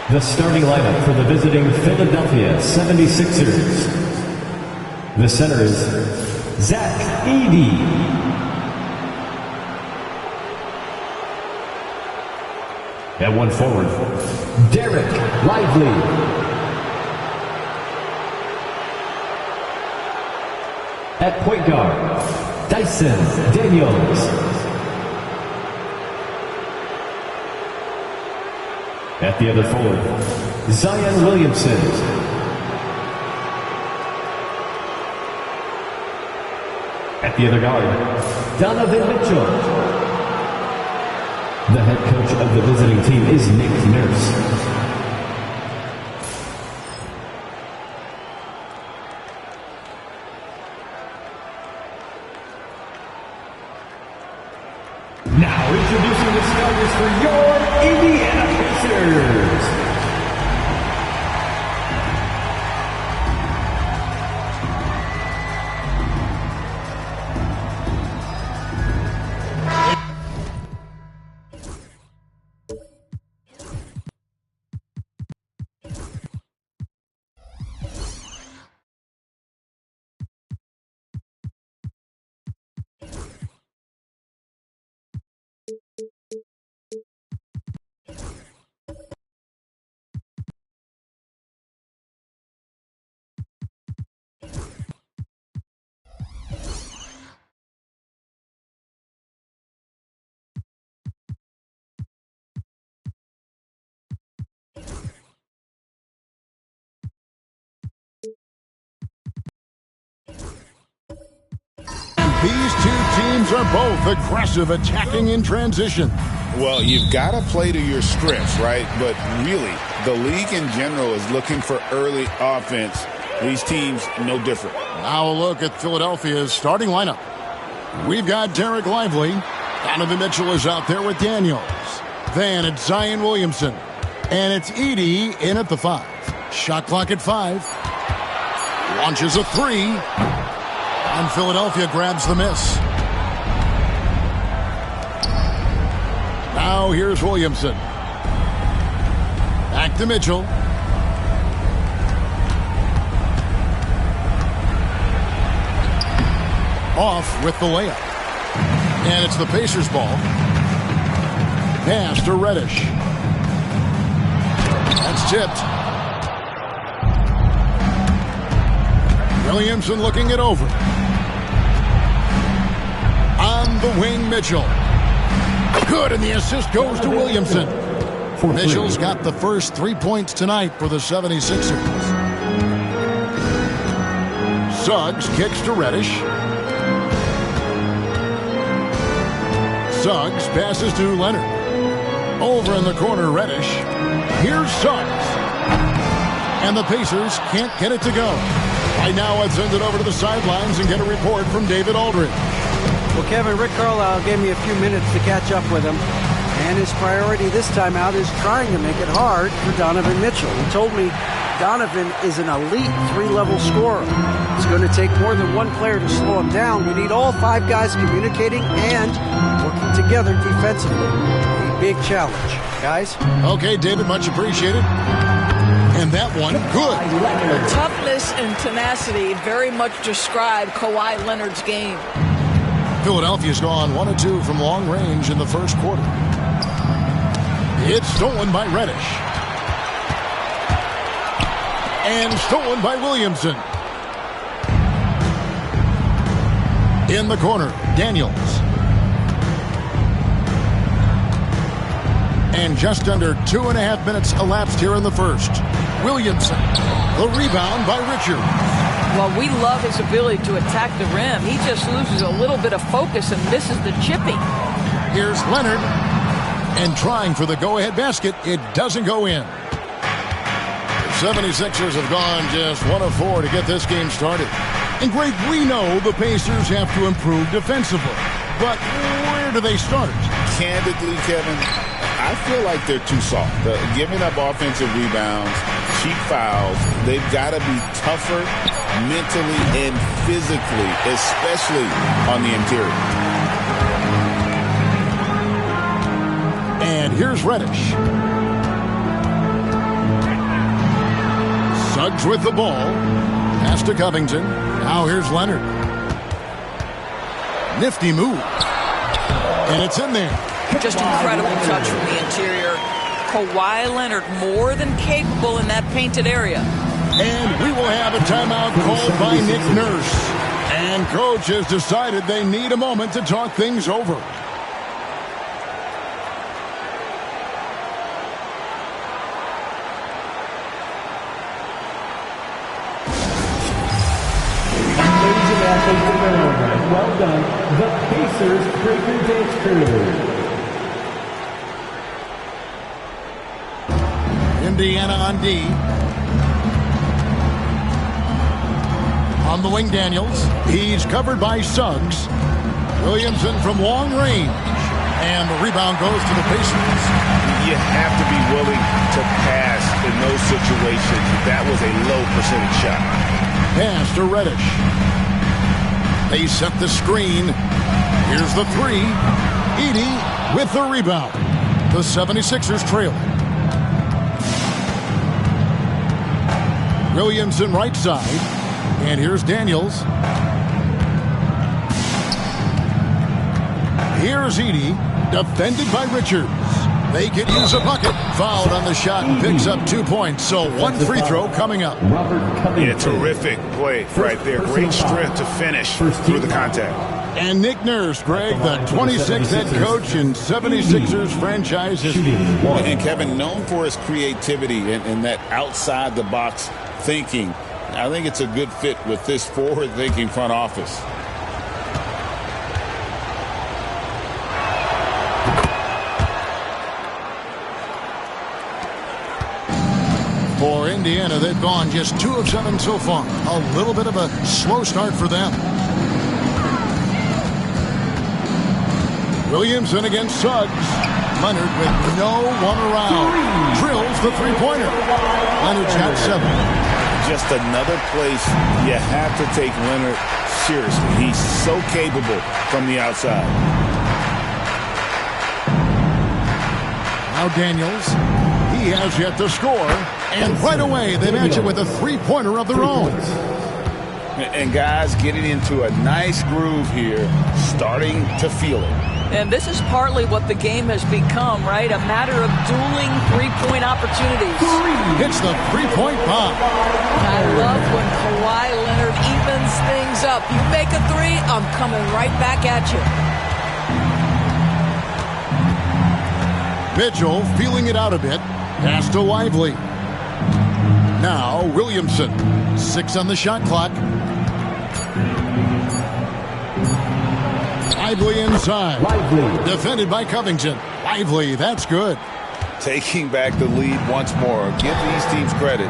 The starting lineup for the visiting Philadelphia 76ers. The center is Zach Edey. At one forward, Derek Lively. At point guard, Dyson Daniels. At the other forward, Zion Williamson. At the other guard, Donovan Mitchell. The head coach of the visiting team is Nick Nurse. Now introducing the starters for your Indiana Pacers. These two teams are both aggressive, attacking in transition. Well, you've got to play to your strengths, right? But really, the league in general is looking for early offense. These teams, no different. Now a look at Philadelphia's starting lineup. We've got Derek Lively. Donovan Mitchell is out there with Daniels. Then it's Zion Williamson. And it's Edey in at the 5. Shot clock at 5. Launches a 3. And Philadelphia grabs the miss. Now here's Williamson. Back to Mitchell. off with the layup. And it's the Pacers ball. Pass to Reddish. That's tipped. Williamson looking it over. On the wing, Mitchell. Good, and the assist goes to Williamson. Mitchell's got the first 3 points tonight for the 76ers. Suggs kicks to Reddish. Suggs passes to Leonard. Over in the corner, Reddish. Here's Suggs. And the Pacers can't get it to go. Right now, let's send it over to the sidelines and get a report from David Aldridge. Well, Kevin, Rick Carlisle gave me a few minutes to catch up with him. And his priority this time out is trying to make it hard for Donovan Mitchell. He told me Donovan is an elite three-level scorer. It's going to take more than one player to slow him down. We need all five guys communicating and working together defensively. A big challenge. Guys? Okay, David, much appreciated. And that one, good. The toughness and tenacity very much describe Kawhi Leonard's game. Philadelphia's gone 1 of 2 from long range in the first quarter. It's stolen by Reddish. And stolen by Williamson. In the corner, Daniels. And just under 2.5 minutes elapsed here in the first. Williamson, the rebound by Richard. Well, we love his ability to attack the rim. He just loses a little bit of focus and misses the chipping. Here's Leonard. And trying for the go-ahead basket, it doesn't go in. The 76ers have gone just 1 of 4 to get this game started. And Greg, we know the Pacers have to improve defensively. But where do they start? Candidly, Kevin, I feel like they're too soft. Giving up offensive rebounds, cheap fouls, they've got to be tougher mentally and physically, especially on the interior. And here's Reddish. Suggs with the ball. Pass to Covington. Now here's Leonard. Nifty move. And it's in there. Just incredible touch from the interior. Kawhi Leonard more than capable in that painted area. And we will have a timeout called by Nick Nurse. And coach has decided they need a moment to talk things over. Well done, the Pacers Breaker Dance Crew. Indiana on D. On the wing, Daniels. He's covered by Suggs. Williamson from long range. And the rebound goes to the Pacers. You have to be willing to pass in those situations. That was a low percentage shot. Pass to Reddish. They set the screen. Here's the three. Edey with the rebound. The 76ers trail. Williamson right side. And here's Daniels. Here's Edey. Defended by Richards. They could use a bucket. Fouled on the shot and picks up 2 points. So one free throw coming up. Yeah, terrific play right there. Great strength to finish through the contact. And Nick Nurse, Greg, the 26th head coach in 76ers franchise history. And Kevin, known for his creativity and that outside-the-box thinking. I think it's a good fit with this forward-thinking front office. For Indiana, they've gone just 2 of 7 so far. A little bit of a slow start for them. Williamson against Suggs. Leonard with no one around. Drills the three-pointer. Leonard's got 7. Just another place you have to take Leonard seriously. He's so capable from the outside. Now Daniels. He has yet to score. And right away, they match it with a three-pointer of their own. And guys getting into a nice groove here, starting to feel it. And this is partly what the game has become, right? A matter of dueling three-point opportunities. Hits the three-point bomb. I love when Kawhi Leonard evens things up. You make a three, I'm coming right back at you. Mitchell feeling it out a bit. Pass to Lively. Now Williamson. 6 on the shot clock. Lively inside. Lively. Defended by Covington. Lively, that's good. Taking back the lead once more. Give these teams credit.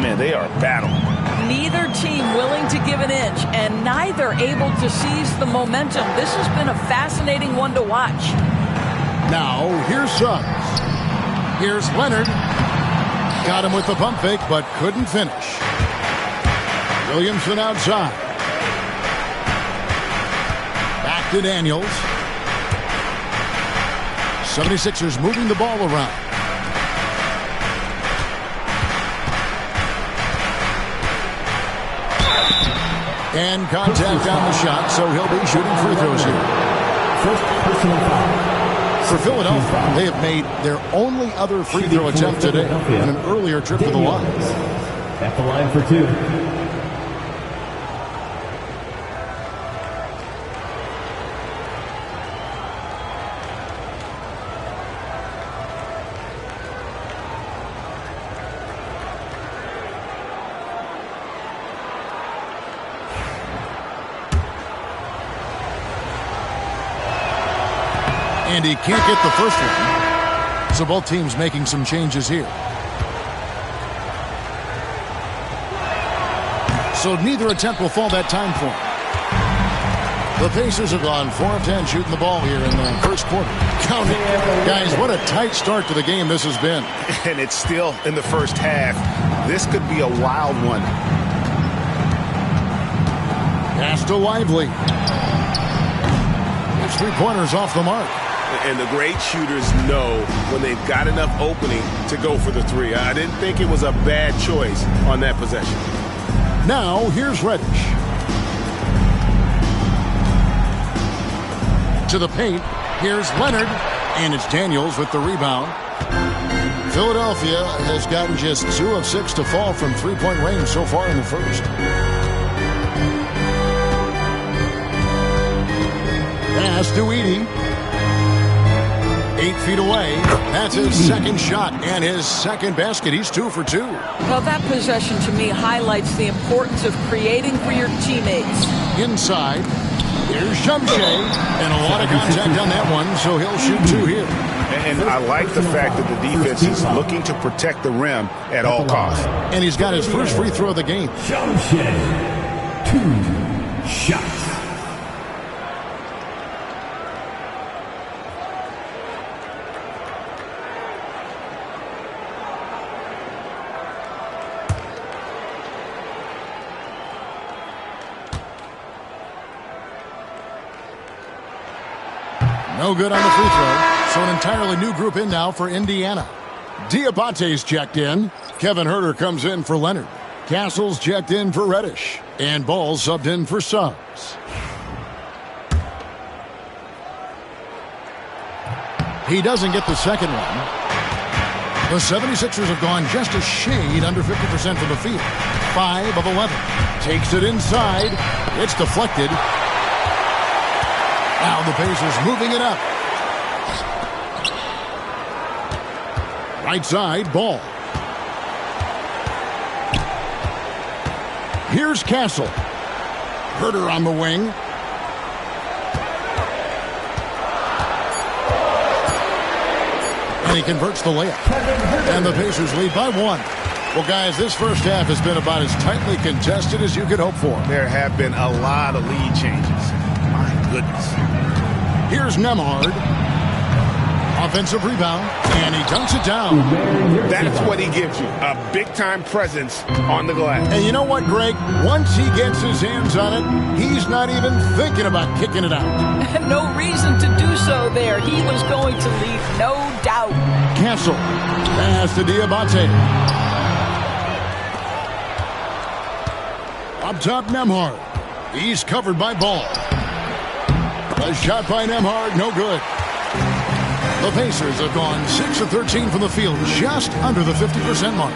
Man, they are battling. Neither team willing to give an inch, and neither able to seize the momentum. This has been a fascinating one to watch. Now, here's Suggs. Here's Leonard. Got him with the pump fake, but couldn't finish. Williamson outside. Back to Daniels. 76ers moving the ball around. And contact on the shot, so he'll be shooting free throws here. First personal foul. For Philadelphia, they have made their only other free throw attempt today on an earlier trip to the line. At the line for 2. And he can't get the first one. So both teams making some changes here. So neither attempt will fall that time for him. The Pacers have gone 4 of 10 shooting the ball here in the first quarter. Count it. Guys, what a tight start to the game this has been. And it's still in the first half. This could be a wild one. Pass to Lively. His three-pointers off the mark. And the great shooters know when they've got enough opening to go for the three. I didn't think it was a bad choice on that possession. Now, here's Reddish. To the paint. Here's Leonard. And it's Daniels with the rebound. Philadelphia has gotten just 2 of 6 to fall from three-point range so far in the first. Pass to Edey. 8 feet away. That's his second shot and his second basket. He's 2 for 2. Well, that possession to me highlights the importance of creating for your teammates. Inside. Here's Shumshay. And a lot of contact on that one, so he'll shoot 2 here. And I like the fact that the defense is looking to protect the rim at all costs. And he's got his first free throw of the game. Shumshay. 2 shots. No good on the free throw. So an entirely new group in now for Indiana. Diabate's checked in. Kevin Huerter comes in for Leonard. Castle's checked in for Reddish. And Ball subbed in for Suggs. He doesn't get the second one. The 76ers have gone just a shade under 50% from the field. 5 of 11. Takes it inside. It's deflected. Now the Pacers moving it up. Right side, Ball. Here's Castle. Huerter on the wing. And he converts the layup. And the Pacers lead by 1. Well, guys, this first half has been about as tightly contested as you could hope for. There have been a lot of lead changes. My goodness. Here's Nembhard. Offensive rebound, and he dunks it down. That's what he gives you, a big-time presence on the glass. And you know what, Greg? Once he gets his hands on it, he's not even thinking about kicking it out. No reason to do so there. He was going to leave, no doubt. Castle. Pass to Diabate. Up top, Nembhard. He's covered by Ball. A shot by Nembhard, no good. The Pacers have gone 6 of 13 from the field, just under the 50% mark.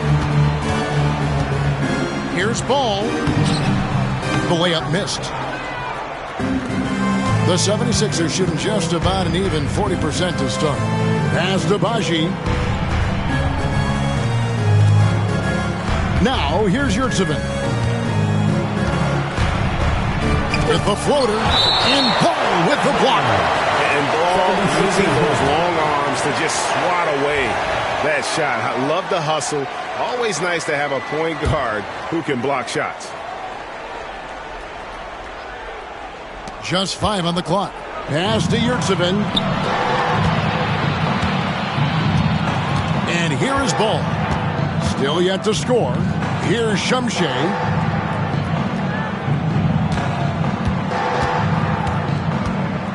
Here's Ball. The layup missed. The 76ers shooting just about an even 40% to start. Pass to Baji. Now, here's Yurtseven. With the floater, and Ball with the block. And Ball using those long arms to just swat away that shot. I love the hustle. Always nice to have a point guard who can block shots. Just 5 on the clock. Pass to Yurtseven. And here is Ball. Still yet to score. Here's Shumshay.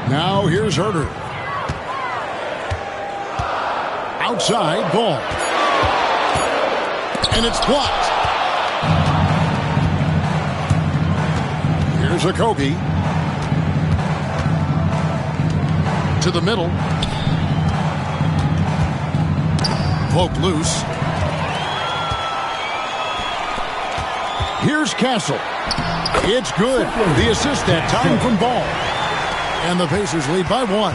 Now here's Herter. Outside, Ball. And it's blocked. Here's Okogie. To the middle. Poke loose. Here's Castle. It's good. The assist that time from Ball. And the Pacers lead by 1.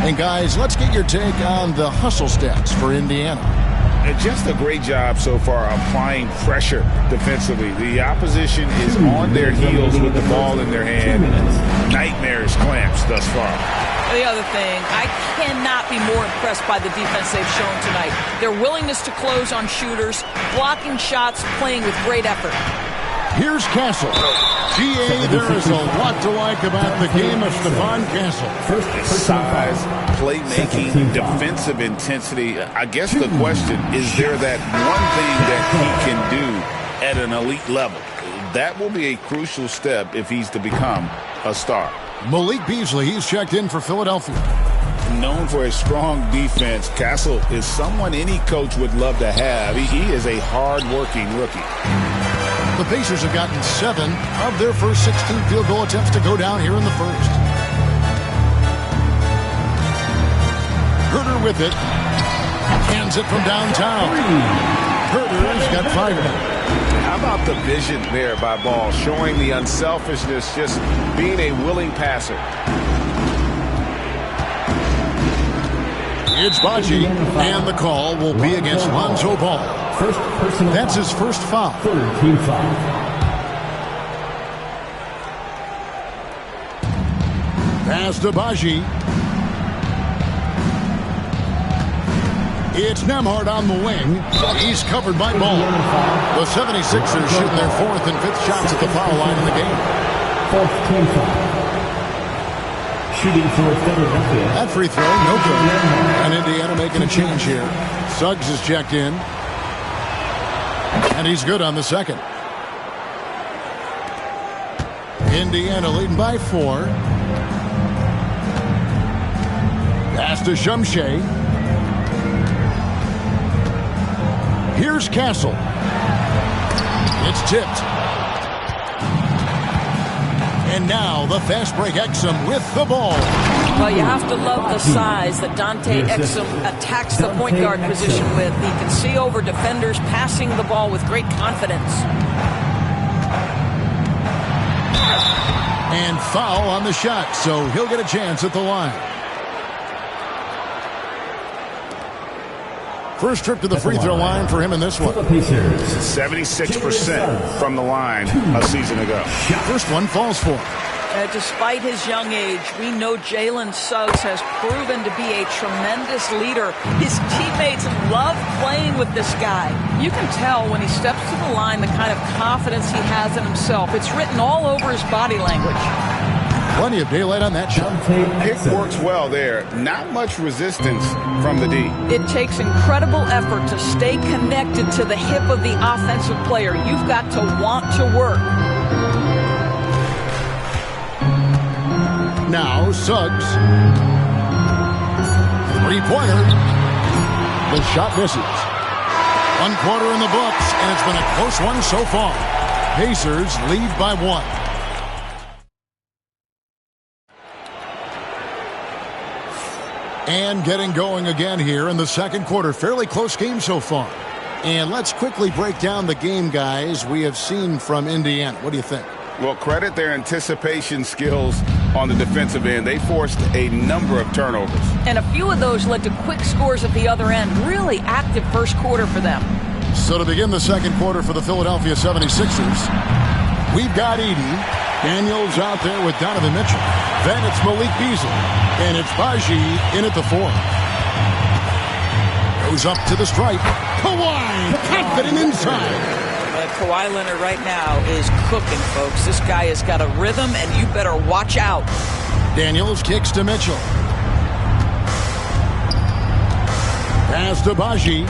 And guys, let's get your take on the hustle stats for Indiana. And just a great job so far applying pressure defensively. The opposition is on their heels with the ball in their hand. Nightmarish clamps thus far. The other thing, I cannot be more impressed by the defense they've shown tonight. Their willingness to close on shooters, blocking shots, playing with great effort. Here's Castle. GA, there is a lot to like about the game of Stephon Castle. Size, playmaking, defensive intensity. I guess the question, is there that one thing that he can do at an elite level? That will be a crucial step if he's to become a star. Malik Beasley, he's checked in for Philadelphia. Known for his strong defense, Castle is someone any coach would love to have. He is a hard-working rookie. The Pacers have gotten 7 of their first 16 field goal attempts to go down here in the first. Herter with it. Hands it from downtown. Herter's got 5 now. How about the vision there by Ball, showing the unselfishness, just being a willing passer. It's Baji, and the call will be against Lonzo Ball. That's his first foul. Third team foul. Pass to Baji. It's Nembhard on the wing. He's covered by Ball. The 76ers shooting their 4th and 5th shots at the foul line in the game. Fourth team foul. Shooting for Philadelphia. That free throw, no good. And Indiana making a change here. Suggs is checked in. And he's good on the second. Indiana leading by 4. Pass to Shumshay. Here's Castle. It's tipped. And now the fast break Exum with the ball. Well, you have to love the size that Dante Exum attacks the point guard position with. He can see over defenders, passing the ball with great confidence. And foul on the shot, so he'll get a chance at the line. First trip to the free throw line for him in this one. 76% from the line a season ago. First one falls for him. Despite his young age, we know Jalen Suggs has proven to be a tremendous leader. His teammates love playing with this guy. You can tell when he steps to the line the kind of confidence he has in himself. It's written all over his body language. Plenty of daylight on that shot. Pick works well there. Not much resistance from the D. It takes incredible effort to stay connected to the hip of the offensive player. You've got to want to work. Now Suggs. Three-pointer. The shot misses. 1 quarter in the books, and it's been a close one so far. Pacers lead by 1. And getting going again here in the second quarter. Fairly close game so far. And let's quickly break down the game, guys, we have seen from Indiana. What do you think? Well, credit their anticipation skills on the defensive end. They forced a number of turnovers. And a few of those led to quick scores at the other end. Really active first quarter for them. So to begin the second quarter for the Philadelphia 76ers, we've got Edey. Daniels out there with Donovan Mitchell. Then it's Malik Beasley. And it's Baji in at the 4. Goes up to the stripe. Kawhi, confident inside. Kawhi Leonard right now is cooking, folks. This guy has got a rhythm, and you better watch out. Daniels kicks to Mitchell. Pass to Baji.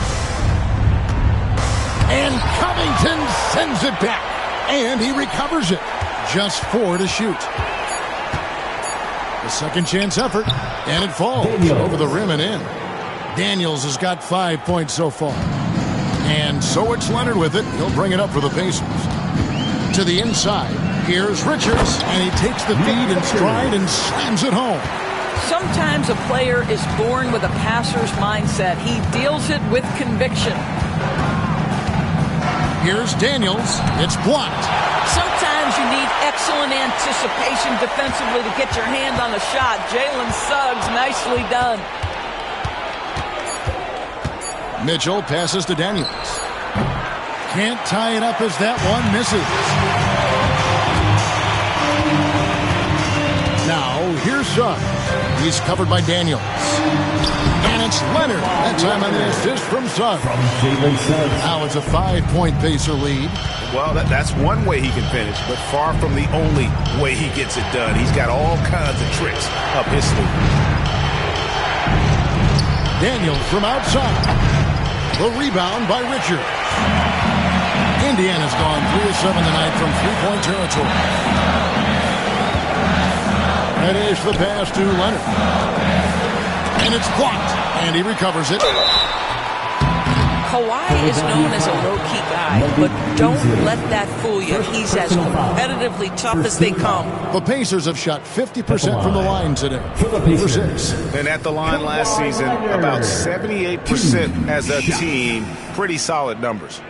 And Covington sends it back. And he recovers it. Just 4 to shoot. The second chance effort. And it falls over the rim and in. Daniels has got 5 points so far. And so it's Leonard with it. He'll bring it up for the Pacers. To the inside. Here's Richards. And he takes the feed in stride and slams it home. Sometimes a player is born with a passer's mindset. He deals it with conviction. Here's Daniels. It's blocked. Sometimes you need excellent anticipation defensively to get your hand on a shot. Jalen Suggs, nicely done. Mitchell passes to Daniels. Can't tie it up as that one misses. Now, here's Suggs. He's covered by Daniels. And it's Leonard. That time on the assist from Suggs. Now it's a 5-point Pacer lead. Well, that's one way he can finish, but far from the only way he gets it done. He's got all kinds of tricks up his sleeve. Daniels from outside. The rebound by Richards. Indiana's gone 3 of 7 tonight from three-point territory. That is the pass to Leonard. And it's blocked. And he recovers it. Kawhi is known as a low-key guy, but don't let that fool you. He's as competitively tough as they come. The Pacers have shot 50% from the line today. For 6. And at the line last season, about 78% as a team. Pretty solid numbers.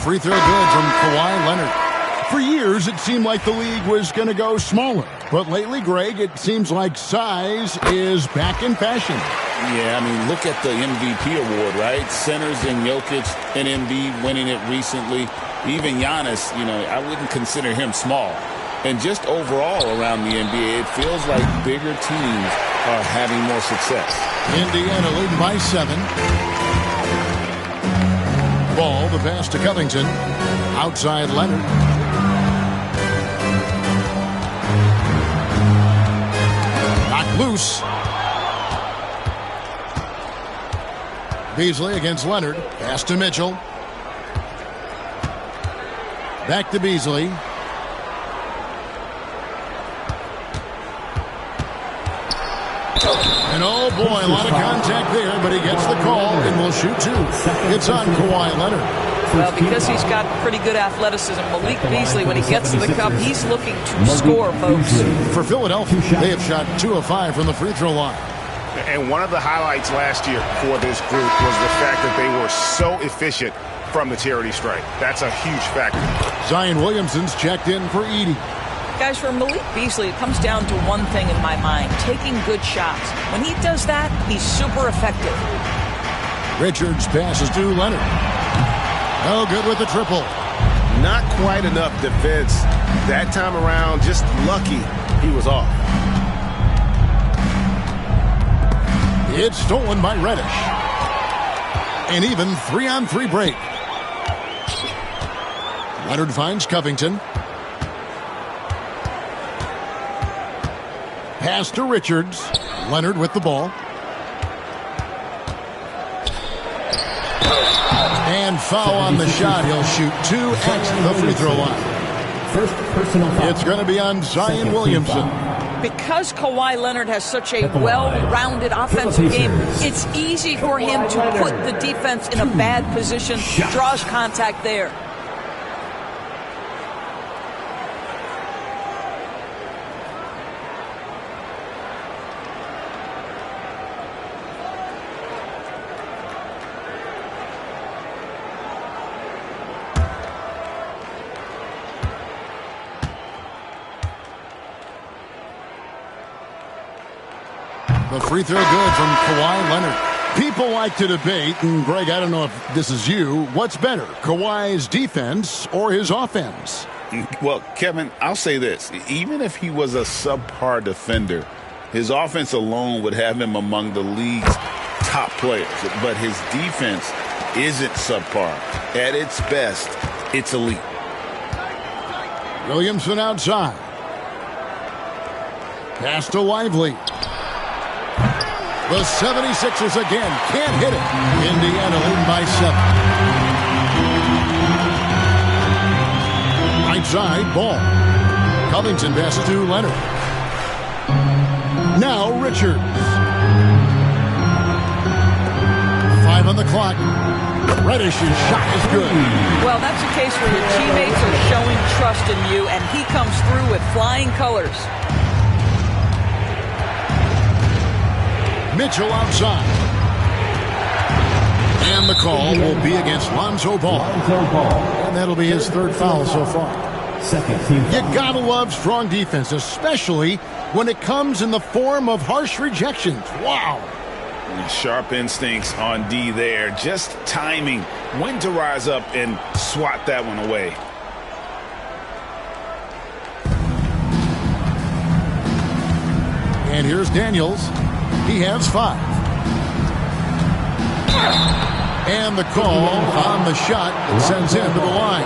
Free throw good from Kawhi Leonard. For years, it seemed like the league was going to go smaller. But lately, Greg, it seems like size is back in fashion. Yeah, I mean, look at the MVP award, right? Centers and Jokic and Embiid winning it recently. Even Giannis, I wouldn't consider him small. And just overall around the NBA, it feels like bigger teams are having more success. Indiana leading by 7. Ball, the pass to Covington. Outside Leonard. Knocked loose. Beasley against Leonard. Pass to Mitchell. Back to Beasley. And oh boy, a lot of contact there, but he gets the call and will shoot 2. It's on Kawhi Leonard. Well, because he's got pretty good athleticism, Malik Beasley, when he gets to the cup, he's looking to score, folks. For Philadelphia, they have shot 2 of 5 from the free throw line. And one of the highlights last year for this group was the fact that they were so efficient from the charity stripe. That's a huge factor. Zion Williamson's checked in for Edey. Guys, for Malik Beasley, it comes down to one thing in my mind, taking good shots. When he does that, he's super effective. Richards passes to Leonard. No good with the triple. Not quite enough defense that time around. Just lucky he was off. It's stolen by Reddish. An even 3-on-3 break. Leonard finds Covington. Pass to Richards. Leonard with the ball. And foul on the shot. He'll shoot 2 at the free throw line. First personal foul. It's going to be on Zion Williamson. Because Kawhi Leonard has such a well-rounded offensive game, it's easy for him to put the defense in a bad position, draws contact there. The free throw good from Kawhi Leonard. People like to debate, and Greg, I don't know if this is you, what's better, Kawhi's defense or his offense? Well, Kevin, I'll say this. Even if he was a subpar defender, his offense alone would have him among the league's top players. But his defense isn't subpar. At its best, it's elite. Williamson outside. Pass to Lively. The 76ers again can't hit it. Indiana leading by 7. Right side, ball. Covington passes to Leonard. Now Richards. 5 on the clock. Reddish's shot is good. Well, that's a case where your teammates are showing trust in you, and he comes through with flying colors. Mitchell outside. And the call will be against Lonzo Ball. And that'll be his third foul so far. You gotta love strong defense, especially when it comes in the form of harsh rejections. Wow. Sharp instincts on D there. Just timing when to rise up and swat that one away. And here's Daniels. He has 5. And the call on the shot that sends him to the line.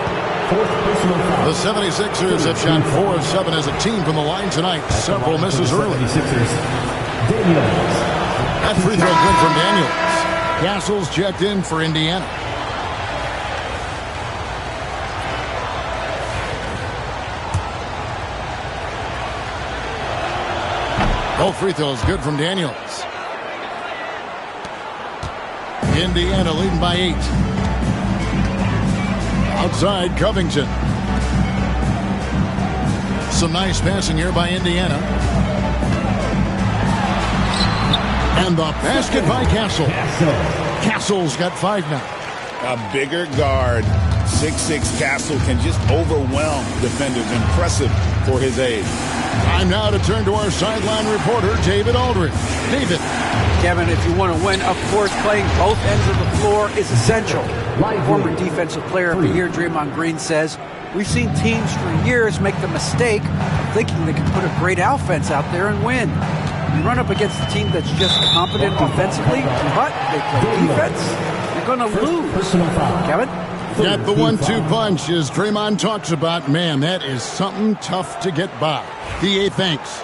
The 76ers have shot 4 of 7 as a team from the line tonight. Several misses early. That free throw good from Daniels. Castle's checked in for Indiana. Both free throws good from Daniels. Indiana leading by 8. Outside Covington. Some nice passing here by Indiana. And the basket by Castle. Castle's got 5 now. A bigger guard, 6'6" Castle, can just overwhelm defenders. Impressive for his age. Time now to turn to our sideline reporter, David Aldridge. David. Kevin, if you want to win, of course, playing both ends of the floor is essential. Former Defensive Player of the Year Draymond Green says, we've seen teams for years make the mistake of thinking they can put a great offense out there and win. You run up against a team that's just competent offensively, but they play defense, you're going to lose. Kevin? Got the 1-2 punch as Draymond talks about. Man, that is something tough to get by. DA thanks.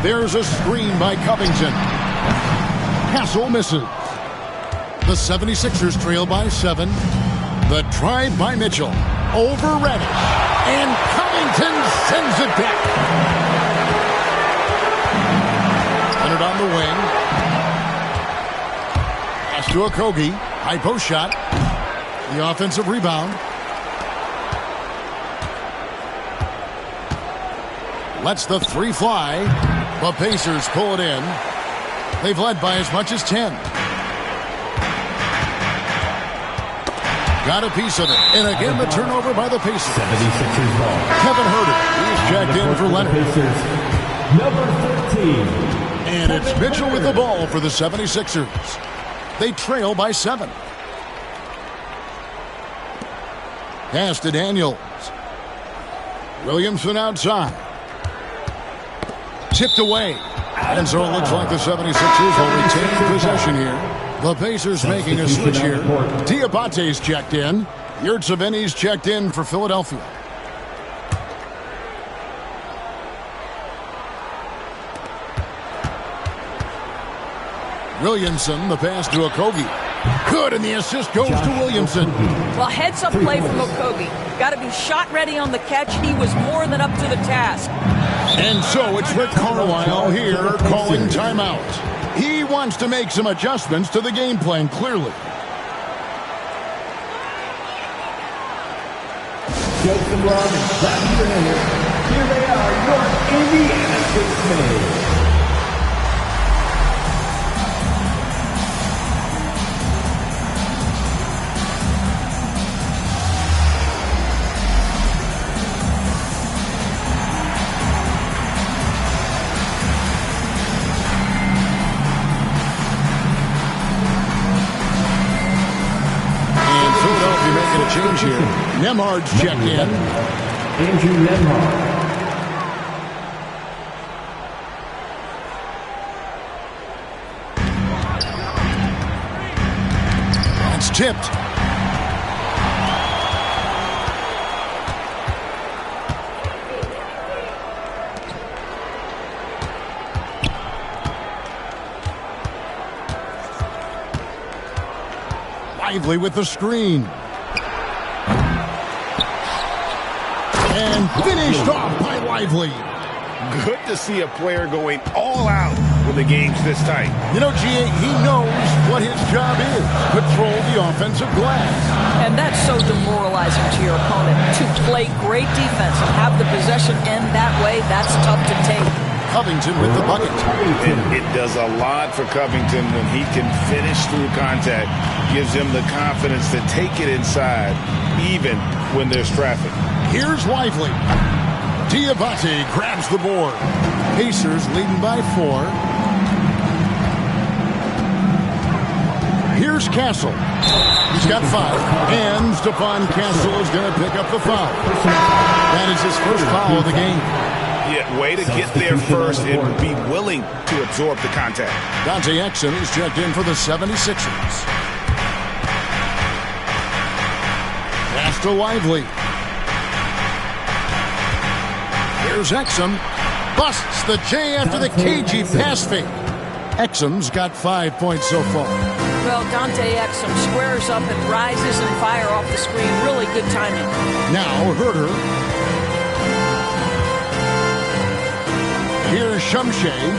There's a screen by Covington. Castle misses. The 76ers trail by 7. The drive by Mitchell. Over Reddish. And Covington sends it back. Leonard on the wing. Pass to Okogie. High post shot. The offensive rebound. Lets the 3 fly. The Pacers pull it in. They've led by as much as 10. Got a piece of it. And again, the turnover by the Pacers. 76ers ball. Kevin Huerter. He's checked in for Leonard. Pacers, number 13. And it's Mitchell with the ball for the 76ers. They trail by 7. Pass to Daniels. Williamson outside. Tipped away. And so it looks like the 76ers will retain possession here. The Pacers making a switch here. Diabate's checked in. Yurtseven's checked in for Philadelphia. Williamson, the pass to Okogie. Good, and the assist goes to Williamson. Well, heads-up play from Okogie. Got to be shot ready on the catch. He was more than up to the task. And so it's Rick Carlisle here calling timeout. He wants to make some adjustments to the game plan, clearly. Joseph Love and Zach Turner. Here they are, your Indiana Six-Men. Change here. Nembhard's checked in. Andrew Nembhard. It's tipped. Lively with the screen. And finished off by Lively. Good to see a player going all out when the game's this tight. You know, G.A., he knows what his job is. Control the offensive glass. And that's so demoralizing to your opponent. To play great defense and have the possession end that way, that's tough to take. Covington with the bucket. It does a lot for Covington when he can finish through contact. Gives him the confidence to take it inside, even when there's traffic. Here's Lively. Diabate grabs the board. Pacers leading by 4. Here's Castle. He's got 5. And Stephon Castle is going to pick up the foul. That is his first foul of the game. Yeah, way to get there first and be willing to absorb the contact. Dante Exum is checked in for the 76ers. Pass to Lively. Here's Exum. Busts the J after the cagey pass fake. Exum's got 5 points so far. Well, Dante Exum squares up and rises and fire off the screen. Really good timing. Now Herter. Here's Shumshay.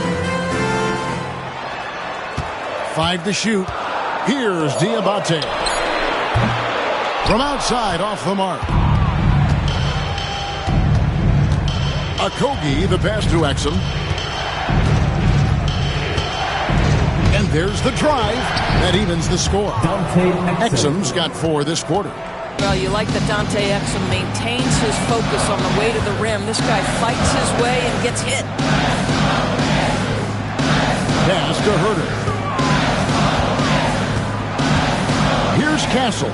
5 to shoot. Here's Diabate. From outside, off the mark. Okogie, the pass to Exum. And there's the drive. That evens the score. Exum's got 4 this quarter. Well, you like that Dante Exum maintains his focus on the way to the rim. This guy fights his way and gets hit. Pass to Herter. Here's Castle.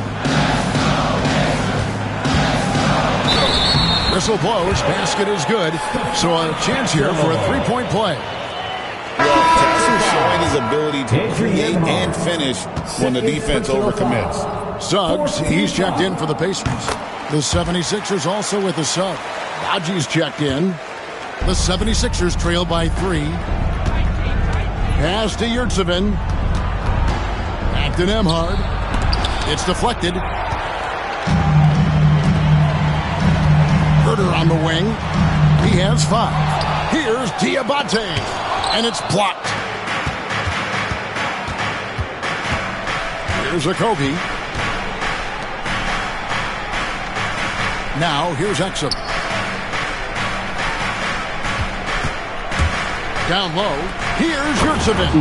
Whistle blows. Basket is good. So a chance here for a three-point play. Well, Castle showing his ability to create and finish when the defense overcommits. Suggs, he's checked in for the Pacers. The 76ers also with a sub. Baji's checked in. The 76ers trail by 3. Pass to Yurtseven. Back to Nembhard. It's deflected. Herter on the wing. He has 5. Here's Diabate. And it's blocked. Here's Okogie. Now, here's Exum. Down low, here's Yurtseven.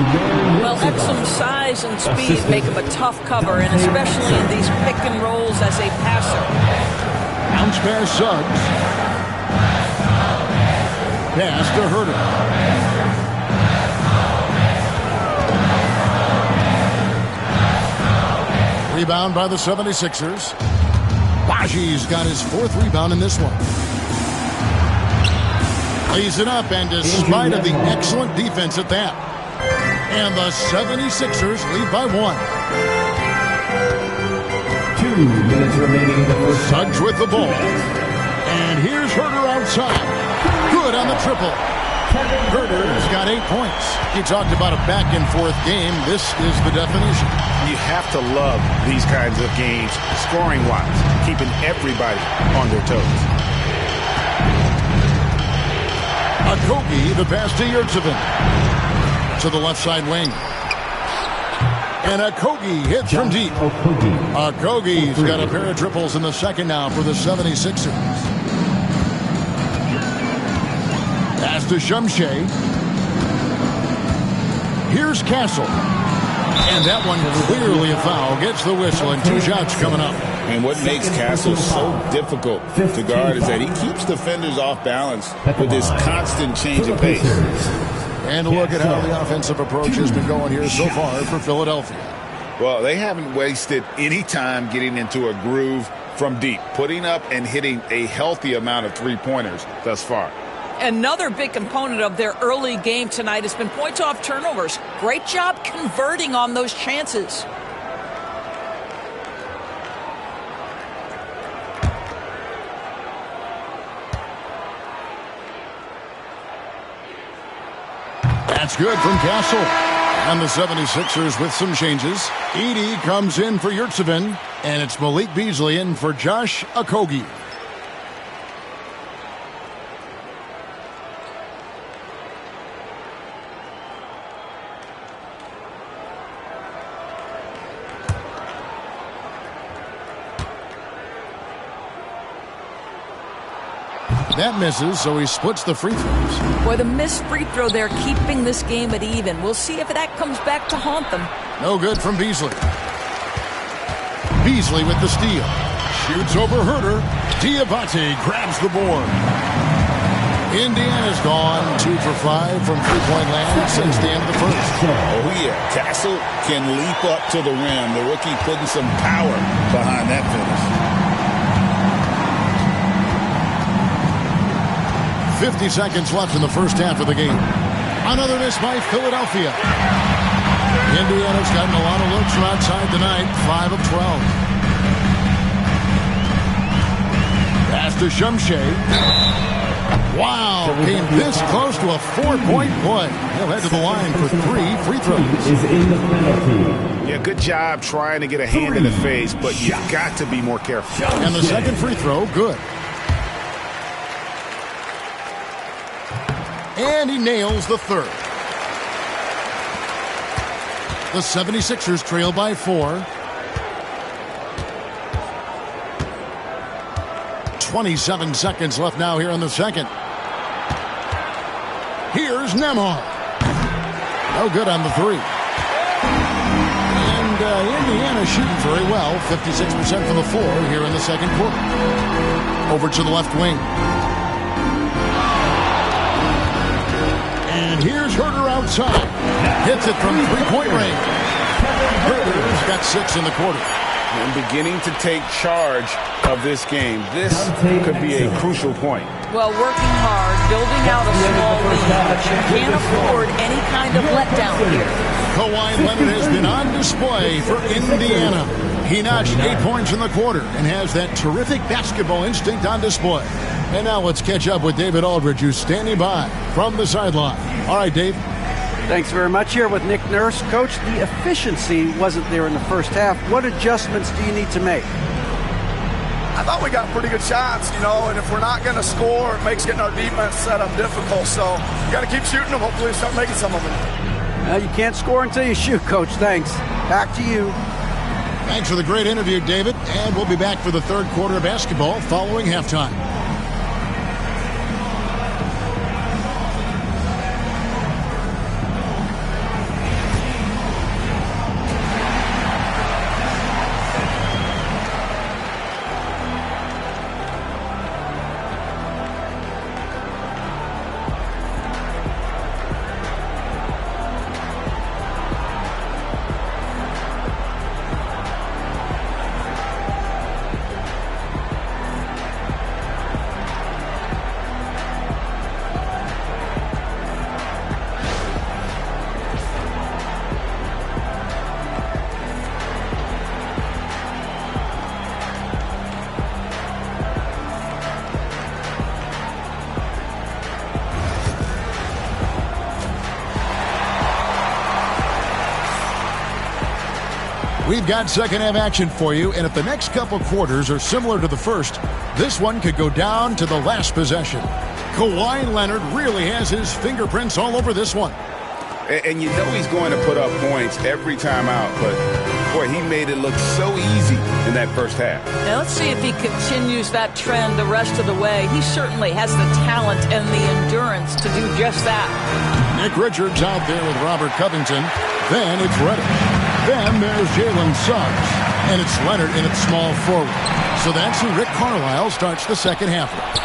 Well, Exum's size and speed make him a tough cover, and especially in these pick and rolls as a passer. Bounce pass Suggs. Pass to Herter. Rebound by the 76ers. Baji's got his 4th rebound in this one. Lays it up, and despite of the excellent defense at that. And the 76ers lead by 1. 2 minutes remaining in the first. Suggs with the ball. And here's Herter outside. Good on the triple. Herder's got 8 points. He talked about a back-and-forth game. This is the definition. You have to love these kinds of games, scoring-wise, keeping everybody on their toes. Okogie, the pass to Yurtseven. To the left side wing. And Okogie hits from deep. Okogie's got a pair of triples in the second now for the 76ers. Pass to Shumshay. Here's Castle. And that one clearly a foul. Gets the whistle and 2 shots coming up. And what makes Castle so difficult to guard is that he keeps defenders off balance with this constant change of pace. And look at how the offensive approach has been going here so far for Philadelphia. Well, they haven't wasted any time getting into a groove from deep, putting up and hitting a healthy amount of three-pointers thus far. Another big component of their early game tonight has been points off turnovers. Great job converting on those chances. That's good from Castle. And the 76ers with some changes. Edey comes in for Yurtseven, and it's Malik Beasley in for Josh Okogie. That misses, so he splits the free throws. Boy, the missed free throw there keeping this game at even. We'll see if that comes back to haunt them. No good from Beasley. Beasley with the steal. Shoots over Herder. Diabate grabs the board. Indiana's gone 2 for 5 from three-point land since the end of the first. Oh, yeah. Castle can leap up to the rim. The rookie putting some power behind that finish. 50 seconds left in the first half of the game. Another miss by Philadelphia. Indiana's gotten a lot of looks from outside tonight. 5 of 12. Pass to Shumshay. Wow, came this close to a 4-point play. He'll head to the line for 3 free throws. Is in the penalty. Yeah, good job trying to get a hand in the face, but you've got to be more careful. And the second free throw, good. And he nails the third. The 76ers trail by 4. 27 seconds left now here in the second. Here's Nembhard. No good on the 3. And Indiana shooting very well. 56% from the floor here in the second quarter. Over to the left wing. And here's Herder outside. Hits it from three-point range. Herder's got 6 in the quarter. And beginning to take charge of this game. This could be a crucial point. Well, working hard, building out a small lead, but you can't afford any kind of letdown here. Kawhi Leonard has been on display for Indiana. He notched 8 points in the quarter and has that terrific basketball instinct on display. And now let's catch up with David Aldridge, who's standing by from the sideline. All right, Dave. Thanks very much. Here with Nick Nurse. Coach, the efficiency wasn't there in the first half. What adjustments do you need to make? I thought we got pretty good shots, and if we're not going to score, it makes getting our defense set up difficult. So you got to keep shooting them. Hopefully start making some of them. You can't score until you shoot, Coach. Thanks. Back to you. Thanks for the great interview, David. And we'll be back for the third quarter of basketball following halftime. We've got second half action for you, and if the next couple quarters are similar to the first, this one could go down to the last possession. Kawhi Leonard really has his fingerprints all over this one. And you know he's going to put up points every time out, but boy, he made it look so easy in that first half. Now let's see if he continues that trend the rest of the way. He certainly has the talent and the endurance to do just that. Nick Richards out there with Robert Covington. Then it's Reddish. Then there's Jalen Suggs. And it's Leonard in at small forward. So that's who Rick Carlisle starts the second half with.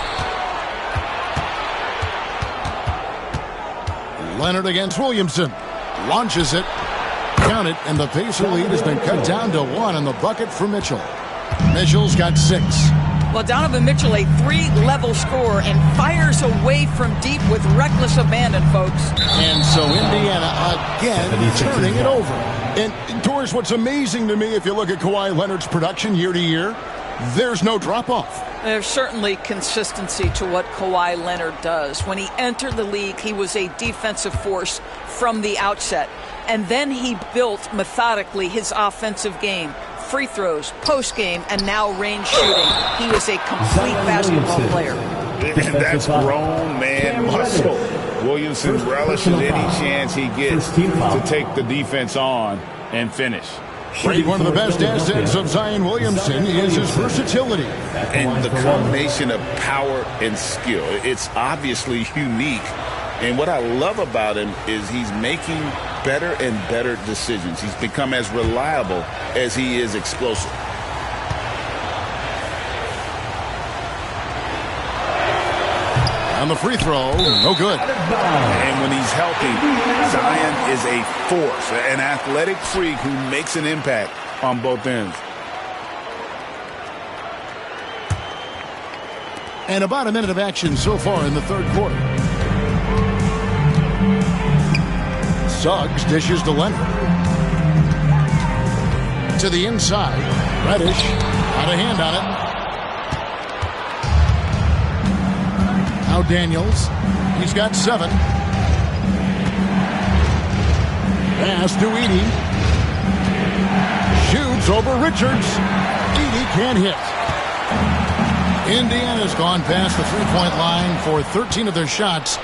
Leonard against Williamson. Launches it. Count it, and the Pacer lead has been cut down to 1 in the bucket for Mitchell. Mitchell's got 6. Well, Donovan Mitchell, a 3-level scorer, and fires away from deep with reckless abandon, folks. And so Indiana again turning it over. And, Doris, what's amazing to me, if you look at Kawhi Leonard's production year to year, there's no drop-off. There's certainly consistency to what Kawhi Leonard does. When he entered the league, he was a defensive force from the outset. And then he built methodically his offensive game. Free throws, post game, and now range shooting. He is a complete basketball player. And that's grown man muscle. Williamson relishes any chance he gets to take the defense on and finish. One of the best assets of Zion Williamson is his versatility. And the combination of power and skill. It's obviously unique. And what I love about him is he's making better and better decisions. He's become as reliable as he is explosive. On the free throw, no good. And when he's healthy, Zion is a force, an athletic freak who makes an impact on both ends. And about a minute of action so far in the third quarter. Suggs dishes to Leonard. To the inside. Reddish got a hand on it. Now Daniels. He's got 7. Pass to Edey. Shoots over Richards. Edey can't hit. Indiana's gone past the three-point line for 13 of their shots.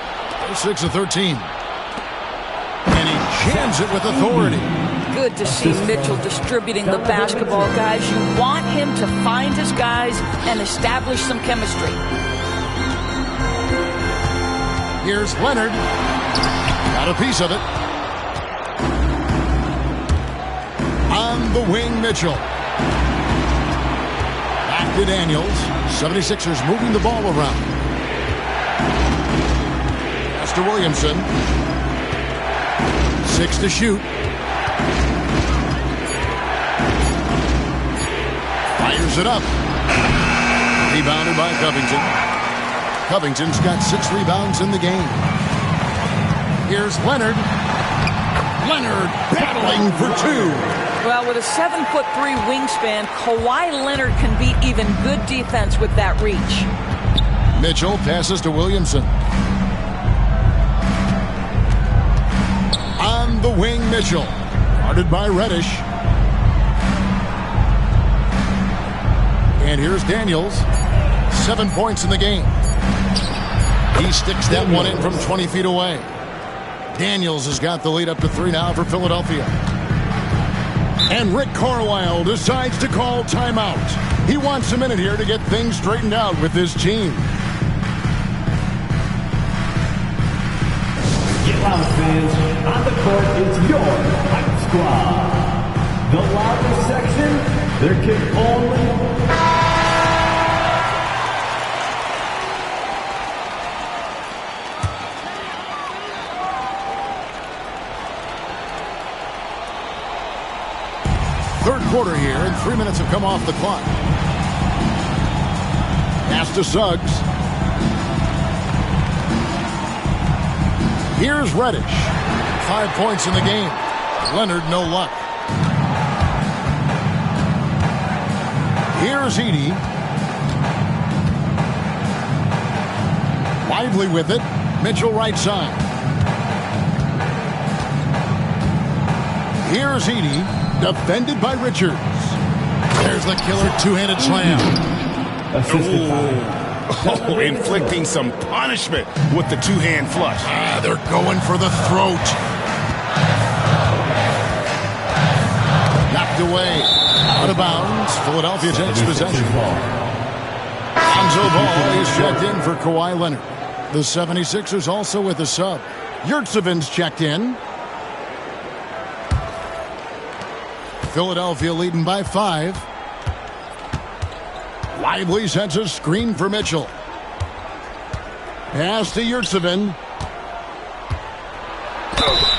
6 of 13. And he jams it with authority. Good to see Mitchell distributing the basketball, guys. You want him to find his guys and establish some chemistry. Here's Leonard. Got a piece of it. On the wing, Mitchell. Back to Daniels. 76ers moving the ball around. Pass to Williamson. 6 to shoot. Fires it up. Rebounded by Covington. Covington's got 6 rebounds in the game. Here's Leonard. Leonard battling for 2. Well, with a 7'3" wingspan, Kawhi Leonard can beat even good defense with that reach. Mitchell passes to Williamson. On the wing, Mitchell. Guarded by Reddish. And here's Daniels. 7 points in the game. He sticks that one in from 20 feet away. Daniels has got the lead up to 3 now for Philadelphia. And Rick Carlisle decides to call timeout. He wants a minute here to get things straightened out with his team. Get loud, fans. On the court, it's your hype squad. The loudest section, there can only... Third quarter here, and 3 minutes have come off the clock. Pass to Suggs. Here's Reddish. 5 points in the game. Leonard, no luck. Here's Edey. Lively with it. Mitchell right side. Here's Edey, defended by Richards. There's the killer two-handed slam. Inflicting some punishment with the two-hand flush. They're going for the throat. Knocked away. Out of bounds. Philadelphia takes possession. Lonzo Ball is checked in for Kawhi Leonard. The 76ers also with a sub. Yurtseven's checked in. Philadelphia leading by 5. Lively sends a screen for Mitchell. Pass to Yurtseven.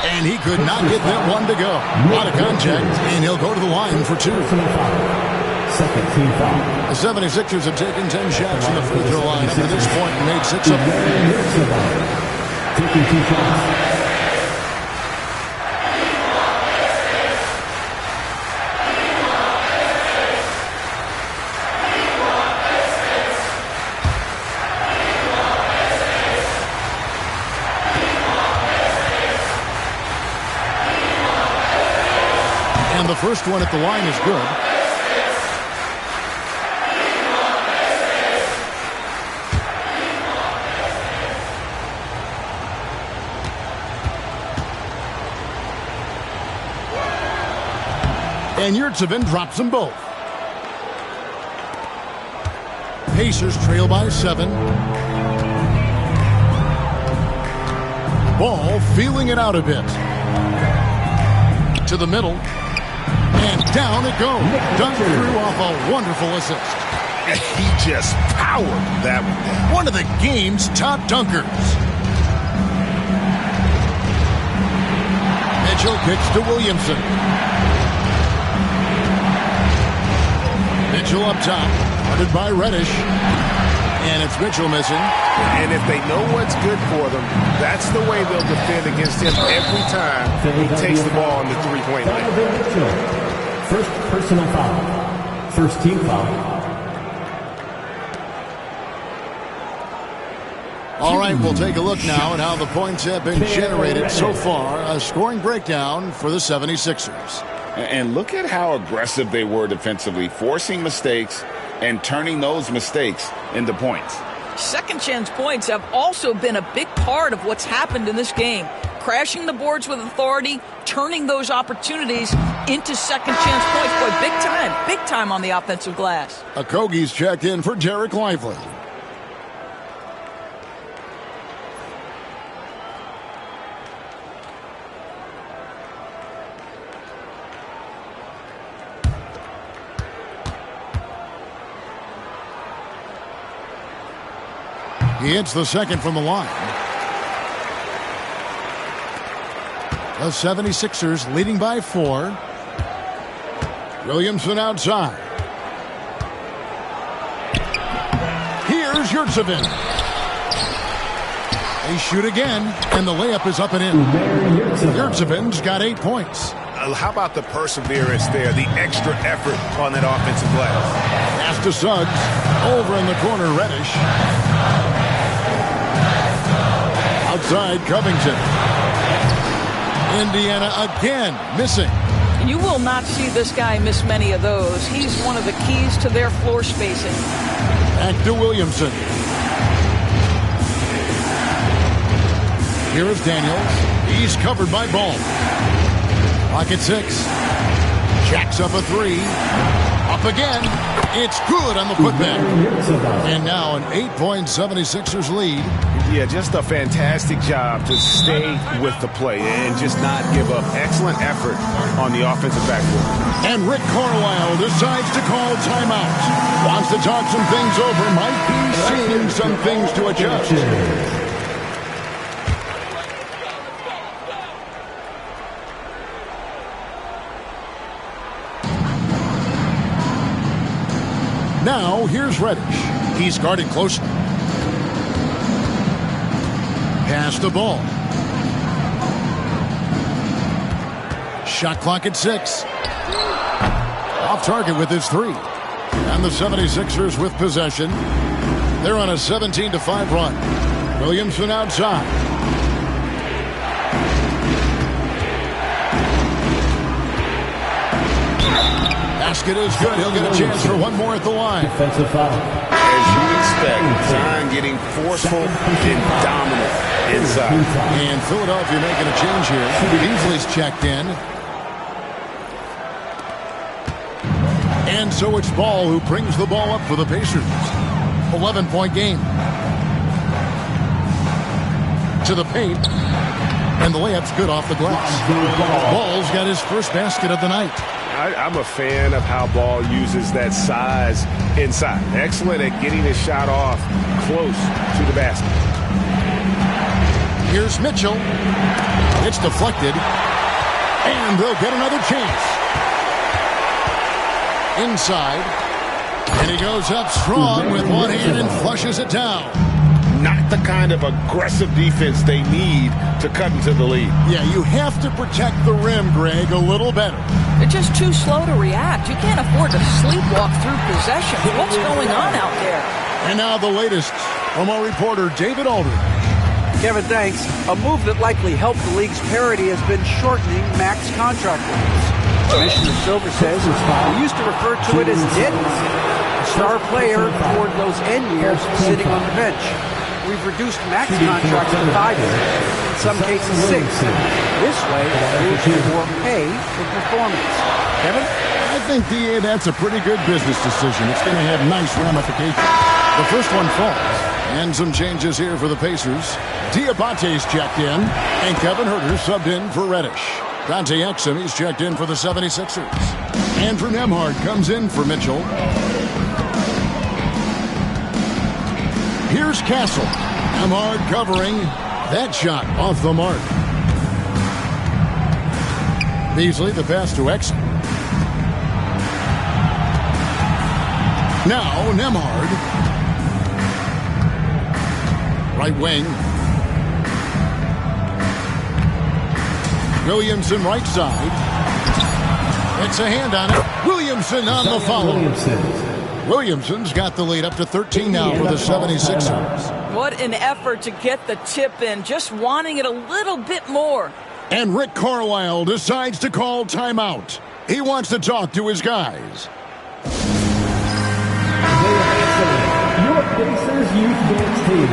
And he could not get that one to go. Out of contact, and he'll go to the line for 2. Second team foul. The 76ers have taken 10 shots from the free throw line up to this point and made 6 of them. Taking 2 shots. And the first one at the line is good. And Yurtseven drops them both. Pacers trail by 7. Ball feeling it out a bit. To the middle. And down it goes. Dunked through off a wonderful assist. He just powered that one down. One of the game's top dunkers. Mitchell kicks to Williamson. Mitchell up top, guarded by Reddish. And it's Mitchell missing. And if they know what's good for them, that's the way they'll defend against him every time he takes the ball in the three-point line. First personal foul. First team foul. All right, we'll take a look now at how the points have been generated so far. A scoring breakdown for the 76ers. And look at how aggressive they were defensively, forcing mistakes and turning those mistakes into points. Second chance points have also been a big part of what's happened in this game. Crashing the boards with authority, turning those opportunities into second chance points. Boy, big time on the offensive glass. Okogie's checked in for Dereck Lively. He hits the second from the line. The 76ers leading by 4. Williamson outside. Here's Yurtseven. They shoot again, and the layup is up and in. Yurtseven's got 8 points. How about the perseverance there, the extra effort on that offensive glass? Pass to Suggs. Over in the corner, Reddish. Outside, Covington. Indiana again missing. You will not see this guy miss many of those. He's one of the keys to their floor spacing. Back to Williamson. Here is Daniels. He's covered by Ball. Clock at 6. Jacks up a 3. Up again. It's good on the putback. And now an 8-point 76ers lead. Yeah, just a fantastic job to stay with the play and just not give up. Excellent effort on the offensive backboard. And Rick Carlisle decides to call timeout. Wants to talk some things over. Might be seeing some things to adjust. Now, here's Reddish. He's guarded closely. Pass the ball. Shot clock at 6. Off target with his 3. And the 76ers with possession. They're on a 17-5 run. Williamson outside. Basket is good. He'll get a chance for one more at the line. Defensive foul. As you expect, Zion getting forceful and dominant inside. And Philadelphia making a change here. Beasley's checked in. And so it's Ball who brings the ball up for the Pacers. 11-point game. To the paint. And the layup's good off the glass. Ball's got his first basket of the night. I'm a fan of how Ball uses that size inside. Excellent at getting his shot off close to the basket. Here's Mitchell. It's deflected. And they'll get another chance. Inside. And he goes up strong with one hand and flushes it down. Not the kind of aggressive defense they need to cut into the lead. Yeah, you have to protect the rim, Greg, a little better. They're just too slow to react. You can't afford to sleepwalk through possessions. What's going on out there? And now the latest from our reporter, David Aldridge. Kevin, thanks. A move that likely helped the league's parity has been shortening max contract limits. Commissioner Silver says we used to refer to it as deadness. A star player toward those end years sitting on the bench. We've reduced max contracts to 5 years, in some cases 6. This way, there's more pay for performance. Kevin? I think, DA, that's a pretty good business decision. It's going to have nice ramifications. The first one falls. And some changes here for the Pacers. Diabate's checked in, and Kevin Huerter subbed in for Reddish. Dante Exum, he's checked in for the 76ers. Andrew Nembhard comes in for Mitchell. Here's Castle. Nembhard covering that shot off the mark. Beasley, the pass to Exum. Now Nembhard. Right wing. Williamson right side. It's a hand on it. Williamson on the follow. Williamson's got the lead up to 13 now for the 76ers. What an effort to get the tip in, just wanting it a little bit more. And Rick Carlisle decides to call timeout. He wants to talk to his guys. Your Pacers Youth Dance Team.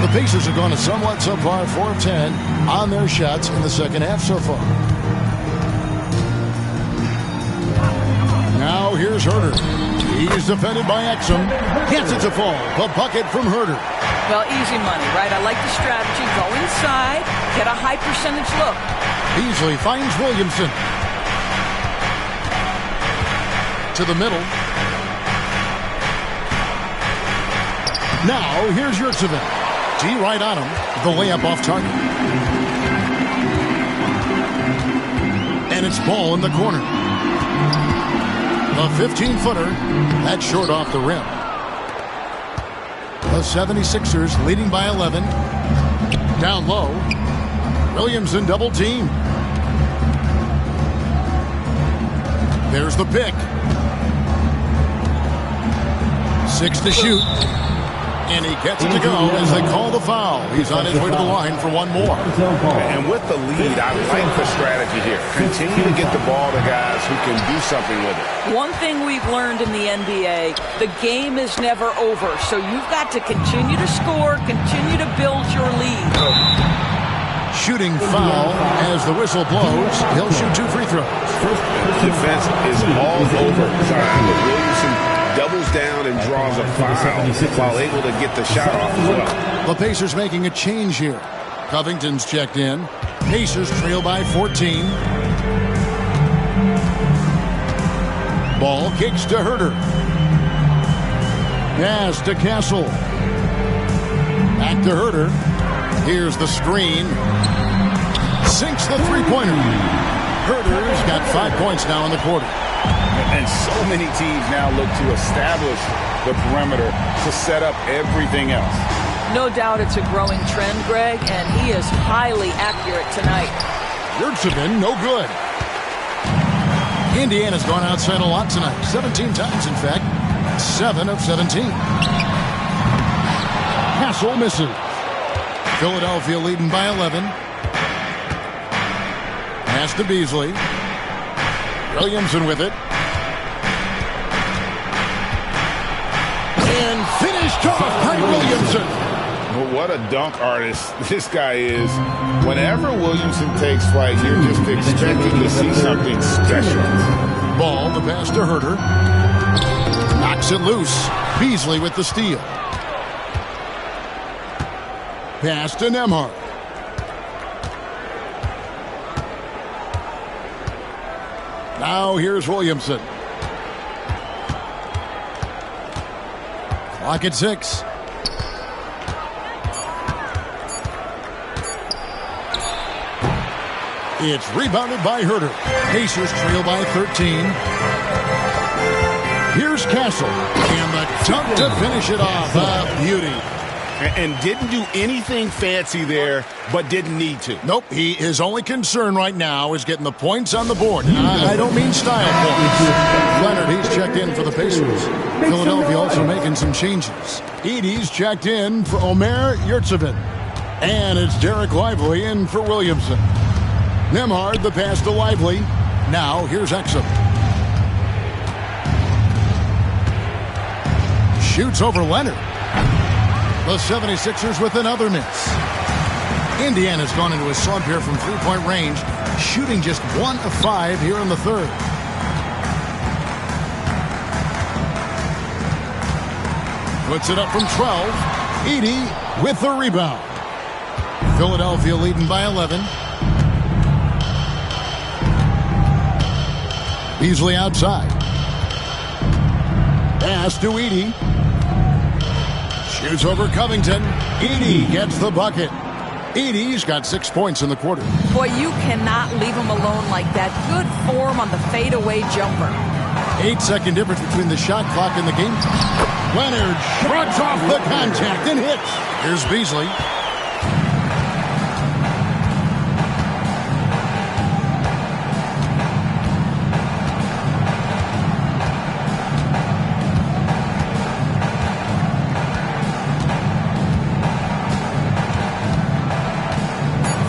The Pacers have gone a somewhat subpar 4 of 10 on their shots in the second half so far. Now here's Huerter. He's defended by Exum. Gets it to fall. The bucket from Huerter. Well, easy money, right? I like the strategy. Go inside, get a high percentage look. Beasley finds Williamson. To the middle. Now here's Yurtseven. D right on him. The layup off target. And it's Ball in the corner. The 15-footer. That's short off the rim. The 76ers leading by 11. Down low. Williamson double team. There's the pick. 6 to shoot. And he gets it to go as they call the foul. He's on his way to the line for one more. And with the lead, I like the strategy here. Continue to get the ball to guys who can do something with it. One thing we've learned in the NBA, the game is never over. So you've got to continue to score, continue to build your lead. Shooting foul as the whistle blows. He'll shoot 2 free throws. Defense is all over Zion, but Williamson doubles down and draws a foul while able to get the shot off as well. The Pacers making a change here. Covington's checked in. Pacers trail by 14. Ball kicks to Huerter. Pass to Castle. Back to Huerter. Here's the screen. Sinks the three-pointer. Huerter's got 5 points now in the quarter. And so many teams now look to establish the perimeter to set up everything else. No doubt it's a growing trend, Greg, and he is highly accurate tonight. Yurtseven, no good. Indiana's gone outside a lot tonight. 17 times, in fact. 7 of 17. Castle misses. Philadelphia leading by 11. Pass to Beasley. Williamson with it. And finished off by Williamson. Well, what a dunk artist this guy is. Whenever Williamson takes flight, you're just expecting to see something special. Ball, the pass to Herter. Knocks it loose. Beasley with the steal. Pass to Nembhard. Now here's Williamson. Clock at 6. It's rebounded by Herter. Pacers trail by 13. Here's Castle. And the dunk to finish it off. A beauty. And didn't do anything fancy there, but didn't need to. Nope, his only concern right now is getting the points on the board. And I don't mean style points. Leonard, he's checked in for the Pacers. Philadelphia also making some changes. Edey's checked in for Omer Yurtseven. And it's Derek Lively in for Williamson. Nembhard, the pass to Lively. Now here's Exum. Shoots over Leonard. The 76ers with another miss. Indiana's gone into a slump here from three-point range, shooting just 1 of 5 here in the third. Puts it up from 12. Edey with the rebound. Philadelphia leading by 11. Beasley outside. Pass to Edey. Shoots over Covington. Edey gets the bucket. Edey's got 6 points in the quarter. Boy, you cannot leave him alone like that. Good form on the fadeaway jumper. 8-second difference between the shot clock and the game. Leonard shrugs off the contact and hits. Here's Beasley.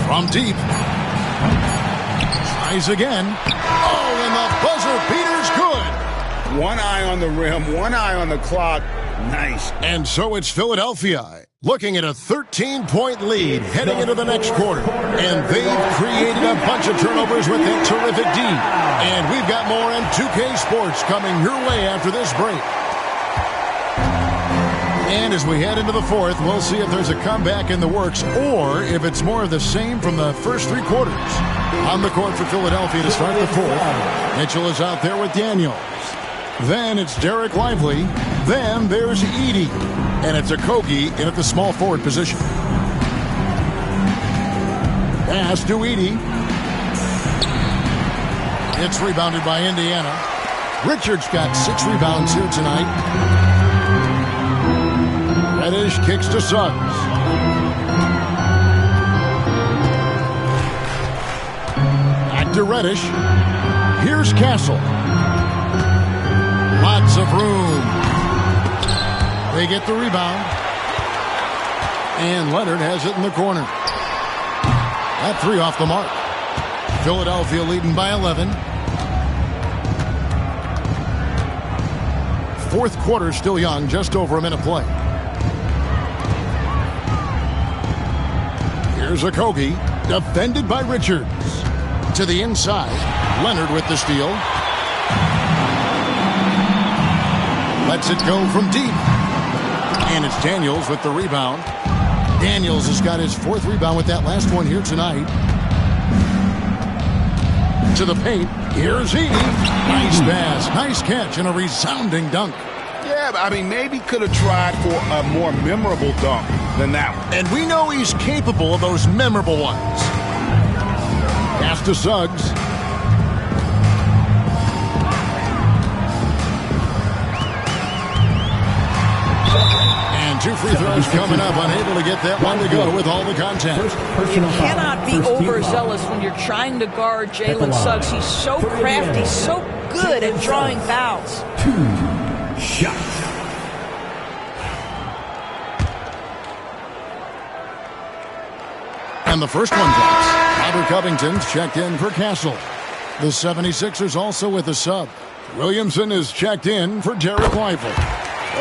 From deep. Tries again. Oh, and the buzzer beater's good. One eye on the rim, one eye on the clock. Nice. And so it's Philadelphia looking at a 13-point lead heading into the next quarter. And they've created a bunch of turnovers with a terrific D. And we've got more on 2K Sports coming your way after this break. And as we head into the fourth, we'll see if there's a comeback in the works or if it's more of the same from the first 3 quarters. On the court for Philadelphia to start the fourth. Mitchell is out there with Daniels. Then it's Derek Lively. Then there's Edey. And it's Okogie in at the small forward position. Pass to Edey. It's rebounded by Indiana. Richards got 6 rebounds here tonight. Reddish kicks to Suggs. Back to Reddish. Here's Castle. Lots of room. They get the rebound. And Leonard has it in the corner. That 3 off the mark. Philadelphia leading by 11. Fourth quarter still young, just over a minute play. Here's Okogie, defended by Richards. To the inside, Leonard with the steal. Lets it go from deep. And it's Daniels with the rebound. Daniels has got his 4th rebound with that last one here tonight. To the paint, here's Edey. Nice pass, nice catch, and a resounding dunk. Yeah, I mean, maybe could have tried for a more memorable dunk than that one. And we know he's capable of those memorable ones. Pass to Suggs. And 2 free throws coming up, unable to get that one to go with all the contact. You cannot be overzealous when you're trying to guard Jalen Suggs. He's so crafty, so good at drawing fouls. 2 shots. And the first one drops. Robert Covington's checked in for Castle. The 76ers also with a sub. Williamson is checked in for Dereck Lively.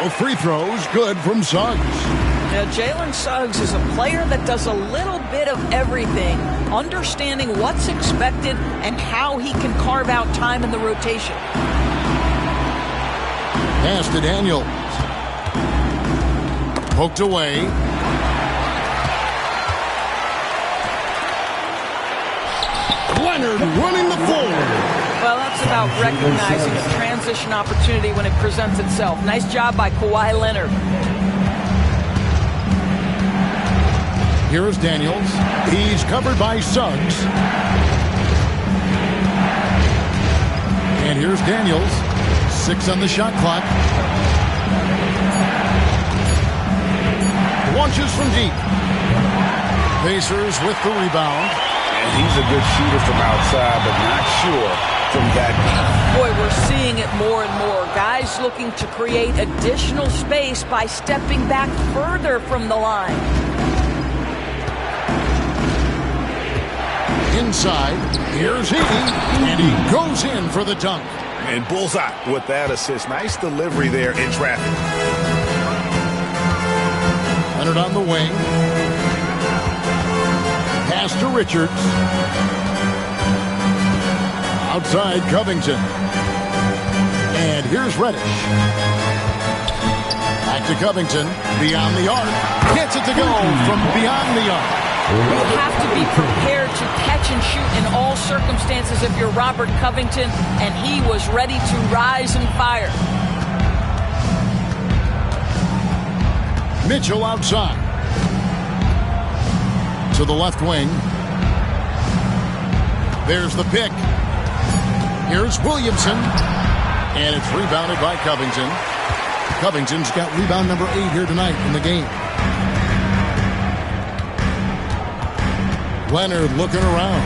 Both free throws good from Suggs. Now, Jalen Suggs is a player that does a little bit of everything, understanding what's expected and how he can carve out time in the rotation. Pass to Daniels. Poked away. Leonard running the floor. Well, that's about recognizing a transition opportunity when it presents itself. Nice job by Kawhi Leonard. Here is Daniels. He's covered by Suggs. And here's Daniels. 6 on the shot clock. Launches from deep. Pacers with the rebound. And he's a good shooter from outside, but not sure from that deep. Boy, we're seeing it more and more. Guys looking to create additional space by stepping back further from the line. Inside, here's Edey, and he goes in for the dunk. And bullseye with that assist. Nice delivery there in traffic. Leonard on the wing. Pass to Richards. Outside Covington. And here's Reddish. Back to Covington. Beyond the arc. Gets it to go from beyond the arc. You have to be prepared to catch and shoot in all circumstances if you're Robert Covington, and he was ready to rise and fire. Mitchell outside. To the left wing. There's the pick. Here's Williamson. And it's rebounded by Covington. Covington's got rebound number 8 here tonight in the game. Leonard looking around.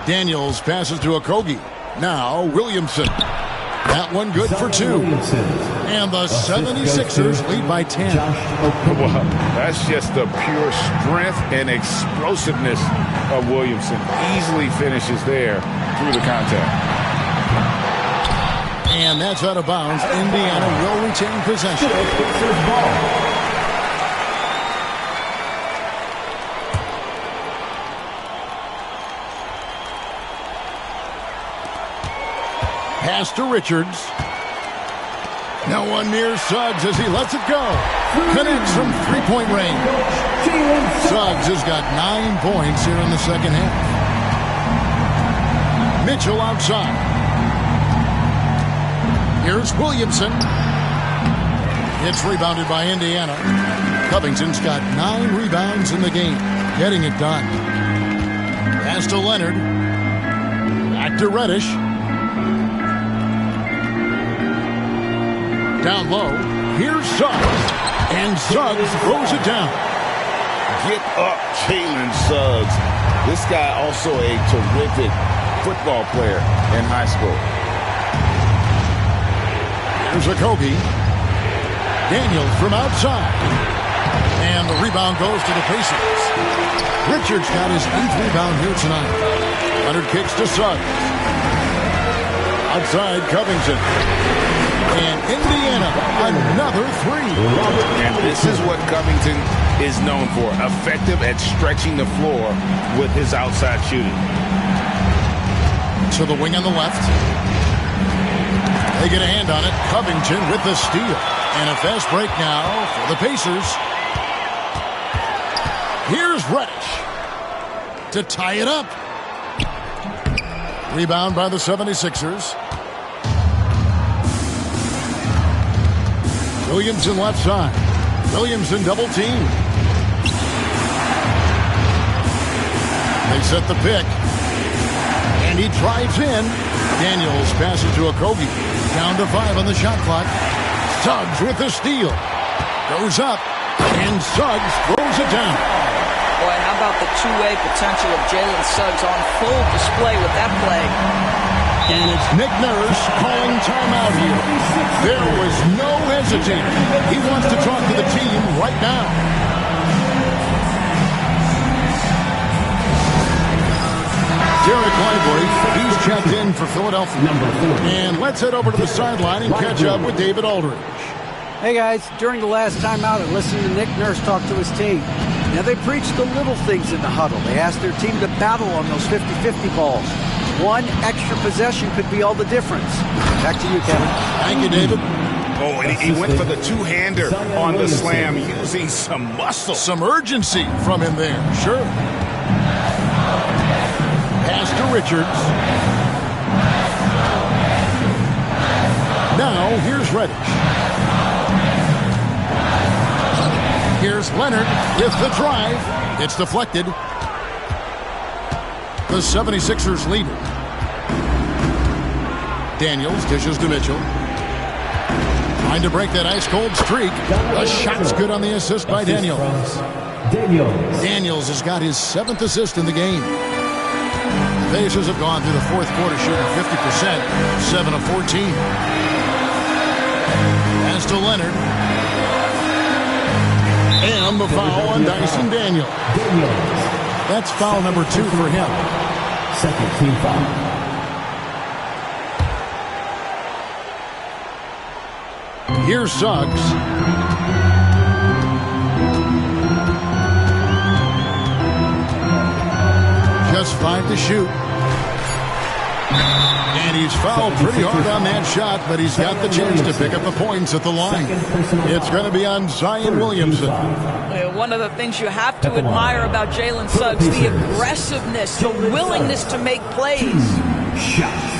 Daniels passes to Okogie. Now Williamson. That one good for 2. And the 76ers lead by 10. Well, that's just the pure strength and explosiveness of Williamson. Easily finishes there through the contact. And that's out of bounds. Indiana will retain possession. Pass to Richards. Now one near Suggs as he lets it go. Connects from three-point range. Suggs has got 9 points here in the second half. Mitchell outside. Here's Williamson. It's rebounded by Indiana. Covington's got 9 rebounds in the game. Getting it done. Pass to Leonard. Back to Reddish. Down low, here's Suggs, and Suggs throws it down. Get up, Jalen Suggs. This guy also a terrific football player in high school. Here's Okogie. Daniels from outside. And the rebound goes to the Pacers. Richards got his 8th rebound here tonight. Leonard kicks to Suggs. Outside Covington. And Indiana, another 3. And this is what Covington is known for. Effective at stretching the floor with his outside shooting. To the wing on the left. They get a hand on it. Covington with the steal. And a fast break now for the Pacers. Here's Reddish to tie it up. Rebound by the 76ers. Williamson left side. Williamson double team. They set the pick. And he drives in. Daniels passes to Okogie. Down to 5 on the shot clock. Suggs with the steal. Goes up. And Suggs throws it down. Boy, how about the two-way potential of Jalen Suggs on full display with that play. And it's Nick Nurse calling timeout here. There was no hesitating. He wants to talk to the team right now. Derek Lively, he's checked in for Philadelphia. And let's head over to the sideline and catch up with David Aldridge. Hey guys, during the last timeout, I listened to Nick Nurse talk to his team. Now they preached the little things in the huddle. They asked their team to battle on those 50-50 balls. One extra possession could be all the difference. Back to you, Kevin. Thank you, David. Oh, and he went for the two-hander on the slam, using some muscle. Some urgency from him there, sure. Pass to Richards. Now, here's Reddish. Here's Leonard with the drive. It's deflected. The 76ers lead it. Daniels dishes to Mitchell. Trying to break that ice-cold streak. A shot's good on the assist by Daniels. Daniels has got his 7th assist in the game. Pacers have gone through the fourth quarter shooting 50%, 7 of 14. Pass to Leonard. And the foul on Dyson Daniels. That's foul number 2 for him. Second team foul. Here's Suggs. Just 5 to shoot. And he's fouled pretty hard on that shot, but he's got the chance to pick up the points at the line. It's going to be on Zion Williamson. One of the things you have to admire about Jalen Suggs, the aggressiveness, the willingness to make plays. Shot.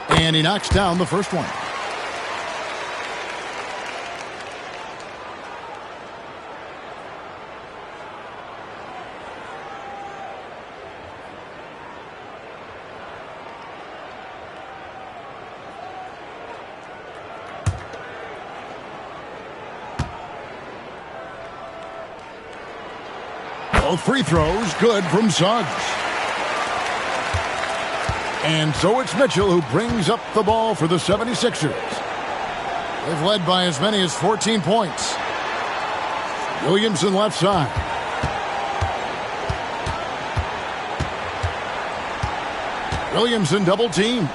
And he knocks down the first one. Both free throws good from Suggs. And so it's Mitchell who brings up the ball for the 76ers. They've led by as many as 14 points. Williamson left side. Williamson double team.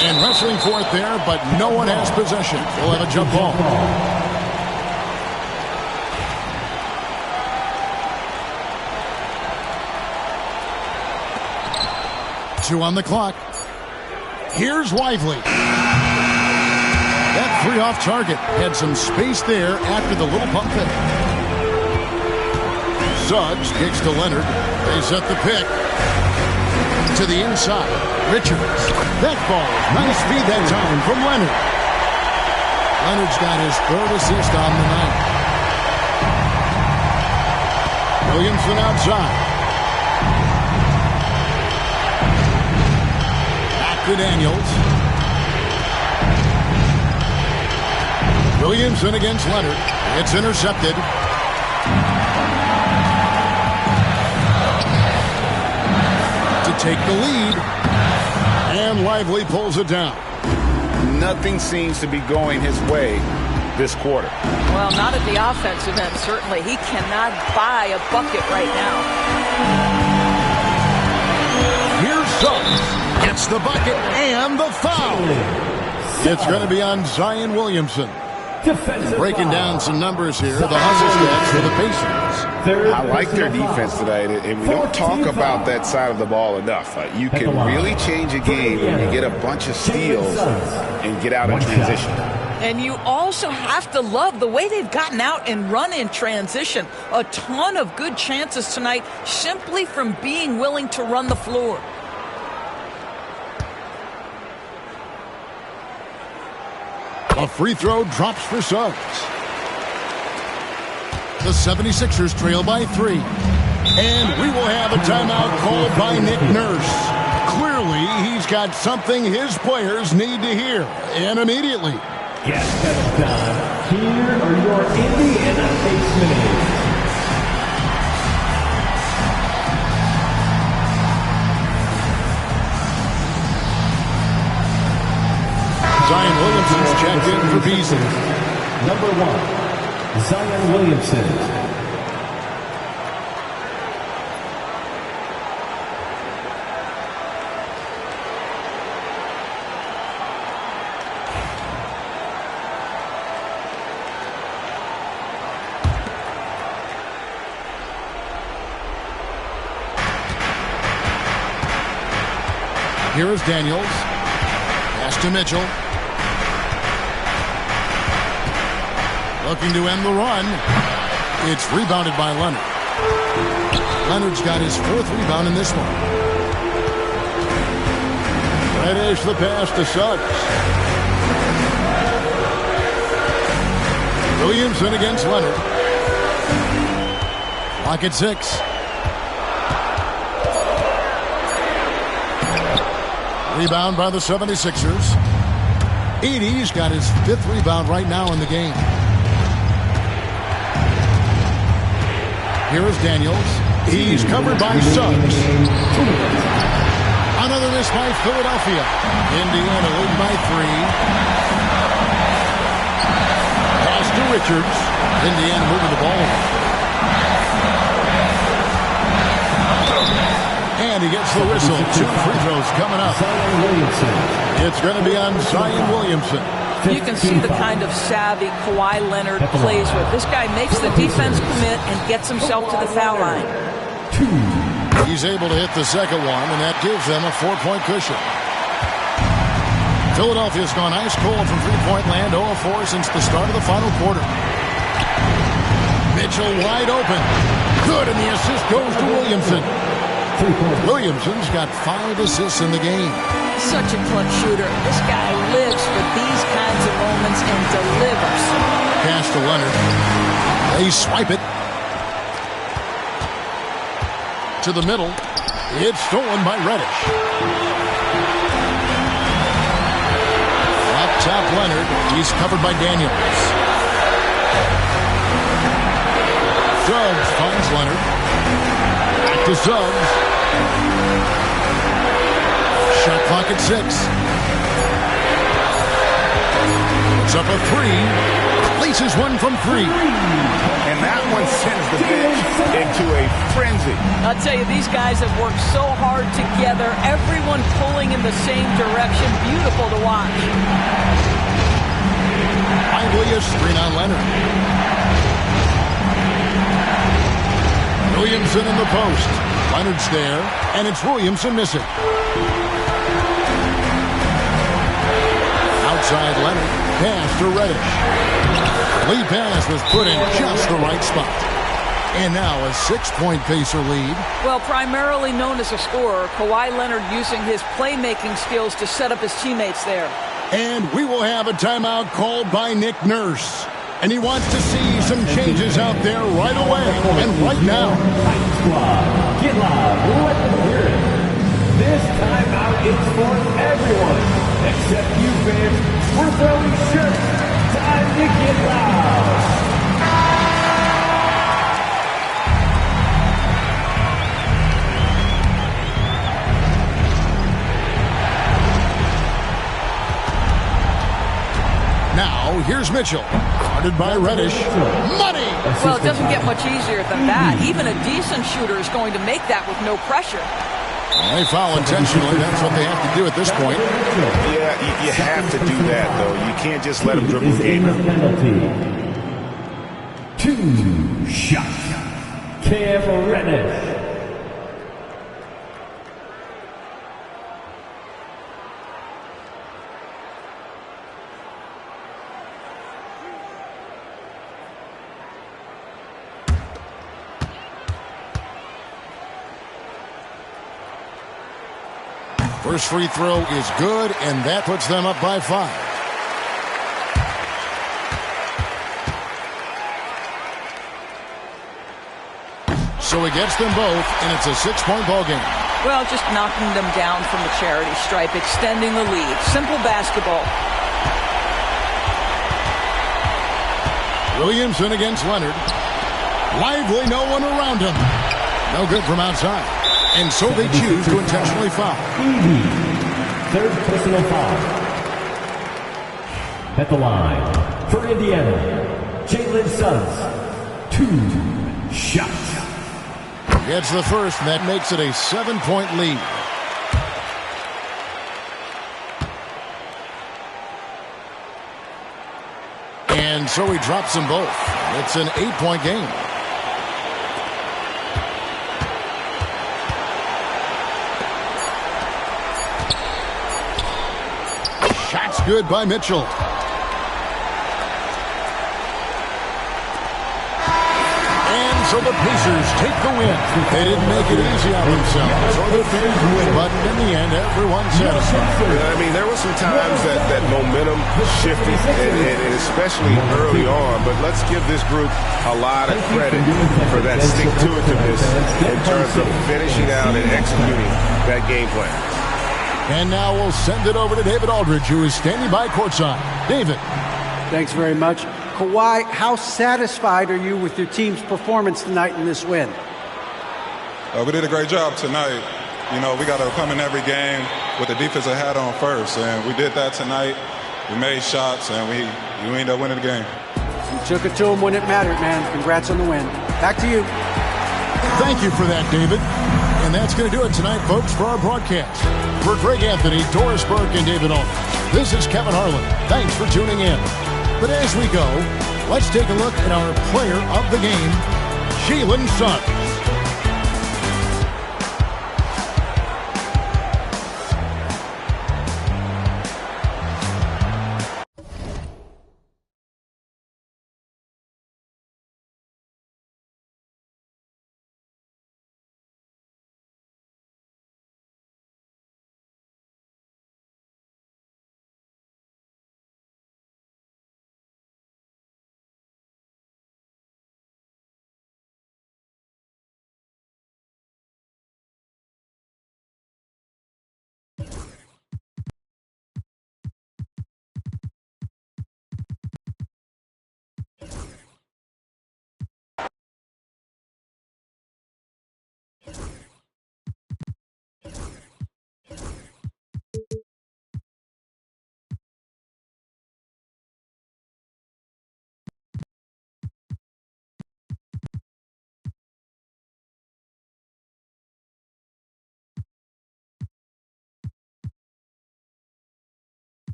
And wrestling for it there, but no one has possession. They'll have a jump ball. 2 on the clock. Here's Lively. That 3 off target had some space there after the little pump fake. Suggs kicks to Leonard. They set the pick. To the inside. Richards. That ball. Nice speed that time from Leonard. Leonard's got his 3rd assist on the night. Williamson outside. To Daniels. Williamson against Leonard. It's intercepted. To take the lead. And Lively pulls it down. Nothing seems to be going his way this quarter. Well, not at the offensive end, certainly. He cannot buy a bucket right now. Here's Suggs. Gets the bucket and the foul. It's going to be on Zion Williamson. Breaking down some numbers here. The hustle stats for the Pacers. I like their defense tonight, and we don't talk about that side of the ball enough. You can really change a game when you get a bunch of steals and get out in transition. And you also have to love the way they've gotten out and run in transition. A ton of good chances tonight simply from being willing to run the floor. A free throw drops for Suggs. The 76ers trail by 3. And we will have a timeout called by Nick Nurse. Clearly, he's got something his players need to hear, and immediately. Yes, that's done. Here are your Indiana 8 minutes. He's checked in for Beasley. Number 1, Zion Williamson. Here is Daniels. Pass to Mitchell. Looking to end the run. It's rebounded by Leonard. Leonard's got his 4th rebound in this one. Reddish the pass to Suggs. Williamson against Leonard. Clock at 6. Rebound by the 76ers. Edey's got his 5th rebound right now in the game. Here is Daniels. He's covered by Suggs. Another miss by Philadelphia. Indiana lead by 3. Pass to Richards. Indiana moving the ball. And he gets the whistle. 2 free throws coming up. It's going to be on Zion Williamson. You can see the kind of savvy Kawhi Leonard plays with. This guy makes the defense commit and gets himself to the foul line. He's able to hit the second one, and that gives them a 4-point cushion. Philadelphia's gone ice cold from three-point land, 0 of 4 since the start of the final quarter. Mitchell wide open. Good, and the assist goes to Williamson. Williamson's got 5 assists in the game. Such a clutch shooter. This guy lives for these kinds of moments and delivers. Pass to Leonard. They swipe it to the middle. It's stolen by Reddish. Up top, Leonard. He's covered by Daniels. Suggs finds Leonard. Back to Suggs. Shot clock at 6. It's up a 3. Places one from 3. And that one sends the bench into a frenzy. I'll tell you, these guys have worked so hard together. Everyone pulling in the same direction. Beautiful to watch. Finally a screen on Leonard. Williamson in the post. Leonard's there, and it's Williamson missing. Outside Leonard. Pass to Reddish. Lead pass was put in just the right spot. And now a 6-point Pacer lead. Well, primarily known as a scorer, Kawhi Leonard using his playmaking skills to set up his teammates there. And we will have a timeout called by Nick Nurse. And he wants to see some changes out there right away and right now. Get loud. Let them hear it. This timeout is for everyone except you fans. We're throwing shirts. Time to get loud. Now, here's Mitchell. Guarded by Reddish. Money! Well, it doesn't get much easier than that. Even a decent shooter is going to make that with no pressure. They foul intentionally. That's what they have to do at this point. Yeah, you have to do that, though. You can't just let them dribble the game out. 2 shots. Cam Reddish. First free throw is good, and that puts them up by 5. So he gets them both, and it's a 6-point ball game. Well, just knocking them down from the charity stripe, extending the lead. Simple basketball. Williamson against Leonard. Lively, no one around him. No good from outside. And so they choose to intentionally foul. Third personal foul. At the line, for Indiana, Jalen Suggs, 2 shots. Gets the first, and that makes it a 7-point lead. And so he drops them both. It's an 8-point game. Shot's good by Mitchell. So the Pacers take the win. They didn't make it easy on themselves or their fans, but in the end, everyone's satisfied. I mean, there were some times that momentum shifted, and especially early on, but let's give this group a lot of credit for that stick-to-itiveness in terms of finishing out and executing that game plan. And now we'll send it over to David Aldridge, who is standing by courtside. David. Thanks very much. Kawhi, how satisfied are you with your team's performance tonight in this win? We did a great job tonight. You know, we got to come in every game with the defensive hat on first, and we did that tonight. We made shots, and we ended up winning the game. You took it to them when it mattered, man. Congrats on the win. Back to you. Thank you for that, David. And that's going to do it tonight, folks, for our broadcast. For Greg Anthony, Doris Burke, and David Aldridge, this is Kevin Harlan. Thanks for tuning in. But as we go, let's take a look at our player of the game, Jalen Suggs.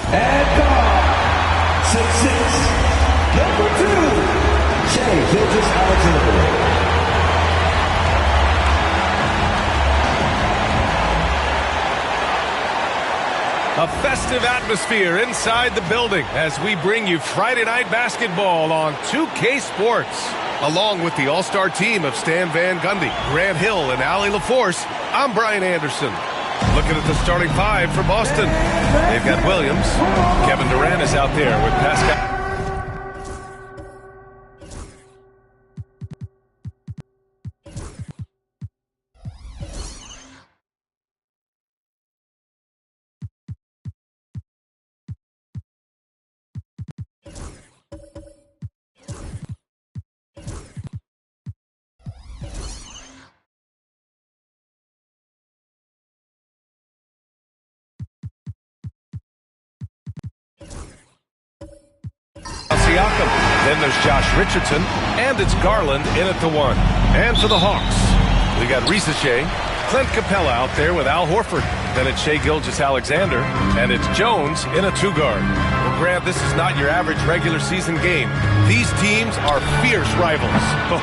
And guard, 6'6", number 2, Shai Gilgeous-Alexander. A festive atmosphere inside the building as we bring you Friday Night Basketball on 2K Sports. Along with the all-star team of Stan Van Gundy, Grant Hill, and Allie LaForce, I'm Brian Anderson. Looking at the starting 5 for Boston. They've got Williams. Kevin Durant is out there with Pascal. Siakam Then there's Josh Richardson, and it's Garland in at the 1. And for the Hawks, we got Risacher, Clint Capella out there with Al Horford. Then it's Shai Gilgeous-Alexander, and it's Jones in a 2-guard. Well, Grant, this is not your average regular season game. These teams are fierce rivals.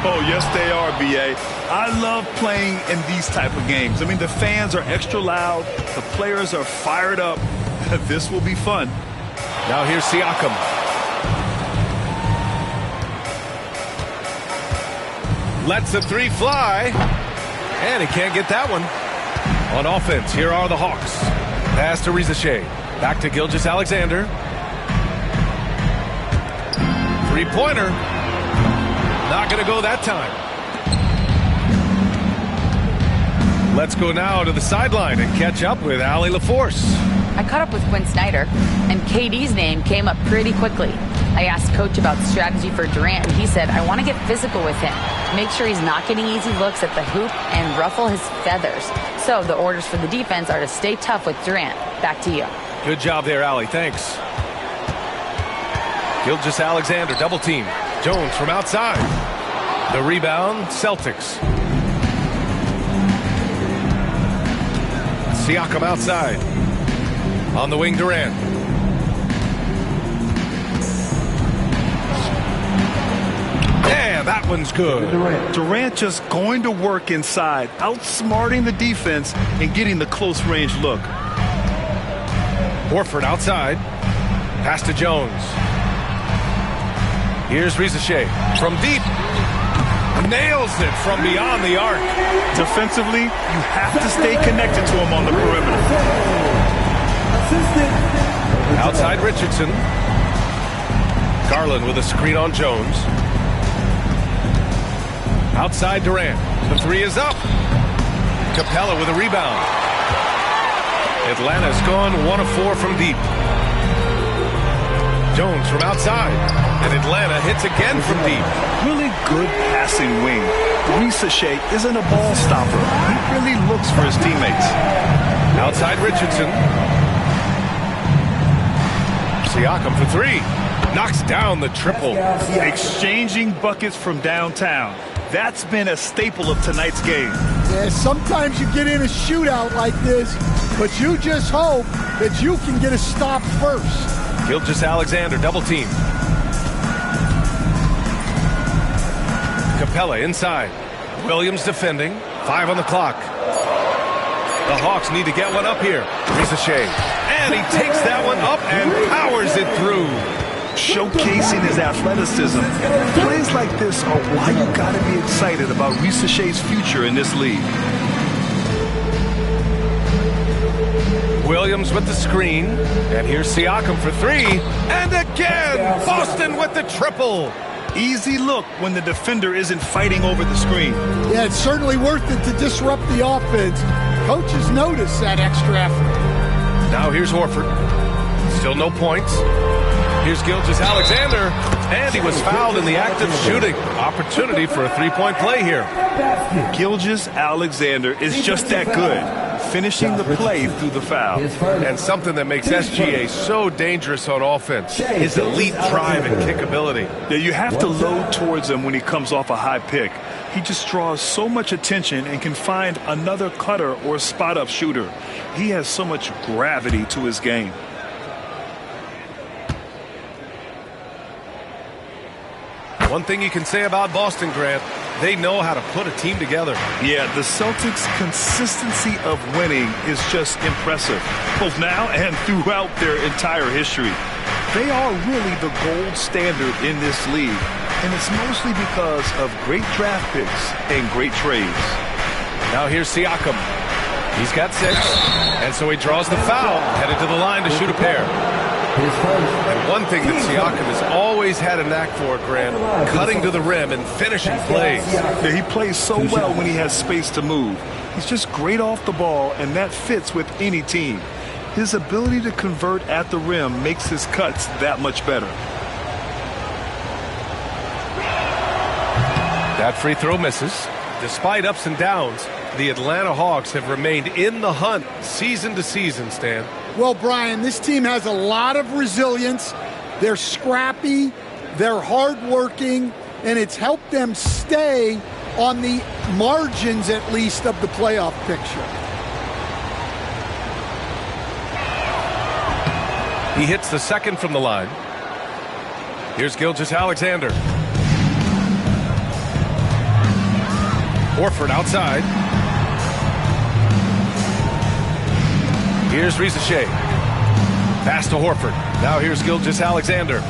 Oh, yes, they are, B.A. I love playing in these type of games. I mean, the fans are extra loud. The players are fired up. This will be fun. Now here's Siakam. Lets the 3 fly. And he can't get that one. On offense, here are the Hawks. Pass to Risacher. Back to Gilgeous-Alexander. 3-pointer. Not going to go that time. Let's go now to the sideline and catch up with Allie LaForce. I caught up with Quinn Snyder, and KD's name came up pretty quickly. I asked Coach about strategy for Durant, and he said, I want to get physical with him, make sure he's not getting easy looks at the hoop, and ruffle his feathers. So the orders for the defense are to stay tough with Durant. Back to you. Good job there, Allie. Thanks. Gilgeous-Alexander, double team. Jones from outside. The rebound, Celtics. Siakam outside. On the wing, Durant. Yeah, that one's good. Durant just going to work inside, outsmarting the defense and getting the close range look. Horford outside. Pass to Jones. Here's Risacher from deep. Nails it from beyond the arc. Defensively, you have to stay connected to him on the perimeter. Outside Richardson. Garland with a screen on Jones. Outside Durant. The 3 is up. Capella with a rebound. Atlanta's gone 1 of 4 from deep. Jones from outside. And Atlanta hits again from deep. Really good passing wing. Risacher isn't a ball stopper. He really looks for his teammates. Outside Richardson. Siakam for 3. Knocks down the triple. Exchanging buckets from downtown. That's been a staple of tonight's game. Yeah, sometimes you get in a shootout like this, but you just hope that you can get a stop first. Gilgeous-Alexander, double team. Capella inside. Williams defending. 5 on the clock. The Hawks need to get one up here. Risacher. And he takes that one up and powers it through. Showcasing his athleticism. Plays like this are why you got to be excited about Risacher's future in this league. Williams with the screen. And here's Siakam for 3. And again, Boston with the triple. Easy look when the defender isn't fighting over the screen. Yeah, it's certainly worth it to disrupt the offense. Coaches notice that extra effort. Now here's Horford. Still no points. Here's Gilgeous-Alexander. And he was fouled in the act of shooting. Opportunity for a 3-point play here. Gilgeous-Alexander is just that good, finishing the play through the foul. And something that makes SGA so dangerous on offense, his elite drive and kick ability. Yeah, you have to load towards him when he comes off a high pick. He just draws so much attention and can find another cutter or spot-up shooter. He has so much gravity to his game. One thing you can say about Boston, Grant, they know how to put a team together. Yeah, the Celtics' consistency of winning is just impressive, both now and throughout their entire history. They are really the gold standard in this league, and it's mostly because of great draft picks and great trades. Now here's Siakam. He's got 6, and so he draws the foul, headed to the line to shoot a pair. And one thing that Siakam has always had a knack for, Grant, cutting to the rim and finishing plays. Yeah, he plays so well when he has space to move. He's just great off the ball, and that fits with any team. His ability to convert at the rim makes his cuts that much better. That free throw misses. Despite ups and downs, the Atlanta Hawks have remained in the hunt season to season, Stan. Well, Brian, this team has a lot of resilience. They're scrappy. They're hardworking, and it's helped them stay on the margins, at least, of the playoff picture. He hits the second from the line. Here's Gilgeous-Alexander. Horford outside. Here's Risacher. Pass to Horford. Now here's Gilgeous-Alexander.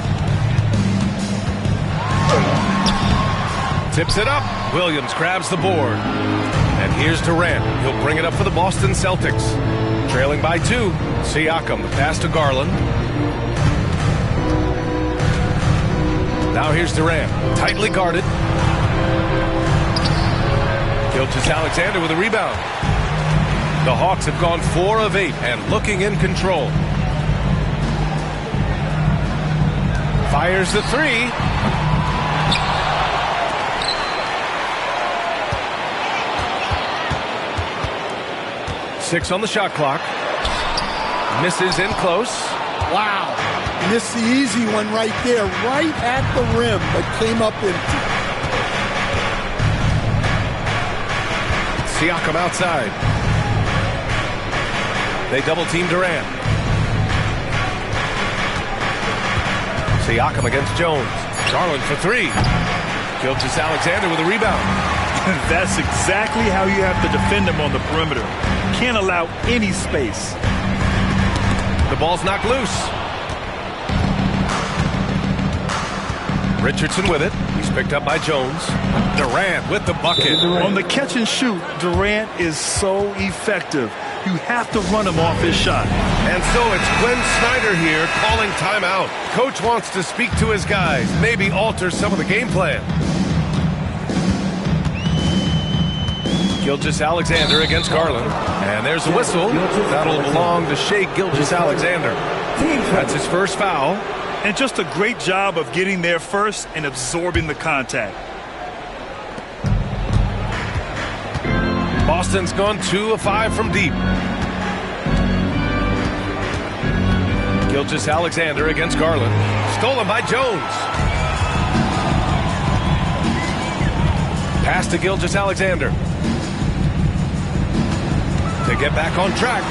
Tips it up. Williams grabs the board. And here's Durant. He'll bring it up for the Boston Celtics. Trailing by 2. Siakam, the pass to Garland. Now here's Durant. Tightly guarded. Gilgeous-Alexander with a rebound. The Hawks have gone 4 of 8 and looking in control. Fires the 3. Six on the shot clock. Misses in close. Wow. Missed the easy one right there, right at the rim, but came up empty. Siakam outside. They double team Durant. Siakam against Jones. Garland for 3. Gilgeous-Alexander with a rebound. That's exactly how you have to defend him on the perimeter. Can't allow any space. The ball's knocked loose. Richardson with it. He's picked up by Jones. Durant with the bucket. On the catch and shoot, Durant is so effective. You have to run him off his shot. And so it's Quinn Snyder here calling timeout. Coach wants to speak to his guys, maybe alter some of the game plan. Gilgeous-Alexander against Garland. And there's a whistle. That'll belong to Shai Gilgeous-Alexander. That's his first foul. And just a great job of getting there first and absorbing the contact. Boston's gone 2 of 5 from deep. Gilgeous-Alexander against Garland. Stolen by Jones. Pass to Gilgeous-Alexander. To get back on track.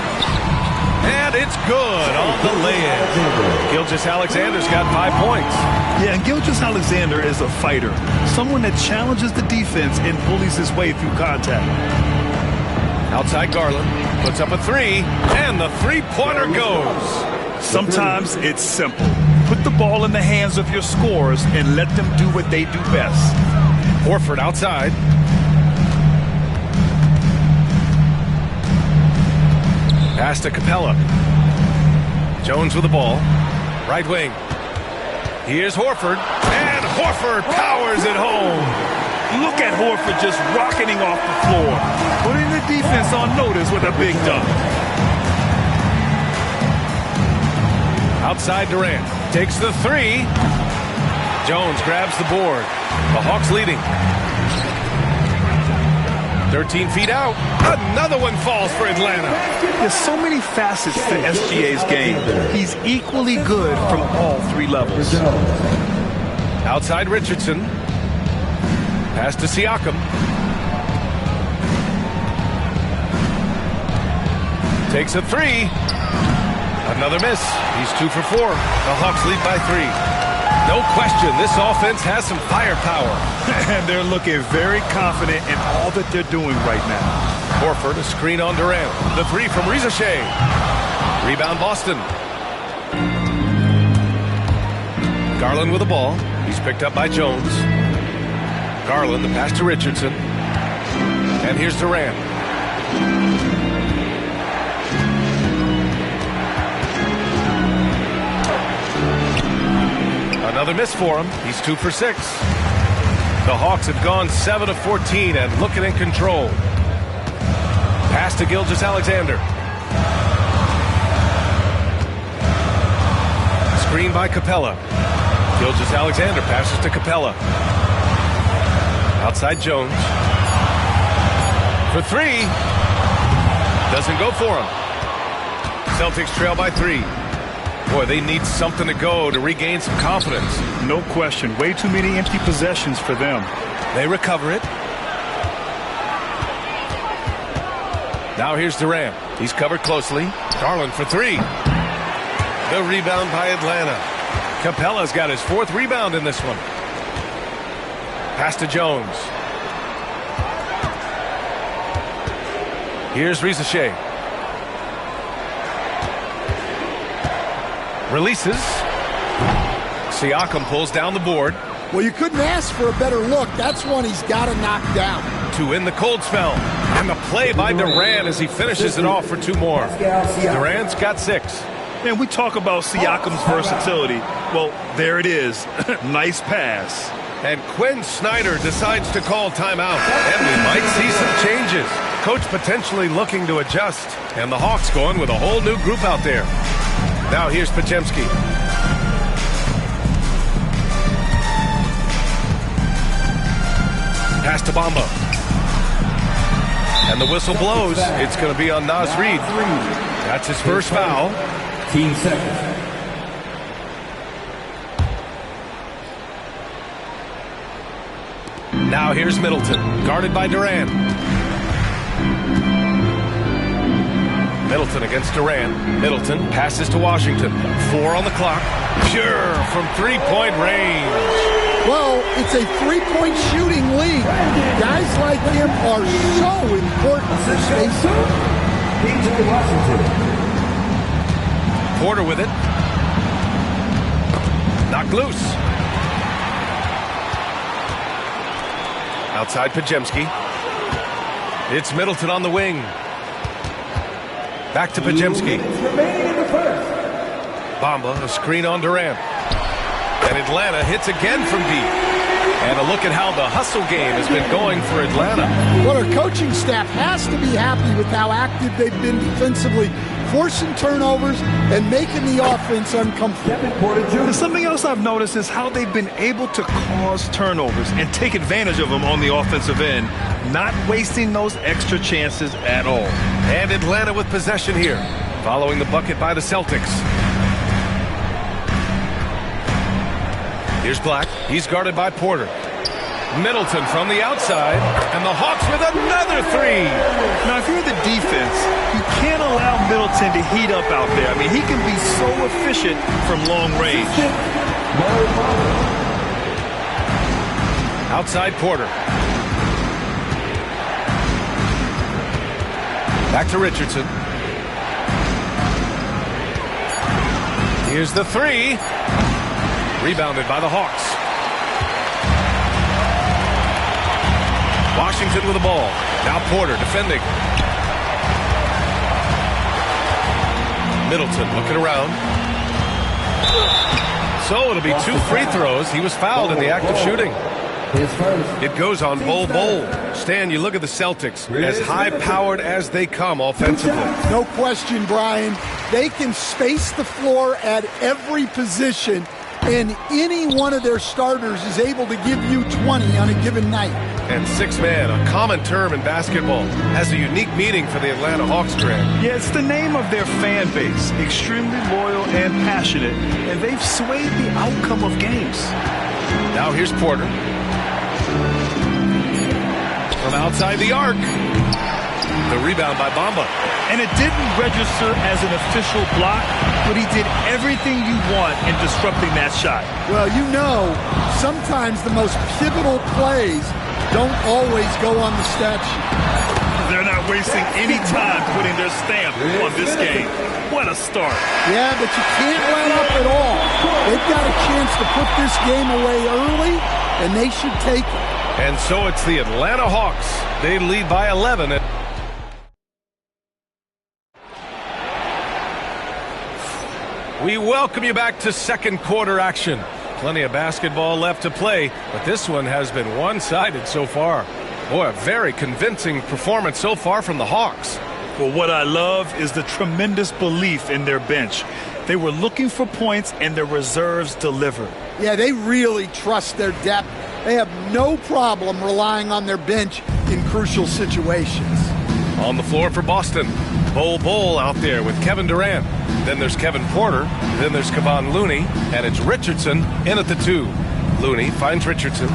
And it's good on the lay-in. Gilgeous-Alexander's got 5 points. Yeah, and Gilgeous-Alexander is a fighter. Someone that challenges the defense and bullies his way through contact. Outside Garland. Puts up a 3. And the three-pointer goes. Sometimes it's simple. Put the ball in the hands of your scorers and let them do what they do best. Horford outside. Pass to Capella. Jones with the ball. Right wing. Here's Horford. And Horford powers it home. Look at Horford just rocketing off the floor. Putting the defense on notice with a big dunk. Outside Durant. Takes the 3. Jones grabs the board. The Hawks leading. 13 feet out. Another one falls for Atlanta. There's so many facets to SGA's game. He's equally good from all 3 levels. Outside Richardson. Pass to Siakam. Takes a 3. Another miss. He's 2 for 4. The Hawks lead by 3. No question, this offense has some firepower. And they're looking very confident in all that they're doing right now. Horford, a screen on Durant. The 3 from Risacher. Rebound Boston. Garland with the ball. He's picked up by Jones. Garland, the pass to Richardson. And here's Durant. Another miss for him. He's 2 for 6. The Hawks have gone 7 of 14 and looking in control. Pass to Gilgeous-Alexander. Screen by Capella. Gilgeous-Alexander passes to Capella. Outside Jones. For 3. Doesn't go for him. Celtics trail by 3. Boy, they need something to go to regain some confidence. No question. Way too many empty possessions for them. They recover it. Now here's Durant. He's covered closely. Garland for three. The rebound by Atlanta. Capella's got his 4th rebound in this one. Pass to Jones. Here's Risache. Releases. Siakam pulls down the board. Well, you couldn't ask for a better look. That's one he's got to knock down. To end the cold spell. And the play by Durant as he finishes it off for 2 more. Durant's got 6. Man, we talk about Siakam's versatility. Well, there it is. Nice pass. And Quinn Snyder decides to call timeout. And we might see some changes. Coach potentially looking to adjust. And the Hawks going with a whole new group out there. Now here's Podziemski. Pass to Bamba. And the whistle blows. It's going to be on Naz Reid. That's his first foul. Team second. Now here's Middleton, guarded by Durant. Middleton against Durant. Middleton passes to Washington. 4 on the clock. Pure from 3-point range. Well, it's a 3-point shooting league. Guys like him are so important for spacing. PJ Washington. Porter with it. Knocked loose. Outside Podziemski. It's Middleton on the wing. Back to Podziemski. Bamba, a screen on Durant. And Atlanta hits again from deep. And a look at how the hustle game has been going for Atlanta. Well, our coaching staff has to be happy with how active they've been defensively, forcing turnovers and making the offense uncomfortable. And something else I've noticed is how they've been able to cause turnovers and take advantage of them on the offensive end, not wasting those extra chances at all. And Atlanta with possession here, following the bucket by the Celtics. Here's Black. He's guarded by Porter. Middleton from the outside, and the Hawks with another 3. Now, if you're the defense, you can't allow Middleton to heat up out there. I mean, he can be so efficient from long range. Outside Porter. Back to Richardson. Here's the 3. Rebounded by the Hawks. Washington with the ball. Now Porter defending. Middleton looking around. So it'll be 2 free throws. He was fouled in the act of shooting. It goes on Bol Bol. Stan, you look at the Celtics, as high-powered as they come offensively. No question, Brian. They can space the floor at every position, and any one of their starters is able to give you 20 on a given night. And 6-man, a common term in basketball, has a unique meaning for the Atlanta Hawks, Grant. Yeah, it's the name of their fan base. Extremely loyal and passionate, and they've swayed the outcome of games. Now here's Porter. From outside the arc. The rebound by Bamba. And it didn't register as an official block, but he did everything you want in disrupting that shot. Well, you know, sometimes the most pivotal plays don't always go on the stat sheet. They're not wasting any time putting their stamp on this game. What a start. Yeah, but you can't let up at all. They've got a chance to put this game away early, and they should take it. And so it's the Atlanta Hawks. They lead by 11. We welcome you back to second quarter action. Plenty of basketball left to play, but this one has been one-sided so far. Boy, a very convincing performance so far from the Hawks. Well, what I love is the tremendous belief in their bench. They were looking for points, and their reserves delivered. Yeah, they really trust their depth. They have no problem relying on their bench in crucial situations. On the floor for Boston, Bol Bol out there with Kevin Durant. Then there's Kevin Porter. Then there's Kevon Looney. And it's Richardson in at the 2. Looney finds Richardson.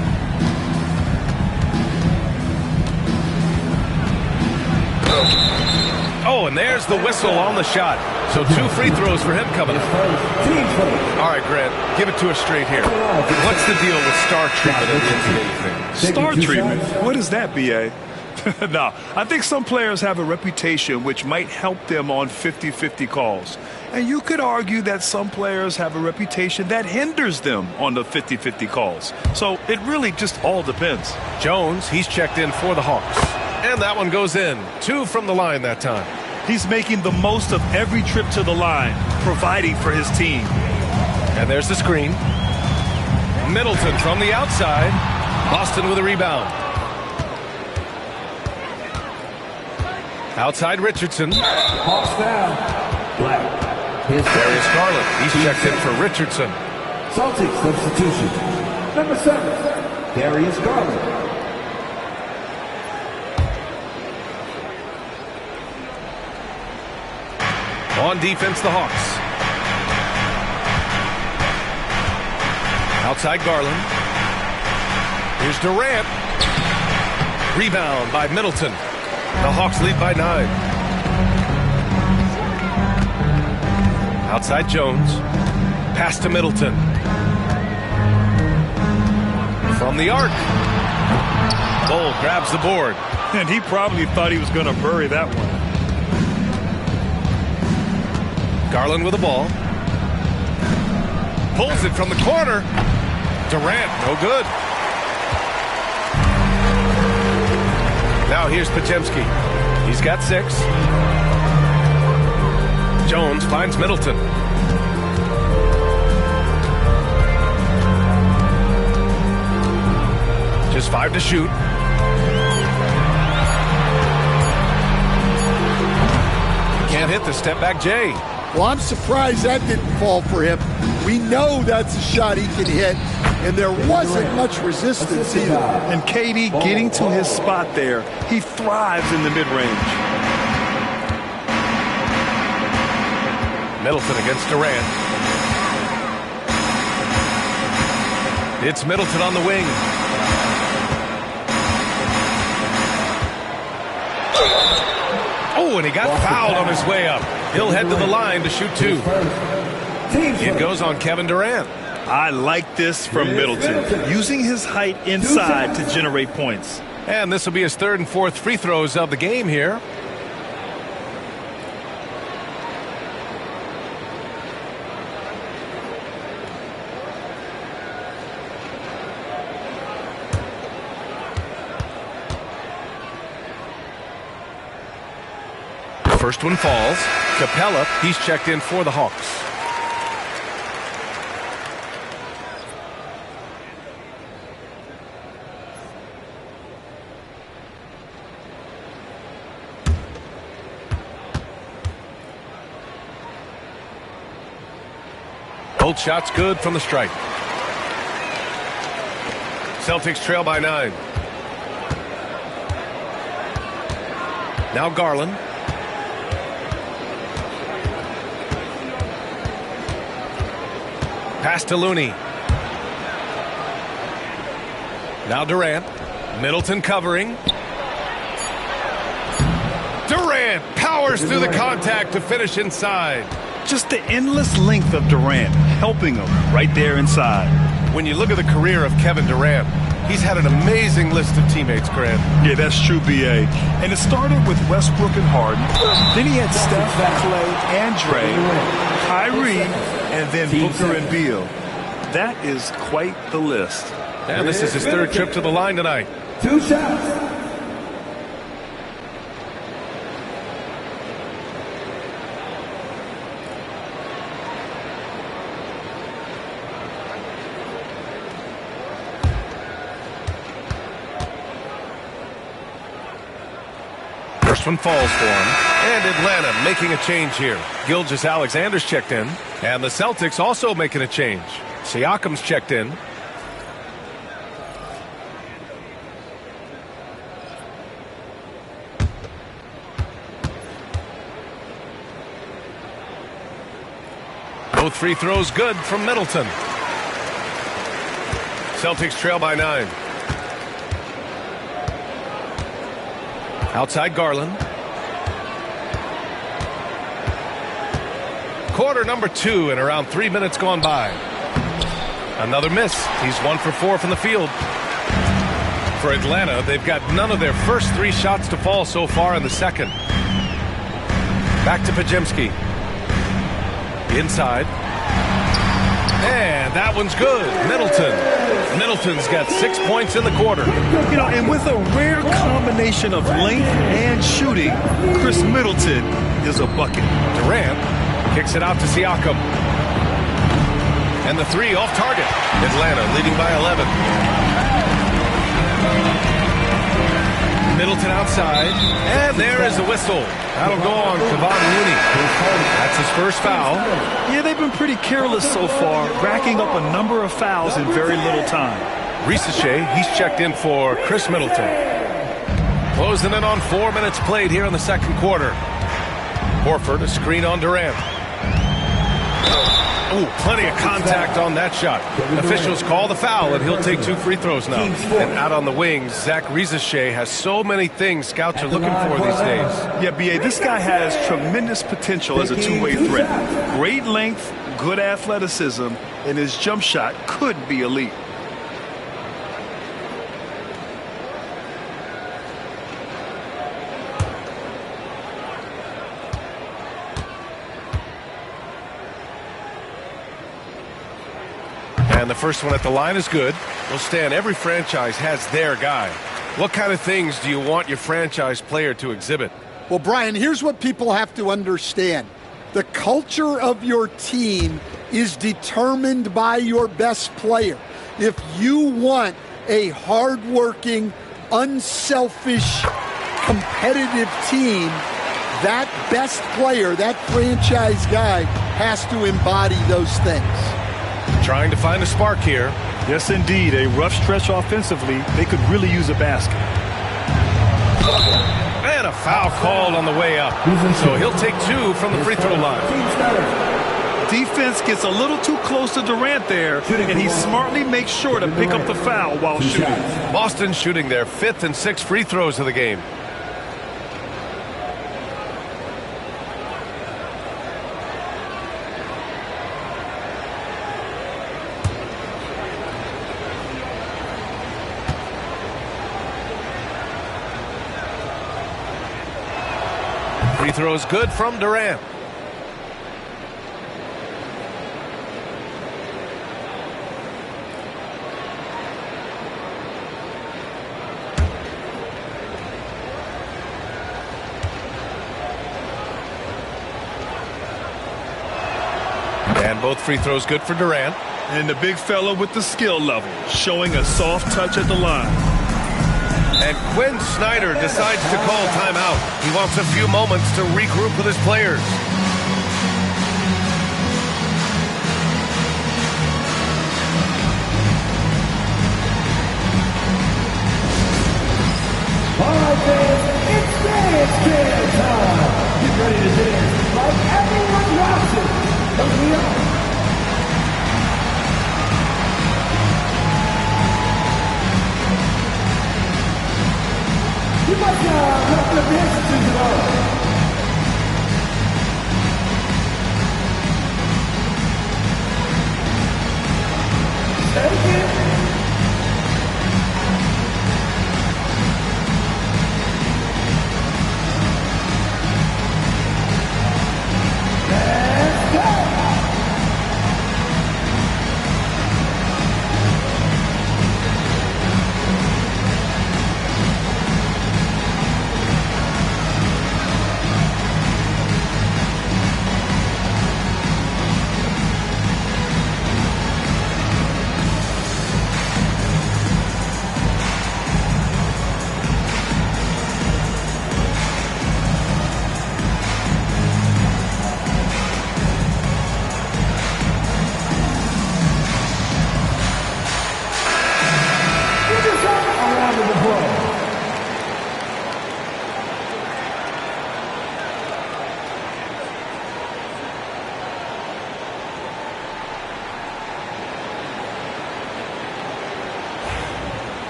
Oh, and there's the whistle on the shot. So 2 free throws for him coming up. All right, Grant, give it to us straight here. What's the deal with star treatment in the NBA thing? Star treatment? What is that, B.A.? No, I think some players have a reputation which might help them on 50-50 calls. And you could argue that some players have a reputation that hinders them on the 50-50 calls. So it really just all depends. Jones, he's checked in for the Hawks. And that one goes in. 2 from the line that time. He's making the most of every trip to the line, providing for his team. And there's the screen. Middleton from the outside. Boston with a rebound. Outside Richardson. Hawks foul. Black. Darius Garland. He's checked in for Richardson. Celtics substitution. Number 7, Darius Garland. On defense, the Hawks. Outside Garland. Here's Durant. Rebound by Middleton. The Hawks lead by 9. Outside Jones. Pass to Middleton. From the arc. Bull grabs the board. And he probably thought he was going to bury that one. Garland with the ball. Pulls it from the corner. Durant, no good. Now here's Podziemski. He's got 6. Jones finds Middleton. Just 5 to shoot. Can't hit the step back Jay. Well, I'm surprised that didn't fall for him. We know that's a shot he can hit, and there wasn't much resistance either. And KD getting to his spot there, he thrives in the mid-range. Middleton against Durant. It's Middleton on the wing. Oh, and he got fouled on his way up. He'll head to the line to shoot 2. It goes on Kevin Durant. I like this from Middleton, using his height inside to generate points. And this will be his 3rd and 4th free throws of the game here. First one falls. Capella, he's checked in for the Hawks. Both shots good from the stripe. Celtics trail by 9. Now Garland. Pass to Looney. Now Durant. Middleton covering. Durant powers through the contact to finish inside. Just the endless length of Durant helping him right there inside. When you look at the career of Kevin Durant, he's had an amazing list of teammates, Grant. Yeah, that's true, B.A. And it started with Westbrook and Harden. Then he had Steph, Clay, and Dre, Kyrie, and then Booker and Beal. That is quite the list. And this is his 3rd trip to the line tonight. 2 shots. First one falls for him. And Atlanta making a change here. Gilgeous-Alexander's checked in. And the Celtics also making a change. Siakam's checked in. Both free throws good from Middleton. Celtics trail by 9. Outside Garland. Quarter number 2 and around 3 minutes gone by. Another miss. He's 1 for 4 from the field. For Atlanta, they've got none of their first 3 shots to fall so far in the second. Back to Podziemski. Inside. And that one's good. Middleton's got 6 points in the quarter. You know, and with a rare combination of length and shooting, Chris Middleton is a bucket. Durant kicks it out to Siakam. And the 3 off target. Atlanta leading by 11. Middleton outside. And there is the whistle. That'll go on Kevon Looney. That's his first foul. Yeah, they've been pretty careless so far, racking up a number of fouls in very little time. Risacher, he's checked in for Chris Middleton. Closing in on 4 minutes played here in the second quarter. Horford, a screen on Durant. Ooh, plenty of contact on that shot. Officials call the foul, and he'll take 2 free throws now. And out on the wings, Zach Risacher has so many things scouts are looking for these days. Yeah, B.A., this guy has tremendous potential as a two-way threat. Great length, good athleticism, and his jump shot could be elite. And the first one at the line is good. Well, Stan, every franchise has their guy. What kind of things do you want your franchise player to exhibit? Well, Brian, here's what people have to understand. The culture of your team is determined by your best player. If you want a hardworking, unselfish, competitive team, that best player, that franchise guy, has to embody those things. Trying to find a spark here. Yes, indeed. A rough stretch offensively. They could really use a basket. And a foul called on the way up. So he'll take 2 from the free throw line. Defense gets a little too close to Durant there, and he smartly makes sure to pick up the foul while shooting. Boston shooting their 5th and 6th free throws of the game. Free throws good from Durant. And both free throws good for Durant. And the big fella with the skill level, showing a soft touch at the line. And Quinn Snyder decides to call timeout. He wants a few moments to regroup with his players. All right, fans, it's dance time. Get ready to dance like everyone watching. Don't we all? You must have the dances on. Take it. Let's go.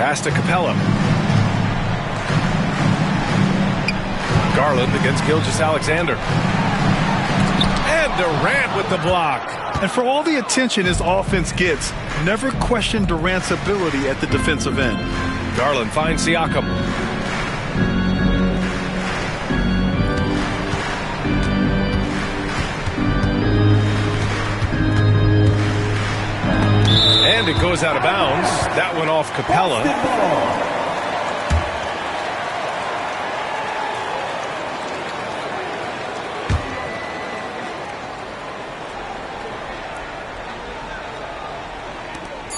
Pass to Capella. Garland against Gilgeous-Alexander. And Durant with the block. And for all the attention his offense gets, never question Durant's ability at the defensive end. Garland finds Siakam. And it goes out of bounds. That went off Capella.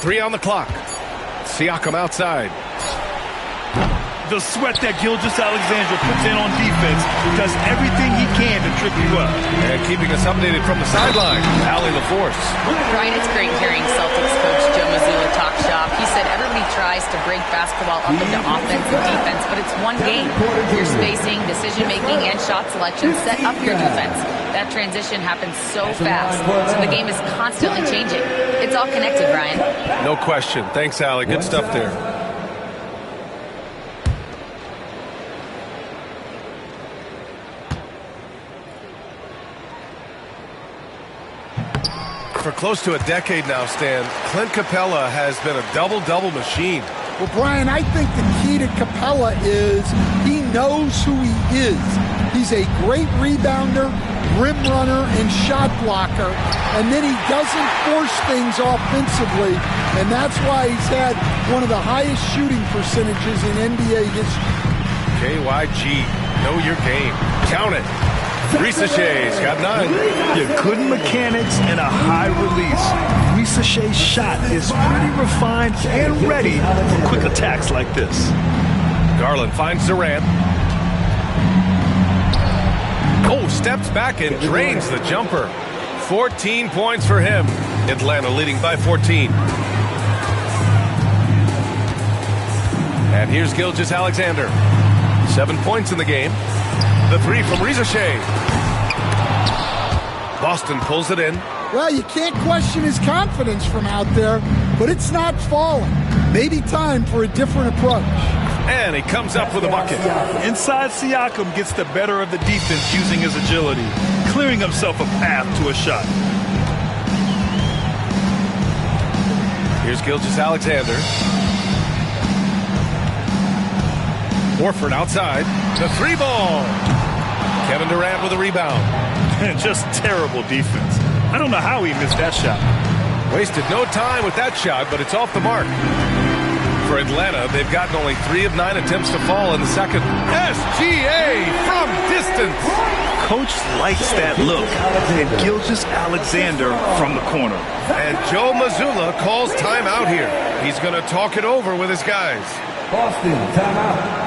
Three on the clock. Siakam outside. The sweat that Gilgeous-Alexander puts in on defense does everything he can to trip you up. And keeping us updated from the sideline, Allie LaForce. Ryan, it's great hearing Celtics coach Joe Mazzulla talk shop. He said everybody tries to break basketball up into offense and defense, but it's one game. Your spacing, decision-making, and shot selection set up your defense. That transition happens so fast, so the game is constantly changing. It's all connected, Ryan. No question. Thanks, Allie. Good stuff there. For close to a decade now, Stan, Clint Capella has been a double-double machine. Well, Brian, I think the key to Capella is he knows who he is. He's a great rebounder, rim runner, and shot blocker, and then he doesn't force things offensively, and that's why he's had one of the highest shooting percentages in NBA history. KYG, know your game. Count it. Ricochet's got 9. Yeah, good mechanics and a high release. Ricochet's shot is pretty refined and ready for quick attacks like this. Garland finds Durant. Oh, steps back and drains the jumper. 14 points for him. Atlanta leading by 14. And here's Gilgeous-Alexander. 7 points in the game. The three from Ricochet. Boston pulls it in. Well, you can't question his confidence from out there, but it's not falling. Maybe time for a different approach. And he comes up with a bucket. Inside Siakam gets the better of the defense using his agility, clearing himself a path to a shot. Here's Gilgeous-Alexander. Horford outside. The three ball. Kevin Durant with a rebound. Just terrible defense. I don't know how he missed that shot. Wasted no time with that shot, but it's off the mark. For Atlanta, they've gotten only 3 of 9 attempts to fall in the second. SGA from distance. Coach likes that look. And Gilgeous-Alexander from the corner. And Joe Mazzulla calls timeout here. He's going to talk it over with his guys. Boston, timeout.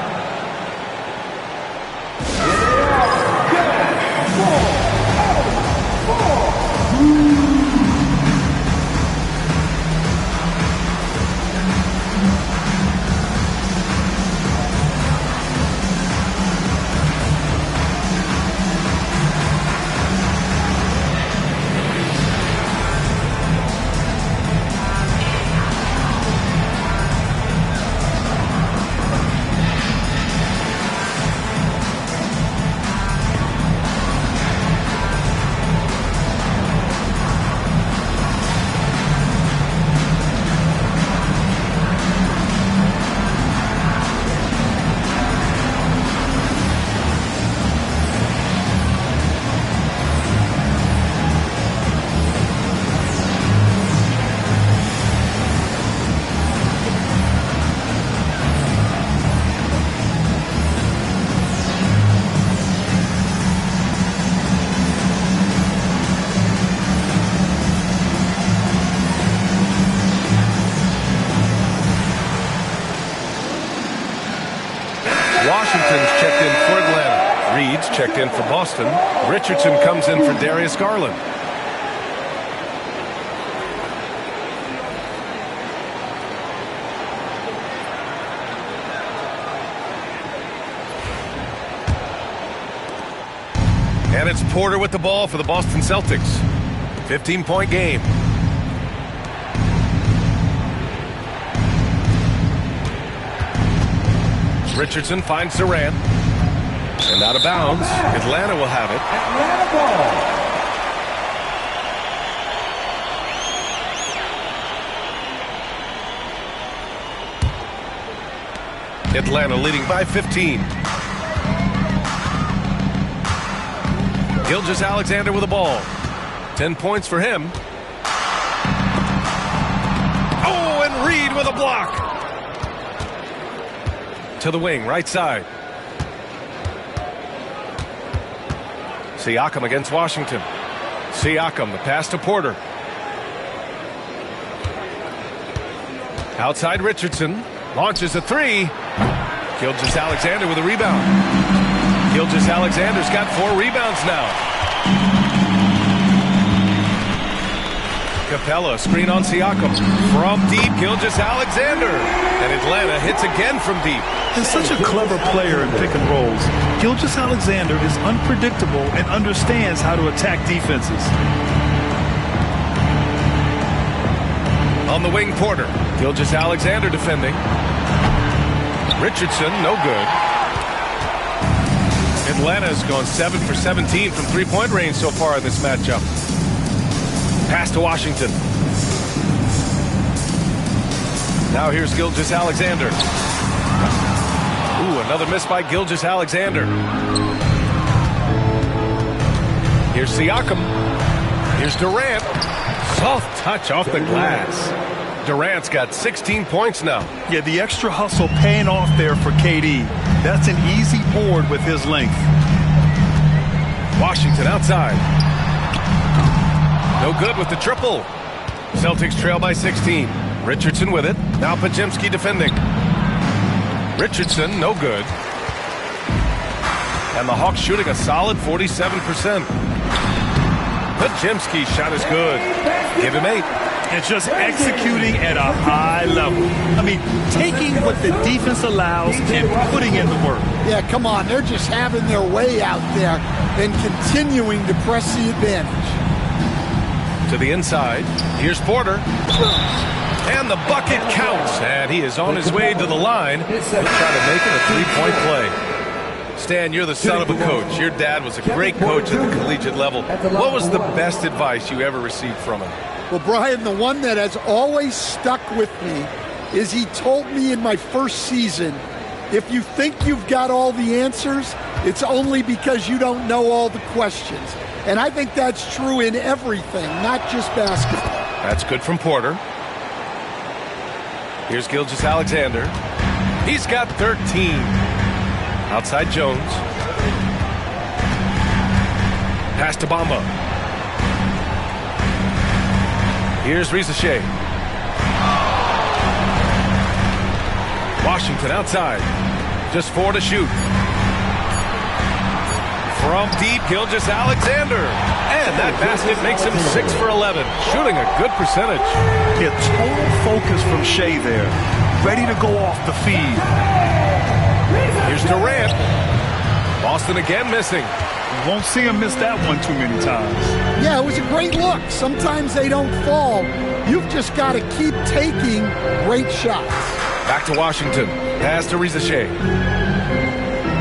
Washington's checked in for Atlanta. Reed's checked in for Boston. Richardson comes in for Darius Garland. And it's Porter with the ball for the Boston Celtics. 15-point game. Richardson finds Durant. And out of bounds. Atlanta will have it. Atlanta ball. Atlanta leading by 15. Gilgeous-Alexander with the ball. 10 points for him. Oh, and Reed with a block. To the wing, right side. Siakam against Washington. Siakam, the pass to Porter. Outside Richardson. Launches a three. Gilgeous-Alexander with a rebound. Gilgeous-Alexander's got 4 rebounds now. Capella, screen on Siakam. From deep, Gilgeous-Alexander. And Atlanta hits again from deep. He's such a clever player in pick and rolls. Gilgeous-Alexander is unpredictable and understands how to attack defenses. On the wing, Porter. Gilgeous-Alexander defending. Richardson, no good. Atlanta's gone 7 for 17 from three-point range so far in this matchup. Pass to Washington. Now here's Gilgeous-Alexander. Ooh, another miss by Gilgeous-Alexander. Here's Siakam. Here's Durant. Soft touch off the glass. Durant's got 16 points now. Yeah, the extra hustle paying off there for KD. That's an easy board with his length. Washington outside. No good with the triple. Celtics trail by 16. Richardson with it. Now Podziemski defending. Richardson, no good. And the Hawks shooting a solid 47%. Podziemski's shot is good. Give him 8. And just executing at a high level. I mean, taking what the defense allows and putting in the work. Yeah, come on. They're just having their way out there and continuing to press the advantage. To the inside. Here's Porter. And the bucket counts. And he is on his way to the line. He'll try to make it a 3-point play. Stan, you're the son of a coach. Your dad was a great coach at the collegiate level. What was the best advice you ever received from him? Well, Brian, the one that has always stuck with me is he told me in my first season, if you think you've got all the answers, it's only because you don't know all the questions. And I think that's true in everything, not just basketball. That's good from Porter. Here's Gilgeous-Alexander. He's got 13. Outside Jones. Pass to Bamba. Here's Risacher. Washington outside. Just 4 to shoot. From deep, Gilgeous-Alexander. And that basket makes him 6 for 11. Shooting a good percentage. Yeah, total focus from Shea there. Ready to go off the feed. Here's Durant. Boston again missing. You won't see him miss that one too many times. Yeah, it was a great look. Sometimes they don't fall. You've just got to keep taking great shots. Back to Washington. Pass to Risacher.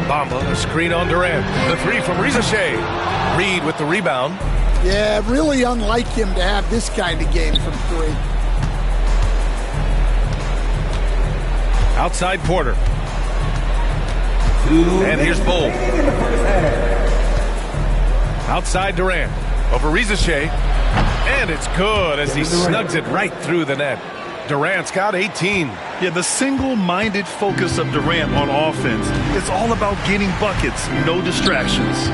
Bamba, a screen on Durant. The 3 from Risacher. Reed with the rebound. Yeah, really unlike him to have this kind of game from 3. Outside Porter. And here's Bull. Outside Durant. Over Risacher. And it's good as he snugs it right through the net. Durant's got 18. Yeah, the single-minded focus of Durant on offense. It's all about getting buckets, no distractions.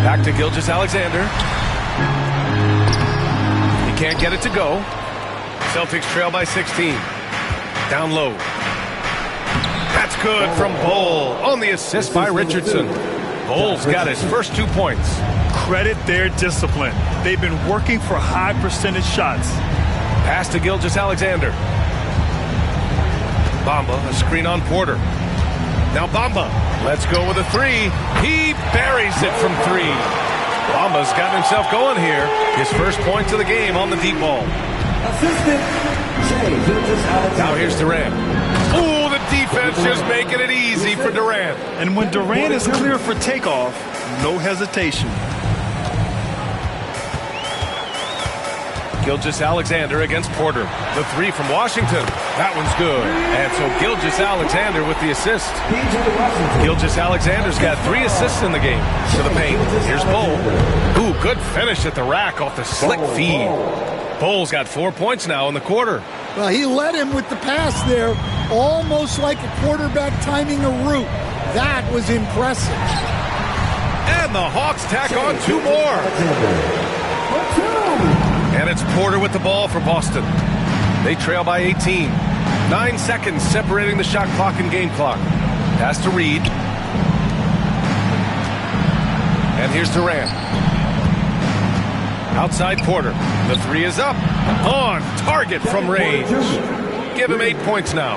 Back to Gilgeous-Alexander. He can't get it to go. Celtics trail by 16. Down low. That's good from Bull on the assist by Richardson. Bull's got his first 2 points. Credit their discipline. They've been working for high percentage shots. Pass to Gilgeous-Alexander. Bamba, a screen on Porter. Now Bamba, let's go with a 3. He buries it from 3. Bamba's got himself going here. His first points of the game on the deep ball. Assistant, Now here's Durant. Ooh, the defense just making it easy for Durant. And when Durant is clear for takeoff, no hesitation. Gilgeous-Alexander against Porter. The three from Washington. That one's good. And so Gilgeous-Alexander with the assist. Gilgeous-Alexander's got 3 assists in the game. To the paint. Here's Bull. Ooh, good finish at the rack off the slick feed. Bull's got 4 points now in the quarter. Well, he led him with the pass there, almost like a quarterback timing a route. That was impressive. And the Hawks tack on 2 more. And it's Porter with the ball for Boston. They trail by 18. 9 seconds separating the shot clock and game clock. Pass to Reed. And here's Durant. Outside Porter. The 3 is up. On target from range. Give him 8 points now.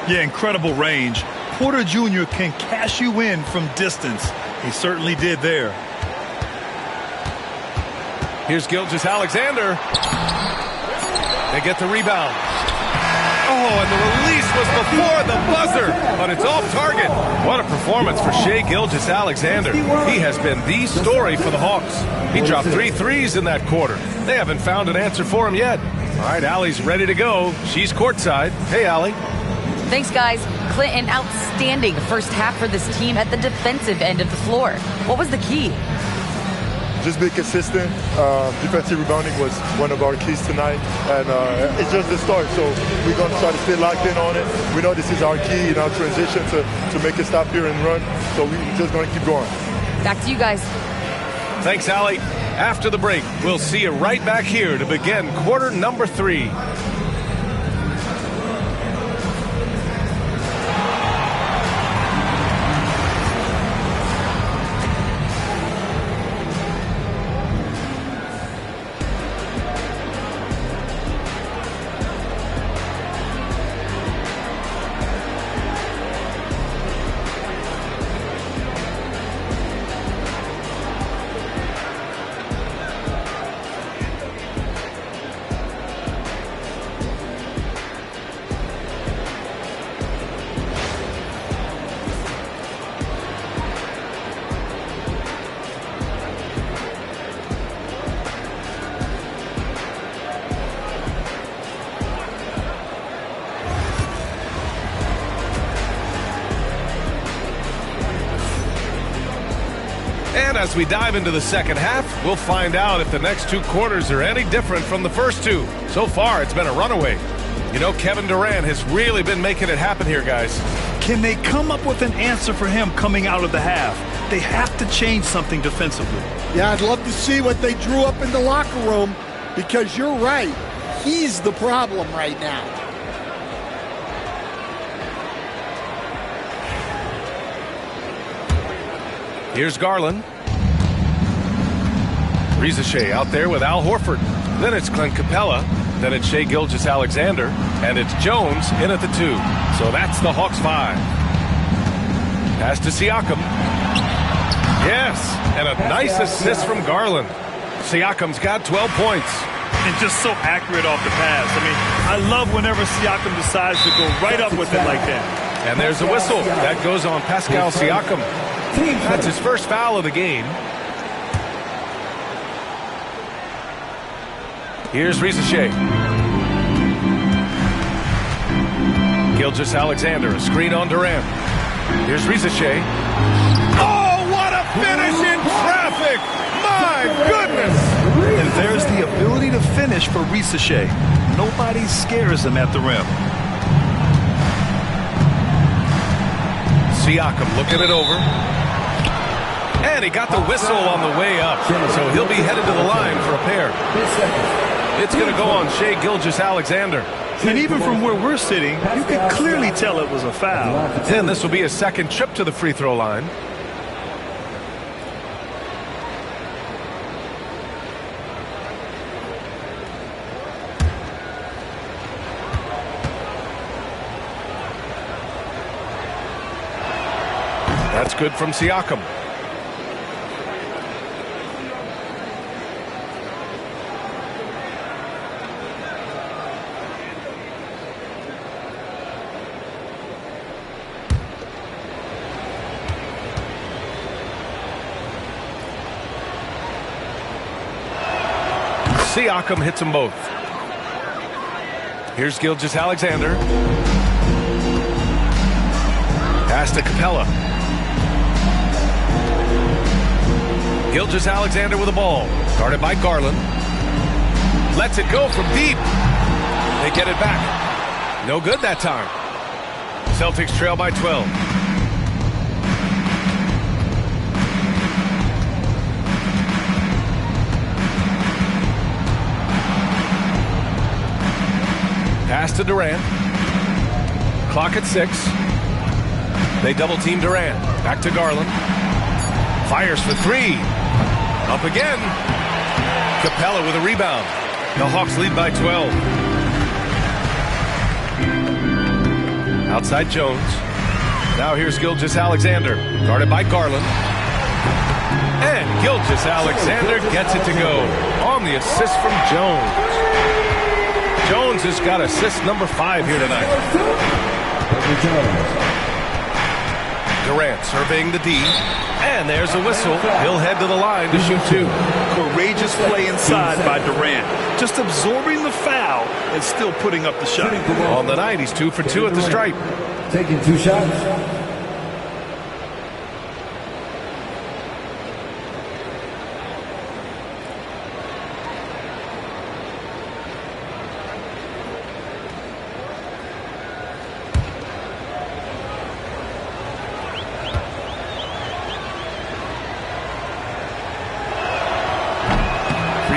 Yeah, incredible range. Porter Jr. can cash you in from distance. He certainly did there. Here's Gilgeous-Alexander. They get the rebound. Oh, and the release was before the buzzer, but it's off target. What a performance for Shai Gilgeous-Alexander. He has been the story for the Hawks. He dropped 3 threes in that quarter. They haven't found an answer for him yet. All right, Allie's ready to go. She's courtside. Hey, Allie. Thanks, guys. Clint, an outstanding first half for this team at the defensive end of the floor. What was the key? Just be consistent. Defensive rebounding was one of our keys tonight, and it's just the start. So we're going to try to stay locked in on it. We know this is our key in our transition to make it stop here and run. So we're just going to keep going. Back to you guys. Thanks, Allie. After the break, we'll see you right back here to begin quarter number 3. And as we dive into the second half, we'll find out if the next 2 quarters are any different from the first 2. So far, it's been a runaway. You know, Kevin Durant has really been making it happen here, guys. Can they come up with an answer for him coming out of the half? They have to change something defensively. Yeah, I'd love to see what they drew up in the locker room, because you're right. He's the problem right now. Here's Garland. Reza Shea out there with Al Horford. Then it's Clint Capella. Then it's Shai Gilgeous-Alexander. And it's Jones in at the 2. So that's the Hawks 5. Pass to Siakam. Yes, and a nice assist from Garland. Siakam's got 12 points. And just so accurate off the pass. I mean, I love whenever Siakam decides to go right up with it like that. And there's a whistle. That goes on Pascal Siakam. That's his first foul of the game. Here's Reza Shea. Gilgeous-Alexander, a screen on Durant. Here's Reza Shea. Oh, what a finish in traffic! My goodness! And there's the ability to finish for Reza Shea. Nobody scares him at the rim. Siakam looking it over. And he got the whistle on the way up. So he'll be headed to the line for a pair. It's going to go on Shai Gilgeous-Alexander. And even from where we're sitting, you can clearly tell it was a foul. And this will be a second trip to the free throw line. That's good from Siakam. Siakam hits them both. Here's Gilgeous-Alexander. Pass to Capella. Gilgeous-Alexander with the ball. Guarded by Garland. Lets it go from deep. They get it back. No good that time. Celtics trail by 12. Pass to Durant. Clock at 6. They double team Durant. Back to Garland. Fires for 3. Up again. Capella with a rebound. The Hawks lead by 12. Outside Jones. Now here's Gilgeous-Alexander. Guarded by Garland. And Gilgeous-Alexander gets it to go on the assist from Jones. Jones has got assist number 5 here tonight. Durant surveying the D. And there's a whistle. He'll head to the line to shoot 2. Courageous play inside by Durant. Just absorbing the foul and still putting up the shot. On the night, he's 2 for 2 at the stripe. Taking 2 shots.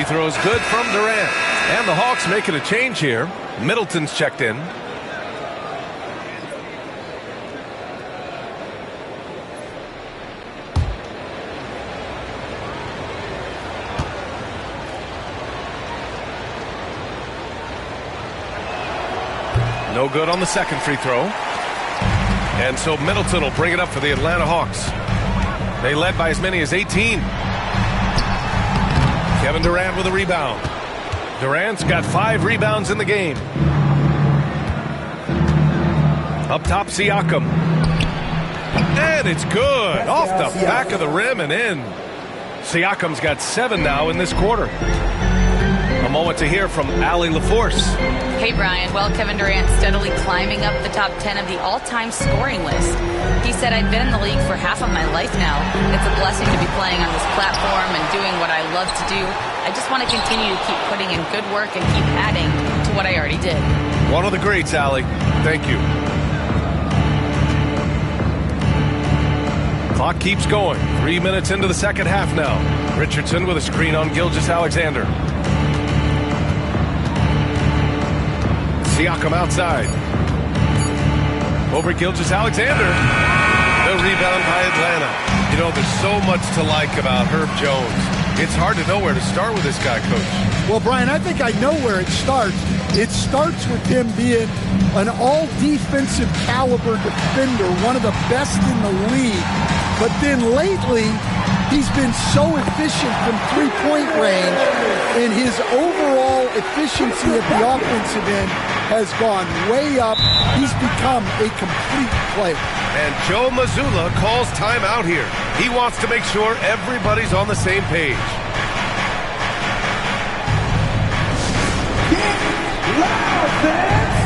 Throws good from Durant. And the Hawks making a change here. Middleton's checked in. No good on the second free throw. And so Middleton will bring it up for the Atlanta Hawks. They led by as many as 18. Kevin Durant with a rebound. Durant's got 5 rebounds in the game. Up top, Siakam. And it's good. Off the back of the rim and in. Siakam's got 7 now in this quarter. A moment to hear from Allie LaForce. Hey, Brian. Well, Kevin Durant steadily climbing up the top 10 of the all-time scoring list. He said, I've been in the league for half of my life now. It's a blessing to be playing on this platform and doing what I love to do. I just want to continue to keep putting in good work and keep adding to what I already did. One of the greats, Allie. Thank you. Clock keeps going. 3 minutes into the second half now. Richardson with a screen on Gilgeous-Alexander. Siakam outside. Over Gilgeous-Alexander. The rebound by Atlanta. You know, there's so much to like about Herb Jones. It's hard to know where to start with this guy, Coach. Well, Brian, I think I know where it starts. It starts with him being an all-defensive caliber defender, one of the best in the league. But then lately, he's been so efficient from three-point range, and his overall efficiency at the offensive end has gone way up. He's become a complete player. And Joe Mazzulla calls timeout here. He wants to make sure everybody's on the same page. Get loud, fans!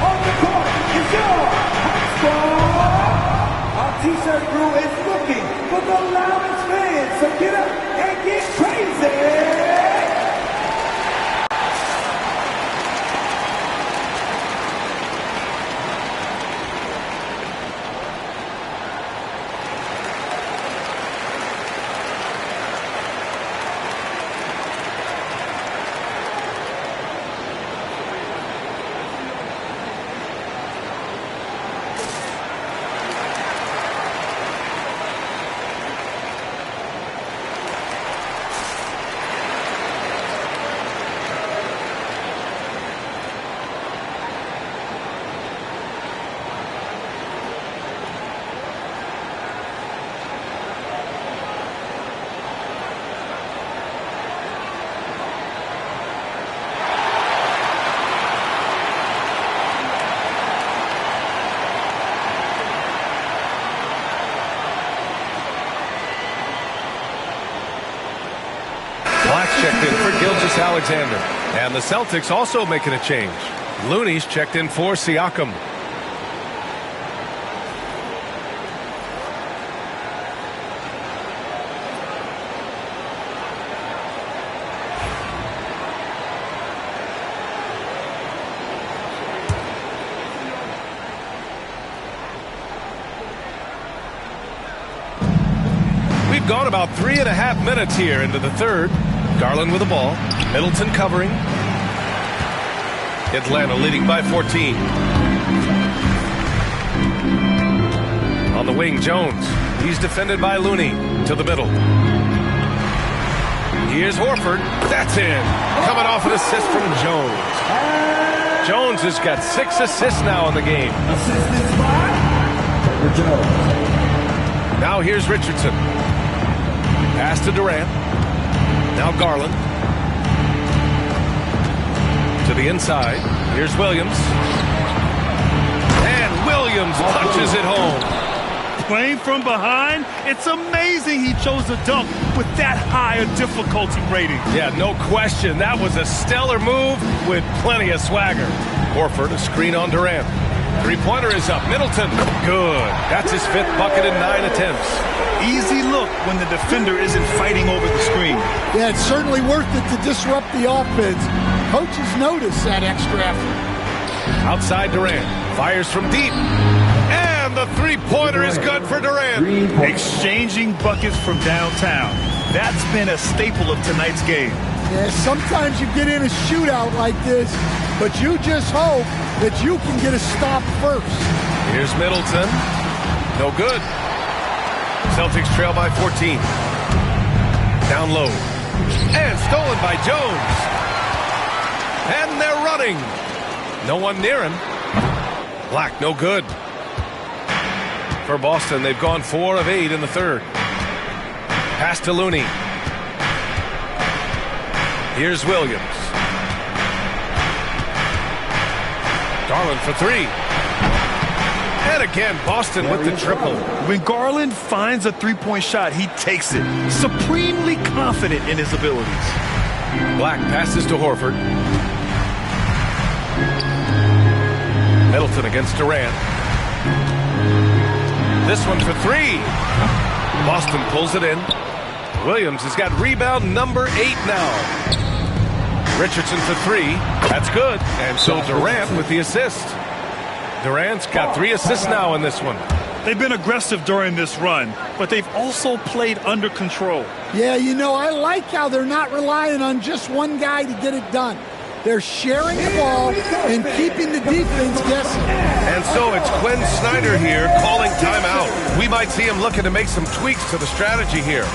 On the court is your hot squad! Our T-shirt crew is looking for the loudest fans, so get up and get crazy! Gilgeous-Alexander. And the Celtics also making a change. Looney's checked in for Siakam. We've gone about 3.5 minutes here into the third. Garland with the ball. Middleton covering. Atlanta leading by 14. On the wing, Jones. He's defended by Looney. To the middle. Here's Horford. That's in. Coming off an assist from Jones. Jones has got 6 assists now in the game. Now here's Richardson. Pass to Durant. Now Garland. To the inside. Here's Williams. And Williams punches it home. Playing from behind, it's amazing he chose to dunk with that high a difficulty rating. Yeah, no question. That was a stellar move with plenty of swagger. Horford, a screen on Durant. Three-pointer is up. Middleton. Good. That's his 5th bucket in 9 attempts. Easy look when the defender isn't fighting over the screen. Yeah, it's certainly worth it to disrupt the offense. Coaches notice that extra effort. Outside Durant. Fires from deep. And the three-pointer is good for Durant. Exchanging buckets from downtown. That's been a staple of tonight's game. Yeah, sometimes you get in a shootout like this, but you just hope that you can get a stop first. Here's Middleton. No good. Celtics trail by 14. Down low. And stolen by Jones. And they're running. No one near him. Black, no good. For Boston, they've gone 4 of 8 in the third. Pass to Looney. Here's Williams. Garland for 3. And again, Boston with the triple. When Garland finds a three-point shot, he takes it. Supremely confident in his abilities. Black passes to Horford. Middleton against Durant. This one for 3. Boston pulls it in. Williams has got rebound number 8 now. Richardson for 3. That's good. And so Durant with the assist. Durant's got 3 assists now in this one. They've been aggressive during this run, but they've also played under control. Yeah, you know, I like how they're not relying on just one guy to get it done. They're sharing the ball and keeping the defense guessing. And so it's Quinn Snyder here calling timeout. We might see him looking to make some tweaks to the strategy here.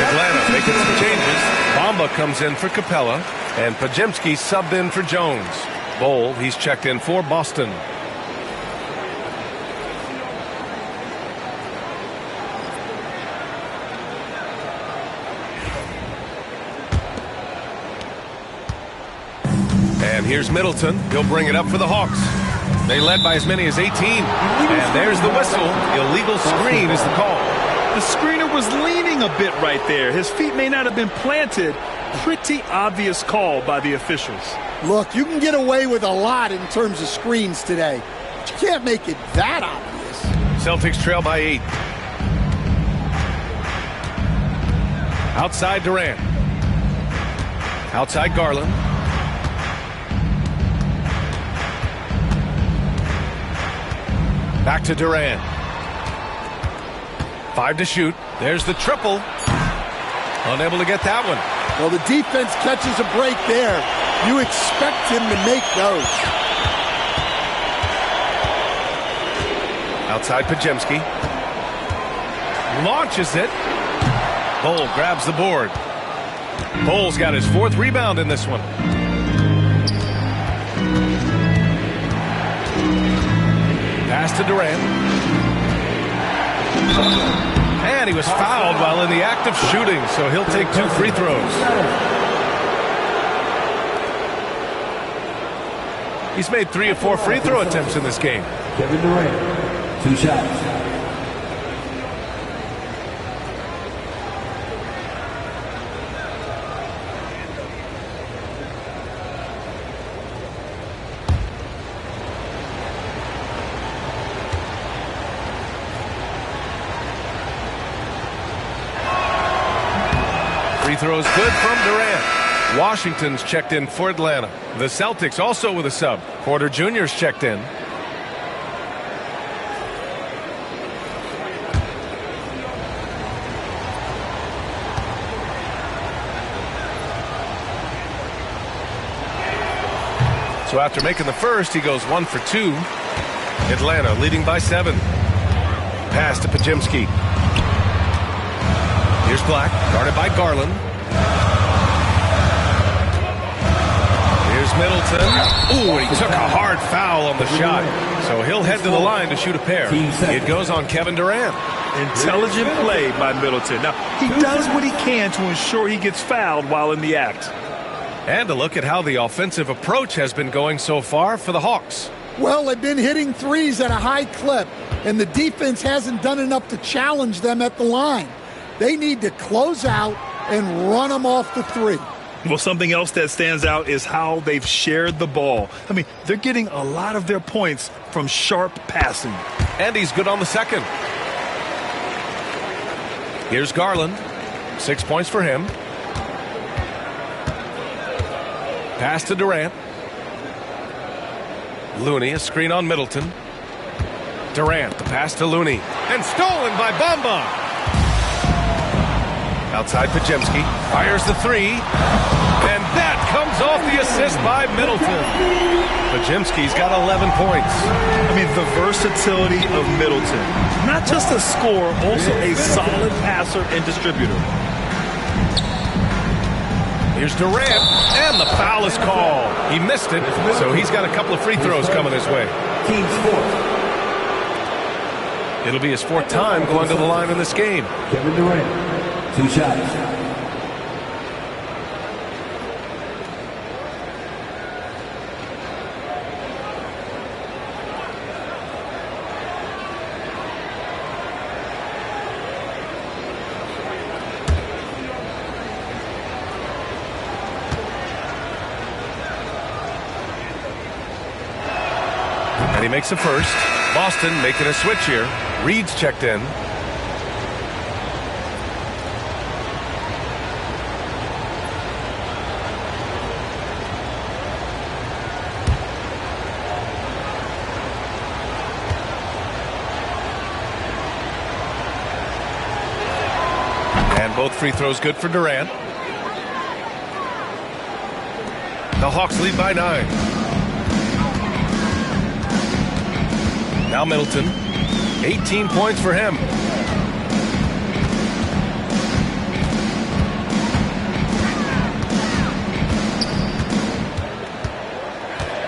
Atlanta making some changes. Bamba comes in for Capella, and Podziemski subbed in for Jones. Bol, he's checked in for Boston. And here's Middleton. He'll bring it up for the Hawks. They led by as many as 18. And there's the whistle. Illegal screen is the call. The screener was leaning a bit right there. His feet may not have been planted. Pretty obvious call by the officials. Look, you can get away with a lot in terms of screens today, but you can't make it that obvious. Celtics trail by 8. Outside Durant. Outside Garland. Back to Durant. 5 to shoot. There's the triple. Unable to get that one. Well, the defense catches a break there. You expect him to make those. Outside Podziemski. Launches it. Bol grabs the board. Bol's got his 4th rebound in this one. Pass to Durant. And he was fouled while in the act of shooting, so he'll take 2 free throws. He's made 3 of 4 free throw attempts in this game. Kevin Durant, 2 shots. Free throws good from Durant. Washington's checked in for Atlanta. The Celtics also with a sub. Porter Jr.'s checked in. So after making the first, he goes 1 for 2. Atlanta leading by 7. Pass to Podziemski. Here's Black, guarded by Garland. Here's Middleton. Ooh, he took a hard foul on the shot. So he'll head to the line to shoot a pair. It goes on Kevin Durant. Intelligent play by Middleton. Now, he does what he can to ensure he gets fouled while in the act. And a look at how the offensive approach has been going so far for the Hawks. Well, they've been hitting threes at a high clip, and the defense hasn't done enough to challenge them at the line. They need to close out and run them off the 3. Well, something else that stands out is how they've shared the ball. I mean, they're getting a lot of their points from sharp passing. And he's good on the second. Here's Garland. 6 points for him. Pass to Durant. Looney, a screen on Middleton. Durant, the pass to Looney. And stolen by Bamba. Outside Podziemski. Fires the 3. And that comes off the assist by Middleton. Podziemski's got 11 points. I mean, the versatility of Middleton. Not just a scorer, also a solid passer and distributor. Here's Durant, and the foul is called. He missed it, so he's got a couple of free throws coming his way. Team's 4th. It'll be his 4th time going to the line in this game. Kevin Durant, 2 shots. And he makes the first. Boston making a switch here. Reed's checked in. And both free throws good for Durant. The Hawks lead by 9. Now Middleton, 18 points for him.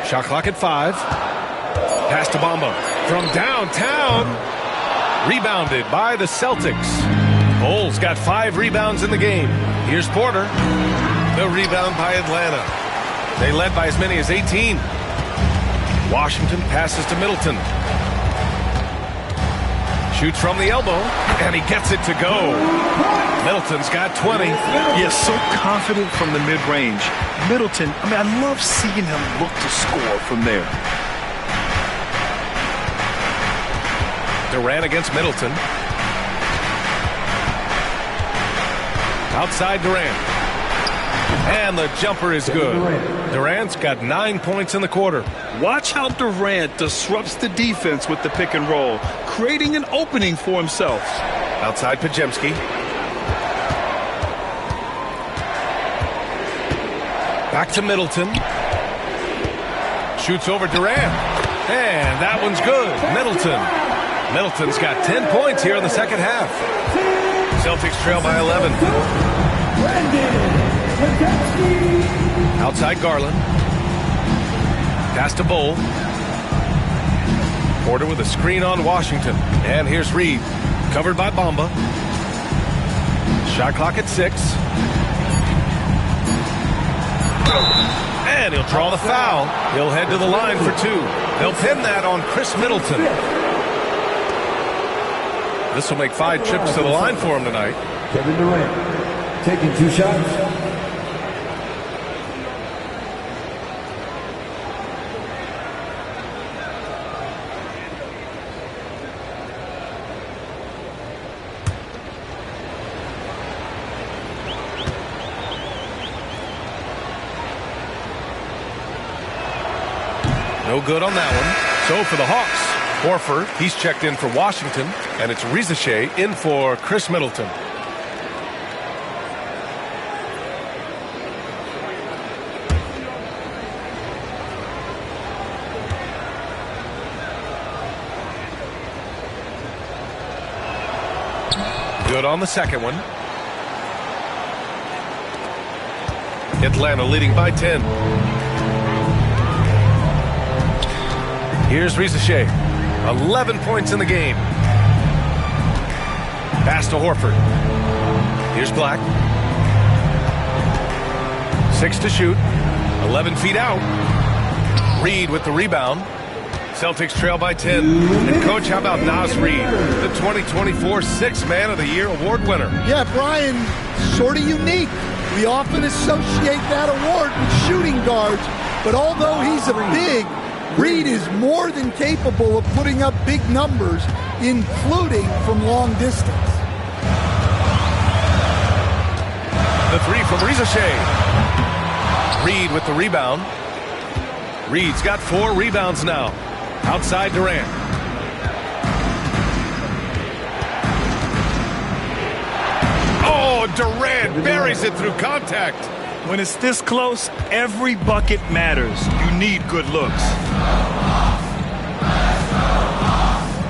Shot clock at 5. Pass to Bamba from downtown. Rebounded by the Celtics. Bol's got 5 rebounds in the game. Here's Porter. The rebound by Atlanta. They led by as many as 18. Washington passes to Middleton. Shoots from the elbow, and he gets it to go. Middleton's got 20. Yes, so confident from the mid-range. Middleton, I mean, I love seeing him look to score from there. Durant against Middleton. Outside Durant. And the jumper is good. Durant's got 9 points in the quarter. Watch how Durant disrupts the defense with the pick and roll, creating an opening for himself. Outside Podziemski. Back to Middleton. Shoots over Durant. And that one's good. Middleton's got 10 points here in the second half. Celtics trail by 11. Outside Garland. Pass to Bull. Porter with a screen on Washington. And here's Reed. Covered by Bamba. Shot clock at 6. And he'll draw the foul. He'll head to the line for 2. They'll pin that on Chris Middleton. This will make 5 trips to the line for him tonight. Kevin Durant taking 2 shots. No good on that one. So for the Hawks, Horford, he's checked in for Washington, and it's Rizachet in for Chris Middleton. Good on the second one. Atlanta leading by 10. Here's Rizachet. 11 points in the game. Pass to Horford. Here's Black. 6 to shoot. 11 feet out. Reed with the rebound. Celtics trail by 10. And Coach, how about Naz Reid, the 2024 Sixth Man of the Year award winner? Yeah, Brian, sort of unique. We often associate that award with shooting guards, but although he's a big, Reed is more than capable of putting up big numbers, including from long distance. The 3 from Rizachet. Reed with the rebound. Reed's got 4 rebounds now. Outside Durant. Oh, Durant buries it through contact. When it's this close, every bucket matters. You need good looks.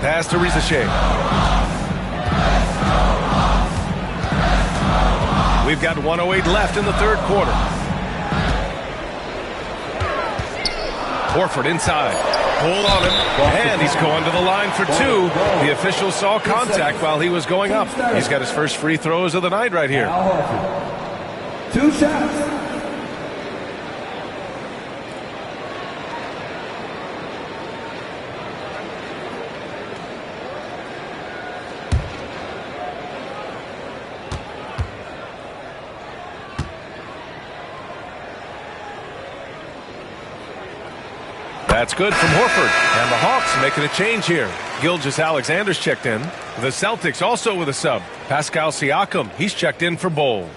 Pass to Rizachet. We've got 1:08 left in the third quarter. Horford inside. Hold on him. And he's going to the line for 2. The official saw contact while he was going up. He's got his first free throws of the night right here. 2 shots. That's good from Horford. And the Hawks making a change here. Gilgeous-Alexander's checked in. The Celtics also with a sub. Pascal Siakam, he's checked in for Bol.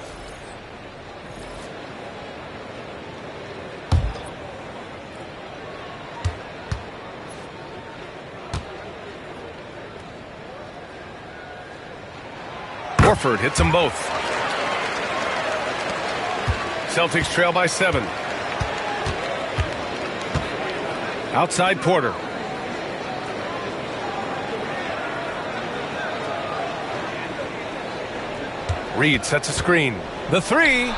Horford hits them both. Celtics trail by 7. Outside Porter. Reed sets a screen. The 3.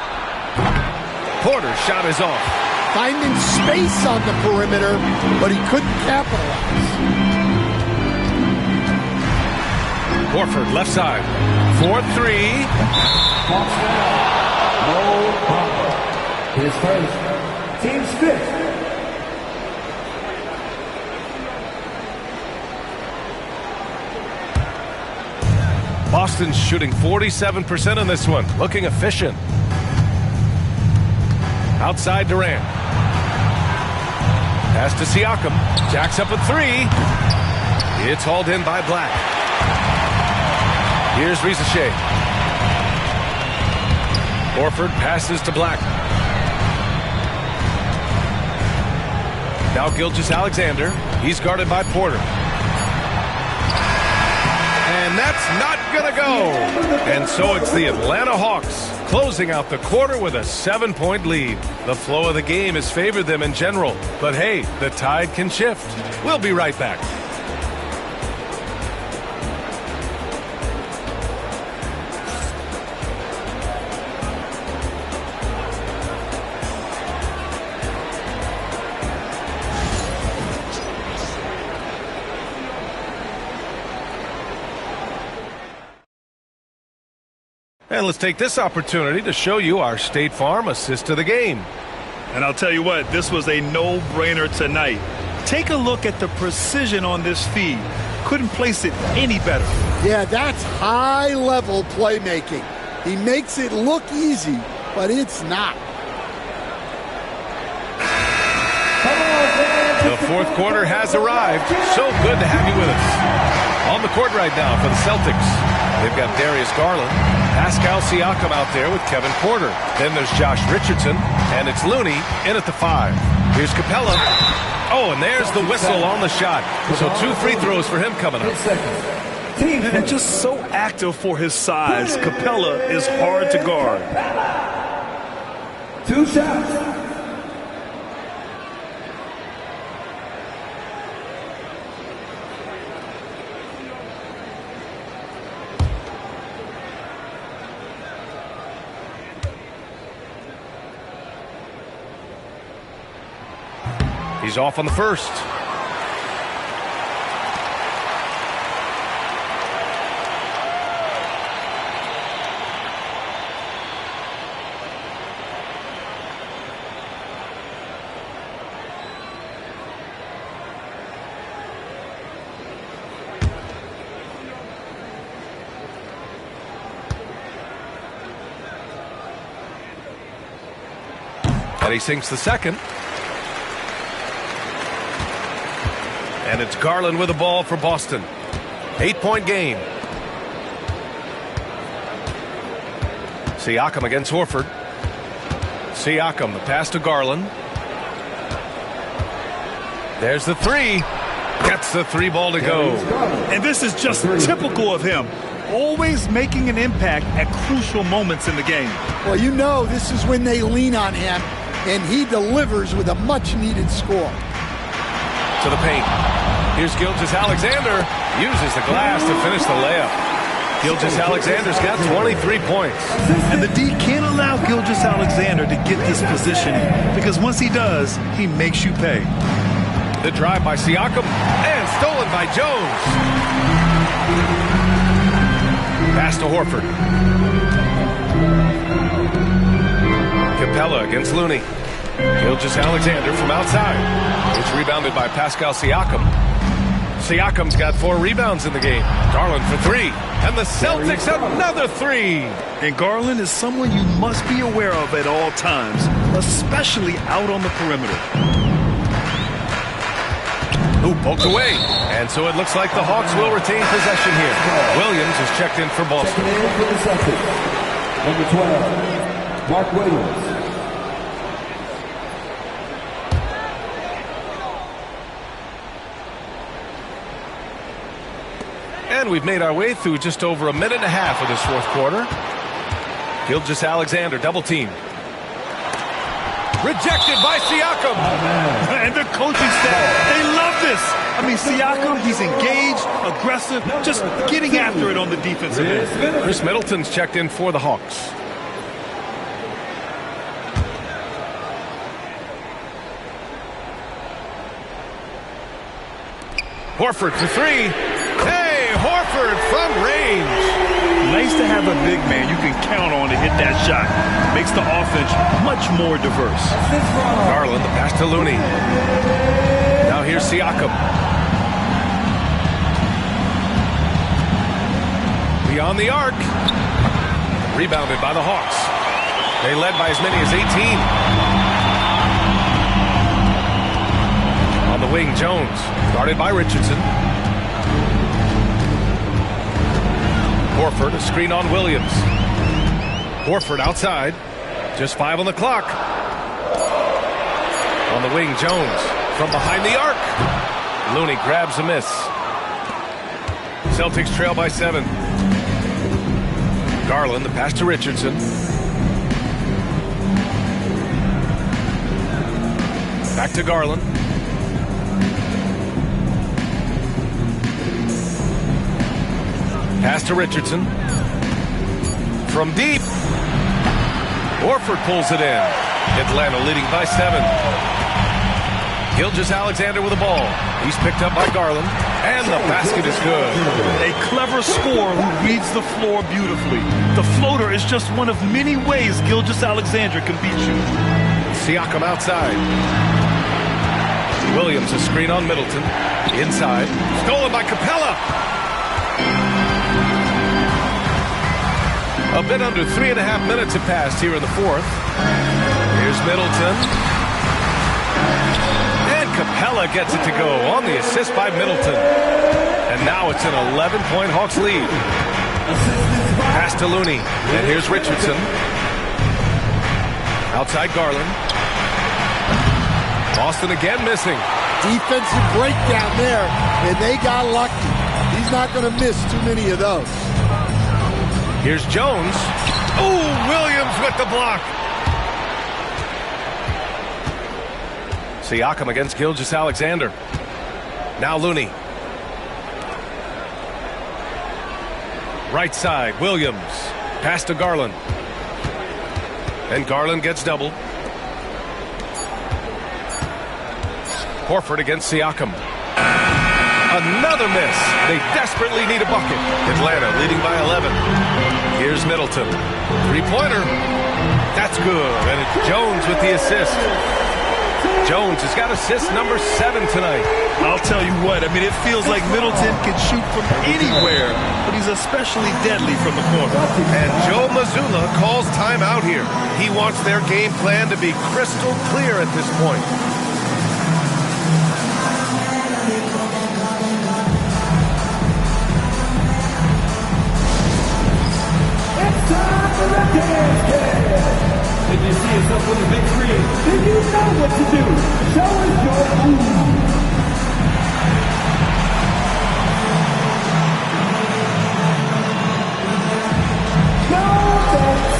Porter's shot is off. Finding space on the perimeter, but he couldn't capitalize. Horford left side. 4-3. No problem. His first. Team's 5th. Boston's shooting 47% in this one. Looking efficient. Outside Durant. Pass to Siakam. Jacks up a 3. It's hauled in by Black. Here's Rizachet. Horford passes to Black. Now Gilgeous-Alexander. He's guarded by Porter. And that's not going to go. And so it's the Atlanta Hawks closing out the quarter with a 7-point lead. The flow of the game has favored them in general. But hey, the tide can shift. We'll be right back. And let's take this opportunity to show you our State Farm assist to the game. And I'll tell you what, this was a no-brainer tonight. Take a look at the precision on this feed. Couldn't place it any better. Yeah, that's high-level playmaking. He makes it look easy, but it's not. The fourth quarter has arrived. So good to have you with us. On the court right now for the Celtics, they've got Darius Garland, Pascal Siakam out there with Kevin Porter. Then there's Josh Richardson, and it's Looney in at the 5. Here's Capella. Oh, and there's the whistle on the shot. So 2 free throws for him coming up. And just so active for his size, Capella is hard to guard. 2 shots. He's off on the first. And he sinks the second. And it's Garland with the ball for Boston. 8-point game. Siakam against Horford. Siakam, the pass to Garland. There's the 3. Gets the 3 ball to go. And this is just typical of him. Always making an impact at crucial moments in the game. Well, you know this is when they lean on him, and he delivers with a much-needed score. To the paint. Here's Gilgeous-Alexander. Uses the glass to finish the layup. Gilgeous-Alexander's got 23 points. And the D can't allow Gilgeous-Alexander to get this positioning, because once he does, he makes you pay. The drive by Siakam and stolen by Jones. Pass to Horford. Capella against Looney. Gilgeous-Alexander from outside. It's rebounded by Pascal Siakam. Siakam's got 4 rebounds in the game. Garland for 3. And the Celtics another 3. And Garland is someone you must be aware of at all times, especially out on the perimeter. Ooh, poked away. And so it looks like the Hawks will retain possession here. Williams is checked in for Boston. Checking in for the Celtics. Number 12, Mark Williams. And we've made our way through just over a minute and a half of this fourth quarter. Gilgeous-Alexander double team. Rejected by Siakam. And the coaching staff, they love this. I mean, Siakam, he's engaged, aggressive, just getting after it on the defensive end. Chris Middleton's checked in for the Hawks. Horford for 3. Hey, Horford from range. Nice to have a big man you can count on to hit that shot. Makes the offense much more diverse. Garland, the pass to Looney. Now here's Siakam. Beyond the arc. Rebounded by the Hawks. They led by as many as 18. On the wing, Jones. Guarded by Richardson. Horford, a screen on Williams. Horford outside. Just 5 on the clock. On the wing, Jones from behind the arc. Looney grabs a miss. Celtics trail by 7. Garland, the pass to Richardson. Back to Garland. Pass to Richardson. From deep. Horford pulls it in. Atlanta leading by 7. Gilgeous-Alexander with the ball. He's picked up by Garland. And the basket is good. A clever scorer who reads the floor beautifully. The floater is just one of many ways Gilgeous-Alexander can beat you. Siakam outside. Williams a screen on Middleton. Inside. Stolen by Capella. A bit under 3.5 minutes have passed here in the 4th. Here's Middleton. And Capella gets it to go on the assist by Middleton. And now it's an 11-point Hawks lead. Pass to Looney. And here's Richardson. Outside Garland. Boston again missing. Defensive breakdown there, and they got lucky. He's not going to miss too many of those. Here's Jones. Oh, Williams with the block. Siakam against Gilgeous-Alexander. Now Looney. Right side, Williams. Pass to Garland. And Garland gets doubled. Horford against Siakam. Another miss. They desperately need a bucket. Atlanta leading by 11. Here's Middleton. Three-pointer. That's good. And it's Jones with the assist. Jones has got assist number 7 tonight. I'll tell you what, I mean, it feels like Middleton can shoot from anywhere, but he's especially deadly from the corner. And Joe Mazzulla calls timeout here. He wants their game plan to be crystal clear at this point. Did you see yourself on the big screen? Then you know what to do. Show us your move. No thanks.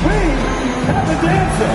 We have a dancer.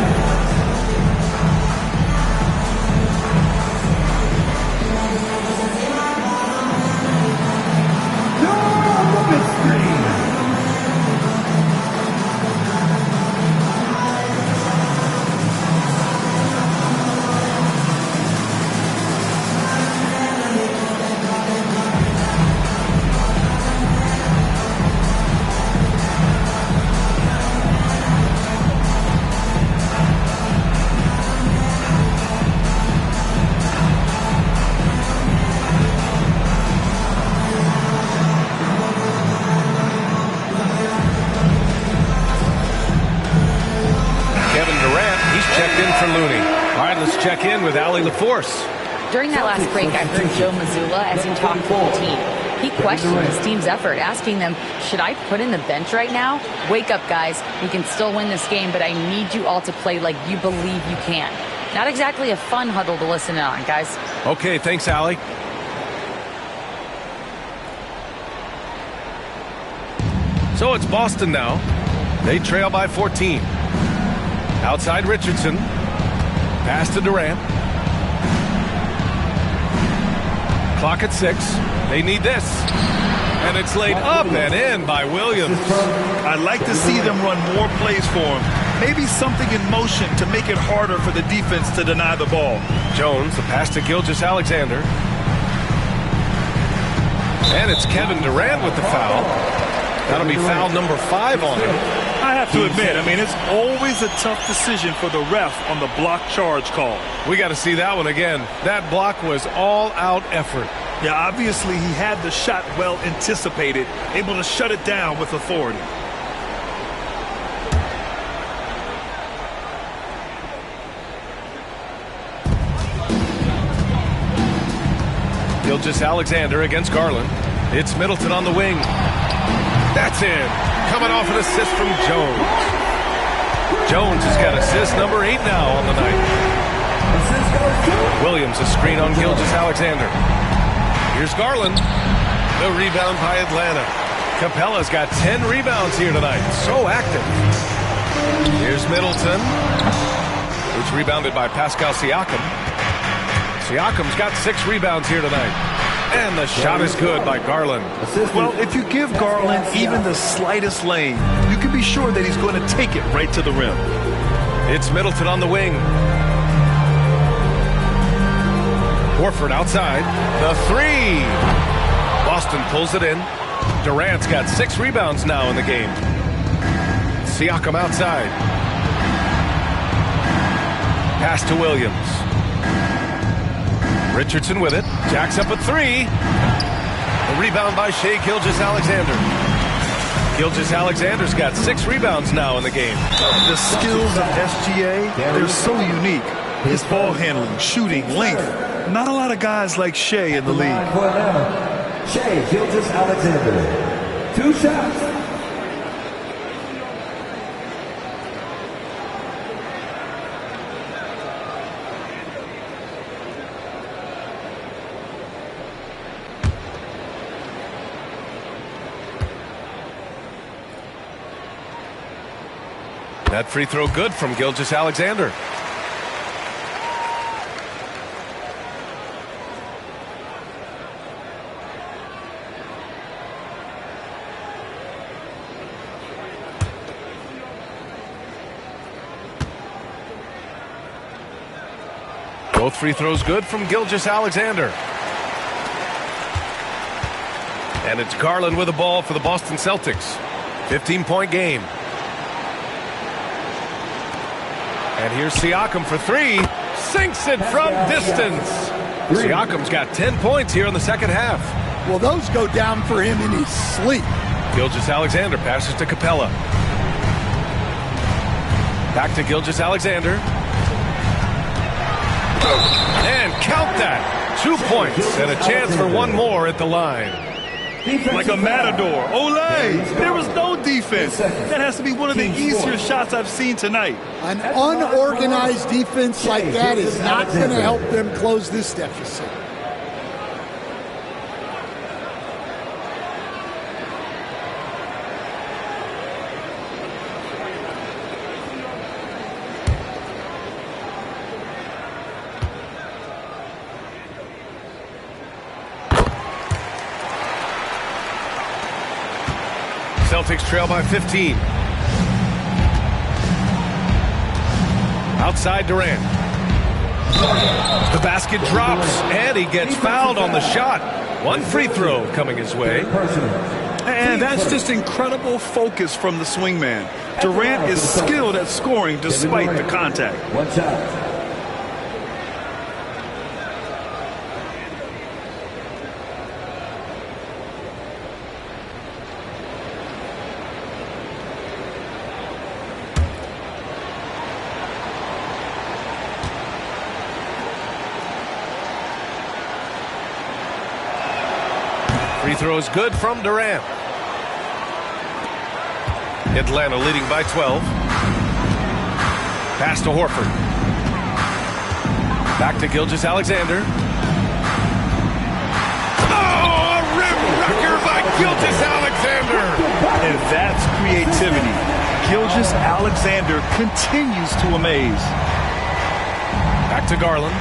Check in with Allie LaForce. During that last break, I heard Joe Mazzulla as he talked with the team. He questioned his team's effort, asking them, should I put in the bench right now? Wake up, guys. We can still win this game, but I need you all to play like you believe you can. Not exactly a fun huddle to listen in on, guys. Okay, thanks, Allie. So it's Boston now. They trail by 14. Outside Richardson. Pass to Durant. Clock at 6. They need this. And it's laid up and in by Williams. I'd like to see them run more plays for him. Maybe something in motion to make it harder for the defense to deny the ball. Jones, the pass to Gilgeous-Alexander. And it's Kevin Durant with the foul. That'll be foul number 5 on him. I have to admit, I mean, it's always a tough decision for the ref on the block charge call. We got to see that one again. That block was all-out effort. Yeah, obviously he had the shot well anticipated, able to shut it down with authority. Gilgeous-Alexander against Garland. It's Middleton on the wing. That's in. Coming off an assist from Jones. Jones has got assist number 8 now on the night. Williams a screen on Gilgeous-Alexander. Here's Garland. The rebound by Atlanta. Capella's got 10 rebounds here tonight. So active. Here's Middleton. It's rebounded by Pascal Siakam. Siakam's got 6 rebounds here tonight. And the shot is good by Garland. Well, if you give Garland even the slightest lane, you can be sure that he's going to take it right to the rim. It's Middleton on the wing. Horford outside. The 3. Boston pulls it in. Durant's got 6 rebounds now in the game. Siakam outside. Pass to Williams. Richardson with it. Jacks up a 3. A rebound by Shai Gilgeous-Alexander. Gilgeous-Alexander's got 6 rebounds now in the game. The skills of SGA, they're so unique. His ball handling, shooting, length. Not a lot of guys like Shai in the league. Shai Gilgeous-Alexander. 2 shots. That free throw good from Gilgeous-Alexander. Both free throws good from Gilgeous-Alexander. And it's Garland with the ball for the Boston Celtics. 15-point game. And here's Siakam for 3. Sinks it from distance. Siakam's got 10 points here in the second half. Well, those go down for him in his sleep. Gilgeous-Alexander passes to Capella. Back to Gilgeous-Alexander. And count that. 2 points and a chance for one more at the line. Like a matador. Olay! There was no defense. That has to be one of the easier shots I've seen tonight. An unorganized defense like that is not going to help them close this deficit. Celtics trail by 15. Outside Durant. The basket drops, and he gets fouled on the shot. One free throw coming his way. And that's just incredible focus from the swingman. Durant is skilled at scoring despite the contact. One shot. Free throw is good from Durant. Atlanta leading by 12. Pass to Horford. Back to Gilgeous-Alexander. Oh, a rim wrecker by Gilgeous-Alexander. And that's creativity. Gilgeous-Alexander continues to amaze. Back to Garland.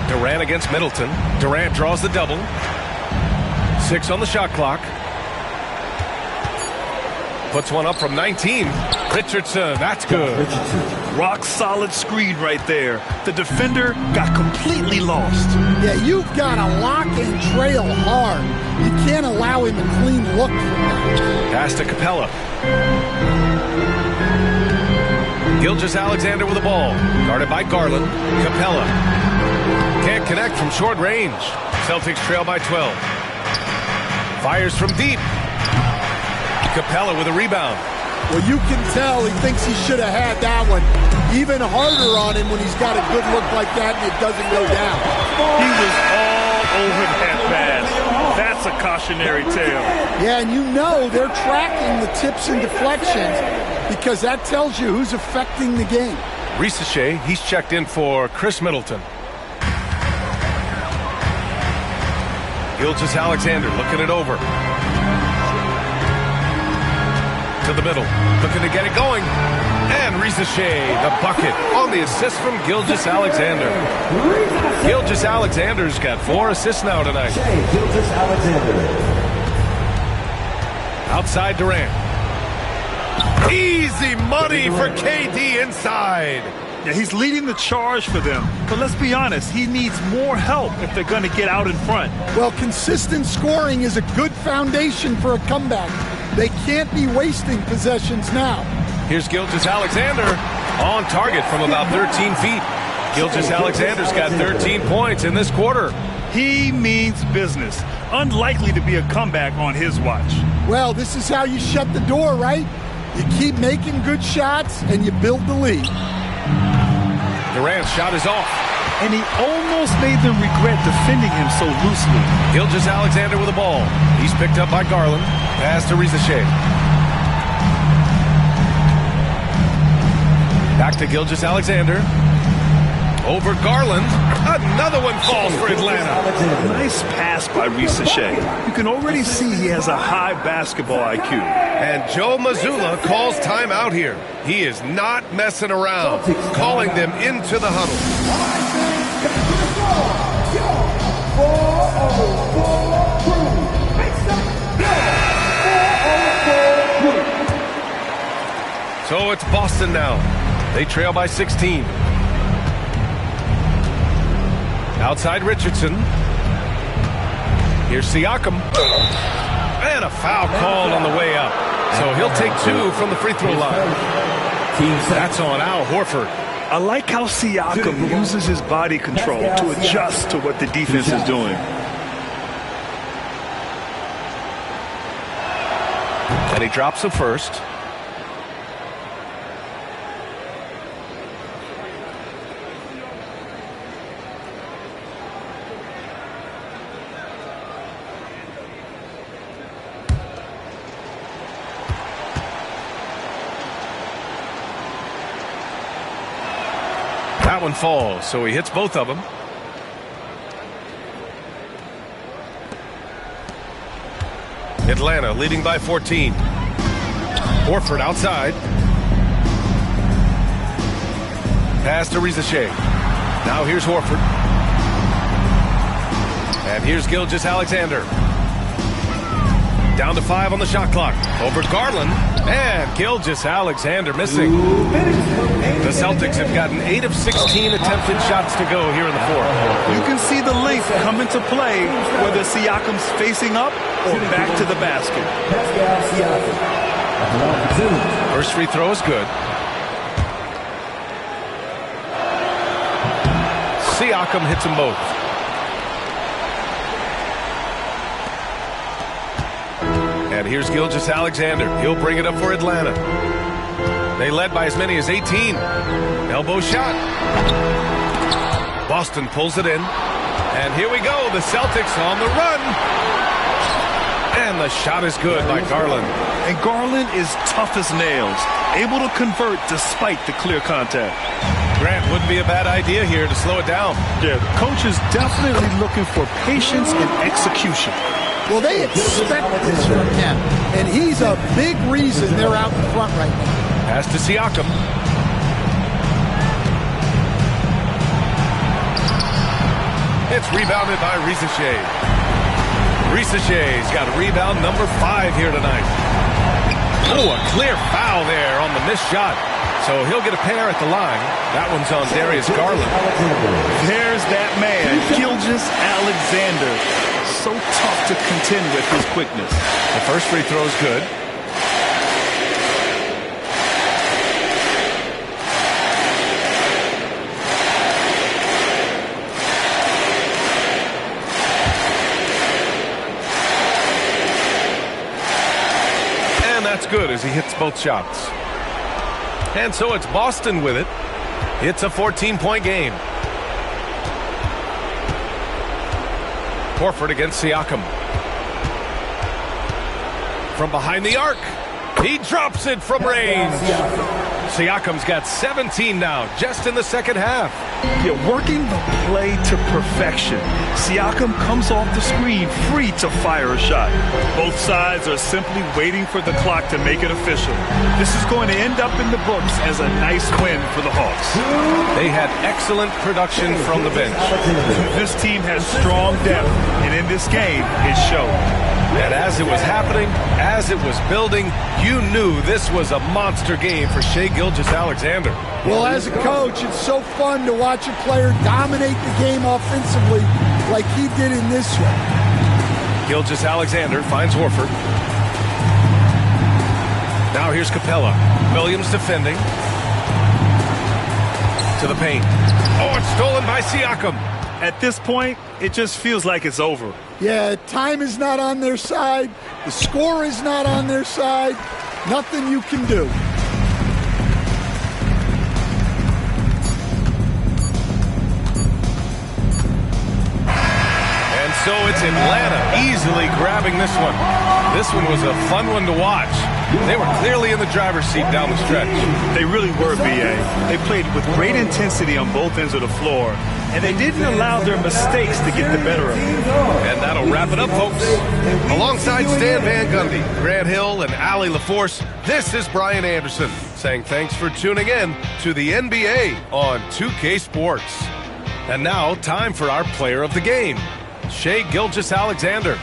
Durant against Middleton. Durant draws the double. 6 on the shot clock. Puts one up from 19. Richardson, that's good. Rock solid screen right there. The defender got completely lost. Yeah, you've got to lock and trail hard. You can't allow him a clean look from that. Pass to Capella. Gilgeous-Alexander with the ball. Guarded by Garland. Capella. Can't connect from short range. Celtics trail by 12. Fires from deep. Capella with a rebound. Well, you can tell he thinks he should have had that one. Even harder on him when he's got a good look like that and it doesn't go down. He was all over that pass. That's a cautionary tale. Yeah, and you know they're tracking the tips and deflections because that tells you who's affecting the game. Risache, he's checked in for Chris Middleton. Gilgeous-Alexander looking it over. To the middle, looking to get it going. And Risache, the bucket on the assist from Gilgeous-Alexander. Gilgeous-Alexander's got 4 assists now tonight. Outside Durant. Easy money for KD inside. Yeah, he's leading the charge for them. But let's be honest, he needs more help if they're going to get out in front. Well, consistent scoring is a good foundation for a comeback. They can't be wasting possessions now. Here's Gilgeous-Alexander on target from about 13 feet. Gilgeous-Alexander's got 13 points in this quarter. He means business. Unlikely to be a comeback on his watch. Well, this is how you shut the door, right? You keep making good shots and you build the lead. Durant's shot is off. And he almost made them regret defending him so loosely. Gilgeous-Alexander with the ball. He's picked up by Garland. Pass to Risache. Back to Gilgeous-Alexander. Over Garland. Another one falls for Atlanta. Nice pass by Risache. You can already see he has a high basketball IQ. And Joe Mazzulla calls timeout here. He is not messing around, calling them into the huddle. So it's Boston now. They trail by 16. Outside Richardson. Here's Siakam. And a foul called on the way up. So he'll take 2 from the free throw line. That's on Al Horford. I like how Siakam uses his body control to adjust to what the defense is doing. And he drops the first. That one falls, so he hits both of them. Atlanta leading by 14. Horford outside. Pass to Risache. Now here's Horford. And here's Gilgeous-Alexander. Down to 5 on the shot clock. Over Garland. And Gilgeous-Alexander missing. The Celtics have gotten 8 of 16 attempted shots to go here in the fourth. You can see the length come into play, whether Siakam's facing up or back to the basket. First free throw is good. Siakam hits them both. And here's Gilgeous-Alexander. He'll bring it up for Atlanta. They led by as many as 18. Elbow shot. Boston pulls it in. And here we go. The Celtics on the run. And the shot is good by Garland. And Garland is tough as nails, able to convert despite the clear contact. Grant, wouldn't be a bad idea here to slow it down. Yeah, the coach is definitely looking for patience and execution. Well, they expect this from him, and he's a big reason they're out in front right now. Pass to Siakam. It's rebounded by Risache. Risache's got rebound number 5 here tonight. Oh, a clear foul there on the missed shot. So he'll get a pair at the line. That one's on Darius Garland. There's that man, Gilgeous-Alexander. So tough to contend with his quickness. The first free throw is good. That's good as he hits both shots. And so it's Boston with it. It's a 14-point game. Horford against Siakam. From behind the arc. He drops it from range. Siakam's got 17 now, just in the second half. Yeah, working the play to perfection. Siakam comes off the screen free to fire a shot. Both sides are simply waiting for the clock to make it official. This is going to end up in the books as a nice win for the Hawks. They had excellent production from the bench. This team has strong depth, and in this game, it showed. And as it was happening, as it was building, you knew this was a monster game for Shai Gilgeous-Alexander. Well, as a coach, it's so fun to watch a player dominate the game offensively like he did in this one. Gilgeous-Alexander finds Horford. Now here's Capella. Williams defending. To the paint. Oh, it's stolen by Siakam. At this point, it just feels like it's over. Yeah, time is not on their side. The score is not on their side. Nothing you can do. And so it's Atlanta easily grabbing this one. This one was a fun one to watch. They were clearly in the driver's seat down the stretch. They really were, B.A. They played with great intensity on both ends of the floor, and they didn't allow their mistakes to get the better of them. And that'll wrap it up, folks. Alongside Stan Van Gundy, Grant Hill, and Allie LaForce, this is Brian Anderson saying thanks for tuning in to the NBA on 2K Sports. And now, time for our player of the game, Shai Gilgeous-Alexander.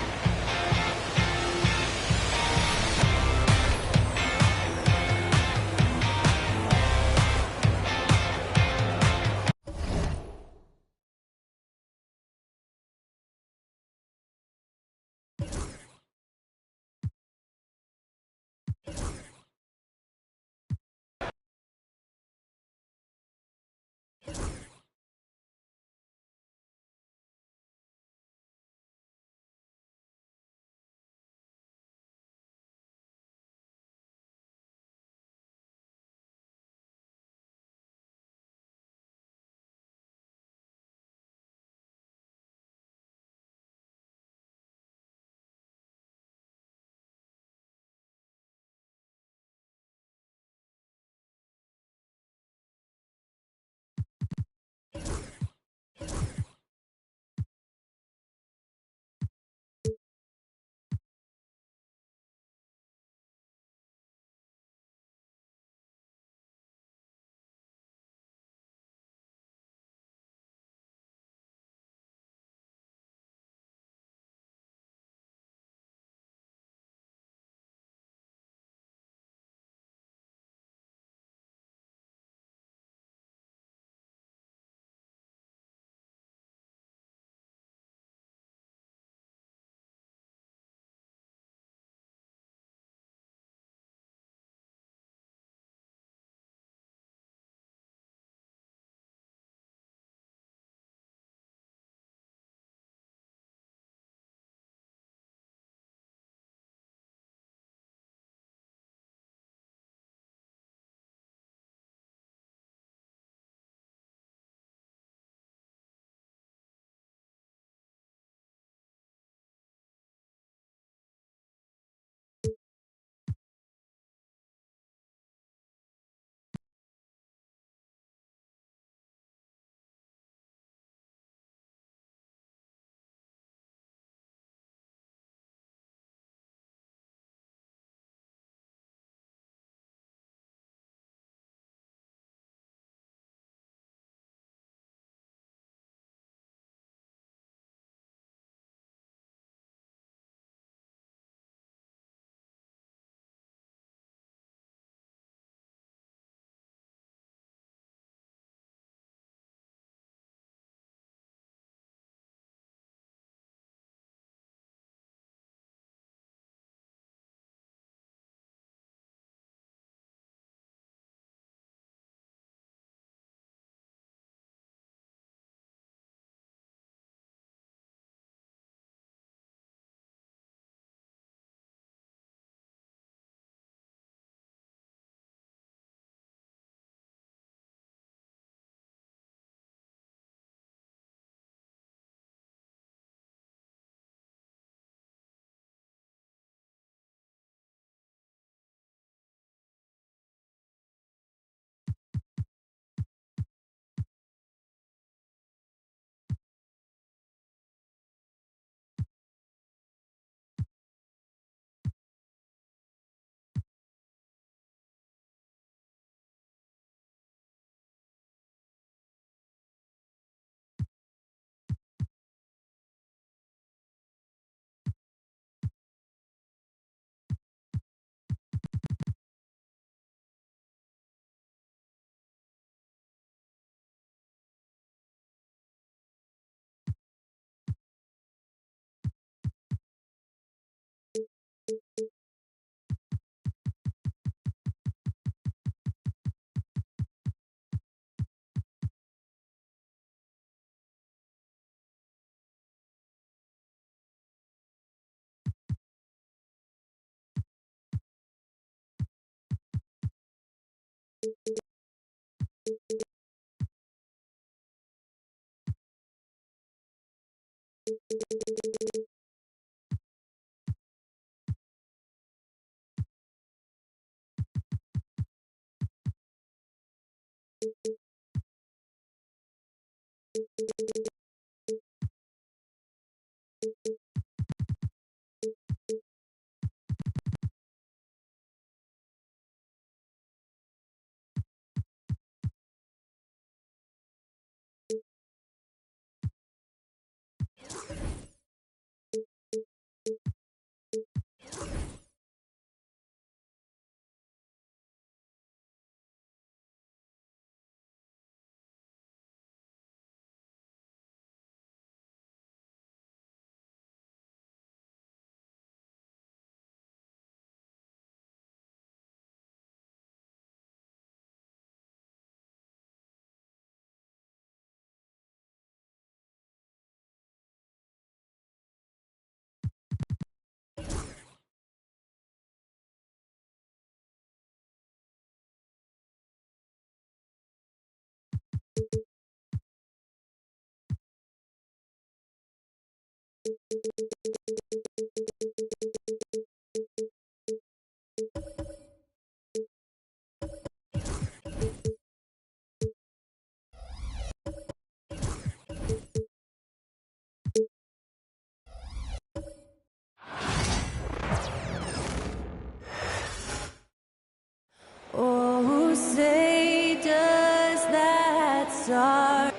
Oh, say does that star.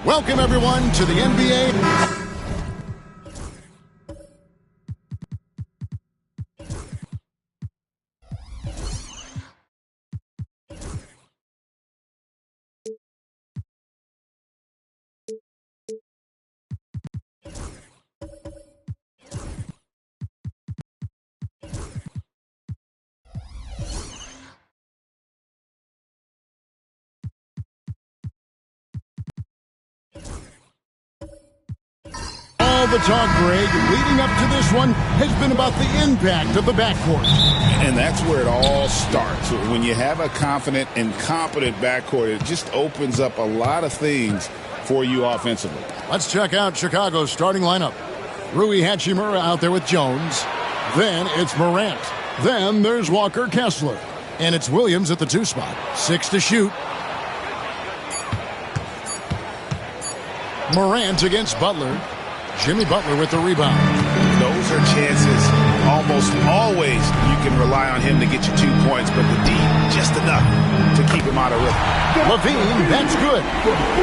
Welcome, everyone, to the NBA. All the talk, Greg, leading up to this one has been about the impact of the backcourt. And that's where it all starts. When you have a confident and competent backcourt, it just opens up a lot of things for you offensively. Let's check out Chicago's starting lineup. Rui Hachimura out there with Jones. Then it's Morant. Then there's Walker Kessler. And it's Williams at the 2 spot. 6 to shoot. Morant against Butler. Jimmy Butler with the rebound. Those are chances almost always you can rely on him to get you 2 points, but the D just enough to keep him out of rhythm. LaVine, that's good.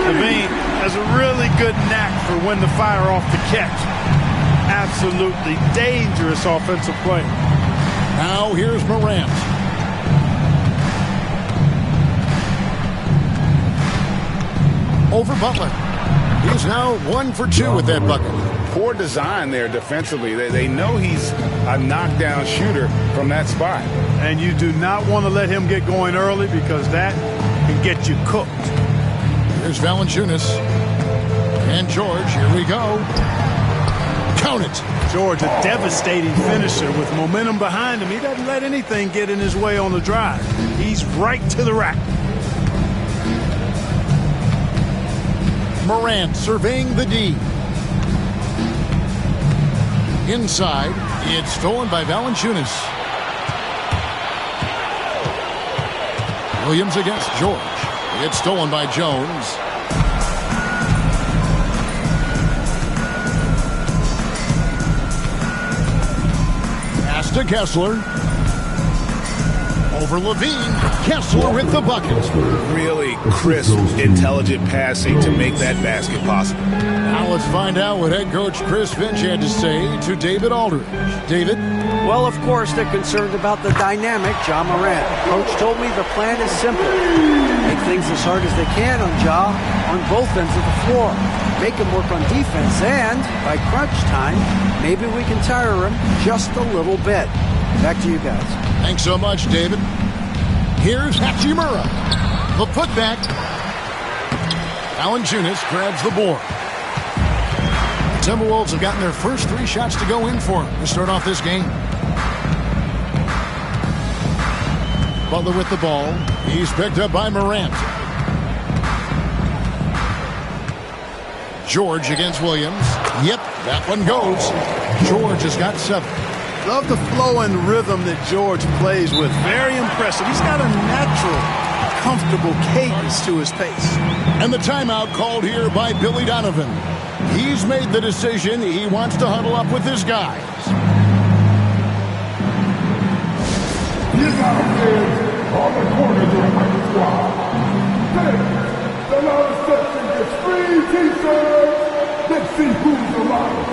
LaVine has a really good knack for when to fire off the catch. Absolutely dangerous offensive play. Now here's Morant. Over Butler. He's now 1 for 2 with that bucket. Poor design there defensively. They know he's a knockdown shooter from that spot. And you do not want to let him get going early because that can get you cooked. Here's Valanciunas. And George, here we go. Count it. George, a devastating finisher with momentum behind him. He doesn't let anything get in his way on the drive. He's right to the rack. Morant surveying the D. Inside, it's stolen by Valanciunas. Williams against George. It's stolen by Jones. Pass to Kessler. Over LaVine. Kessler with the bucket. Really crisp, intelligent passing to make that basket possible. Now let's find out what head coach Chris Finch had to say to David Aldridge. David? Well, of course, they're concerned about the dynamic Ja Morant. Coach told me the plan is simple. Make things as hard as they can on Ja on both ends of the floor. Make him work on defense, and by crunch time, maybe we can tire him just a little bit. Back to you guys. Thanks so much, David. Here's Hachimura. The putback. Valanciunas grabs the board. The Timberwolves have gotten their first 3 shots to go in for him to start off this game. Butler with the ball. He's picked up by Morant. George against Williams. Yep, that one goes. George has got 7. Love the flow and rhythm that George plays with. Very impressive. He's got a natural, comfortable cadence to his pace. And the timeout called here by Billy Donovan. He's made the decision. He wants to huddle up with his guys. Here's our fans on the corner to the practice squad. Then, the love section gets free t-shirts. Let's see who's the loudest.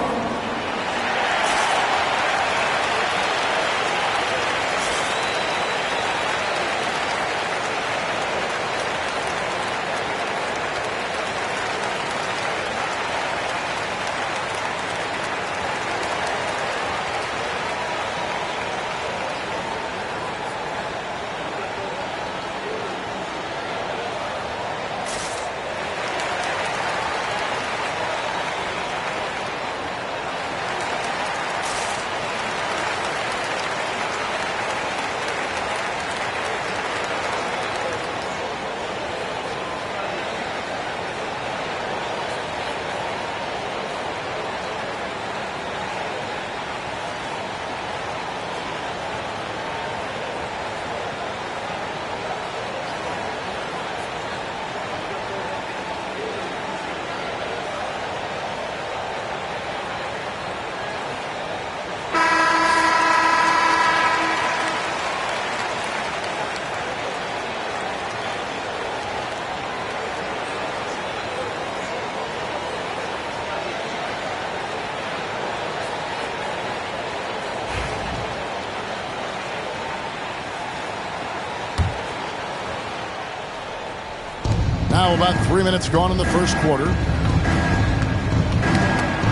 Now about 3 minutes gone in the first quarter.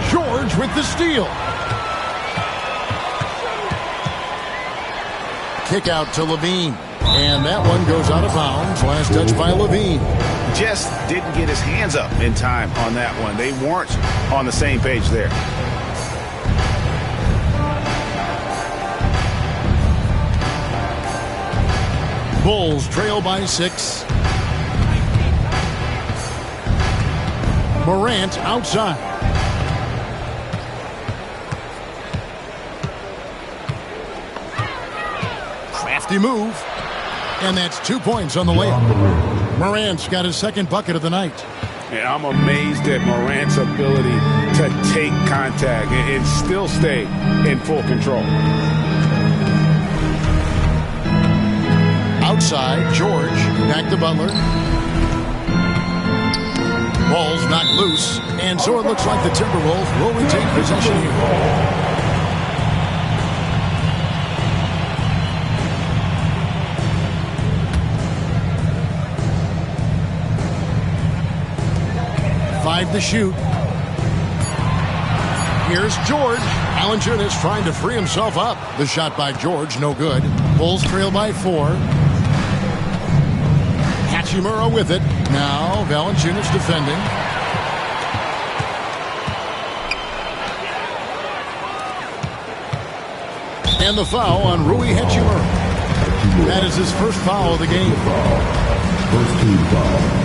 George with the steal. Kick out to Levine. And that one goes out of bounds. Last touch by Levine. Just didn't get his hands up in time on that one. They weren't on the same page there. Bulls trail by 6. Morant outside. Crafty move. And that's 2 points on the layup. Morant's got his second bucket of the night. And I'm amazed at Morant's ability to take contact and still stay in full control. Outside, George. Back to Butler. Ball's knocked loose, and so it looks like the Timberwolves will retain possession here. Five to shoot. Here's George. Valanciunas trying to free himself up. The shot by George, no good. Bulls trail by 4. Hachimura with it. Now Valanciunas defending. And the foul on Rui Hachimura. That is his first foul of the game. First team foul.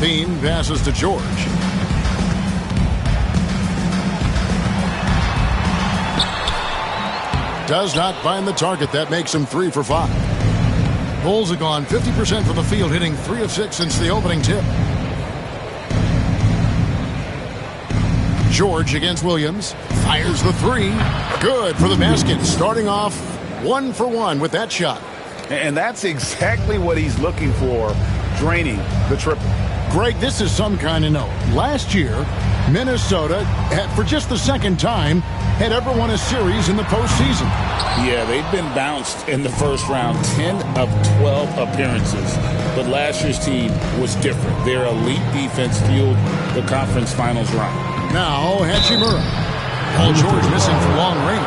Levine passes to George. Does not find the target. That makes him 3 for 5. Bulls have gone 50% from the field, hitting 3 of 6 since the opening tip. George against Williams. Fires the 3. Good for the basket. Starting off 1 for 1 with that shot. And that's exactly what he's looking for, draining the triple. Greg, this is some kind of note. Last year, Minnesota, for just the second time, had ever won a series in the postseason. Yeah, they've been bounced in the first round 10 of 12 appearances. But last year's team was different. Their elite defense fueled the conference finals run. Now, Hachimura. Paul George missing from long range.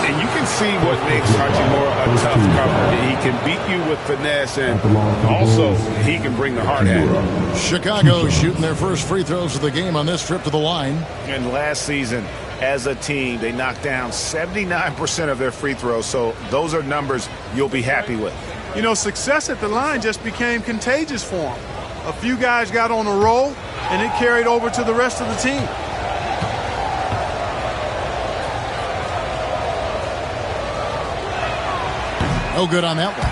And you can see what makes Hachimura a tough cover. He can beat you with finesse, and also he can bring the hard hat. Chicago shooting their first free throws of the game on this trip to the line. And last season, as a team, they knocked down 79% of their free throws, so those are numbers you'll be happy with. You know, success at the line just became contagious for them. A few guys got on a roll, and it carried over to the rest of the team. No good on that one.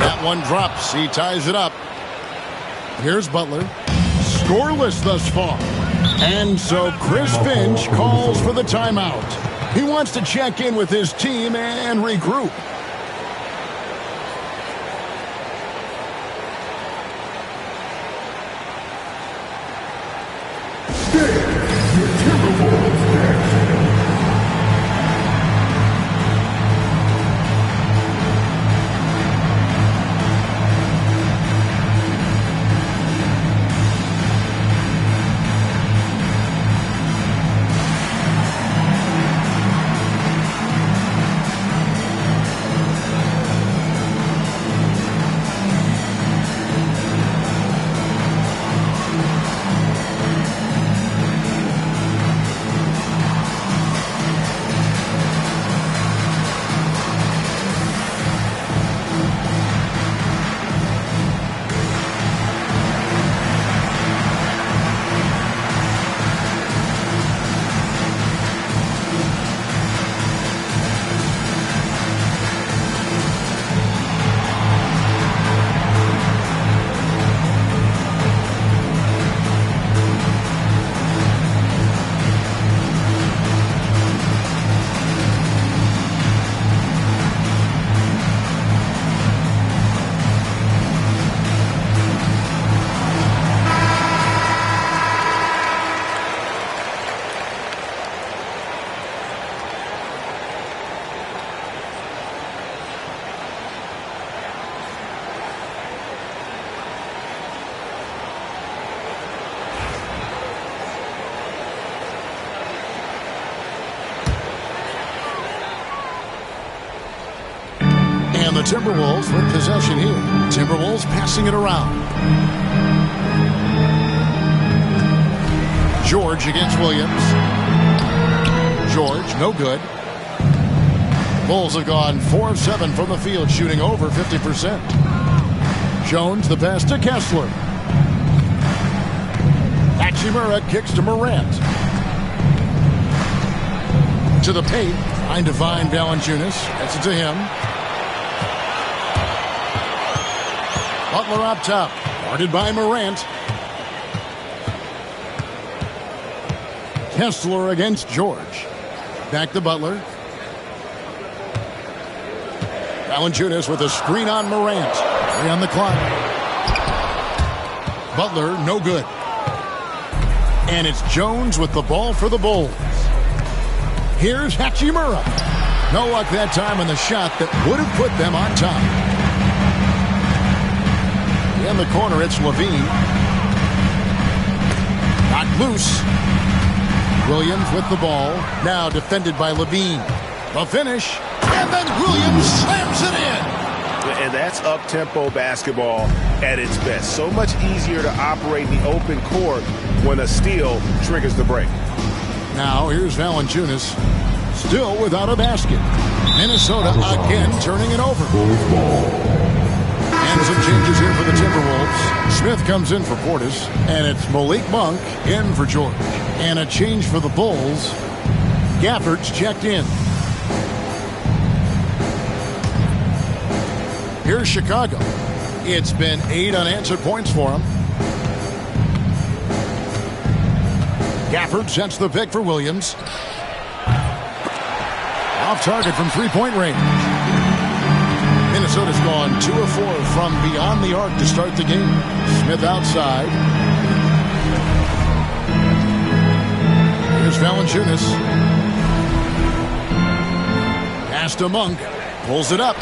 That one drops. He ties it up. Here's Butler. Scoreless thus far. And so Chris Finch calls for the timeout. He wants to check in with his team and regroup. The Timberwolves with possession here. Timberwolves passing it around. George against Williams. George, no good. Bulls have gone 4 of 7 from the field, shooting over 50%. Jones, the pass to Kessler. Hachimura kicks to Morant. To the paint, trying to find Valanciunas. Gets it to him. Butler up top, guarded by Morant. Kessler against George. Back to Butler. Valanciunas with a screen on Morant. 3 on the clock. Butler, no good. And it's Jones with the ball for the Bulls. Here's Hachimura. No luck that time on the shot that would have put them on top. In the corner, it's Levine. Not loose. Williams with the ball. Now defended by Levine. The finish. And then Williams slams it in. And that's up-tempo basketball at its best. So much easier to operate in the open court when a steal triggers the break. Now here's Valanciunas. Still without a basket. Minnesota again turning it over. And some changes here for the Timberwolves. Smith comes in for Portis, and it's Malik Monk in for George. And a change for the Bulls. Gafford's checked in. Here's Chicago. It's been 8 unanswered points for them. Gafford sets the pick for Williams. Off target from three-point range. Minnesota's gone 2 of 4 from beyond the arc to start the game. Smith outside. Here's Valanciunas. Pass to Monk. Pulls it up.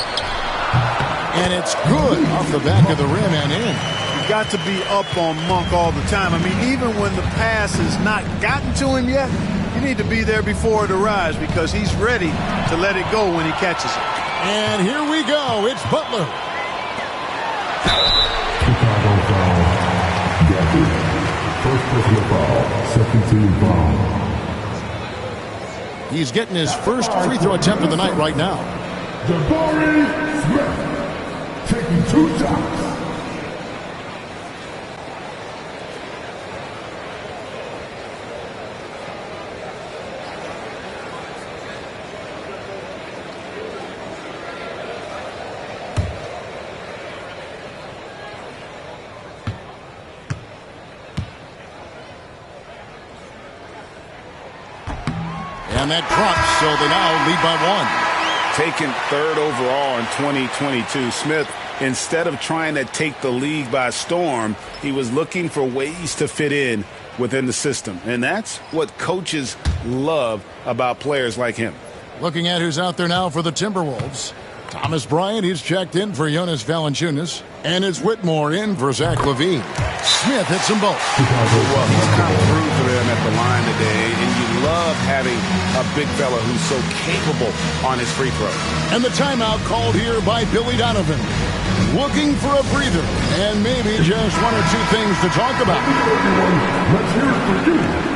And it's good off the back of the rim and in. You've got to be up on Monk all the time. I mean, even when the pass has not gotten to him yet, you need to be there before it arrives because he's ready to let it go when he catches it. And here we go. It's Butler. Chicago foul. Gafford. First personal foul. Second team foul. He's getting his first free throw attempt of the night right now. Jabari Smith taking 2 shots. And that drops, so they now lead by 1. Taken 3rd overall in 2022, Smith, instead of trying to take the league by storm, he was looking for ways to fit in within the system. And that's what coaches love about players like him. Looking at who's out there now for the Timberwolves. Thomas Bryant, he's checked in for Jonas Valanciunas. And it's Whitmore in for Zach LaVine. Smith hits them both. Well, he's come through for them at the line today, and you love having a big fella who's so capable on his free throw. And the timeout called here by Billy Donovan. Looking for a breather and maybe just 1 or 2 things to talk about. Let's hear it for you.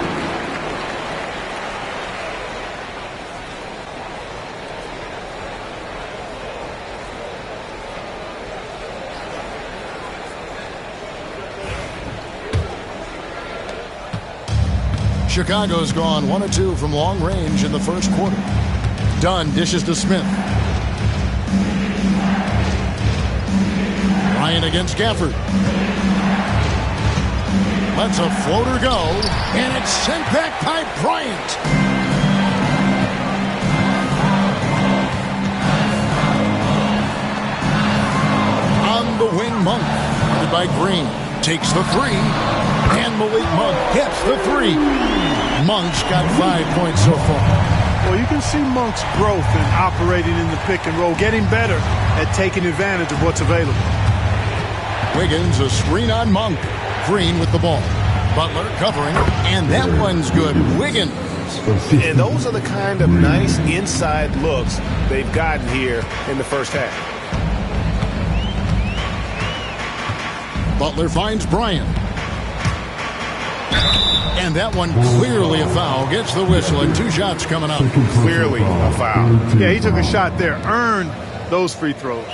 Chicago's gone 1 of 2 from long range in the first quarter. Dunn dishes to Smith. Bryant against Gafford. Lets a floater go, and it's sent back by Bryant. On the wing, Monk, guarded by Green, takes the 3. And Malik Monk hits the 3. Monk's got 5 points so far. Well, you can see Monk's growth in operating in the pick and roll, getting better at taking advantage of what's available. Wiggins, a screen on Monk. Green with the ball. Butler covering, and that one's good. Wiggins. And those are the kind of nice inside looks they've gotten here in the first half. Butler finds Bryant. And that one clearly a foul. Gets the whistle, and 2 shots coming up. Clearly a foul. Yeah, he took a shot there. Earned those free throws.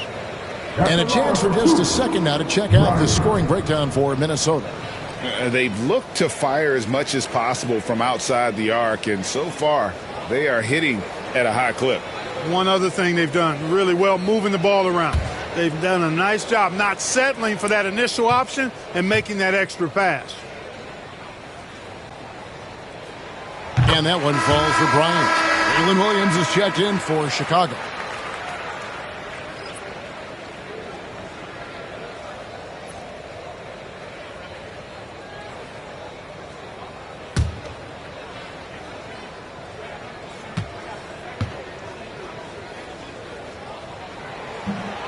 And a chance for just a second now to check out the scoring breakdown for Minnesota. They've looked to fire as much as possible from outside the arc, and so far they are hitting at a high clip. One other thing they've done really well, moving the ball around. They've done a nice job not settling for that initial option and making that extra pass. And that one falls for Bryant. Jalen Williams is checked in for Chicago.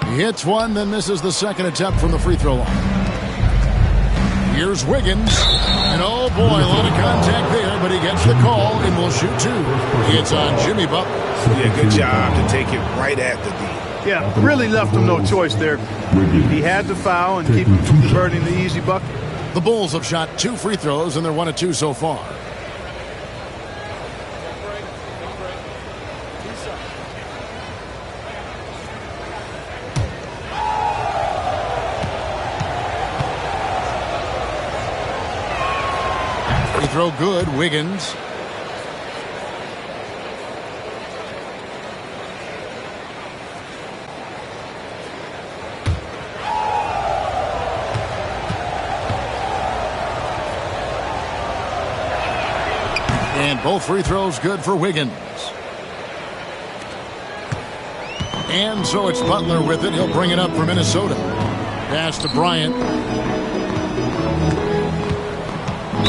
He hits one, then misses the second attempt from the free throw line. Here's Wiggins. And oh boy, a lot of contact there, but he gets the call and will shoot 2. It's on Jimmy Butler. Yeah, good job to take it right at the D. Yeah, really left him no choice there. He had to foul and keep him from converting the easy bucket. The Bulls have shot 2 free throws, and they're 1 of 2 so far. Throw good, Wiggins. And both free throws good for Wiggins. And so it's Butler with it. He'll bring it up for Minnesota. Pass to Bryant.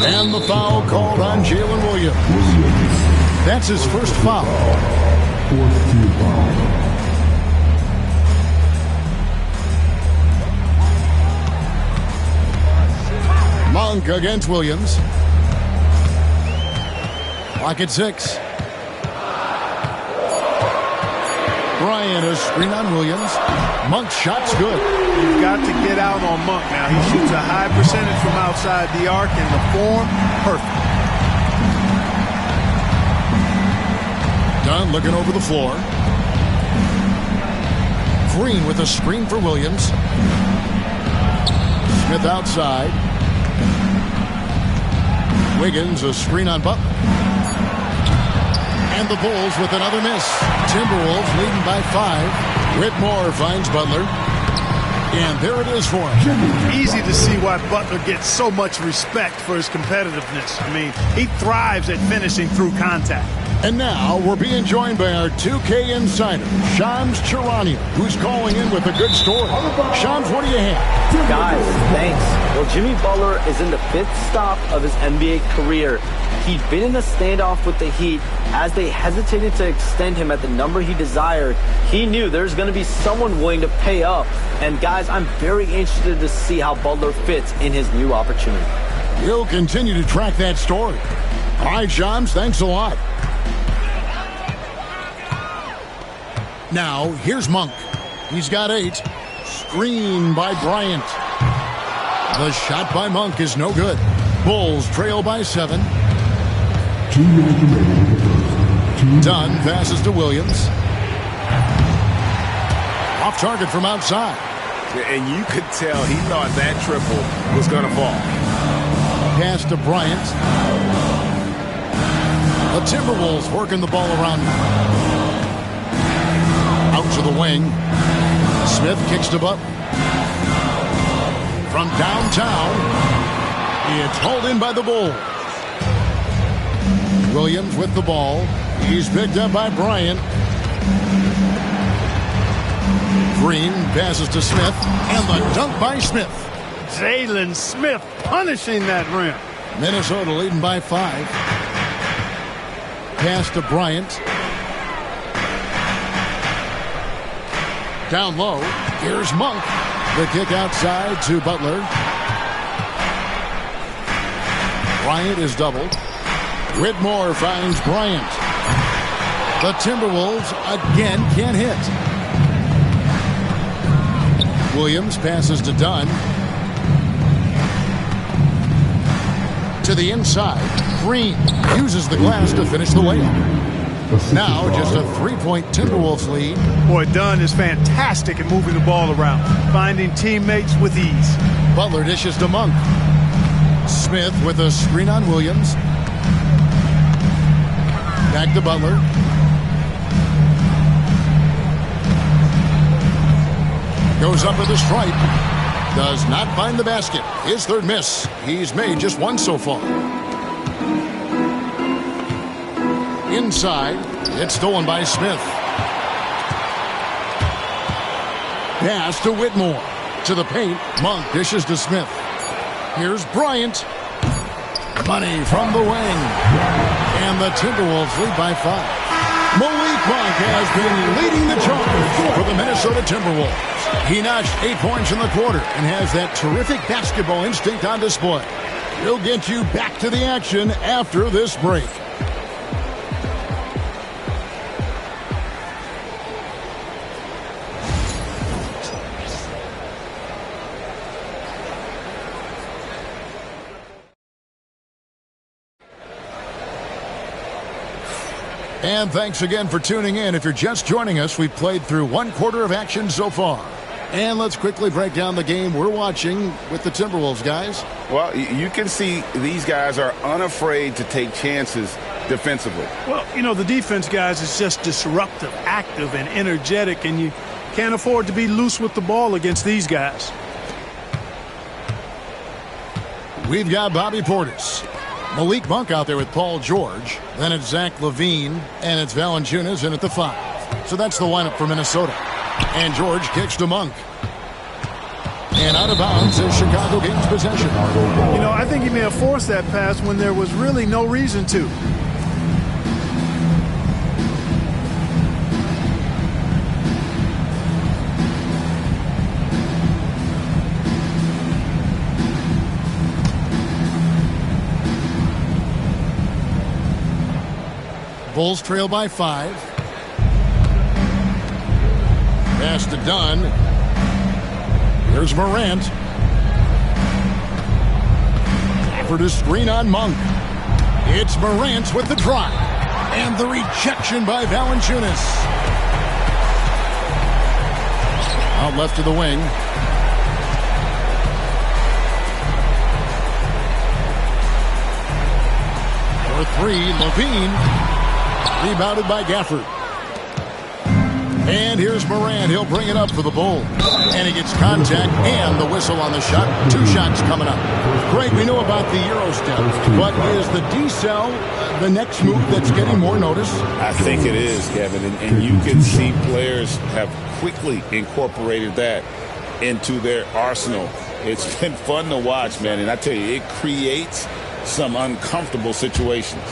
And the foul called on Jalen Williams. That's his first foul. Fourth team foul. Monk against Williams. Clock at 6. Bryant, a screen on Williams. Monk's shot's good. You've got to get out on Monk now. He shoots a high percentage from outside the arc, and the form, perfect. Dunn looking over the floor. Green with a screen for Williams. Smith outside. Wiggins, a screen on Butler. And the Bulls with another miss. Timberwolves leading by 5. Whitmore finds Butler. And there it is for him. Easy to see why Butler gets so much respect for his competitiveness. I mean, he thrives at finishing through contact. And now we're being joined by our 2K insider, Shams Charania, who's calling in with a good story. Shams, what do you have? Guys, thanks. Well, Jimmy Butler is in the 5th stop of his NBA career. He'd been in a standoff with the Heat. As they hesitated to extend him at the number he desired, he knew there's going to be someone willing to pay up. And guys, I'm very interested to see how Butler fits in his new opportunity. We'll continue to track that story. All right, Shams, thanks a lot. Now, here's Monk. He's got 8. Screen by Bryant. The shot by Monk is no good. Bulls trail by 7. 2 minutes remaining in the first. Dunn passes to Williams. Off target from outside. And you could tell he thought that triple was going to fall. Pass to Bryant. The Timberwolves working the ball around. Out to the wing. Smith kicks to Butler. From downtown, it's hauled in by the Bulls. Williams with the ball. He's picked up by Bryant. Green passes to Smith, and the dunk by Smith. Jalen Smith punishing that rim. Minnesota leading by 5. Pass to Bryant. Down low, here's Monk. The kick outside to Butler. Bryant is doubled. Whitmore finds Bryant. The Timberwolves again can't hit. Williams passes to Dunn. To the inside. Green uses the glass to finish the layup. Now just a 3-point Timberwolves lead. Boy, Dunn is fantastic at moving the ball around, finding teammates with ease. Butler dishes to Monk. Smith with a screen on Williams. Back to Butler. Goes up with a stripe. Does not find the basket. His 3rd miss. He's made just 1 so far. Inside. It's stolen by Smith. Pass to Whitmore. To the paint. Monk dishes to Smith. Here's Bryant. Money from the wing. And the Timberwolves lead by 5. Malik Monk has been leading the charge for the Minnesota Timberwolves. He notched 8 points in the quarter and has that terrific basketball instinct on display. We'll get you back to the action after this break. And thanks again for tuning in. If you're just joining us, we've played through 1 quarter of action so far. And let's quickly break down the game we're watching with the Timberwolves, guys. Well, you can see these guys are unafraid to take chances defensively. Well, you know, the defense, guys, is just disruptive, active, and energetic, and you can't afford to be loose with the ball against these guys. We've got Bobby Portis. Malik Monk out there with Paul George. Then it's Zach LaVine, and it's Valanciunas in at the 5. So that's the lineup for Minnesota. And George kicks to Monk. And out of bounds as Chicago gains possession. You know, I think he may have forced that pass when there was really no reason to. Bulls trail by 5. Pass to Dunn. Here's Morant. Effort to screen on Monk. It's Morant with the drive. And the rejection by Valanciunas. Out left to the wing. For 3, LaVine. Rebounded by Gafford. And here's Morant. He'll bring it up for the Bulls. And he gets contact and the whistle on the shot. 2 shots coming up. Greg, we know about the Euro step, but is the D-cell the next move that's getting more notice? I think it is, Kevin. And you can see players have quickly incorporated that into their arsenal. It's been fun to watch, man. And I tell you, it creates some uncomfortable situations.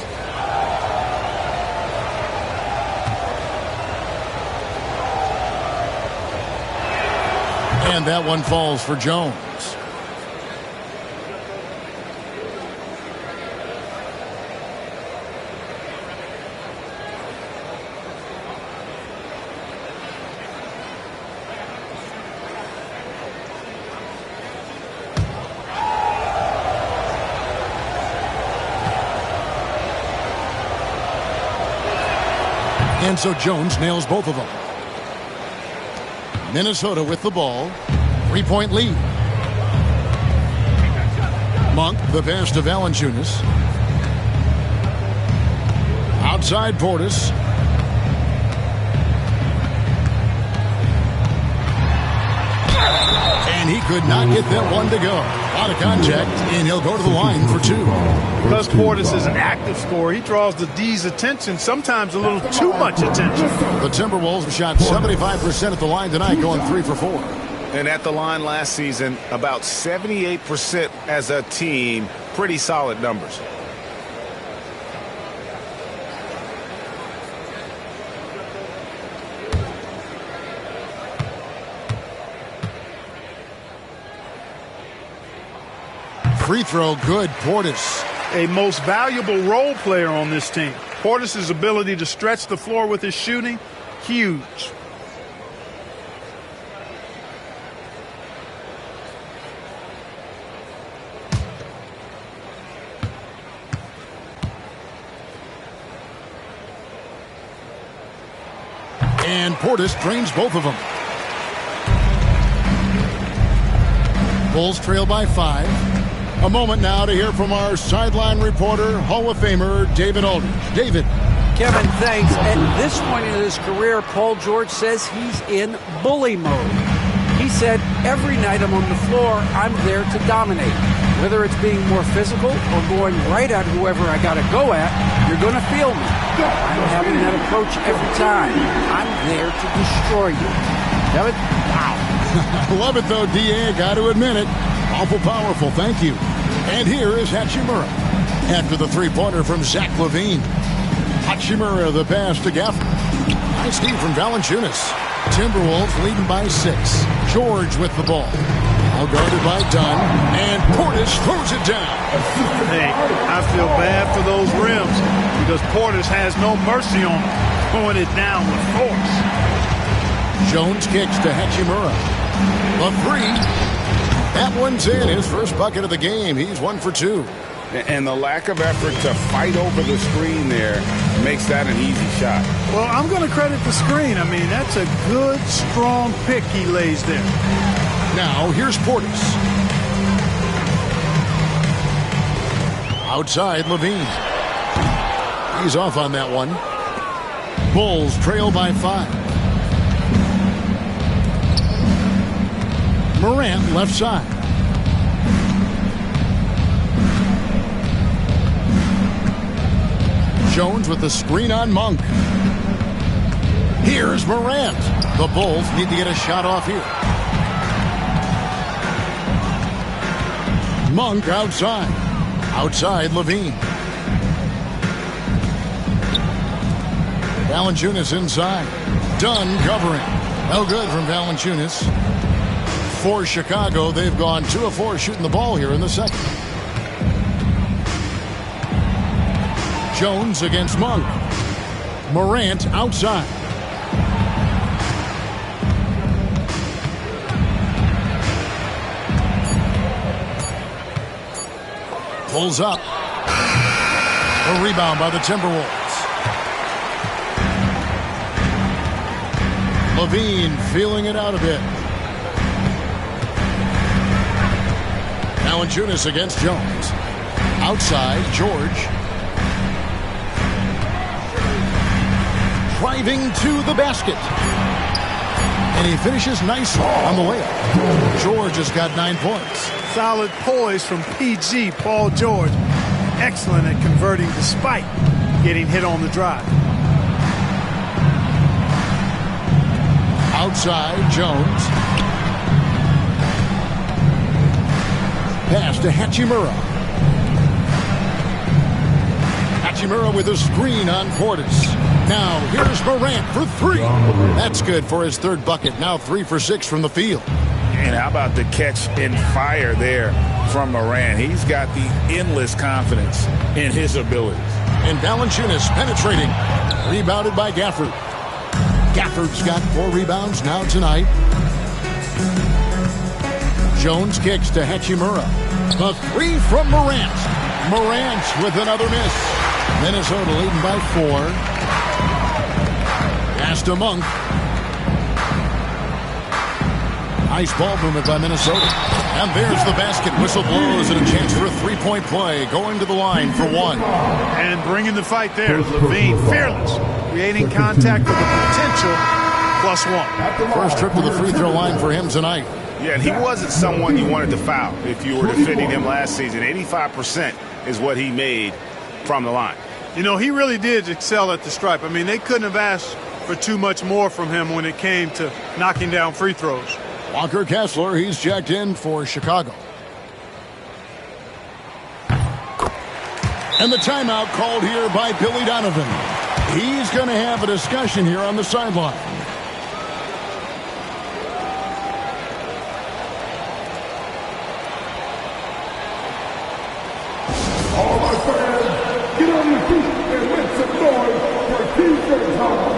And that one falls for Jones. And so Jones nails both of them. Minnesota with the ball. 3-point lead. Monk, the pass to Valanciunas. Outside Portis. And he could not get that one to go. A lot of contact, and he'll go to the line for 2. Because Portis is an active scorer, he draws the D's attention, sometimes a little too much attention. The Timberwolves have shot 75% at the line tonight, going 3 for 4. And at the line last season, about 78% as a team. Pretty solid numbers. Free throw good, Portis. A most valuable role player on this team. Portis' ability to stretch the floor with his shooting, huge. And Portis drains both of them. Bulls trail by 5. A moment now to hear from our sideline reporter, Hall of Famer David Aldridge. David. Kevin, thanks. At this point in his career, Paul George says he's in bully mode. He said, every night I'm on the floor, I'm there to dominate. Whether it's being more physical or going right at whoever I got to go at, you're going to feel me. I'm having that approach every time. I'm there to destroy you. Kevin? Wow. I love it, though, D.A. Got to admit it. Awful powerful. Thank you. And here is Hachimura. After the three-pointer from Zach LaVine. Hachimura, the pass to Gafford. Nice D from Valanciunas. Timberwolves leading by 6. George with the ball. All guarded by Dunn. And Portis throws it down. Hey, I feel bad for those rims because Portis has no mercy on them, throwing it down with force. Jones kicks to Hachimura. The 3. That one's in. His first bucket of the game. He's 1 for 2. And the lack of effort to fight over the screen there makes that an easy shot. Well, I'm going to credit the screen. I mean, that's a good, strong pick he lays there. Now, here's Portis. Outside, LaVine. He's off on that one. Bulls trail by 5. Morant left side. Jones with the screen on Monk. Here's Morant. The Bulls need to get a shot off here. Monk outside. Outside, Levine. Valanciunas inside. Dunn covering. No good from Valanciunas. For Chicago, they've gone 2 of 4 shooting the ball here in the second. Jones against Monk. Morant outside. Pulls up. A rebound by the Timberwolves. Levine feeling it out a bit. Valanciunas against Jones. Outside, George. Driving to the basket. And he finishes nicely on the layup. George has got 9 points. Solid poise from PG, Paul George. Excellent at converting despite getting hit on the drive. Outside, Jones. Pass to Hachimura. Hachimura with a screen on Portis. Now, here's Morant for 3. That's good for his 3rd bucket. Now 3 for 6 from the field. And how about the catch and fire there from Morant? He's got the endless confidence in his abilities. And Valanciunas penetrating. Rebounded by Gafford. Gafford's got 4 rebounds now tonight. Jones kicks to Hachimura. The 3 from Morant. Morant with another miss. Minnesota leading by 4. Pass to Monk. Nice ball movement by Minnesota. And there's the basket. Whistle blows and a chance for a 3-point play. Going to the line for 1. And bringing the fight there. Levine, fearless. Creating contact with the potential +1. First trip to the free throw line for him tonight. Yeah, and he wasn't someone you wanted to foul if you were defending him last season. 85% is what he made from the line. You know, he really did excel at the stripe. I mean, they couldn't have asked for too much more from him when it came to knocking down free throws. Walker Kessler, he's checked in for Chicago. And the timeout called here by Billy Donovan. He's going to have a discussion here on the sideline. All my fans, get on your feet and make some noise for defense home.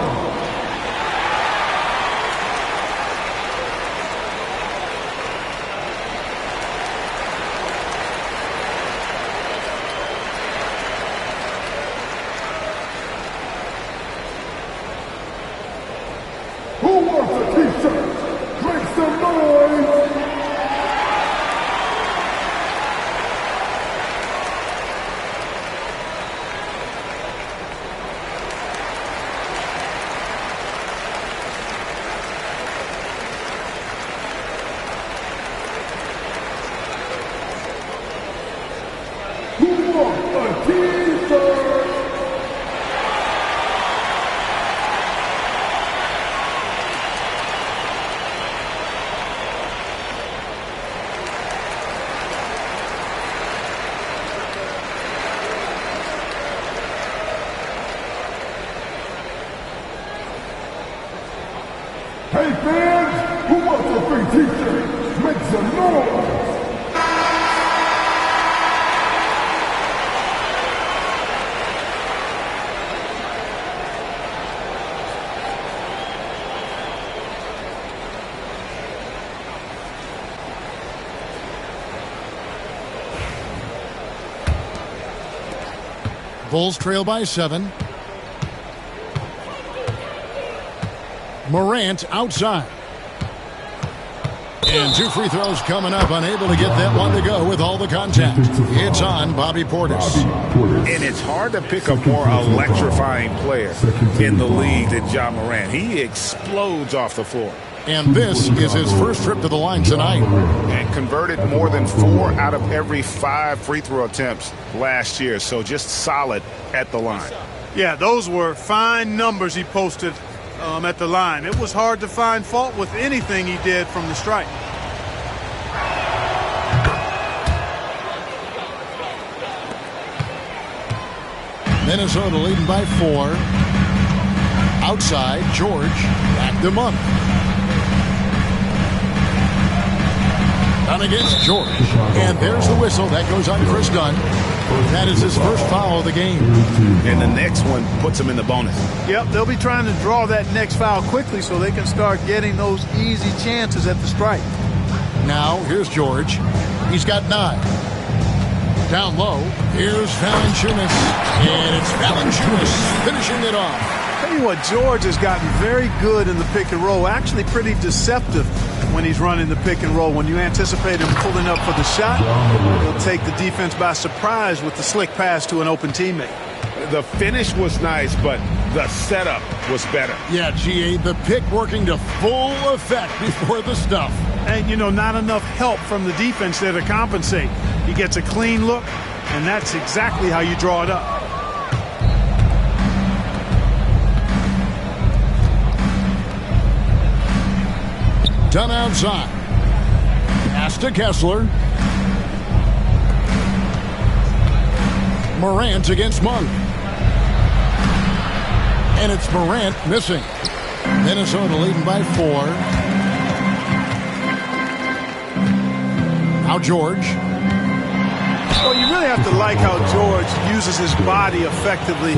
Who wants a t-shirt? Make some noise! Who wants a t-shirt? Hey fans, who wants a free t-shirt? Make some noise! Bulls trail by 7. Morant outside. And 2 free throws coming up. Unable to get that one to go with all the contact. It's on Bobby Portis. And it's hard to pick a more electrifying player in the league than Ja Morant. He explodes off the floor. And this is his first trip to the line tonight. And converted more than 4 out of every 5 free throw attempts last year. So just solid at the line. Yeah, those were fine numbers he posted at the line. It was hard to find fault with anything he did from the stripe. Minnesota leading by 4. Outside, George backed him up. Done against George. And there's the whistle. That goes on Chris Dunn. That is his first foul of the game. And the next one puts him in the bonus. Yep, they'll be trying to draw that next foul quickly so they can start getting those easy chances at the stripe. Now, here's George. He's got 9. Down low, here's Valanciunas. And it's Valanciunas finishing it off. Tell you what, George has gotten very good in the pick and roll. Actually pretty deceptive when he's running the pick and roll. When you anticipate him pulling up for the shot, he'll take the defense by surprise with the slick pass to an open teammate. The finish was nice, but the setup was better. Yeah, GA, the pick working to full effect before the stuff. And, you know, not enough help from the defense there to compensate. He gets a clean look, and that's exactly how you draw it up. Done outside. Pass to Kessler. Morant against Monk. And it's Morant missing. Minnesota leading by 4. Now George. Well, you really have to like how George uses his body effectively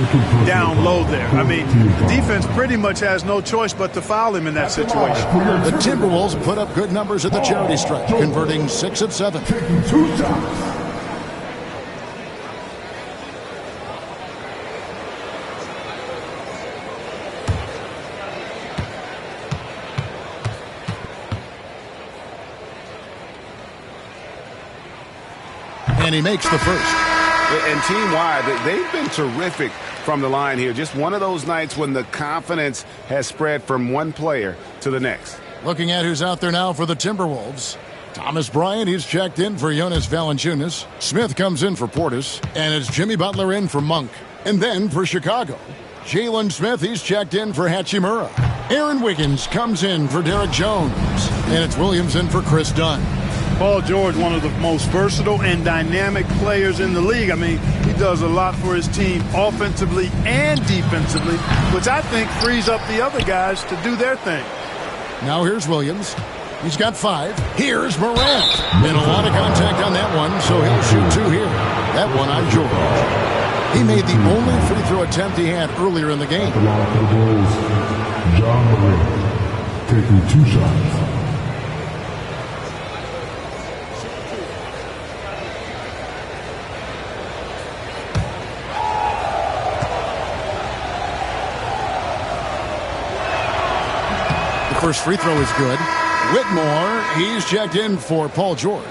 down low there. I mean, the defense pretty much has no choice but to foul him in that situation. The Timberwolves put up good numbers at the charity stripe, converting 6 of 7. Taking 2 shots. And he makes the first. And team-wide, they've been terrific from the line here. Just one of those nights when the confidence has spread from one player to the next. Looking at who's out there now for the Timberwolves. Thomas Bryant, he's checked in for Jonas Valanciunas. Smith comes in for Portis. And it's Jimmy Butler in for Monk. And then for Chicago, Jalen Smith, he's checked in for Hachimura. Aaron Wiggins comes in for Derek Jones. And it's Williams in for Chris Dunn. Paul George, one of the most versatile and dynamic players in the league. I mean, he does a lot for his team offensively and defensively, which I think frees up the other guys to do their thing. Now here's Williams. He's got 5. Here's Morant. And a lot of contact on that one, so he'll shoot 2 here. That one on George. He made the only free throw attempt he had earlier in the game. The line for the Bulls, John Morant, taking 2 shots. First free throw is good. Whitmore, he's checked in for Paul George.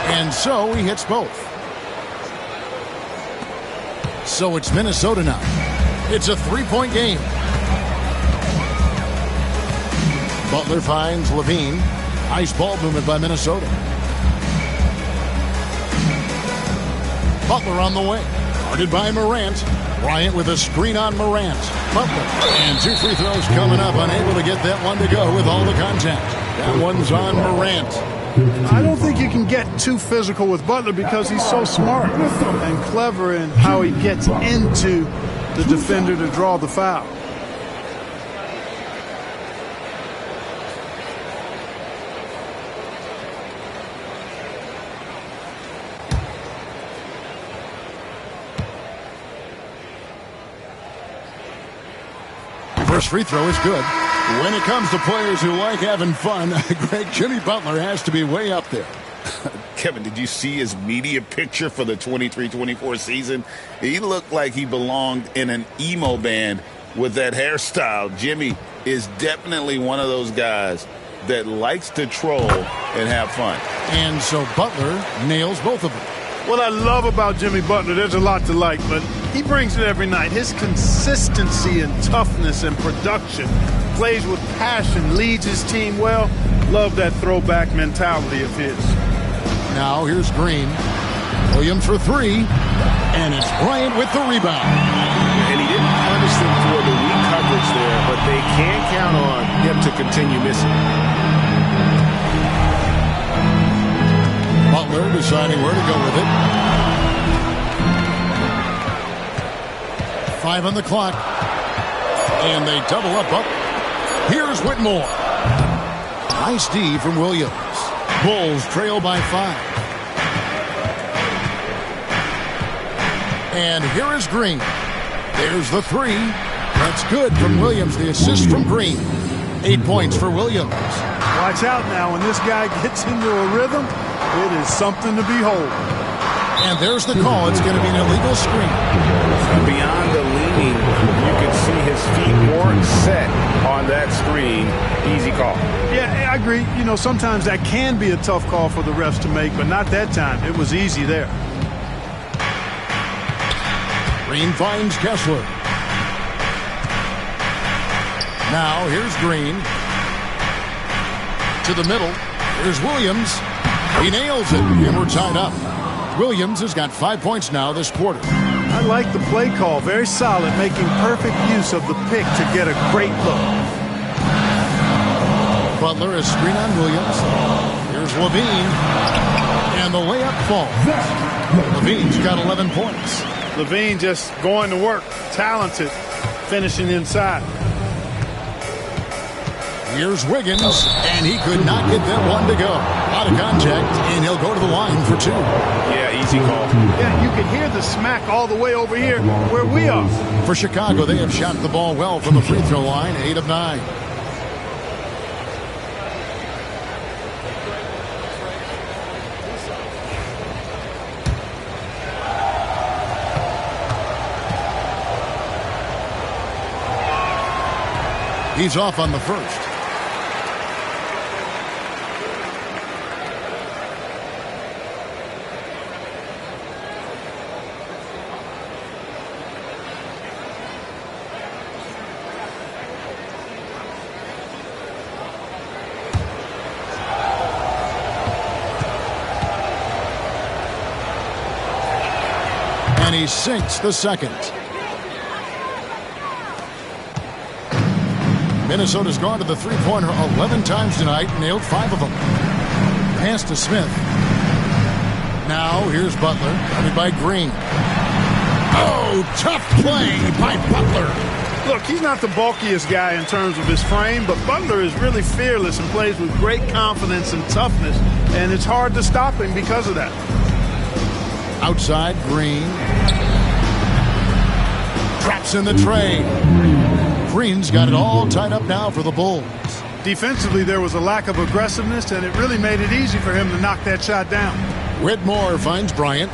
And so he hits both. So it's Minnesota now. It's a 3-point game. Butler finds Levine. Nice ball movement by Minnesota. Butler on the way. Guarded by Morant. Bryant with a screen on Morant. Butler. And 2 free throws coming up. Unable to get that one to go with all the contact. That one's on Morant. I don't think you can get too physical with Butler because he's so smart and clever in how he gets into the defender to draw the foul. First free throw is good. When it comes to players who like having fun, Greg, Jimmy Butler has to be way up there. Kevin, did you see his media picture for the 23-24 season? He looked like he belonged in an emo band with that hairstyle. Jimmy is definitely one of those guys that likes to troll and have fun. And so Butler nails both of them. What I love about Jimmy Butler, there's a lot to like, but he brings it every night. His consistency and toughness and production, plays with passion, leads his team well. Love that throwback mentality of his. Now here's Green. Williams for three, and it's Bryant with the rebound. And he didn't punish them for the weak coverage there, but they can count on him to continue missing. Butler deciding where to go with it. 5 on the clock. And they double up. Here's Whitmore. Nice D from Williams. Bulls trail by 5. And here is Green. There's the three. That's good from Williams. The assist from Green. 8 points for Williams. Watch out now. When this guy gets into a rhythm, it is something to behold. And there's the call. It's going to be an illegal screen. Beyond the leaning, you can see his feet weren't set on that screen. Easy call. Yeah, I agree. You know, sometimes that can be a tough call for the refs to make, but not that time. It was easy there. Green finds Kessler. Now here's Green. To the middle. Here's Williams. He nails it, and we're tied up. Williams has got 5 points now this quarter. I like the play call. Very solid, making perfect use of the pick to get a great look. Butler is screen on Williams. Here's Levine. And the layup falls. Levine's got 11 points. Levine just going to work. Talented. Finishing inside. Here's Wiggins, and he could not get that one to go. Out of contact, and he'll go to the line for 2. Yeah, easy call. Yeah, you can hear the smack all the way over here where we are. For Chicago, they have shot the ball well from the free throw line, 8 of 9. He's off on the first. And he sinks the second. Minnesota's gone to the three-pointer 11 times tonight, nailed 5 of them. Pass to Smith. Now here's Butler, guarded by Green. Oh, tough play by Butler. Look, he's not the bulkiest guy in terms of his frame, but Butler is really fearless and plays with great confidence and toughness, and it's hard to stop him because of that. Outside, Green. Drops in the tray. Green's got it all tied up now for the Bulls. Defensively, there was a lack of aggressiveness, and it really made it easy for him to knock that shot down. Whitmore finds Bryant.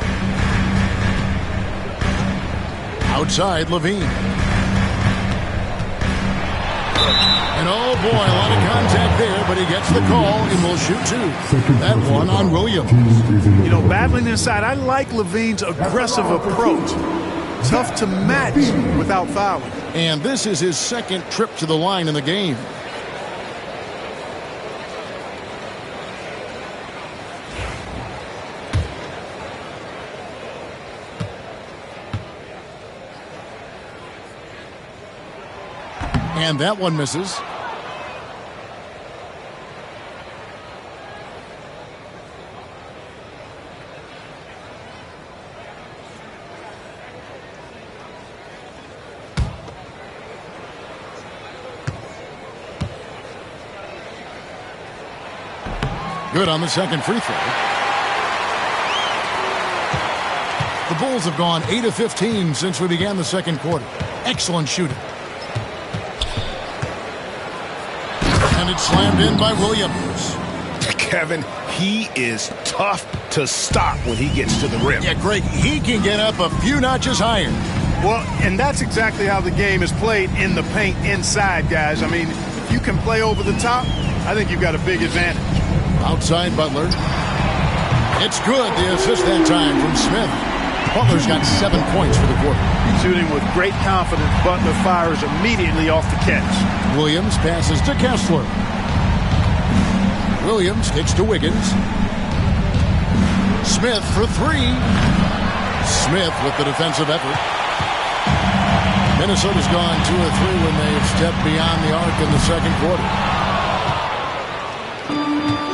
Outside, Levine. And oh boy, a lot of contact there, but he gets the call and will shoot 2. That one on Williams. You know, battling inside, I like Levine's aggressive approach. Tough to match without fouling. And this is his second trip to the line in the game. And that one misses. Good on the second free throw. The Bulls have gone 8 of 15 since we began the second quarter. Excellent shooting. And it's slammed in by Williams. Kevin, he is tough to stop when he gets to the rim. Yeah, Greg, he can get up a few notches higher. Well, and that's exactly how the game is played in the paint inside, guys. I mean, if you can play over the top, I think you've got a big advantage. Outside Butler. It's good, the assist that time from Smith. Butler's got 7 points for the quarter. Shooting with great confidence, Butler fires immediately off the catch. Williams passes to Kessler. Williams kicks to Wiggins. Smith for three. Smith with the defensive effort. Minnesota's gone 2 of 3 when they've stepped beyond the arc in the second quarter.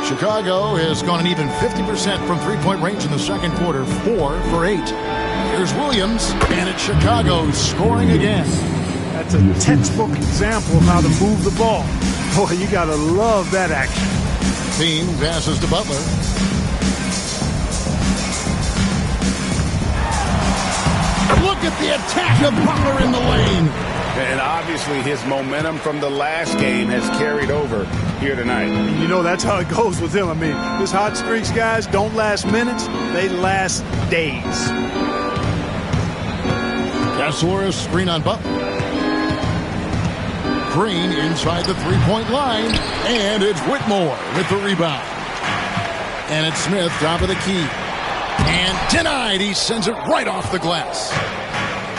Chicago has gone an even 50% from three-point range in the second quarter, 4 for 8. Here's Williams, and it's Chicago scoring again. That's a textbook example of how to move the ball. Boy, you got to love that action. Bean passes to Butler. Look at the attack of Butler in the lane. And obviously his momentum from the last game has carried over here tonight. You know, that's how it goes with him. I mean, his hot streaks, guys, don't last minutes. They last days. Kessler, a screen on Butler. Green inside the three-point line. And it's Whitmore with the rebound. And it's Smith, top of the key. And denied. He sends it right off the glass.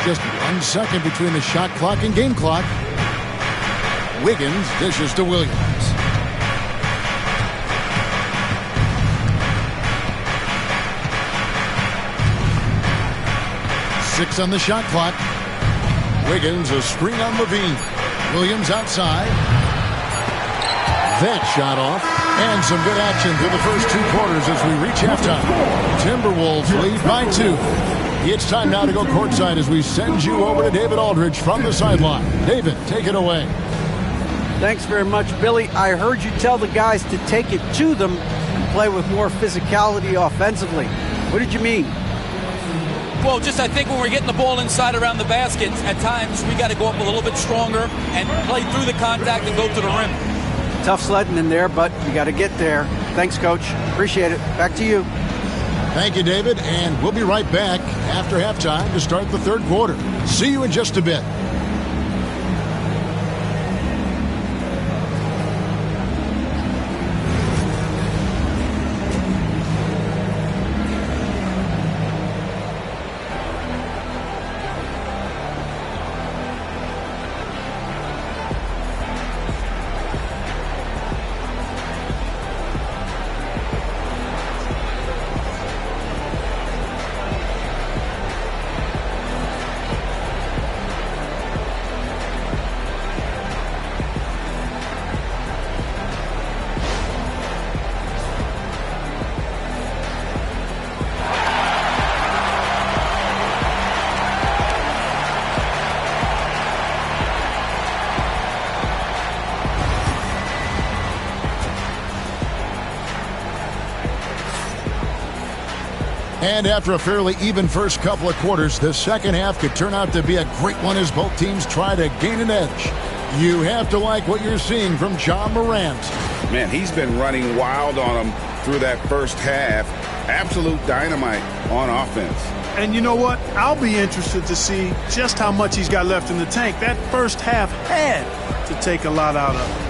Just 1 second between the shot clock and game clock. Wiggins dishes to Williams. Six on the shot clock. Wiggins, a screen on Levine. Williams outside. That shot off. And some good action through the first 2 quarters as we reach halftime. Timberwolves lead by 2. It's time now to go courtside as we send you over to David Aldridge from the sideline. David, take it away. Thanks very much, Billy. I heard you tell the guys to take it to them and play with more physicality offensively. What did you mean? Well, just I think when we're getting the ball inside around the basket, at times we got to go up a little bit stronger and play through the contact and go to the rim. Tough sledding in there, but you got to get there. Thanks, Coach. Appreciate it. Back to you. Thank you, David, and we'll be right back after halftime to start the third quarter. See you in just a bit. And after a fairly even first couple of quarters, the second half could turn out to be a great one as both teams try to gain an edge. You have to like what you're seeing from Ja Morant. Man, he's been running wild on him through that first half. Absolute dynamite on offense. And you know what? I'll be interested to see just how much he's got left in the tank. That first half had to take a lot out of him.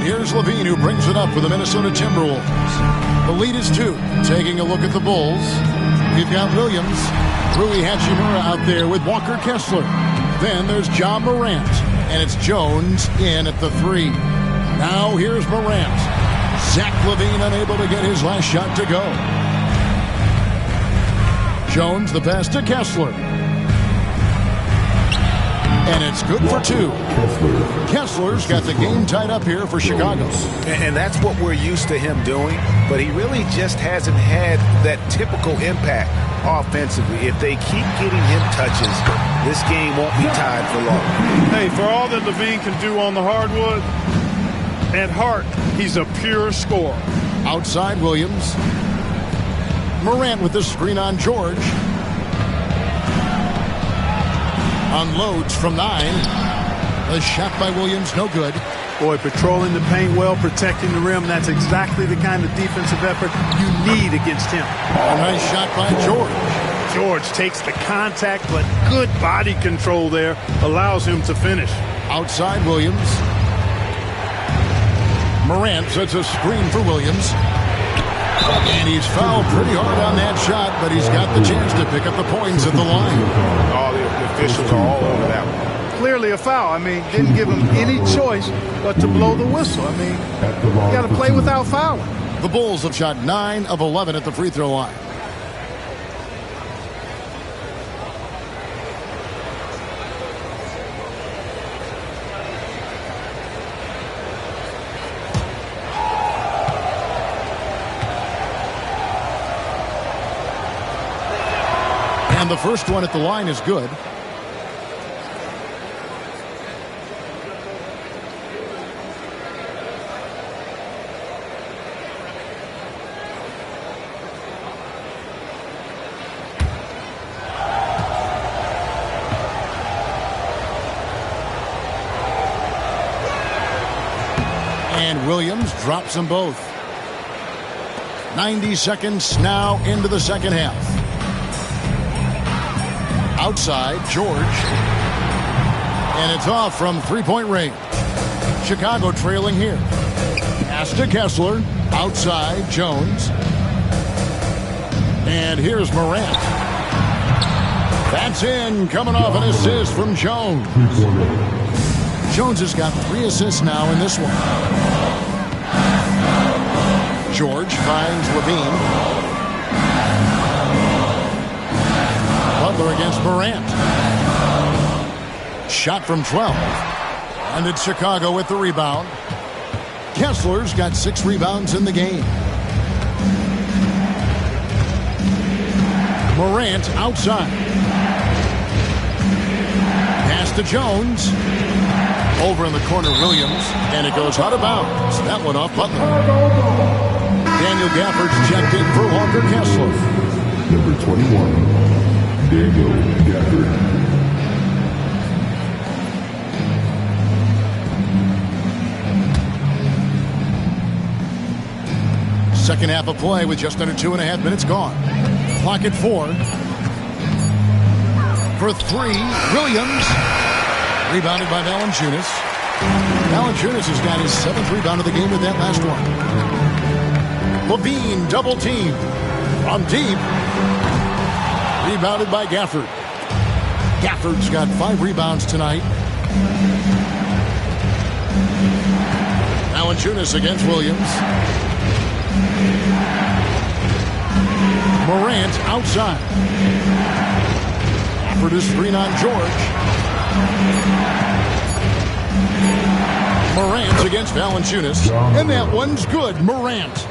Here's Levine, who brings it up for the Minnesota Timberwolves. The lead is 2. Taking a look at the Bulls, we've got Williams, Rui Hachimura out there with Walker Kessler. Then there's Ja Morant, and it's Jones in at the 3. Now here's Morant. Zach LaVine unable to get his last shot to go. Jones, the pass to Kessler. And it's good for 2. Kessler's got the game tied up here for Chicago. And that's what we're used to him doing, but he really just hasn't had that typical impact offensively. If they keep getting him touches, this game won't be tied for long. Hey, for all that LaVine can do on the hardwood, at heart, he's a pure scorer. Outside Williams. Morant with the screen on George. Unloads from 9. The shot by Williams, no good. Boy, patrolling the paint well, protecting the rim. That's exactly the kind of defensive effort you need against him. A nice shot by George. George takes the contact, but good body control there allows him to finish. Outside Williams. Morant sets a screen for Williams. And he's fouled pretty hard on that shot, but he's got the chance to pick up the points at the line. All the officials are all over that one. Clearly a foul. I mean, didn't give him any choice but to blow the whistle. I mean, you got to play without fouling. The Bulls have shot 9 of 11 at the free throw line. And the first one at the line is good. And Williams drops them both. 90 seconds now into the second half. Outside, George. And it's off from three-point range. Chicago trailing here. Pass to Kessler. Outside, Jones. And here's Morant. That's in, coming off an assist from Jones. Jones has got 3 assists now in this one. George finds Levine. Butler against Morant. Shot from 12. And it's Chicago with the rebound. Kessler's got 6 rebounds in the game. Morant outside. Pass to Jones. Over in the corner, Williams. And it goes out of bounds. That one off Butler. Daniel Gafford's checked in for Walker Kessler. Number 21. Daniel Gafford. Second half of play with just under 2.5 minutes gone. Clock at 4. For 3, Williams. Rebounded by Valanciunas. Valanciunas has got his 7th rebound of the game with that last one. Levine double team. From deep. Rebounded by Gafford. Gafford's got 5 rebounds tonight. Valanciunas against Williams. Morant outside. Gafford is screen on George. Morant against Valanciunas. And that one's good. Morant's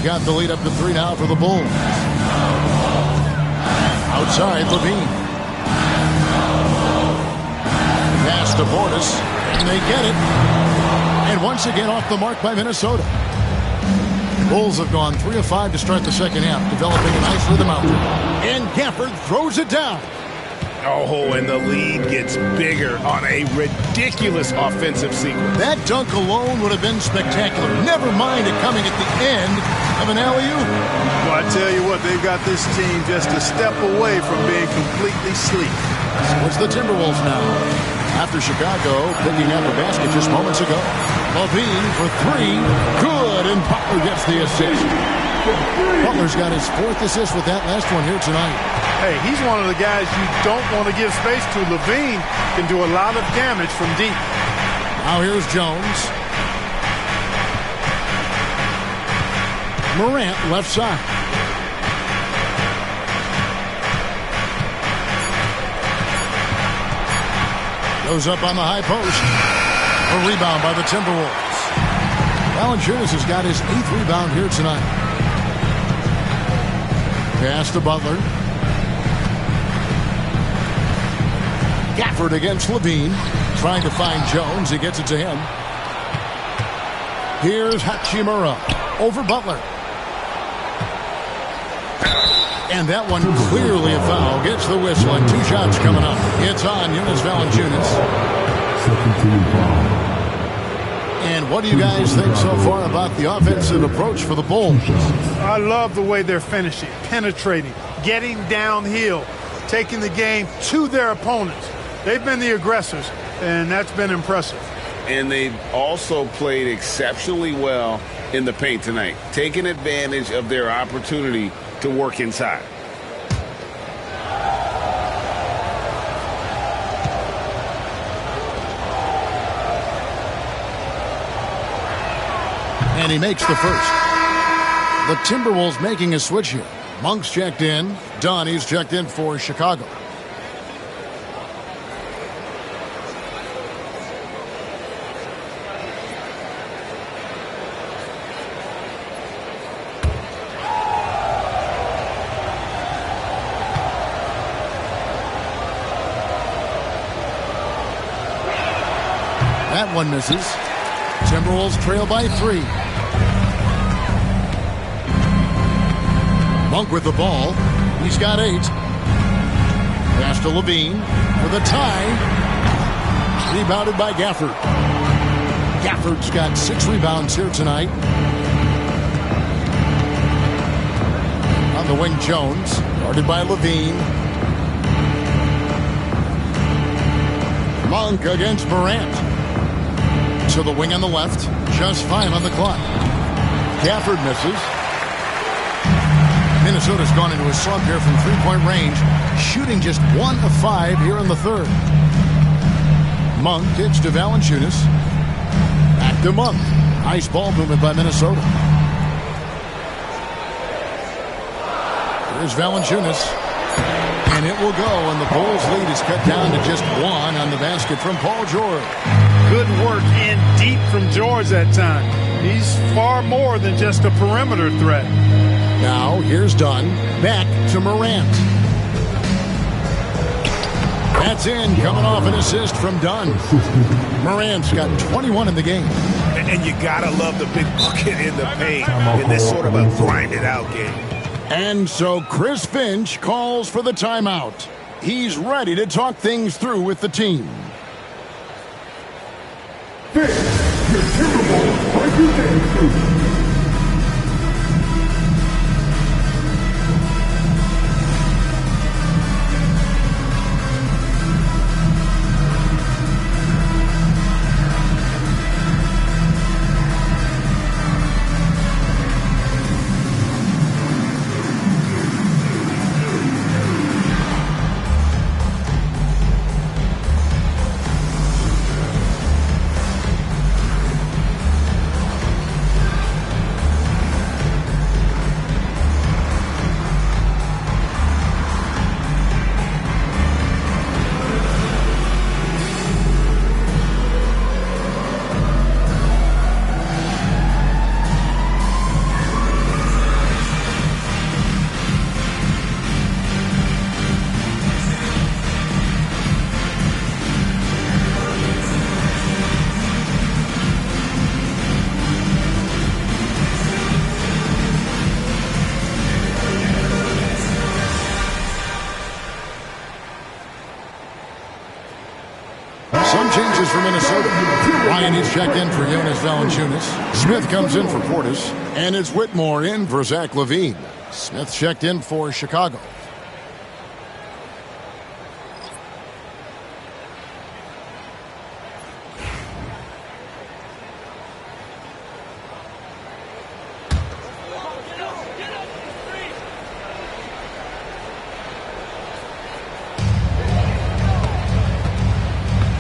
got the lead up to 3 now for the Bulls. Outside, Levine. Pass to Portis, and they get it. And once again off the mark by Minnesota. Bulls have gone 3 of 5 to start the second half, developing a nice rhythm out there. And Gafford throws it down. Oh, and the lead gets bigger on a ridiculous offensive sequence. That dunk alone would have been spectacular. Never mind it coming at the end of an alley-oop. Well, I tell you what, they've got this team just a step away from being completely sleek. So it's the Timberwolves now. After Chicago picking up a basket just moments ago. Levine for 3. Good, and Butler gets the assist. Butler's got his 4th assist with that last one here tonight. Hey, he's one of the guys you don't want to give space to. Levine can do a lot of damage from deep. Now here's Jones. Morant left side. Goes up on the high post. A rebound by the Timberwolves. Valanciunas has got his 8th rebound here tonight. Pass to Butler. Gafford against Levine. Trying to find Jones. He gets it to him. Here's Hachimura over Butler. And that one clearly a foul. Gets the whistle and 2 shots coming up. It's on Jonas Valanciunas. Second team foul. And And what do you guys think so far about the offensive approach for the Bulls? I love the way they're finishing, penetrating, getting downhill, taking the game to their opponents. They've been the aggressors, and that's been impressive. And they've also played exceptionally well in the paint tonight, taking advantage of their opportunity to work inside. And he makes the first. The Timberwolves making a switch here. Monk's checked in. Donnie's checked in for Chicago. That one misses. Timberwolves trail by 3. Monk with the ball. He's got 8. Pass to Levine for the tie. Rebounded by Gafford. Gafford's got 6 rebounds here tonight. On the wing, Jones. Guarded by Levine. Monk against Morant. To the wing on the left. Just 5 on the clock. Gafford misses. Minnesota's gone into a slump here from three-point range, shooting just 1 of 5 here in the third. Monk kicks to Valanciunas. Back to Monk. Nice ball movement by Minnesota. Here's Valanciunas. And it will go, and the Bulls lead is cut down to just 1 on the basket from Paul George. Good work in deep from George that time. He's far more than just a perimeter threat. Now, here's Dunn. Back to Morant. That's in, coming off an assist from Dunn. Morant's got 21 in the game. And you gotta love the big bucket in the paint in this sort of a grinded-out game. And so Chris Finch calls for the timeout. He's ready to talk things through with the team. This is your Timberwolves regulation crew. Some changes for Minnesota. Ryan is checked in for Jonas Valanciunas. Smith comes in for Portis. And it's Whitmore in for Zach LaVine. Smith checked in for Chicago.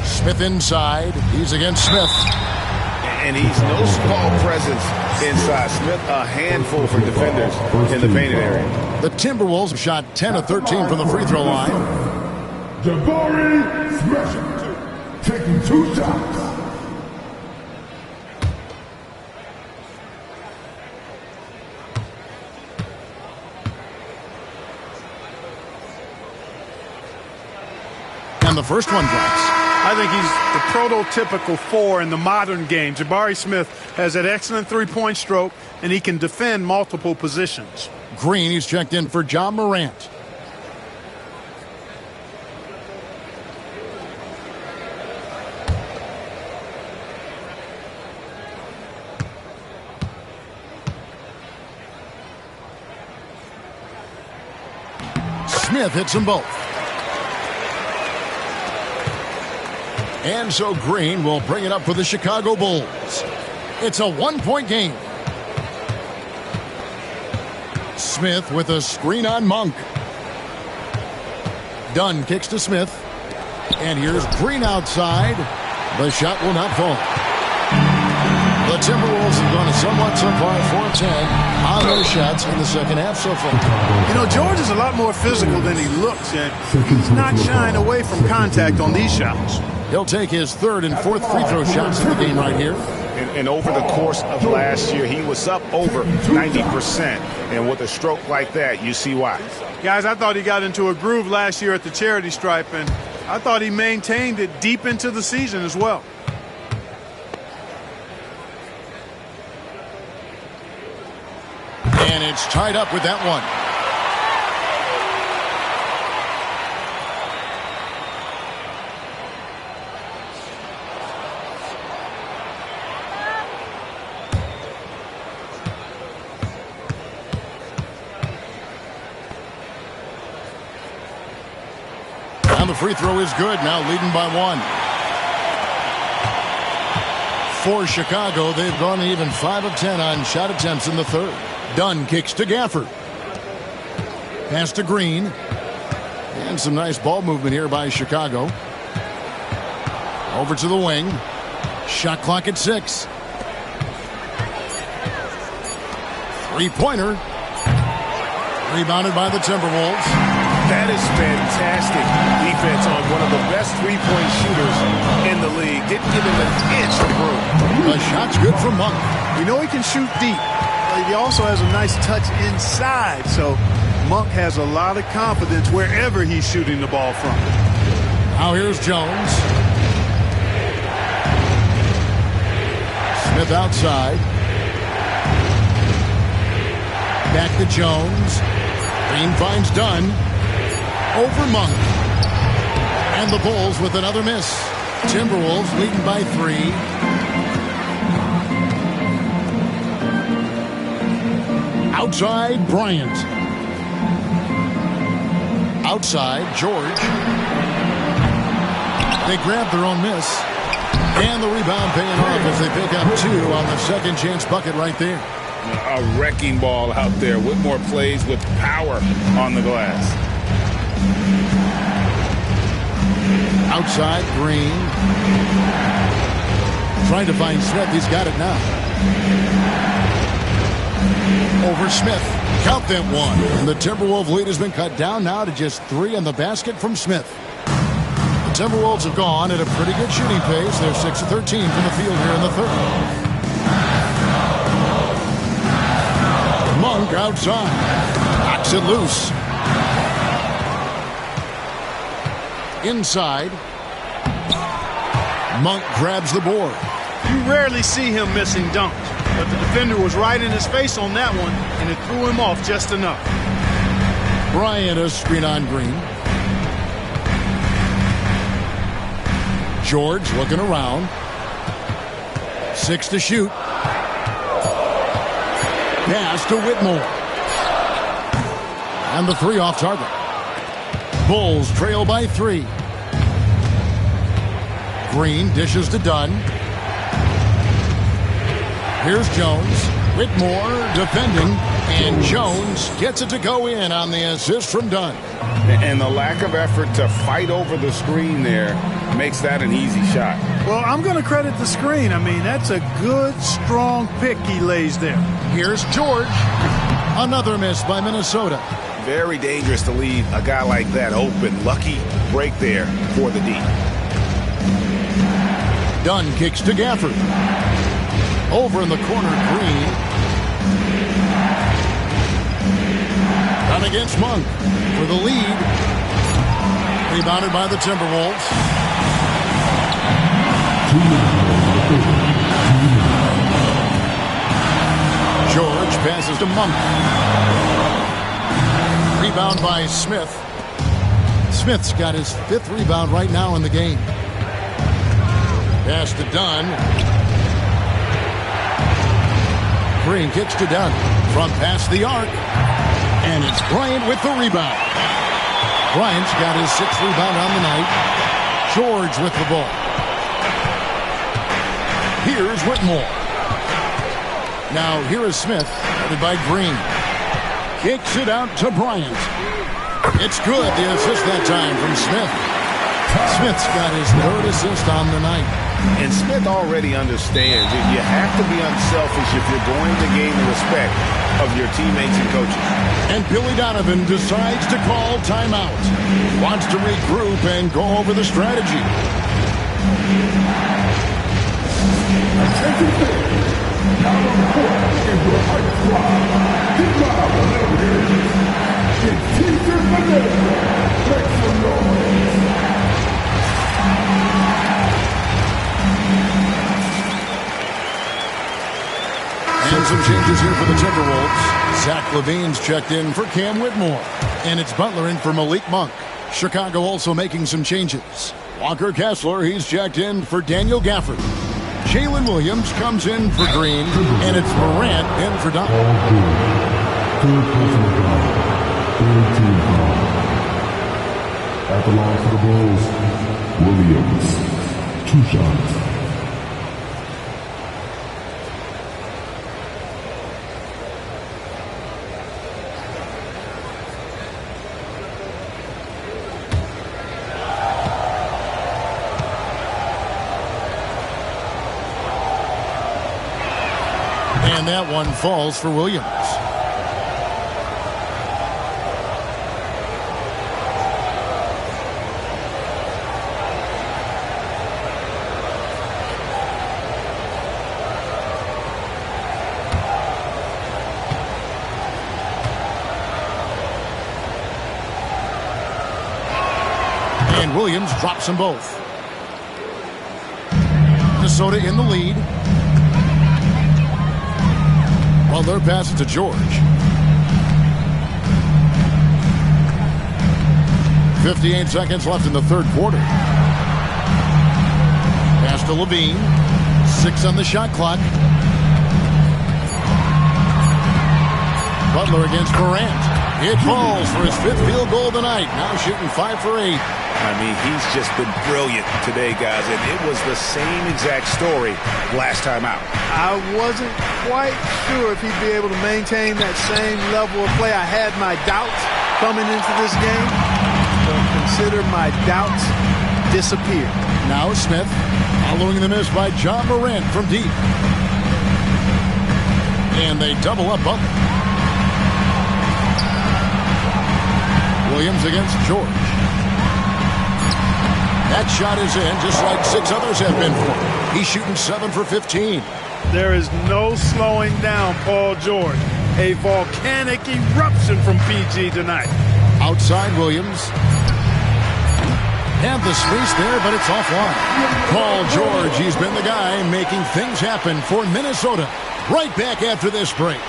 Smith inside. He's against Smith. And he's no small presence inside. Smith a handful for defenders in the painted area. The Timberwolves shot 10 of 13 from the free throw line. Jabari Smith taking 2 shots. And the first one drops. I think he's the prototypical 4 in the modern game. Jabari Smith has an excellent three-point stroke, and he can defend multiple positions. Green, he's checked in for John Morant. Smith hits them both. And so Green will bring it up for the Chicago Bulls. It's a 1-point game. Smith with a screen on Monk. Dunn kicks to Smith. And here's Green outside. The shot will not fall. The Timberwolves have gone somewhat so far 4-10 on their shots in the second half so far. You know, George is a lot more physical than he looks, and he's not shying away from contact on these shots. He'll take his third and fourth free throw shots in the game right here. And over the course of last year, he was up over 90%. And with a stroke like that, you see why. Guys, I thought he got into a groove last year at the charity stripe, and I thought he maintained it deep into the season as well. And it's tied up with that one. And the free throw is good, now leading by 1. For Chicago, they've gone even 5 of 10 on shot attempts in the third. Dunn kicks to Gafford. Pass to Green. And some nice ball movement here by Chicago. Over to the wing. Shot clock at 6. Three-pointer. Rebounded by the Timberwolves. That is fantastic defense on one of the best three-point shooters in the league. Didn't give him an inch of room. The shot's good from Monk. We know he can shoot deep. He also has a nice touch inside, so Monk has a lot of confidence wherever he's shooting the ball from. Now here's Jones. Smith outside. Back to Jones. Green finds Dunn. Over Monk. And the Bulls with another miss. Timberwolves leading by 3. Outside, Bryant. Outside, George. They grab their own miss. And the rebound paying off as they pick up 2 on the second chance bucket right there. A wrecking ball out there. Whitmore plays with power on the glass. Outside, Green. Trying to find Smith. He's got it now. Over Smith. Count them 1. And the Timberwolves lead has been cut down now to just 3 on the basket from Smith. The Timberwolves have gone at a pretty good shooting pace. They're 6 of 13 from the field here in the third. Monk outside. Knocks it loose. Inside. Monk grabs the board. You rarely see him missing dunks, but the defender was right in his face on that one, and it threw him off just enough. Bryant a screen on Green. George looking around. 6 to shoot. Pass to Whitmore. And the 3 off target. Bulls trail by 3. Green dishes to Dunn. Here's Jones. Whitmore defending. And Jones gets it to go in on the assist from Dunn. And the lack of effort to fight over the screen there makes that an easy shot. Well, I'm going to credit the screen. I mean, that's a good, strong pick he lays there. Here's George. Another miss by Minnesota. Very dangerous to leave a guy like that open. Lucky break there for the D. Dunn kicks to Gafford. Over in the corner, Green. Dunn against Monk for the lead. Rebounded by the Timberwolves. George passes to Monk. Rebound by Smith. Smith's got his 5th rebound right now in the game. Pass to Dunn. Green kicks to Dunn. From past the arc. And it's Bryant with the rebound. Bryant's got his 6th rebound on the night. George with the ball. Here's Whitmore. Now here is Smith, headed by Green. Kicks it out to Bryant. It's good. The assist that time from Smith. Smith's got his 3rd assist on the night. And Smith already understands that you have to be unselfish if you're going to gain the respect of your teammates and coaches. And Billy Donovan decides to call timeout. He wants to regroup and go over the strategy. Attention fans, now on the court is your hype squad. Get loud and let them hear it. It's Teacher Vanessa. Make some noise. And some changes here for the Timberwolves. Zach LaVine's checked in for Cam Whitmore. And it's Butler in for Malik Monk. Chicago also making some changes. Walker Kessler, he's checked in for Daniel Gafford. Jalen Williams comes in for Green. And it's Morant in for Donovan. Third personal foul. Third team foul. At the line for the Bulls, Williams. 2 shots. And that one falls for Williams. And Williams drops them both. Minnesota in the lead. Butler passes to George. 58 seconds left in the 3rd quarter. Pass to LaVine. 6 on the shot clock. Butler against Morant. It falls for his 5th field goal tonight. Now shooting 5 for 8. I mean, he's just been brilliant today, guys, and it was the same exact story last time out. I wasn't quite sure if he'd be able to maintain that same level of play. I had my doubts coming into this game, but consider my doubts disappear. Now Smith, following the miss by John Morant from deep. And they double up Butler. Williams against George. That shot is in, just like 6 others have been for him. He's shooting 7 for 15. There is no slowing down Paul George. A volcanic eruption from PG tonight. Outside Williams. Have the space there, but it's offline. Paul George, he's been the guy making things happen for Minnesota. Right back after this break.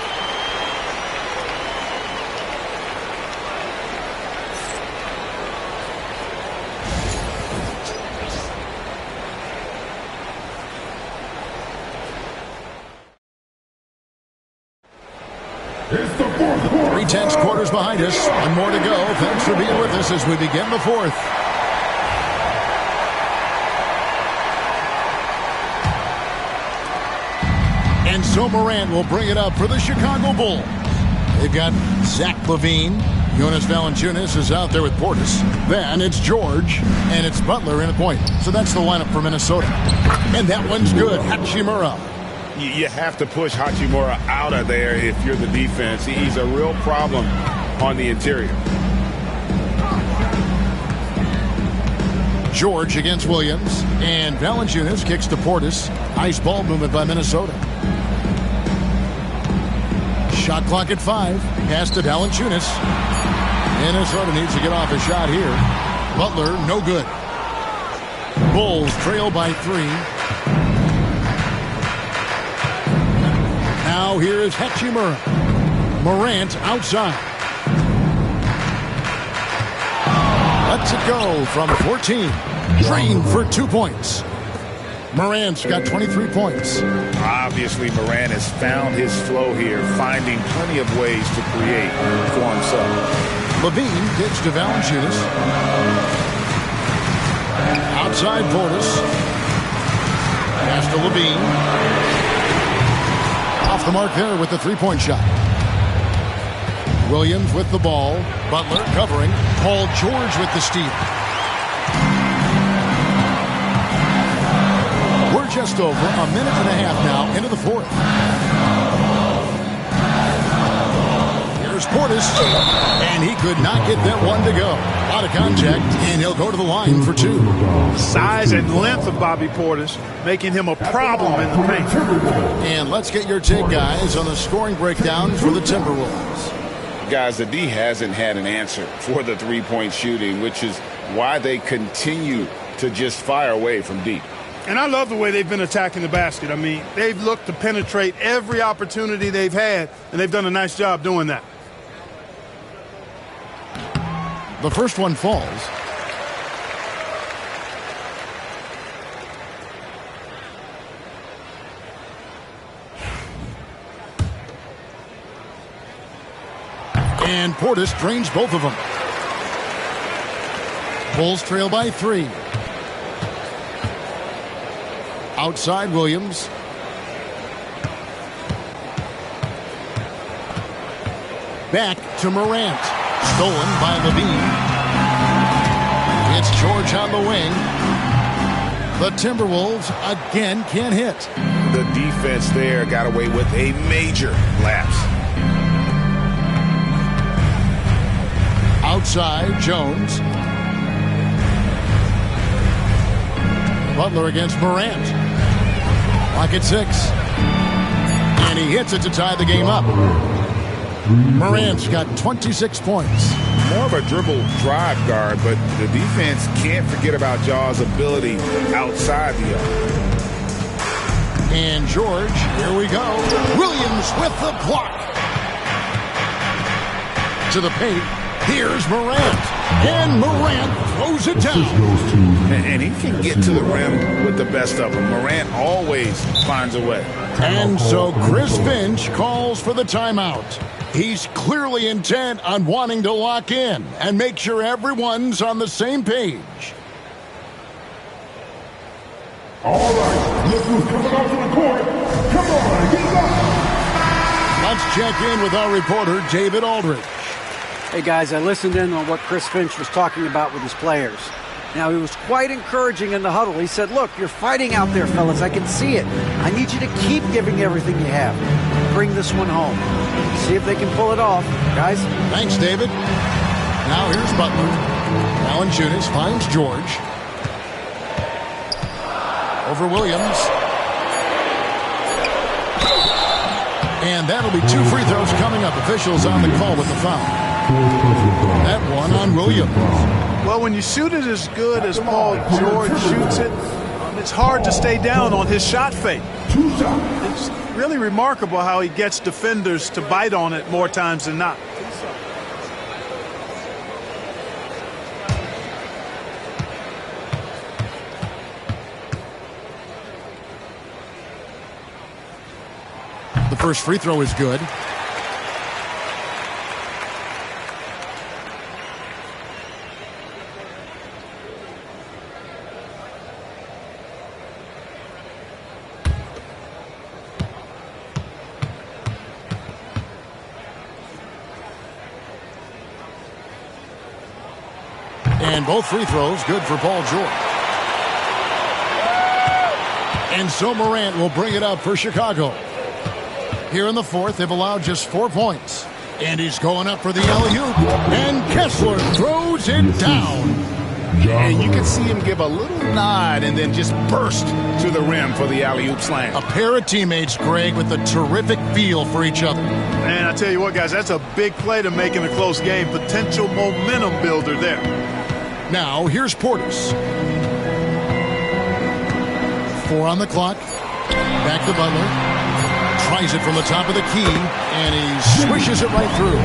It's the 4th quarter. 3 tense quarters behind us. 1 more to go. Thanks for being with us as we begin the 4th. And so Morant will bring it up for the Chicago Bulls. They've got Zach LaVine. Jonas Valanciunas is out there with Portis. Then it's George, and it's Butler in a point. So that's the lineup for Minnesota. And that one's good. Hachimura. You have to push Hachimura out of there if you're the defense. He's a real problem on the interior. George against Williams. And Valanciunas kicks to Portis. Nice ball movement by Minnesota. Shot clock at 5. Pass to Valanciunas. Minnesota needs to get off a shot here. Butler, no good. Bulls trail by 3. Now here is Hachimura. Morant outside. Lets it go from 14. Drained for 2 points. Morant's got 23 points. Obviously, Morant has found his flow here, finding plenty of ways to create for himself. Levine gets to Valanciunas. Outside Portis. Pass to Levine. Off the mark there with the three-point shot. Williams with the ball. Butler covering. Paul George with the steal. We're just over a minute and a half now into the fourth. Here's Portis, and he could not get that one to go. Out of contact, and he'll go to the line for two. Size and length of Bobby Portis, making him a problem in the paint. And let's get your take, guys, on the scoring breakdown for the Timberwolves. Guys, the D hasn't had an answer for the three-point shooting, which is why they continue to just fire away from deep. And I love the way they've been attacking the basket. I mean, they've looked to penetrate every opportunity they've had, and they've done a nice job doing that. The first one falls. And Portis drains both of them. Bulls trail by 3. Outside Williams. Back to Morant. Stolen by Levine. It's George on the wing. The Timberwolves again can't hit. The defense there got away with a major lapse. Outside Jones. Butler against Morant. Clock at 6. And he hits it to tie the game up. Morant's got 26 points. More of a dribble drive guard, but the defense can't forget about Jaw's ability outside the arc. And George, here we go. Williams with the block. To the paint. Here's Morant. And Morant throws it down. And he can get to the rim with the best of them. Morant always finds a way. And so Chris Finch calls for the timeout. He's clearly intent on wanting to lock in and make sure everyone's on the same page. All right, look who's coming out to the court. Come on, get up. Let's check in with our reporter, David Aldridge. Hey, guys, I listened in on what Chris Finch was talking about with his players. Now, he was quite encouraging in the huddle. He said, look, you're fighting out there, fellas. I can see it. I need you to keep giving everything you have. Bring this one home. See if they can pull it off. Guys? Thanks, David. Now here's Butler. Valanciunas finds George. Over Williams. And that'll be 2 free throws coming up. Officials on the call with the foul. That one on Williams. Well, when you shoot it as good as Paul George shoots it, it's hard to stay down on his shot fake. It's really remarkable how he gets defenders to bite on it more times than not. The first free throw is good. And both free throws good for Paul George. And so Morant will bring it up for Chicago. Here in the fourth, they've allowed just 4 points. And he's going up for the alley-oop. And Kessler throws it down. And you can see him give a little nod and then just burst to the rim for the alley-oop slam. A pair of teammates, Greg, with a terrific feel for each other. Man, I tell you what, guys, that's a big play to make in a close game. Potential momentum builder there. Now, here's Portis. 4 on the clock. Back to Butler. Tries it from the top of the key, and he swishes it right through.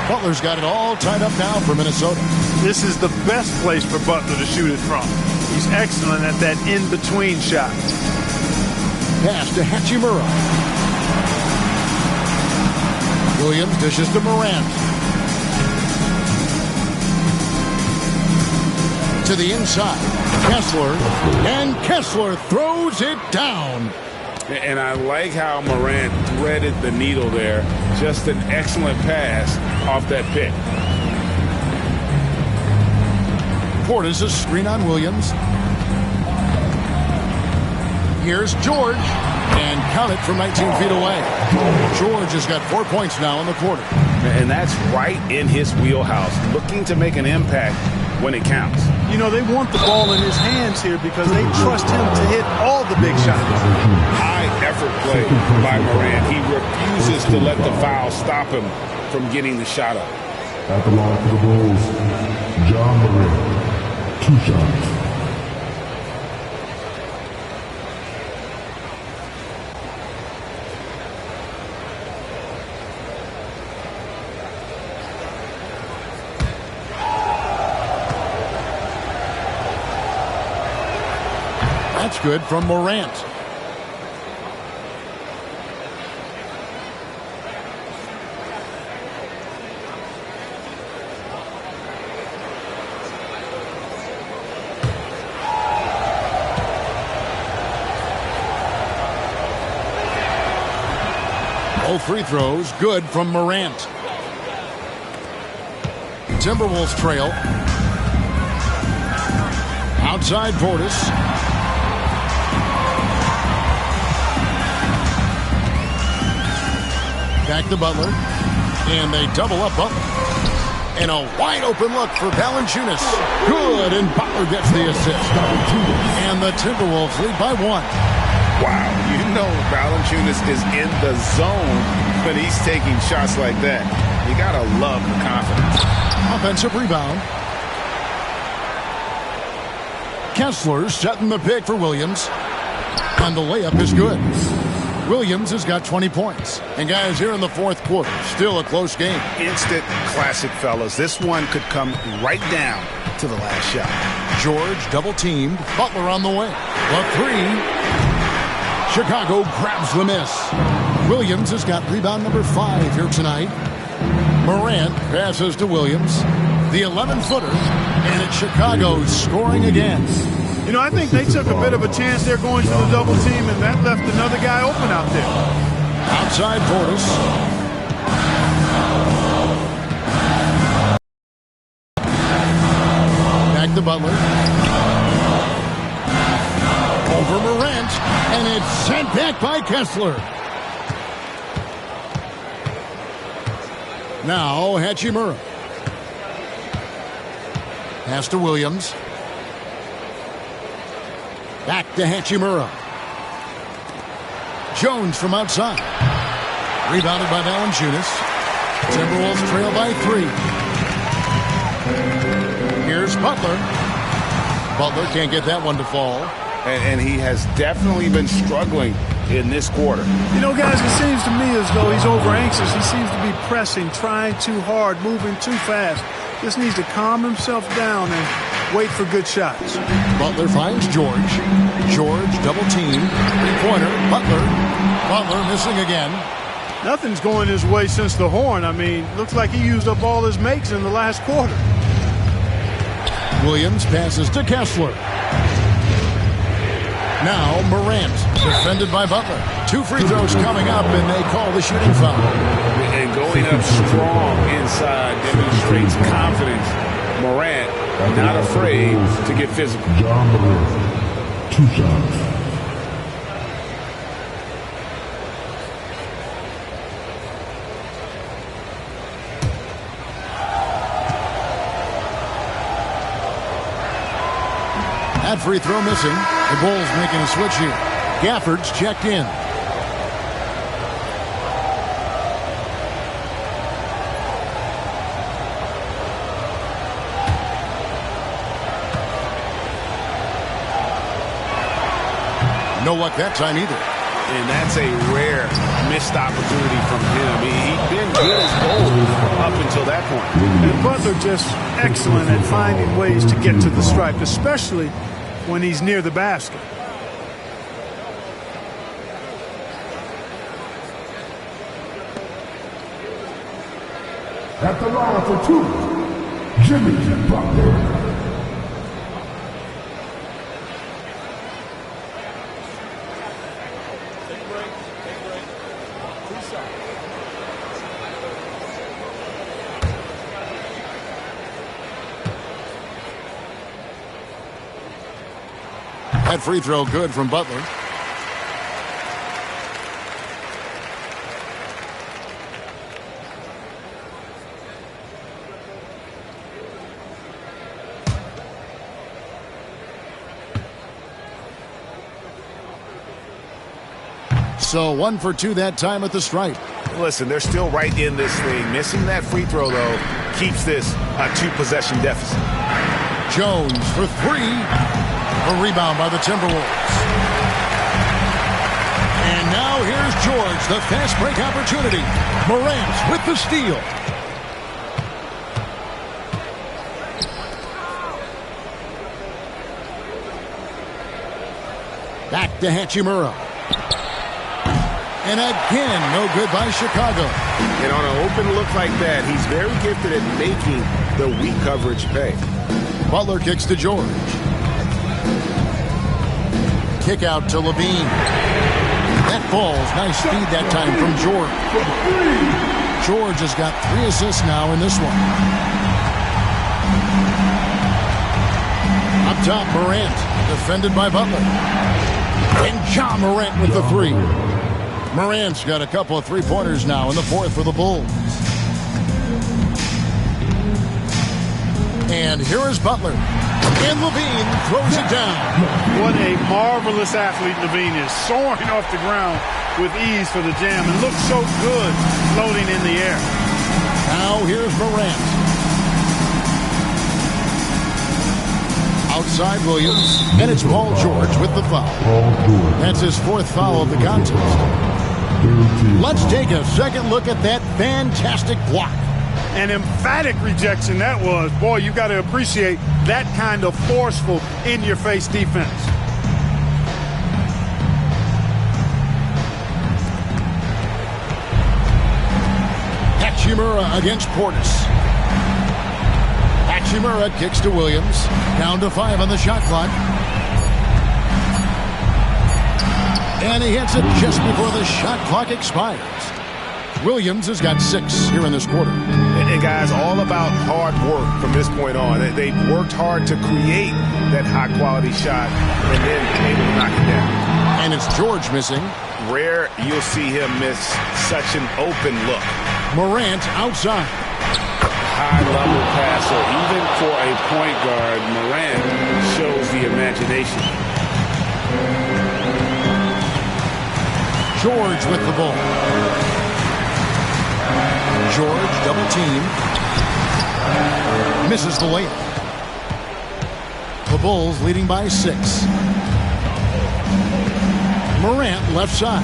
Butler's got it all tied up now for Minnesota. This is the best place for Butler to shoot it from. He's excellent at that in-between shot. Pass to Hachimura. Williams dishes to Morant. To the inside. Kessler. And Kessler throws it down. And I like how Morant threaded the needle there. Just an excellent pass off that pick. Portis a screen on Williams. Here's George. And count it from 19 feet away. George has got 4 points now in the quarter. And that's right in his wheelhouse. Looking to make an impact when it counts. You know, they want the ball in his hands here because they trust him to hit all the big shots. High effort play by Morant. He refuses to let the foul stop him from getting the shot up. At the line for the Bulls, John Morant. 2 shots. That's good from Morant. Both free throws good from Morant. Timberwolves trail. Outside Portis. Back to Butler. And they double up Butler. And a wide open look for Valanciunas. Good, and Butler gets the assist. And the Timberwolves lead by 1. Wow, you know Valanciunas is in the zone when he's taking shots like that. You gotta love the confidence. Offensive rebound. Kessler setting the pick for Williams. And the layup is good. Williams has got 20 points. And guys, here in the fourth quarter, still a close game. Instant classic, fellas. This one could come right down to the last shot. George double-teamed. Butler on the way. A 3. Chicago grabs the miss. Williams has got rebound number 5 here tonight. Morant passes to Williams. The 11-footer. And it's Chicago scoring again. You know, I think they took a bit of a chance there going to the double team, and that left another guy open out there. Outside Portis. Back to Butler. Over Morant, and it's sent back by Kessler. Now Hachimura. Pass to Williams. Back to Hachimura. Jones from outside. Rebounded by Valanciunas. Timberwolves trail by 3. Here's Butler. Butler can't get that one to fall. And he has definitely been struggling in this quarter. You know, guys, it seems to me as though he's over anxious. He seems to be pressing, trying too hard, moving too fast. Just needs to calm himself down and wait for good shots. Butler finds George. George double-teamed. Three-pointer. Butler missing again. Nothing's going his way since the horn. I mean, looks like he used up all his makes in the last quarter. Williams passes to Kessler. Now Morant, defended by Butler. 2 free throws coming up, and they call the shooting foul. And going up strong inside demonstrates confidence. Morant not afraid to get physical. John Morant. 2 shots. That free throw missing. The Bulls making a switch here. Gafford's checked in. No luck that time either. And that's a rare missed opportunity from him. He'd been good as gold up until that point. And Butler just excellent at finding ways to get to the stripe, especially when he's near the basket. At the line for 2, Jimmy Butler. That free throw good from Butler. So 1 for 2 that time at the stripe. Listen, they're still right in this thing. Missing that free throw, though, keeps this a 2-possession deficit. Jones for 3. A rebound by the Timberwolves. And now here's George, the fast break opportunity. Morant with the steal. Back to Hachimura. And again, no good by Chicago. And on an open look like that, he's very gifted at making the weak coverage pay. Butler kicks to George. Kick out to Levine. That ball's nice feed that time from George. George has got 3 assists now in this one. Up top, Morant, defended by Butler. And Ja Morant with the 3. Morant's got a couple of three-pointers now in the 4th for the Bulls. And here is Butler. And Levine throws it down. What a marvelous athlete Levine is. Soaring off the ground with ease for the jam. And looks so good floating in the air. Now here's Morant. Outside Williams. And it's Paul George with the foul. That's his 4th foul of the contest. Let's take a second look at that fantastic block. An emphatic rejection that was. Boy, you got to appreciate that kind of forceful, in-your-face defense. Hachimura against Portis. Hachimura kicks to Williams. Down to 5 on the shot clock. And he hits it just before the shot clock expires. Williams has got 6 here in this quarter. And guys, all about hard work from this point on. They've worked hard to create that high-quality shot and then able to knock it down. And it's George missing. Rare you'll see him miss such an open look. Morant outside. High-level passer. Even for a point guard, Morant shows the imagination. George with the ball. George double team. Misses the layup. The Bulls leading by 6. Morant left side.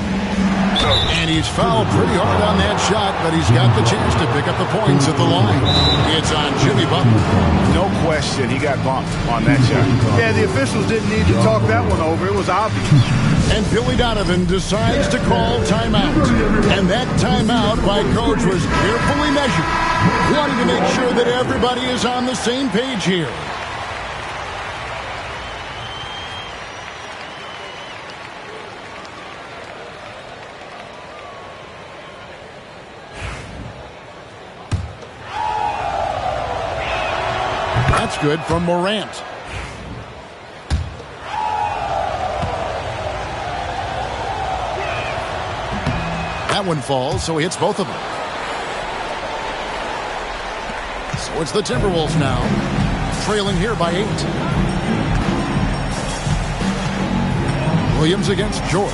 And he's fouled pretty hard on that shot, but he's got the chance to pick up the points at the line. It's on Jimmy Butler. No question, he got bumped on that shot. Yeah, the officials didn't need to talk that one over. It was obvious. And Billy Donovan decides to call timeout. And that timeout by Coach was carefully measured, wanting to make sure that everybody is on the same page here. That's good from Morant. That one falls, so he hits both of them. So it's the Timberwolves now, trailing here by 8. Williams against George.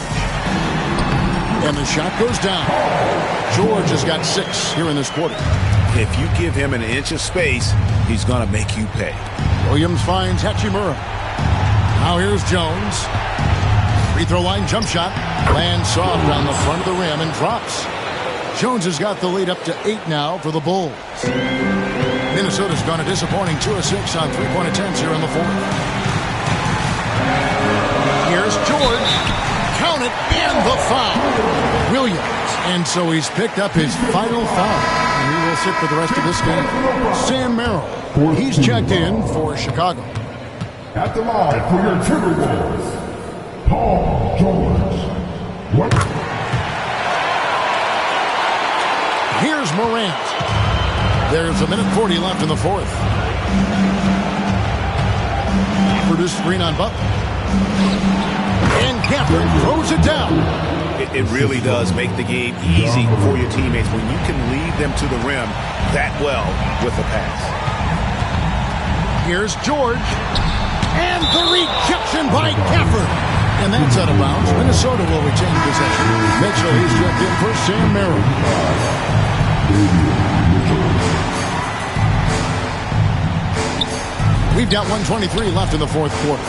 And the shot goes down. George has got 6 here in this quarter. If you give him an inch of space, he's going to make you pay. Williams finds Hachimura. Now here's Jones. Free throw line jump shot. Lands soft on the front of the rim and drops. Jones has got the lead up to 8 now for the Bulls. Minnesota's gone a disappointing 2 of 6 on 3-point attempts here in the 4th. Here's George. Count it, and the foul. Williams. And so he's picked up his final foul. And he will sit for the rest of this game. Sam Merrill. He's checked in for Chicago. At the line for your Timberwolves, Paul George. What? Morant. There's 1:40 left in the fourth. Produce screen on Butler. And Gafford throws it down. It really does make the game easy for your teammates when you can lead them to the rim that well with a pass. Here's George. And the rejection by Gafford. And that's out of bounds. Minnesota will retain possession. Mitchell, he's checked in for Sam Merrill. We've got 1:23 left in the fourth quarter.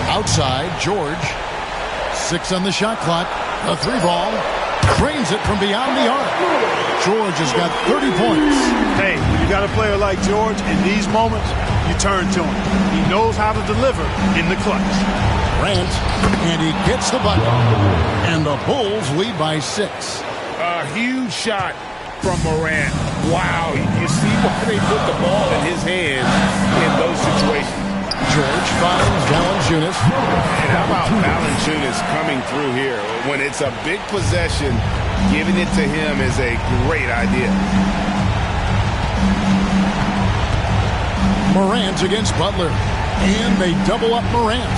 Outside, George. 6 on the shot clock. A 3-ball. Drains it from beyond the arc. George has got 30 points. Hey, when you got a player like George, in these moments, you turn to him. He knows how to deliver in the clutch. Grant, and he gets the bucket. And the Bulls lead by 6. A huge shot from Morant. Wow, you see why they put the ball in his hands in those situations. George finds Valanciunas. And how about Valanciunas coming through here? When it's a big possession, giving it to him is a great idea. Morant against Butler. And they double up Morant.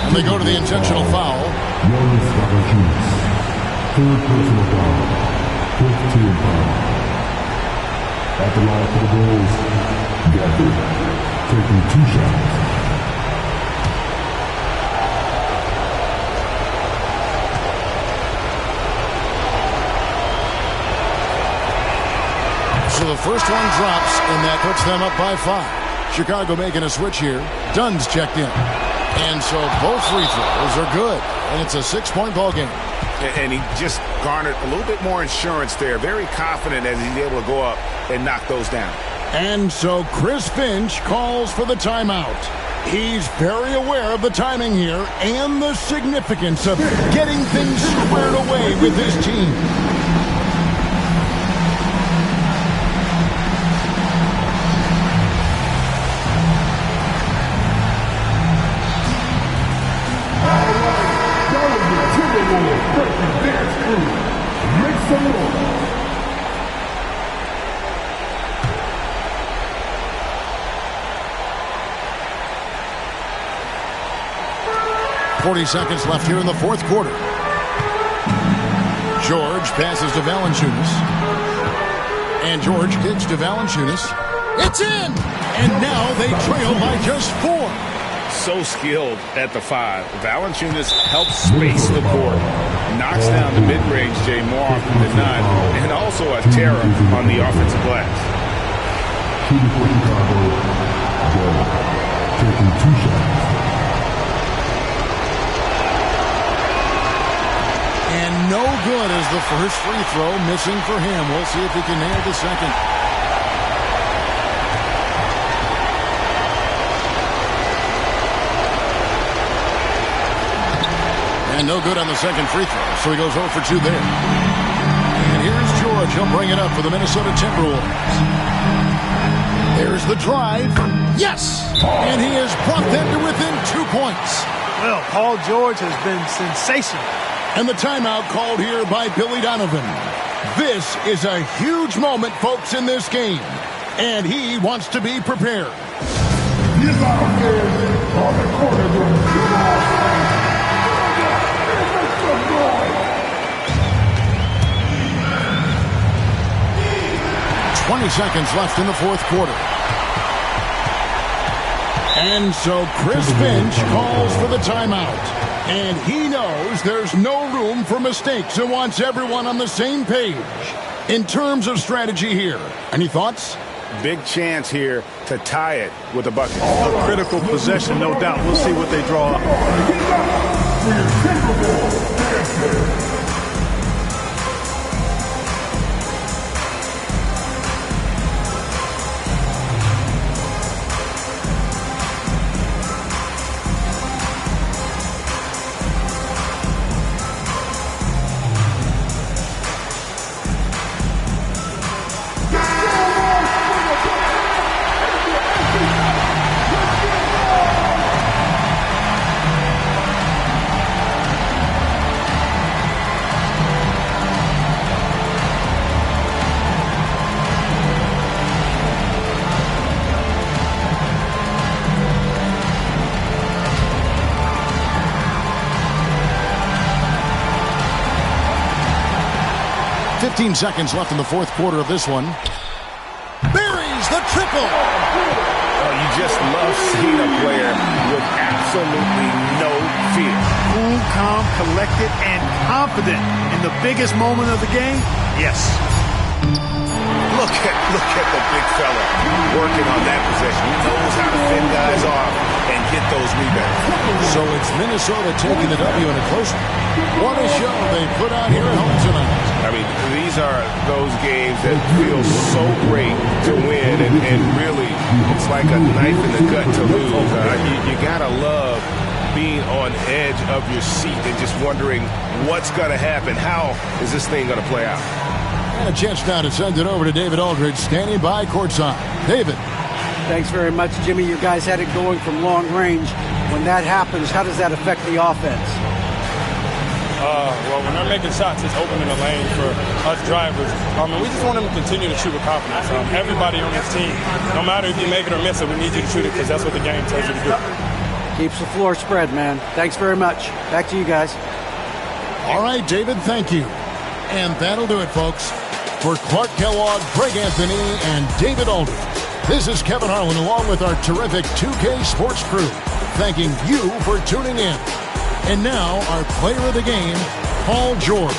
And they go to the intentional foul. Jonas Valanciunas. Third personal foul. 15 foul. At the line for the Bulls, Gafford taking 2 shots. So the first one drops, and that puts them up by 5. Chicago making a switch here. Dunn's checked in. And so both free throws are good. And it's a 6-point ball game. And he just garnered a little bit more insurance there. Very confident as he's able to go up and knock those down. And so Chris Finch calls for the timeout. He's very aware of the timing here and the significance of getting things squared away with his team. Make some noise. 40 seconds left here in the fourth quarter. George passes to Valanciunas. And George kicks to Valanciunas. It's in! And now they trail by just 4. So skilled at the 5. Valanciunas helps space the court. Knocks down the mid-range Jay more often than not. And also a terror on the offensive glass. Shooting for Chicago, George taking 2 shots. And no good as the first free throw missing for him. We'll see if he can nail the second. And no good on the second free throw, so he goes 0 for 2 there. And here's George. He'll bring it up for the Minnesota Timberwolves. There's the drive. Yes! And he has brought them to within 2 points. Well, Paul George has been sensational. And the timeout called here by Billy Donovan. This is a huge moment, folks, in this game. And he wants to be prepared. He's out there on the corner doing 20 seconds left in the fourth quarter. And so Chris Finch calls for the timeout. And he knows there's no room for mistakes and wants everyone on the same page. In terms of strategy here, any thoughts? Big chance here to tie it with a bucket. A critical possession, no doubt. We'll see what they draw up. 15 seconds left in the fourth quarter of this one. Buries the triple. Oh, you just love seeing a player with absolutely no fear. Cool, calm, collected, and confident in the biggest moment of the game. Yes. Look at the big fella working on that possession. He knows how to fend guys off and get those rebounds. So it's Minnesota taking the W in a close one. What a show they put on here at home tonight. I mean, these are those games that feel so great to win, and really, it's like a knife in the gut to lose. You gotta love being on edge of your seat and just wondering what's gonna happen. How is this thing gonna play out? And a chance now to send it over to David Aldridge, standing by courtside. David. Thanks very much, Jimmy. You guys had it going from long range. When that happens, how does that affect the offense? Well, when they're making shots, it's opening the lane for us drivers. And we just want them to continue to shoot with confidence. Everybody on this team, no matter if you make it or miss it, we need you to shoot it because that's what the game tells you to do. Keeps the floor spread, man. Thanks very much. Back to you guys. All right, David, thank you. And that'll do it, folks. For Clark Kellogg, Greg Anthony, and David Aldridge, this is Kevin Harlan along with our terrific 2K Sports crew, thanking you for tuning in. And now, our player of the game, Paul George.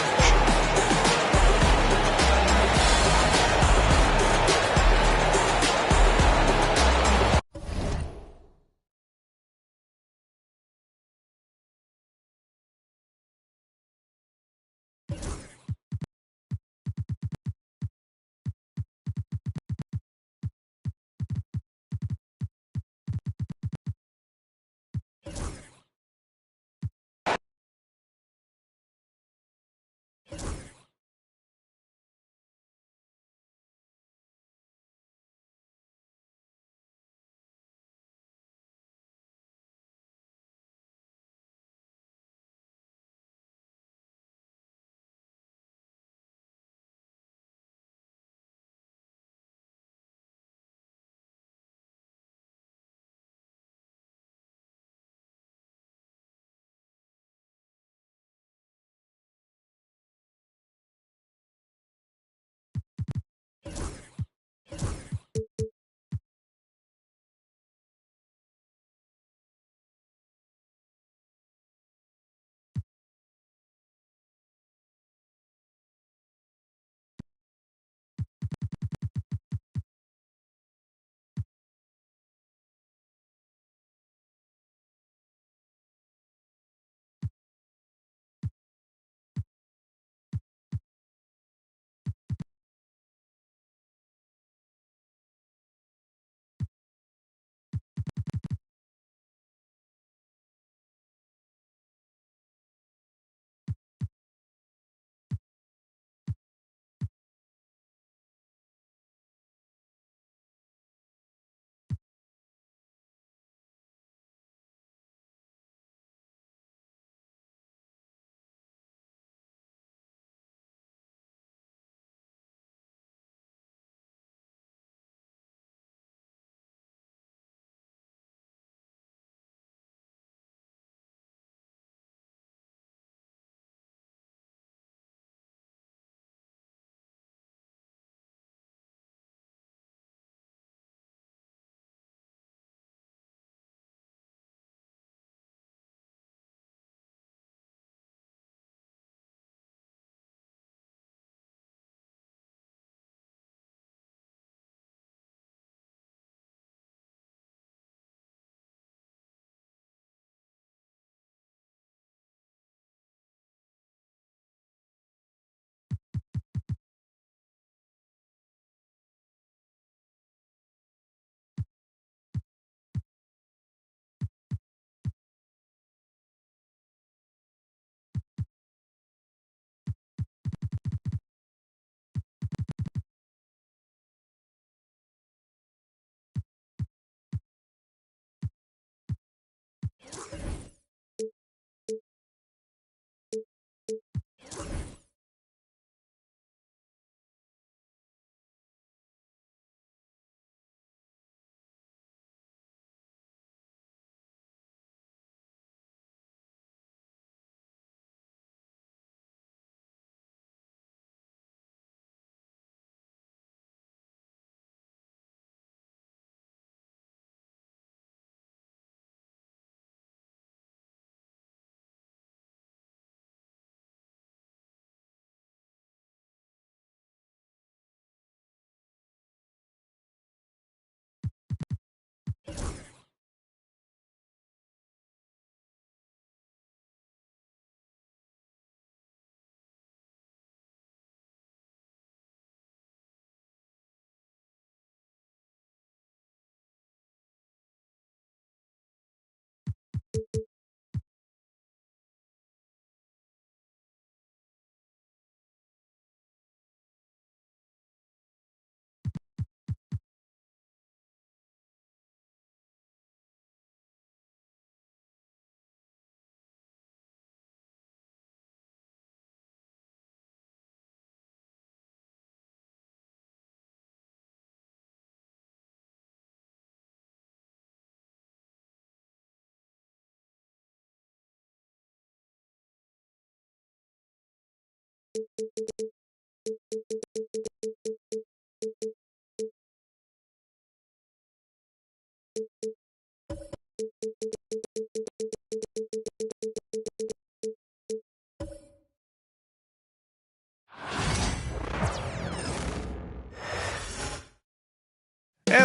And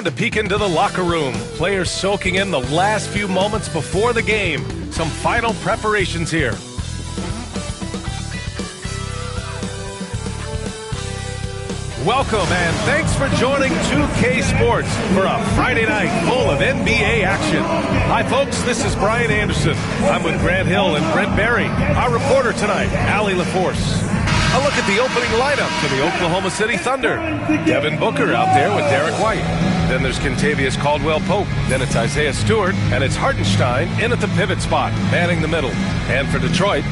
a peek into the locker room. Players soaking in the last few moments before the game. Some final preparations here. Welcome and thanks for joining 2K Sports for a Friday night full of NBA action. Hi folks, this is Brian Anderson. I'm with Grant Hill and Brent Barry. Our reporter tonight, Allie LaForce. A look at the opening lineup for the Oklahoma City Thunder. Devin Booker out there with Derek White. Then there's Kentavious Caldwell-Pope. Then it's Isaiah Stewart. And it's Hartenstein in at the pivot spot, manning the middle. And for Detroit,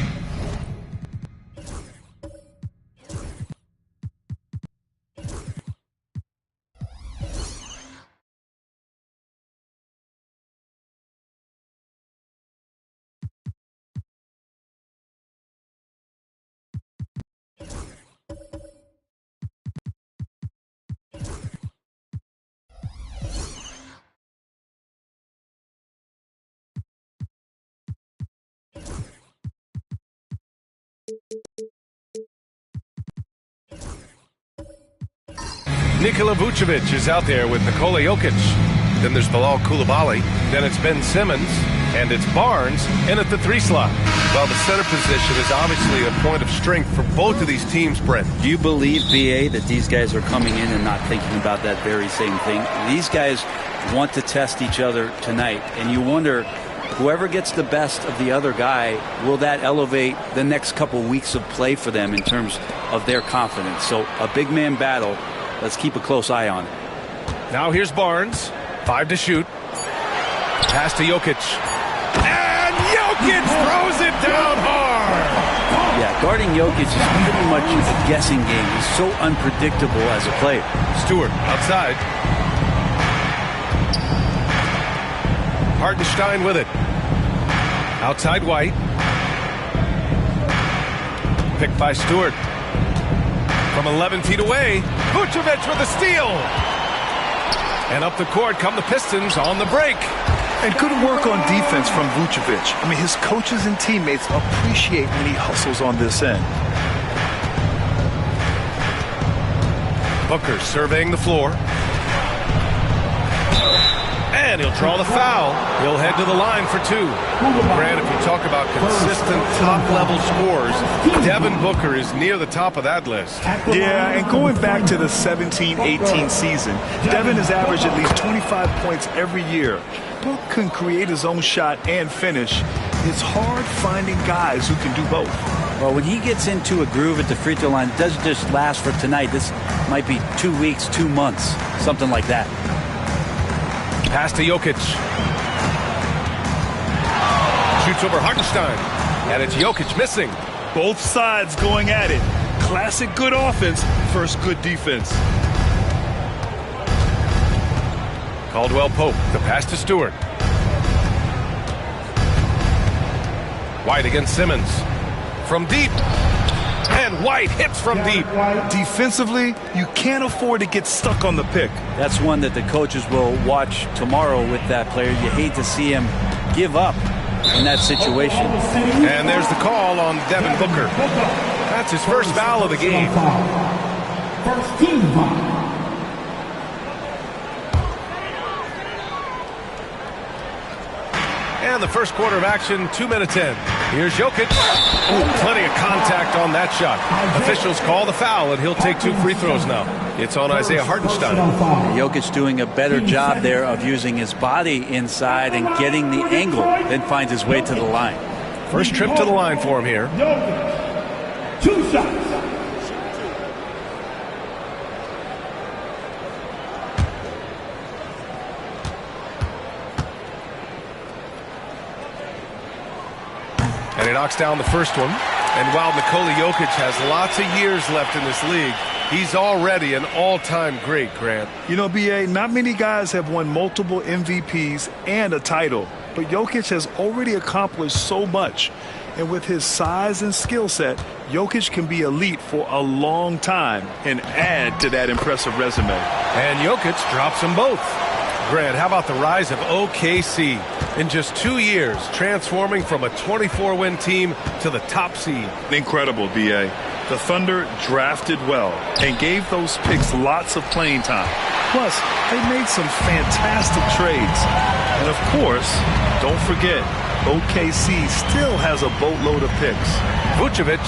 Nikola Vucevic is out there with Nikola Jokic. Then there's Bilal Coulibaly. Then it's Ben Simmons. And it's Barnes in at the 3 slot. Well, the center position is obviously a point of strength for both of these teams, Brent. Do you believe, BA, that these guys are coming in and not thinking about that very same thing? These guys want to test each other tonight. And you wonder, whoever gets the best of the other guy, will that elevate the next couple weeks of play for them in terms of their confidence? So a big man battle. Let's keep a close eye on it. Now here's Barnes. 5 to shoot. Pass to Jokic. And Jokic throws it down hard. Yeah, guarding Jokic is pretty much a guessing game. He's so unpredictable as a player. Stewart outside. Hartenstein with it. Outside White. Picked by Stewart. From 11 feet away, Vucevic with a steal. And up the court come the Pistons on the break. And good work on defense from Vucevic. I mean, his coaches and teammates appreciate when he hustles on this end. Booker surveying the floor. And he'll draw the foul. He'll head to the line for 2. Grant, if you talk about consistent top-level scores, Devin Booker is near the top of that list. Yeah, and going back to the 17-18 season, Devin has averaged at least 25 points every year. Book can create his own shot and finish. It's hard finding guys who can do both. Well, when he gets into a groove at the free throw line, it doesn't just last for tonight. This might be 2 weeks, 2 months, something like that. Pass to Jokic. Shoots over Hartenstein. And it's Jokic missing. Both sides going at it. Classic good offense versus good defense. Caldwell-Pope, the pass to Stewart. White against Simmons. From deep. And White hits from deep. Defensively, you can't afford to get stuck on the pick. That's one that the coaches will watch tomorrow with that player. You hate to see him give up in that situation. And there's the call on Devin Booker. That's his first foul of the game. First team foul. And the first quarter of action, 2 minutes in. Here's Jokic. Oh, plenty of contact on that shot. Officials call the foul, and he'll take 2 free throws now. It's on Isaiah Hartenstein. Jokic doing a better job there of using his body inside and getting the angle, then finds his way to the line. First trip to the line for him here. 2 shots. And he knocks down the first one. And while Nikola Jokic has lots of years left in this league, he's already an all-time great, Grant. You know, BA, not many guys have won multiple MVPs and a title, but Jokic has already accomplished so much. And with his size and skill set, Jokic can be elite for a long time and add to that impressive resume. And Jokic drops them both. Grant, how about the rise of OKC? In just 2 years, transforming from a 24-win team to the top seed. Incredible, B.A. The Thunder drafted well and gave those picks lots of playing time. Plus, they made some fantastic trades. And of course, don't forget, OKC still has a boatload of picks. Vucevic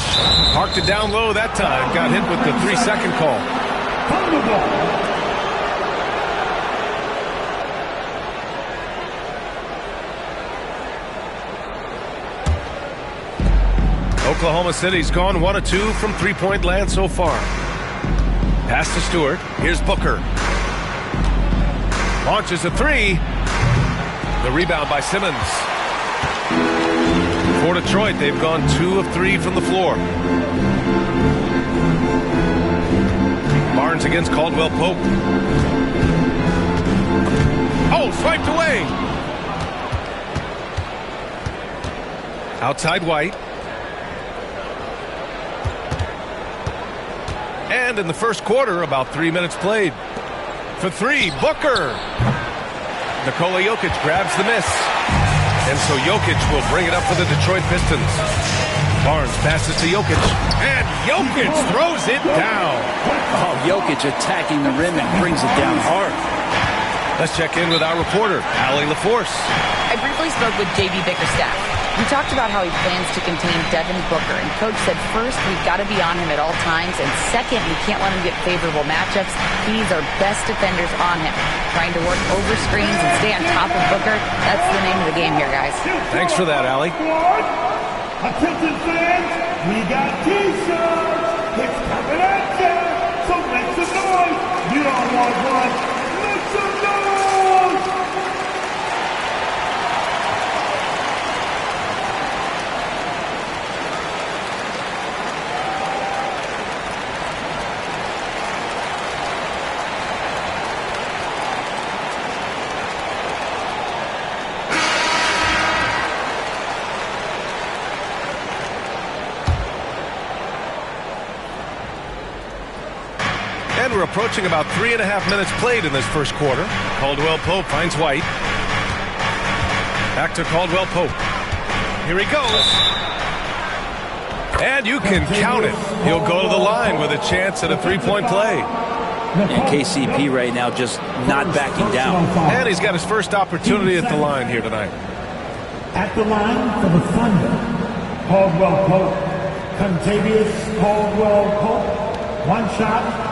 parked it down low that time. Got hit with the 3-second call. Oklahoma City's gone 1 of 2 from three-point land so far. Pass to Stewart. Here's Booker. Launches a 3. The rebound by Simmons. For Detroit, they've gone 2 of 3 from the floor. Barnes against Caldwell Pope. Oh, swiped away. Outside White. And in the first quarter, about 3 minutes played. For 3, Booker. Nikola Jokic grabs the miss. And so Jokic will bring it up for the Detroit Pistons. Barnes passes to Jokic. And Jokic throws it down. Oh, Jokic attacking the rim and brings it down hard. Let's check in with our reporter, Allie LaForce. I briefly spoke with J.B. Bickerstaff. He talked about how he plans to contain Devin Booker. And Coach said, first, we've got to be on him at all times. And second, we can't let him get favorable matchups. He needs our best defenders on him. Trying to work over screens and stay on top of Booker. That's the name of the game here, guys. Thanks for that, Allie. Attention fans, we got T-shirts. It's coming at you. So make some noise. You don't want one. Make some noise. And we're approaching about 3.5 minutes played in this first quarter. Caldwell Pope finds White. Back to Caldwell Pope. Here he goes. And you can count it. He'll go to the line with a chance at a three-point play. And KCP right now just not backing down. And he's got his first opportunity at the line here tonight. At the line for the Thunder, Caldwell Pope. Contavious Caldwell Pope. One shot.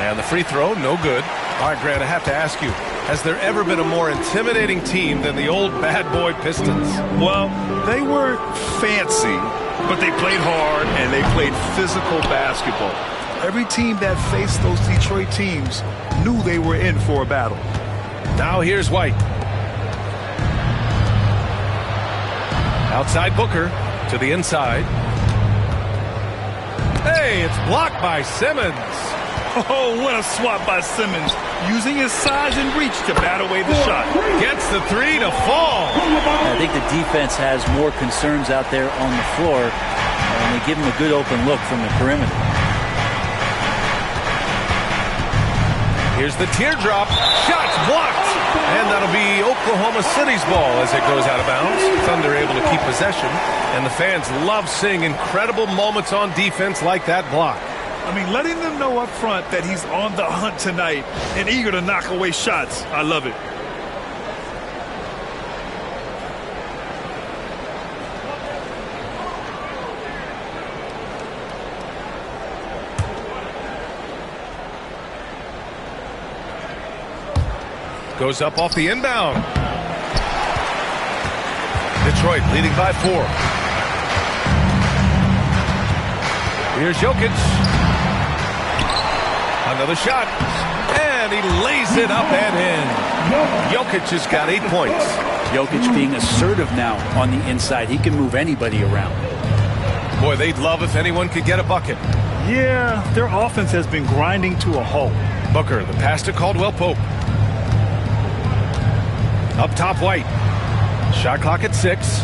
And the free throw, no good. All right, Grant, I have to ask you, has there ever been a more intimidating team than the old bad boy Pistons? Well, they were fancy, but they played hard and they played physical basketball. Every team that faced those Detroit teams knew they were in for a battle. Now here's White. Outside Booker to the inside. Hey, it's blocked by Simmons. Oh, what a swat by Simmons, using his size and reach to bat away the shot. Gets the 3 to fall. I think the defense has more concerns out there on the floor, and they give him a good open look from the perimeter. Here's the teardrop. Shots blocked. And that'll be Oklahoma City's ball as it goes out of bounds. Thunder able to keep possession. And the fans love seeing incredible moments on defense like that block. I mean, letting them know up front that he's on the hunt tonight and eager to knock away shots. I love it. Goes up off the inbound. Detroit leading by 4. Here's Jokic. Another shot. And he lays it up and in. Jokic has got 8 points. Jokic being assertive now on the inside. He can move anybody around. Boy, they'd love if anyone could get a bucket. Yeah, their offense has been grinding to a halt. Booker, the pass to Caldwell Pope. Up top, White. Shot clock at 6.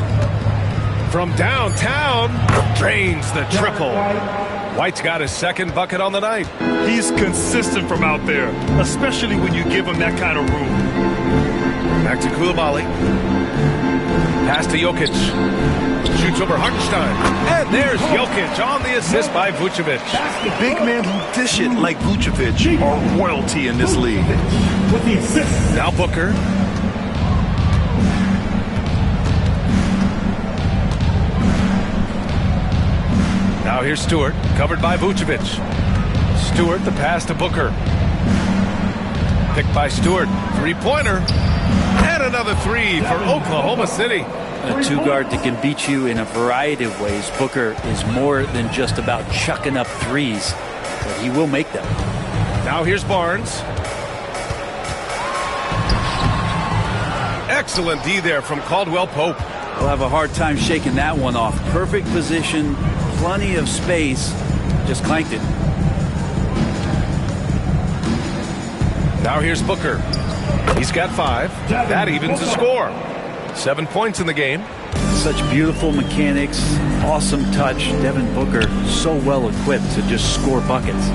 From downtown, drains the triple. White's got his second bucket on the night. He's consistent from out there, especially when you give him that kind of room. Back to Koulibaly. Pass to Jokic. Shoots over Hartenstein. And there's Jokic on the assist by Vucevic. Big men who dish it like Vucevic are royalty in this league. With the assist. Now Booker. Now here's Stewart, covered by Vucevic. Stewart, the pass to Booker. Picked by Stewart. Three-pointer. And another three for Oklahoma City. A two-guard that can beat you in a variety of ways. Booker is more than just about chucking up threes, but he will make them. Now here's Barnes. Excellent D there from Caldwell Pope. We'll have a hard time shaking that one off. Perfect position, plenty of space, just clanked it. Now here's Booker. He's got 5. That evens the score. 7 points in the game. Such beautiful mechanics, awesome touch. Devin Booker so well equipped to just score buckets.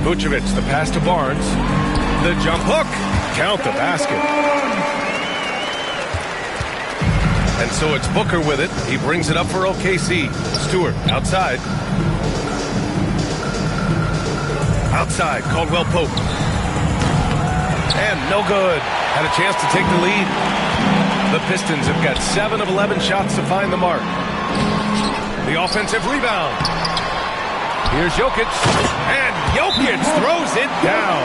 Vucevic, the pass to Barnes. The jump hook. Count the basket. And so it's Booker with it. He brings it up for OKC. Stewart outside. Outside, Caldwell Pope. And no good. Had a chance to take the lead. The Pistons have got 7 of 11 shots to find the mark. The offensive rebound. Here's Jokic. And Jokic throws it down.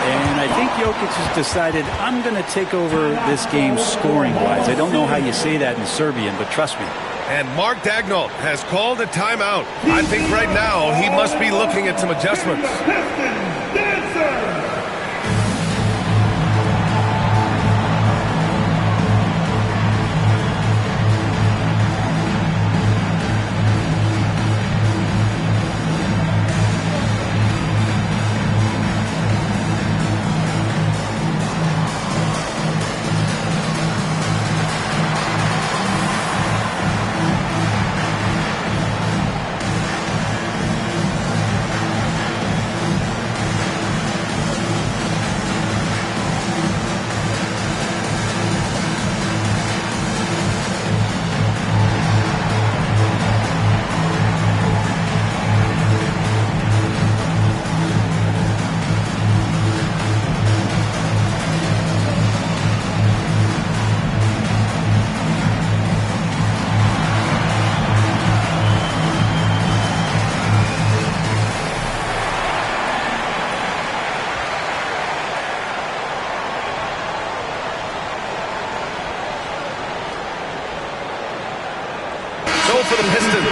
And I think Jokic has decided, I'm going to take over this game scoring-wise. I don't know how you say that in Serbian, but trust me. And Mark Daigneault has called a timeout. I think right now he must be looking at some adjustments. For the Pistons.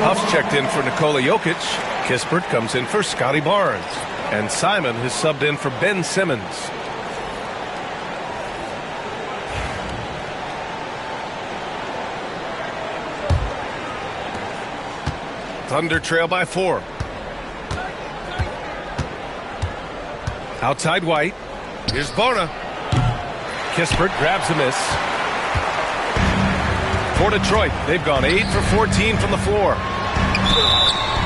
Huff's checked in for Nikola Jokic. Kispert comes in for Scotty Barnes. And Simon has subbed in for Ben Simmons. Thunder trail by 4. Outside White. Here's Bona. Kispert grabs a miss. For Detroit, they've gone 8 for 14 from the floor.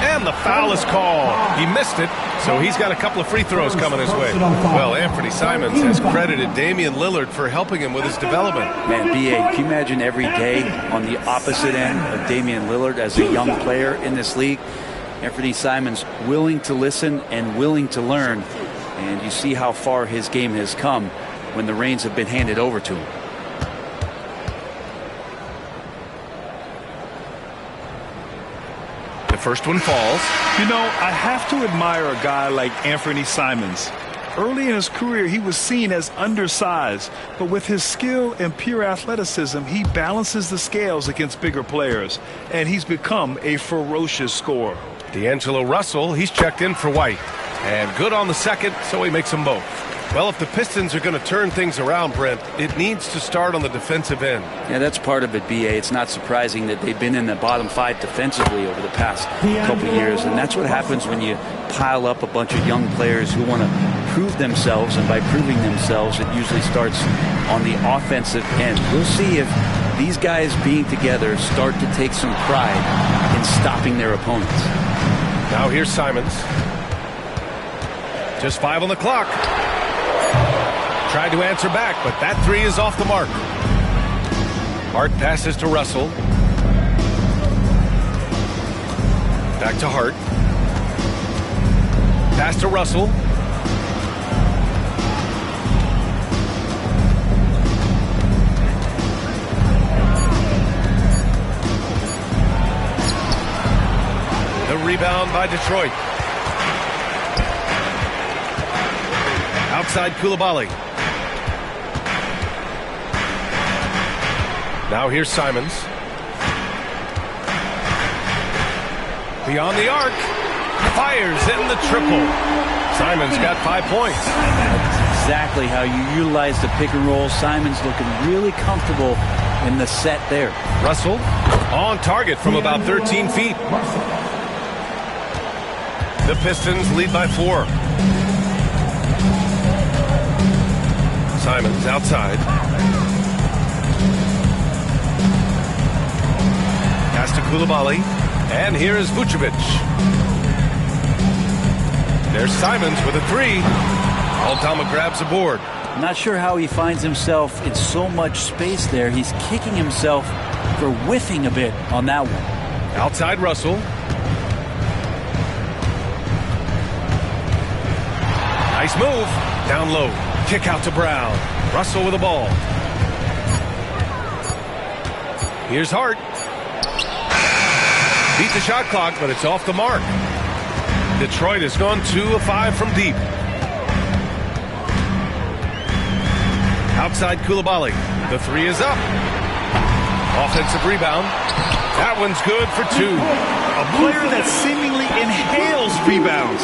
And the foul is called. He missed it, so he's got a couple of free throws coming his way. Well, Anthony Simons has credited Damian Lillard for helping him with his development. Man, B.A., can you imagine every day on the opposite end of Damian Lillard as a young player in this league? Anthony Simons willing to listen and willing to learn. And you see how far his game has come when the reins have been handed over to him. First one falls. You know, I have to admire a guy like Anthony Simons. Early in his career, he was seen as undersized, but with his skill and pure athleticism, he balances the scales against bigger players, and he's become a ferocious scorer. D'Angelo Russell, he's checked in for White. And good on the second, so he makes them both. Well, if the Pistons are going to turn things around, Brent, it needs to start on the defensive end. Yeah, that's part of it, B.A. It's not surprising that they've been in the bottom 5 defensively over the past couple years, and that's what happens when you pile up a bunch of young players who want to prove themselves, and by proving themselves, it usually starts on the offensive end. We'll see if these guys being together start to take some pride in stopping their opponents. Now here's Simons. Just 5 on the clock. Tried to answer back, but that 3 is off the mark. Hart passes to Russell. Back to Hart. Pass to Russell. The rebound by Detroit. Outside Coulibaly. Now here's Simons. Beyond the arc. Fires in the triple. Simons got 5 points. That's exactly how you utilize the pick and roll. Simons looking really comfortable in the set there. Russell on target from about 13 feet. The Pistons lead by 4. Simons outside. Pass to Coulibaly. And here is Vucevic. There's Simons with a 3. Aldama grabs the board. I'm not sure how he finds himself in so much space there. He's kicking himself for whiffing a bit on that one. Outside Russell. Nice move. Down low. Kick out to Brown. Russell with the ball. Here's Hart. Beat the shot clock, but it's off the mark. Detroit has gone 2 of 5 from deep. Outside Coulibaly. The 3 is up. Offensive rebound. That one's good for 2. A player that seemingly inhales rebounds.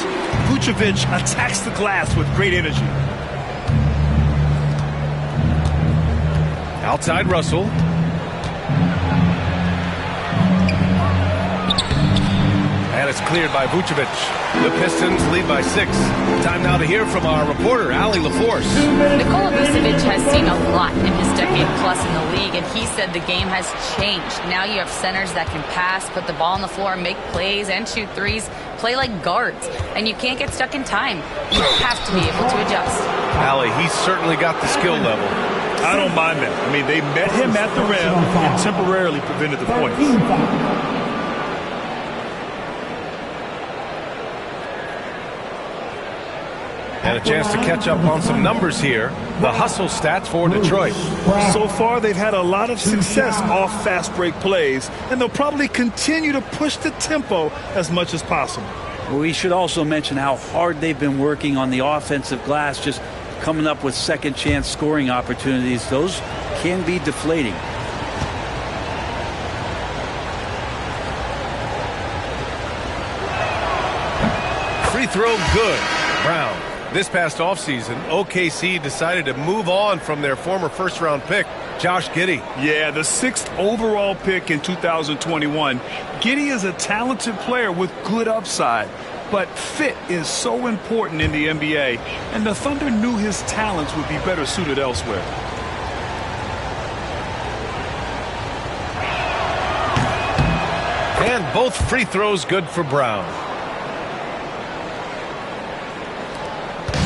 Vucevic attacks the glass with great energy. Outside Russell. And it's cleared by Vucevic. The Pistons lead by 6. Time now to hear from our reporter, Allie LaForce. Nikola Vucevic has seen a lot in his decade plus in the league, and he said the game has changed. Now you have centers that can pass, put the ball on the floor, make plays, and shoot threes, play like guards. And you can't get stuck in time. You have to be able to adjust. Allie, he's certainly got the skill level. I don't mind that. I mean, they met him at the rim and temporarily prevented the points. And a chance to catch up on some numbers here. The hustle stats for Detroit. So far, they've had a lot of success off fast break plays, and they'll probably continue to push the tempo as much as possible. We should also mention how hard they've been working on the offensive glass, just coming up with second chance scoring opportunities. Those can be deflating. Free throw good. Brown. This past offseason, OKC decided to move on from their former first-round pick, Josh Giddey. Yeah, the 6th overall pick in 2021. Giddey is a talented player with good upside, but fit is so important in the NBA, and the Thunder knew his talents would be better suited elsewhere. And both free throws good for Brown.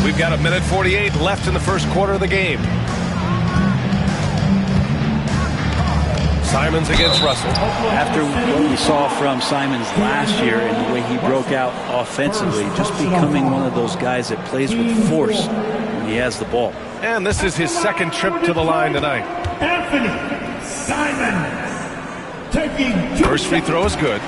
We've got 1:48 left in the first quarter of the game. Simons against Russell. After what we saw from Simons last year and the way he broke out offensively, just becoming one of those guys that plays with force when he has the ball. And this is his second trip to the line tonight. Anthony Simons taking 2 First free throw is good.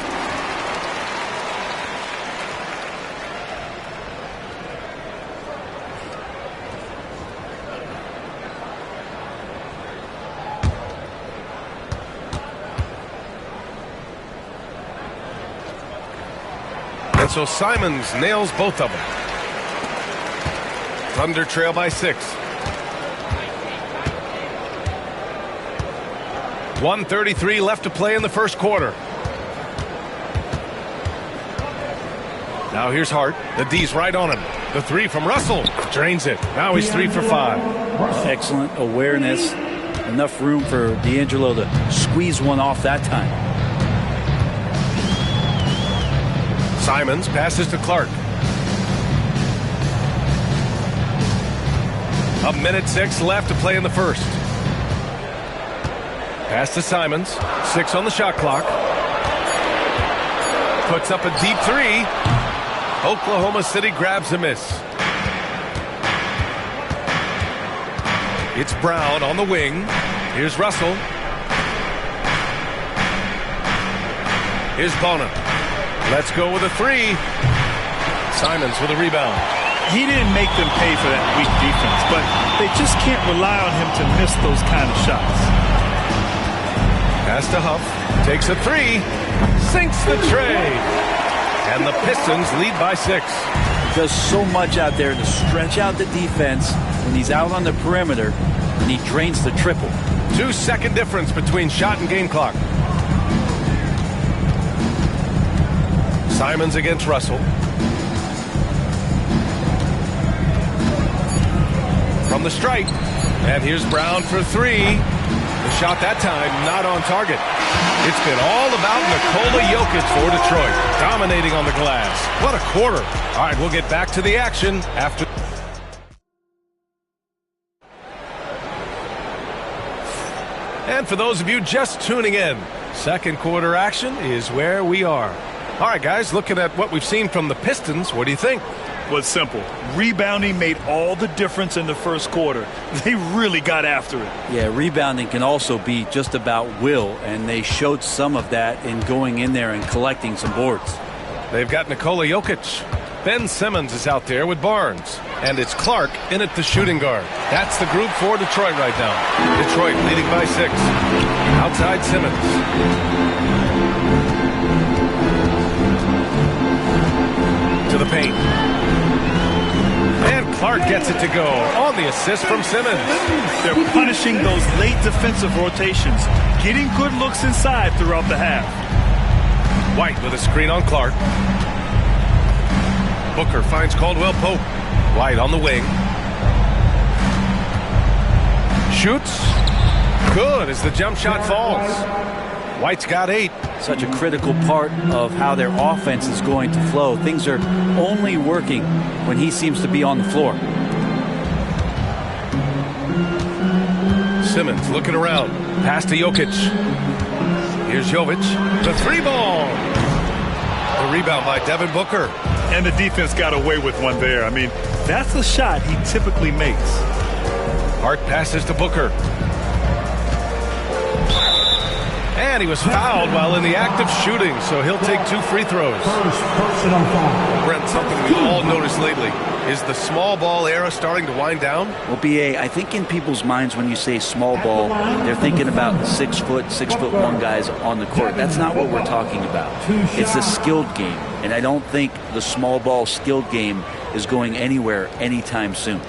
And so Simons nails both of them. Thunder trail by 6. 1:33 left to play in the first quarter. Now here's Hart. The D's right on him. The 3 from Russell. Drains it. Now he's 3 for 5. Excellent awareness. Enough room for D'Angelo to squeeze one off that time. Simons passes to Clark. 1:06 left to play in the first. Pass to Simons. 6 on the shot clock. Puts up a deep 3. Oklahoma City grabs a miss. It's Brown on the wing. Here's Russell. Here's Bonin. Let's go with a 3. Simons with a rebound. He didn't make them pay for that weak defense, but they just can't rely on him to miss those kind of shots. Pass to Huff. Takes a 3. Sinks the tray. And the Pistons lead by 6. He does so much out there to stretch out the defense when he's out on the perimeter, and he drains the triple. 2-second difference between shot and game clock. Simons against Russell. From the stripe. And here's Brown for 3. The shot that time not on target. It's been all about Nikola Jokic for Detroit, dominating on the glass. What a quarter. All right, we'll get back to the action after. And for those of you just tuning in, second quarter action is where we are. All right, guys, looking at what we've seen from the Pistons, what do you think? Well, it's simple. Rebounding made all the difference in the first quarter. They really got after it. Yeah, rebounding can also be just about will, and they showed some of that in going in there and collecting some boards. They've got Nikola Jokic. Ben Simmons is out there with Barnes. And it's Clark in at the shooting guard. That's the group for Detroit right now. Detroit leading by 6. Outside Simmons. To the paint. And Clark gets it to go on the assist from Simmons. They're punishing those late defensive rotations, getting good looks inside throughout the half. White with a screen on Clark. Booker finds Caldwell Pope. White on the wing. Shoots. Good as the jump shot falls. White's got 8. Such a critical part of how their offense is going to flow. Things are only working when he seems to be on the floor. Simmons looking around. Pass to Jokic. Here's Jovic. The 3 ball. The rebound by Devin Booker. And the defense got away with one there. I mean, that's a shot he typically makes. Hart passes to Booker. And he was fouled while in the act of shooting, so he'll take 2 free throws. Brent, something we've all noticed lately. Is the small ball era starting to wind down? Well, B.A., I think in people's minds when you say small ball, they're thinking about 6 foot, 6'1" guys on the court. That's not what we're talking about. It's a skilled game, and I don't think the small ball skilled game is going anywhere anytime soon.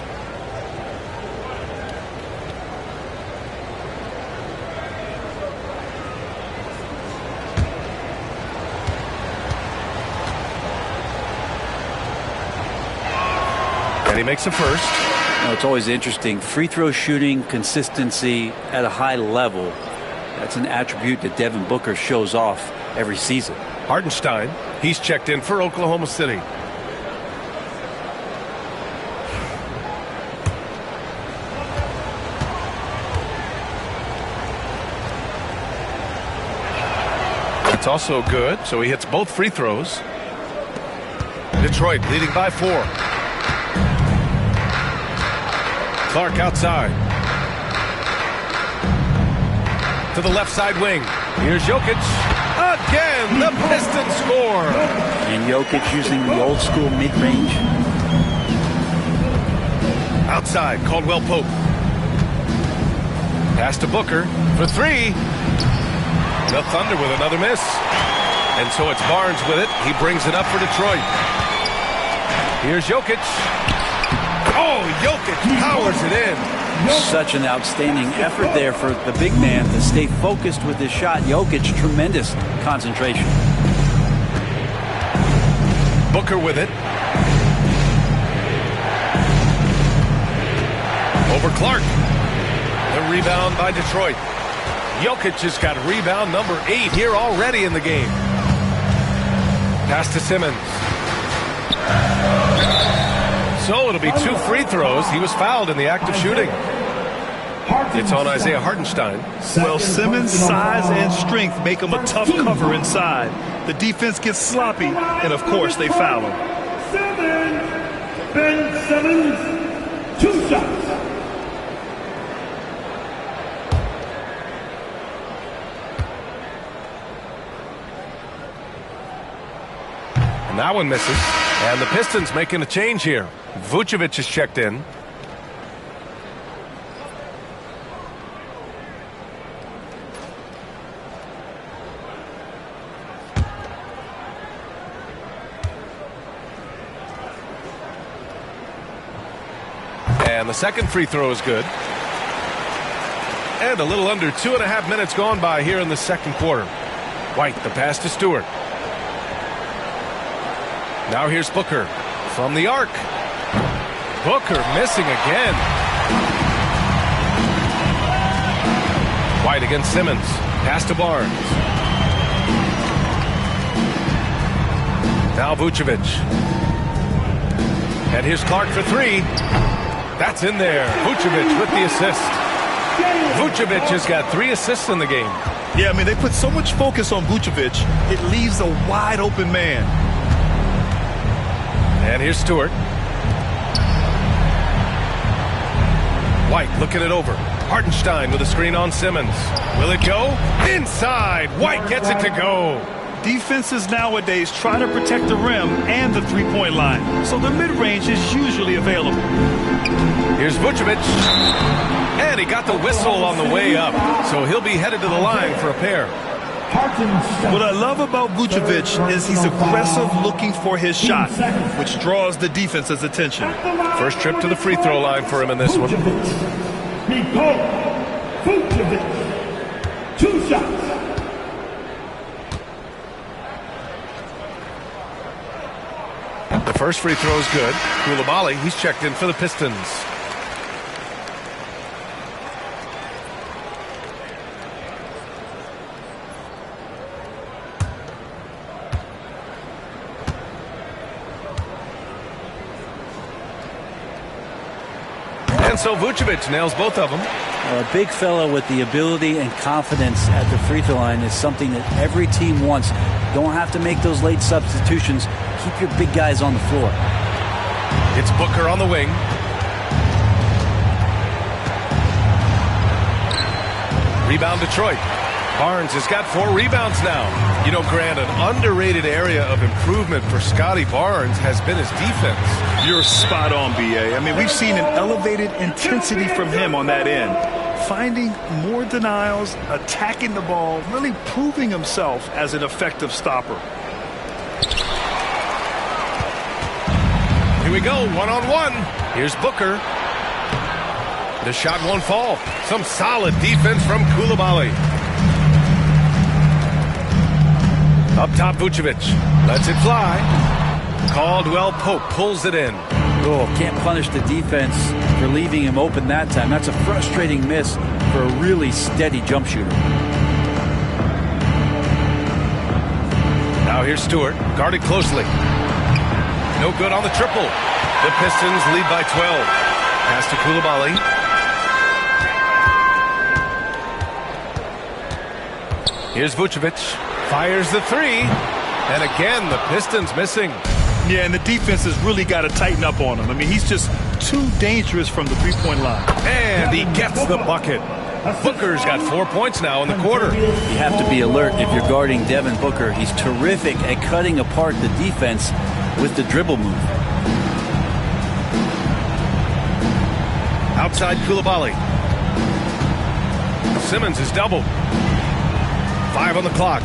And he makes a first. It's always interesting. Free throw shooting, consistency at a high level. That's an attribute that Devin Booker shows off every season. Hartenstein, he's checked in for Oklahoma City. That's also good, so he hits both free throws. Detroit leading by 4. Clark outside. To the left side wing. Here's Jokic. Again, the Pistons score. And Jokic using the old school mid-range. Outside, Caldwell Pope. Pass to Booker for 3. The Thunder with another miss. And so it's Barnes with it. He brings it up for Detroit. Here's Jokic. Oh, Jokic powers it in. Such an outstanding effort there for the big man to stay focused with his shot. Jokic, tremendous concentration. Booker with it. Over Clark. The rebound by Detroit. Jokic has got rebound number 8 here already in the game. Pass to Simmons. So it'll be 2 free throws. He was fouled in the act of shooting. It's on Isaiah Hartenstein. Well, Simmons' size and strength make him a tough cover inside. The defense gets sloppy, and of course they foul him. Ben Simmons, 2 shots. And that one misses. And the Pistons making a change here. Vucevic is checked in. And the second free throw is good. And a little under 2.5 minutes gone by here in the second quarter. White, the pass to Stewart. Now here's Booker from the arc. Booker missing again. White against Simmons. Pass to Barnes. Now Vucevic. And here's Clark for 3. That's in there. Vucevic with the assist. Vucevic has got 3 assists in the game. Yeah, I mean, they put so much focus on Vucevic, it leaves a wide open man. And here's Stewart. White looking it over. Hartenstein with a screen on Simmons. Will it go? Inside. White gets it to go. Defenses nowadays try to protect the rim and the three-point line, so the mid-range is usually available. Here's Vucevic. And he got the whistle on the way up, so he'll be headed to the line for a pair. What I love about Vucevic is he's aggressive looking for his shot, which draws the defense's attention. First trip to the free throw line for him in this one. Vucevic, 2 shots. The first free throw is good. Coulibaly, he's checked in for the Pistons. And so Vucevic nails both of them. A big fella with the ability and confidence at the free throw line is something that every team wants. Don't have to make those late substitutions. Keep your big guys on the floor. It's Booker on the wing. Rebound Detroit. Barnes has got 4 rebounds now. You know, Grant, an underrated area of improvement for Scotty Barnes has been his defense. You're spot on, B.A. I mean, we've seen an elevated intensity from him on that end. Finding more denials, attacking the ball, really proving himself as an effective stopper. Here we go, one-on-one. Here's Booker. The shot won't fall. Some solid defense from Coulibaly. Up top, Vucevic lets it fly. Caldwell Pope pulls it in. Oh, can't punish the defense for leaving him open that time. That's a frustrating miss for a really steady jump shooter. Now here's Stewart, guarded closely. No good on the triple. The Pistons lead by 12. Pass to Coulibaly. Here's Vucevic. Fires the 3. And again, the Pistons missing. Yeah, and the defense has really got to tighten up on him. I mean, he's just too dangerous from the three-point line. And he gets the bucket. Booker's got 4 points now in the quarter. You have to be alert if you're guarding Devin Booker. He's terrific at cutting apart the defense with the dribble move. Outside Coulibaly. Simmons is doubled. 5 on the clock.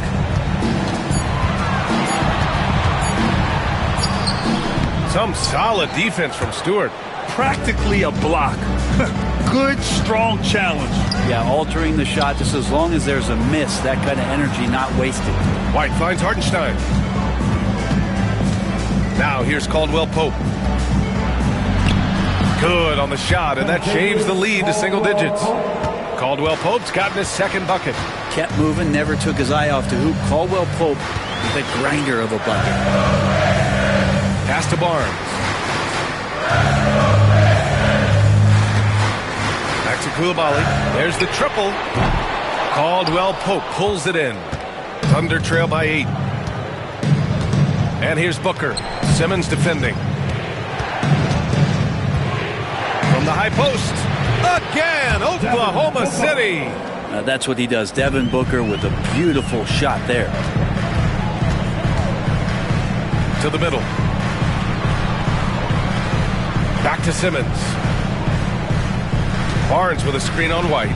Some solid defense from Stewart. practically a block. Good, strong challenge. Yeah, altering the shot just as long as there's a miss, that kind of energy not wasted. White finds Hartenstein. Now here's Caldwell Pope. Good on the shot, and that shaves the lead to single digits. Caldwell Pope's gotten his second bucket. Kept moving, never took his eye off the hoop. Caldwell Pope with a grinder of a bucket. Pass to Barnes. Back to Coulibaly. There's the triple. Caldwell Pope pulls it in. Thunder trail by 8. And here's Booker. Simmons defending. From the high post. Again, Oklahoma City. That's what he does. Devin Booker with a beautiful shot there. To the middle. Back to Simmons. Barnes with a screen on White.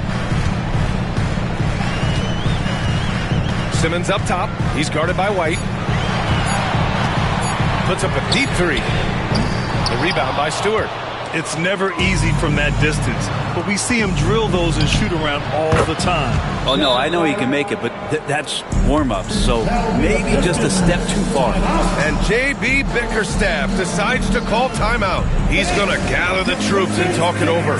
Simmons up top. He's guarded by White. Puts up a deep three. The rebound by Stewart. It's never easy from that distance, but we see him drill those and shoot around all the time. Oh, no, I know he can make it, but that's warm-ups, so maybe just a step too far. And J.B. Bickerstaff decides to call timeout. He's going to gather the troops and talk it over.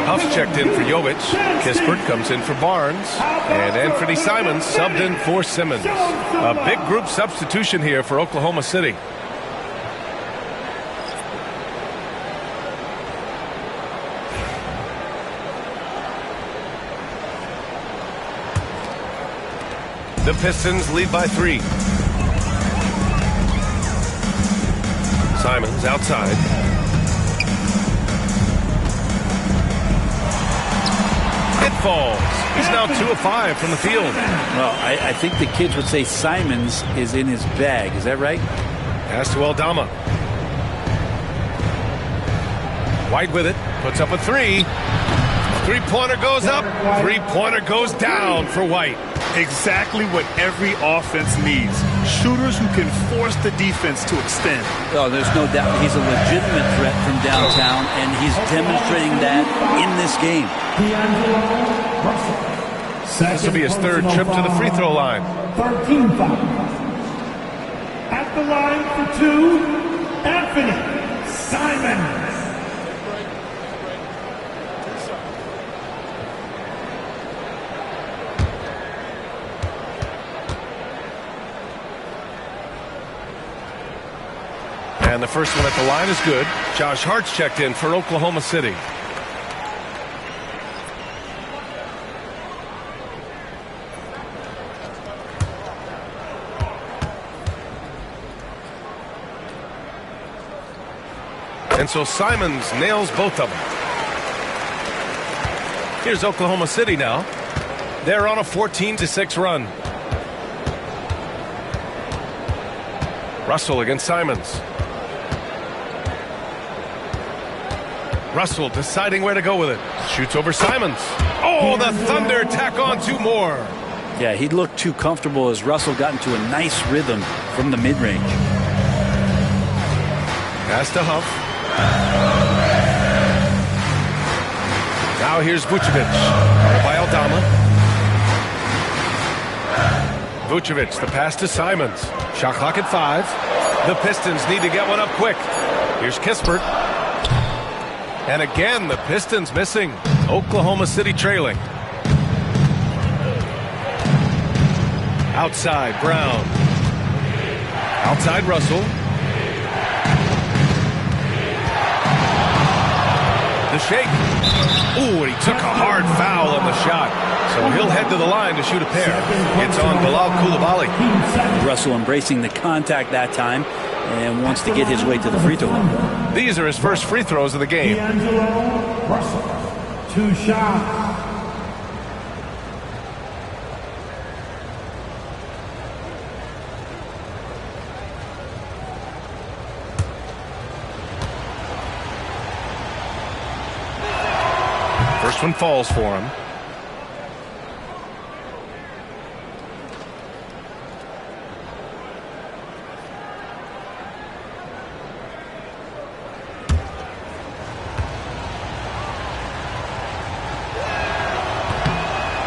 Huff checked in for Jovic. Kispert comes in for Barnes. And Anthony Simons subbed in for Simmons. A big group substitution here for Oklahoma City. The Pistons lead by 3. Simons outside. Falls. He's now 2 of 5 from the field. Well, I think the kids would say Simons is in his bag. Is that right? Pass to Aldama. White with it. Puts up a 3. Three-pointer goes up. Three-pointer goes down for White. Exactly what every offense needs. Shooters who can force the defense to extend. Oh, there's no doubt he's a legitimate threat from downtown, and he's demonstrating that in this game. This will be his 3rd trip to the free throw line. 13 fouls. At the line for 2, Anthony Simons. And the first one at the line is good. Josh Hart's checked in for Oklahoma City. And so Simons nails both of them. Here's Oklahoma City now. They're on a 14-6 run. Russell against Simons. Russell deciding where to go with it. Shoots over Simons. Oh, the Thunder tack on 2 more. Yeah, he looked too comfortable as Russell got into a nice rhythm from the mid-range. Pass to Huff. Now here's Vucevic. By Aldama. Vucevic, the pass to Simons. Shot clock at 5. The Pistons need to get one up quick. Here's Kispert. And again, the Pistons missing. Oklahoma City trailing. Outside, Brown. Outside, Russell. The shake. Ooh, and he took a hard foul on the shot. So he'll head to the line to shoot a pair. It's on Bilal Coulibaly. Russell embracing the contact that time and wants to get his way to the free throw line. These are his first free throws of the game. Russell, 2 shots. First one falls for him.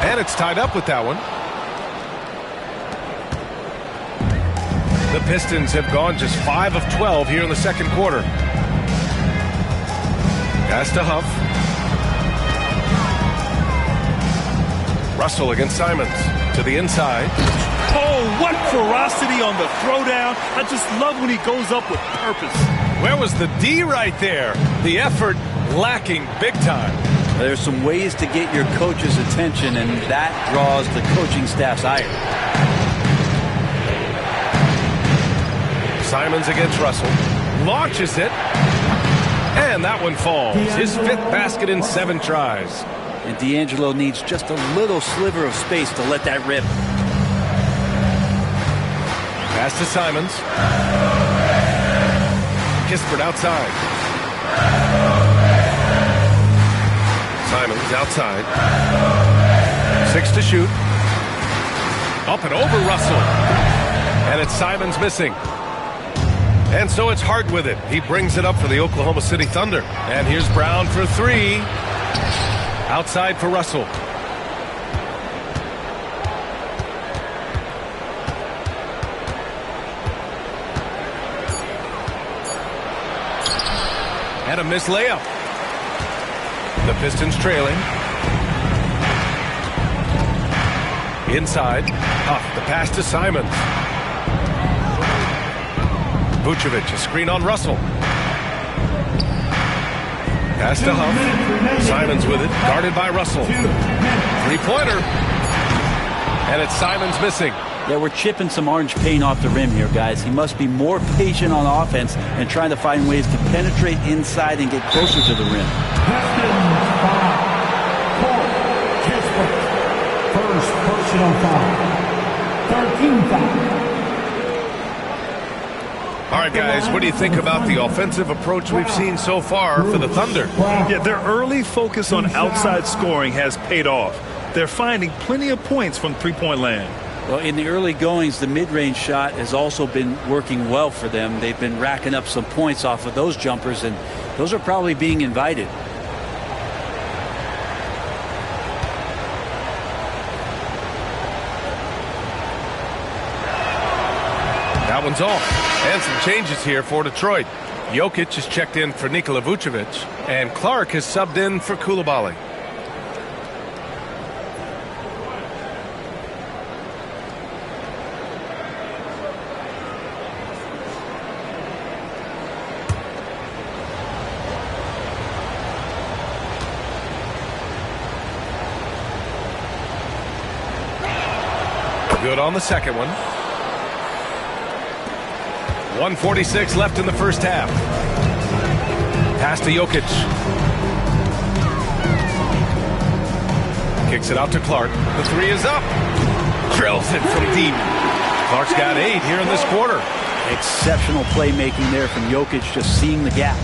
And it's tied up with that one. The Pistons have gone just 5 of 12 here in the second quarter. Pass to Huff. Russell against Simons to the inside. Oh, what ferocity on the throwdown. I just love when he goes up with purpose. Where was the D right there? The effort lacking big time. There's some ways to get your coach's attention, and that draws the coaching staff's ire. Simons against Russell. Launches it. And that one falls. His 5th basket in 7 tries. And D'Angelo needs just a little sliver of space to let that rip. Pass to Simons. Kispert outside. Simons outside. 6 to shoot. Up and over Russell. And it's Simons missing. And so it's Hart with it. He brings it up for the Oklahoma City Thunder. And here's Brown for 3. Outside for Russell. And a missed layup. The Pistons trailing. Inside. Huff, the pass to Simons. Vucevic, a screen on Russell. Pass to Huff. Simons with it, guarded by Russell. 3-pointer. And it's Simons missing. Yeah, we're chipping some orange paint off the rim here, guys. He must be more patient on offense and trying to find ways to penetrate inside and get closer to the rim. First personal foul. 13 foul. All right, guys, what do you think about the offensive approach we've seen so far for the Thunder? Yeah, their early focus on outside scoring has paid off. They're finding plenty of points from three-point land. Well, in the early goings, the mid-range shot has also been working well for them. They've been racking up some points off of those jumpers, and those are probably being invited. That one's off. And some changes here for Detroit. Jokic has checked in for Nikola Vucevic, and Clark has subbed in for Coulibaly. Good on the second one. 1:46 left in the first half. Pass to Jokic. Kicks it out to Clark. The 3 is up. Drills it from deep. Clark's got 8 here in this quarter. Exceptional playmaking there from Jokic, just seeing the gap.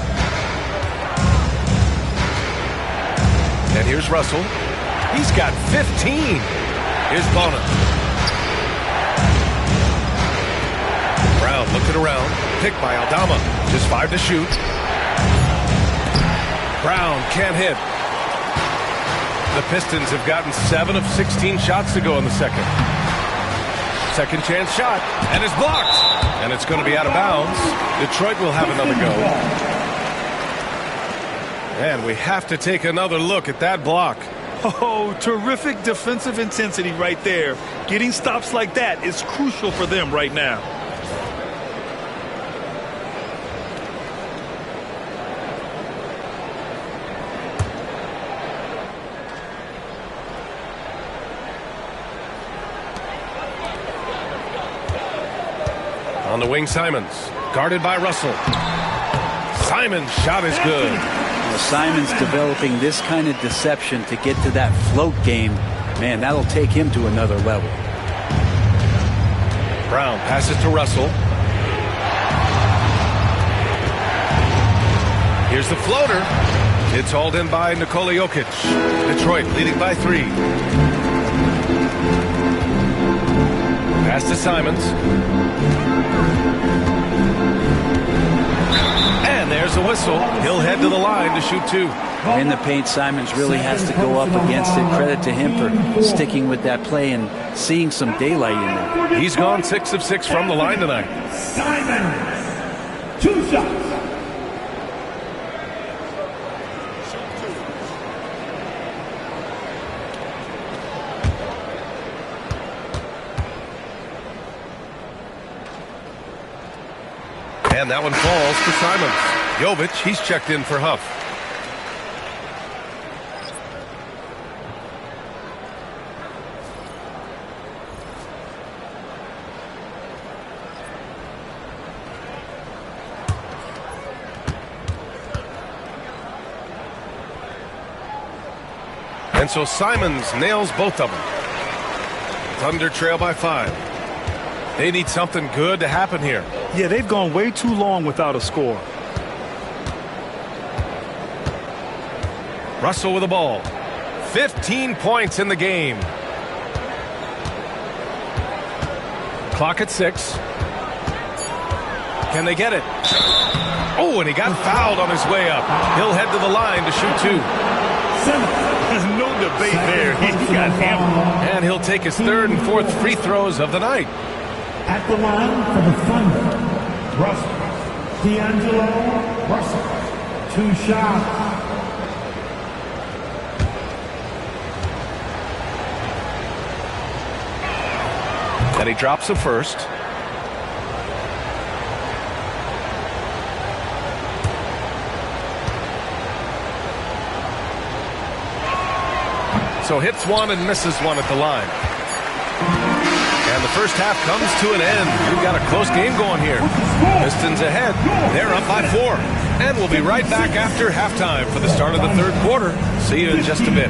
And here's Russell. He's got 15. Here's Bona. Brown looked it around. Picked by Aldama. Just 5 to shoot. Brown can't hit. The Pistons have gotten 7 of 16 shots to go in the second. Second chance shot, and it's blocked. And it's going to be out of bounds. Detroit will have another go. And we have to take another look at that block. Oh, terrific defensive intensity right there. Getting stops like that is crucial for them right now. On the wing, Simons. Guarded by Russell. Simons' shot is good. Well, Simons developing this kind of deception to get to that float game. Man, that'll take him to another level. Brown passes to Russell. Here's the floater. It's hauled in by Nikola Jokic. Detroit leading by 3. Pass to Simons. And there's a whistle. He'll head to the line to shoot 2. In the paint, Simons really has to go up against it. Credit to him for sticking with that play and seeing some daylight in there. He's gone 6 of 6 from the line tonight. Simons, 2 shots. And that one falls to Simons. Jovic, he's checked in for Huff. And so Simons nails both of them. Thunder trail by 5. They need something good to happen here. Yeah, they've gone way too long without a score. Russell with the ball. 15 points in the game. Clock at 6. Can they get it? Oh, and he got fouled on his way up. He'll head to the line to shoot 2. There's no debate there. He got hammered. And he'll take his 3rd and 4th free throws of the night. At the line for the Thunder, Russell. D'Angelo Russell. 2 shots. And he drops the first. So hits 1 and misses 1 at the line. And the first half comes to an end. We've got a close game going here. Pistons ahead. They're up by 4. And we'll be right back after halftime for the start of the 3rd quarter. See you in just a bit.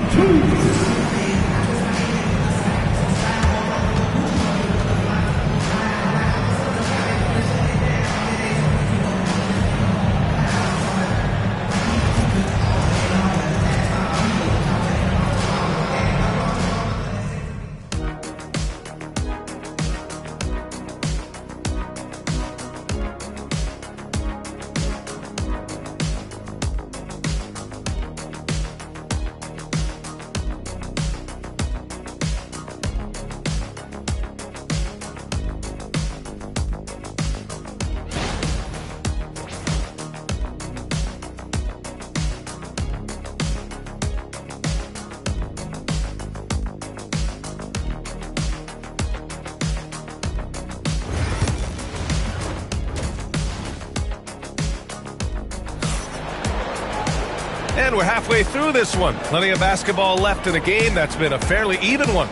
And we're halfway through this one. Plenty of basketball left in a game that's been a fairly even one.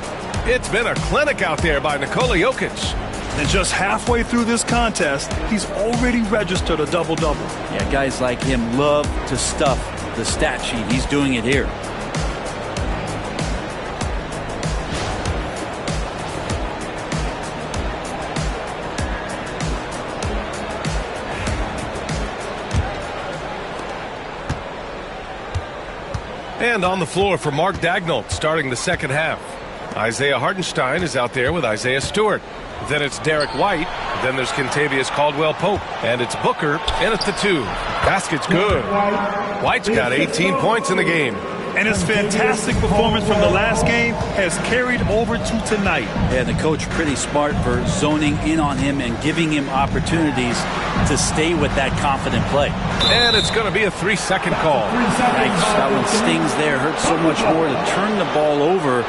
It's been a clinic out there by Nikola Jokic. And just halfway through this contest, he's already registered a double-double. Yeah, guys like him love to stuff the stat sheet. He's doing it here. And on the floor for Mark Daigneault starting the second half. Isaiah Hartenstein is out there with Isaiah Stewart. Then it's Derek White. Then there's Kentavious Caldwell-Pope. And it's Booker in at the 2. Basket's good. White's got 18 points in the game. And his fantastic performance from the last game has carried over to tonight. Yeah, the coach pretty smart for zoning in on him and giving him opportunities to stay with that confident play. And it's going to be a 3-second call. That one stings there. Hurts so much more to turn the ball over,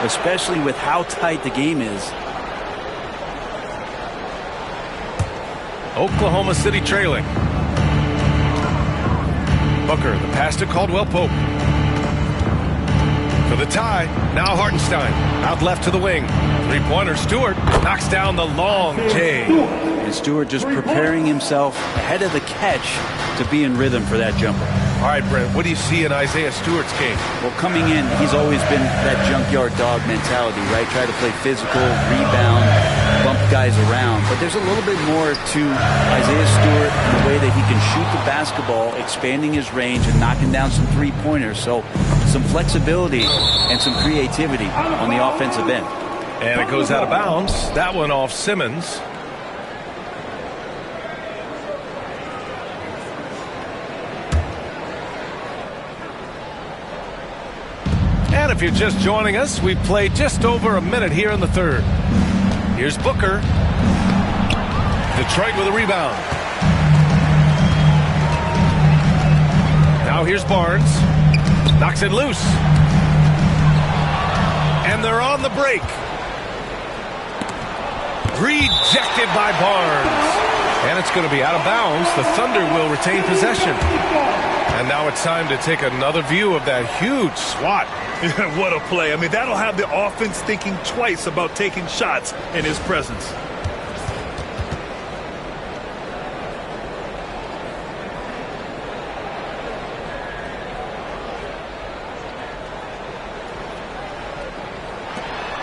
especially with how tight the game is. Oklahoma City trailing. Booker, the pass to Caldwell Pope. For the tie, now Hartenstein. Out left to the wing. Three-pointer, Stewart knocks down the long J. And Stewart just preparing himself ahead of the catch to be in rhythm for that jumper. All right, Brent, what do you see in Isaiah Stewart's game? Well, coming in, he's always been that junkyard dog mentality, right? Try to play physical, rebound, bump guys around. But there's a little bit more to Isaiah Stewart in the way that he can shoot the basketball, expanding his range and knocking down some three-pointers. So some flexibility and some creativity on the offensive end. And it goes out of bounds. That one off Simmons. And if you're just joining us, we've played just over a minute here in the third. Here's Booker. Detroit with a rebound. Now here's Barnes. Knocks it loose. And they're on the break. Rejected by Barnes. And it's going to be out of bounds. The Thunder will retain possession. And now it's time to take another view of that huge swat. What a play. I mean, that'll have the offense thinking twice about taking shots in his presence.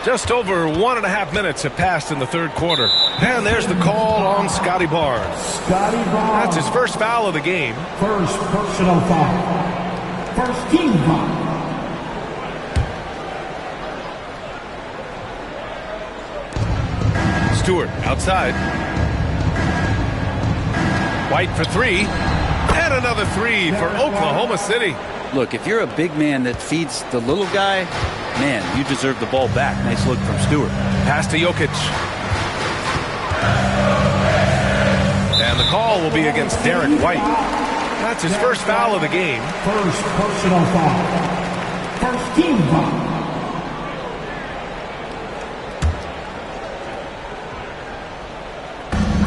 Just over 1.5 minutes have passed in the third quarter. And there's the call on Scotty Barnes. That's his first foul of the game. First personal foul. First team foul. Stewart outside. White for three. And another three for Oklahoma City. Look, if you're a big man that feeds the little guy, man, you deserve the ball back. Nice look from Stewart. Pass to Jokic. And the call will be against Derek White. That's his first foul of the game. First personal foul. First team foul.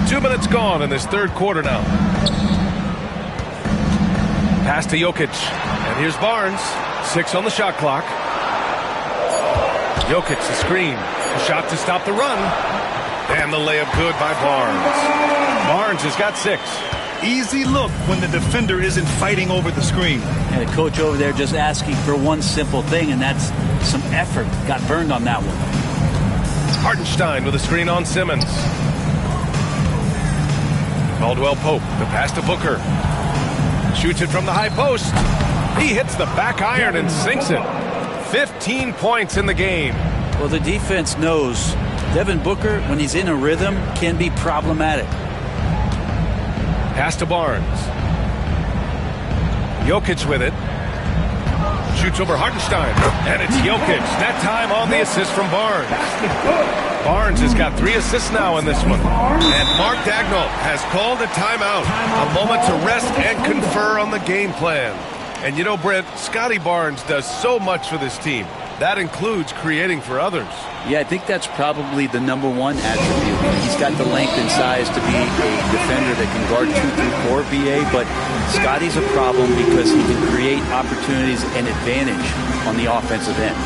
2 minutes gone in this third quarter now. Pass to Jokic. And here's Barnes. 6 on the shot clock. Jokic, the screen. A shot to stop the run. And the layup good by Barnes. Barnes has got 6. Easy look when the defender isn't fighting over the screen. And a coach over there just asking for one simple thing, and that's some effort. Got burned on that one. Hartenstein with a screen on Simmons. Caldwell Pope, the pass to Booker. Shoots it from the high post. He hits the back iron and sinks it. 15 points in the game. Well, the defense knows Devin Booker, when he's in a rhythm, can be problematic. Pass to Barnes. Jokic with it. Shoots over Hartenstein. And it's Jokic. That time on the assist from Barnes. Barnes has got 3 assists now in this one. And Mark Daigneault has called a timeout. A moment to rest and confer on the game plan. And you know, Brent, Scotty Barnes does so much for this team. That includes creating for others. Yeah, I think that's probably the number one attribute. He's got the length and size to be a defender that can guard 2 through 4 BA, but Scotty's a problem because he can create opportunities and advantage on the offensive end.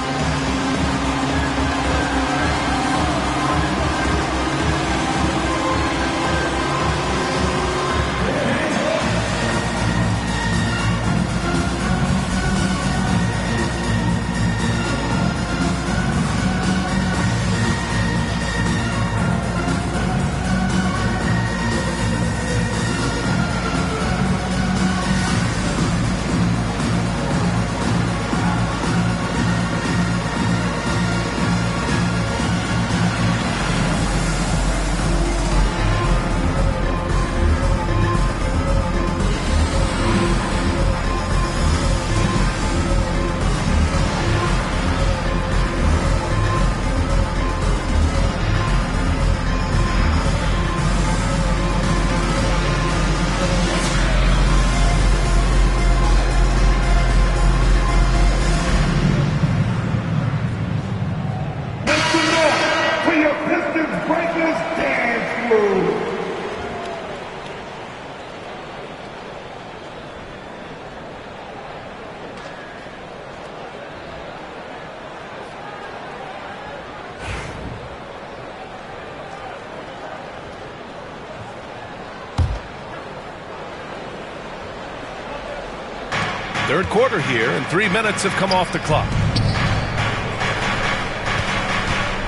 Third quarter here, and 3 minutes have come off the clock.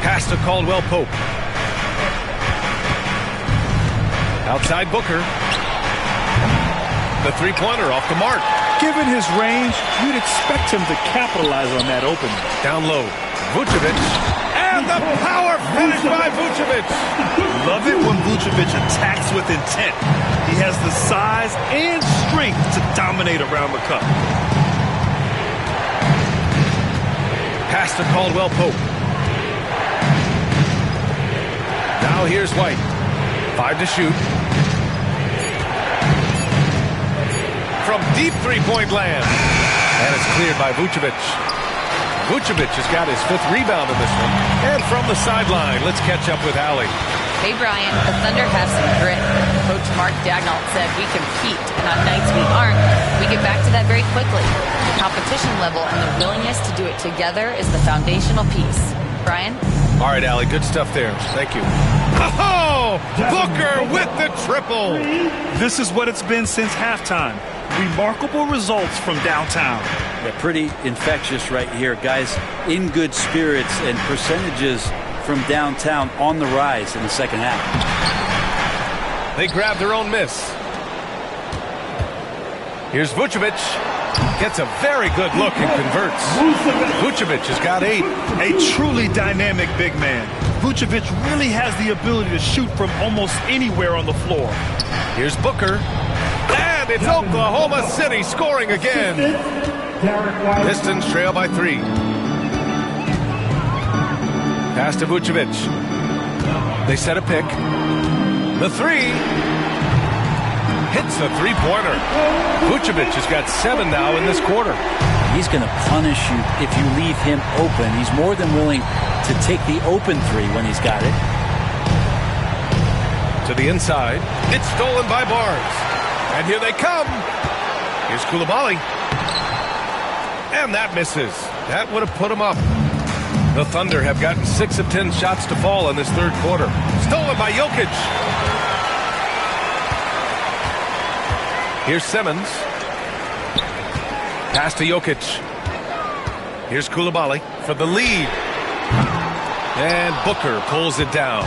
Pass to Caldwell Pope. Outside Booker. The three-pointer off the mark. Given his range, you'd expect him to capitalize on that opening. Down low, Vucevic. And the power finish by Vucevic. Love it when Vucevic attacks with intent. He has the size and strength to dominate around the cup. Pass to Caldwell Pope. Now here's White. 5 to shoot. From deep three-point land. And it's cleared by Vucevic. Vucevic has got his 5th rebound in this one. And from the sideline, let's catch up with Allie. Hey, Brian, the Thunder have some grit. Coach Mark Daigneault said we compete, and on nights we aren't, we get back to that very quickly. The competition level and the willingness to do it together is the foundational piece. Brian? All right, Allie, good stuff there. Thank you. Oh, Booker with the triple. This is what it's been since halftime. Remarkable results from downtown. Yeah, pretty infectious right here. Guys in good spirits, and percentages from downtown on the rise in the second half. They grab their own miss. Here's Vucevic. Gets a very good look and converts. Vucevic has got 8. A truly dynamic big man. Vucevic really has the ability to shoot from almost anywhere on the floor. Here's Booker. And it's Oklahoma City scoring again. Pistons trail by 3. Pass to Vucevic. They set a pick. The 3. Hits the three-pointer. Vucevic has got 7 now in this quarter. He's going to punish you if you leave him open. He's more than willing to take the open 3 when he's got it. To the inside. It's stolen by Barnes. And here they come. Here's Coulibaly. And that misses. That would have put him up. The Thunder have gotten 6 of 10 shots to fall in this third quarter. Stolen by Jokic. Here's Simmons. Pass to Jokic. Here's Coulibaly for the lead. And Booker pulls it down.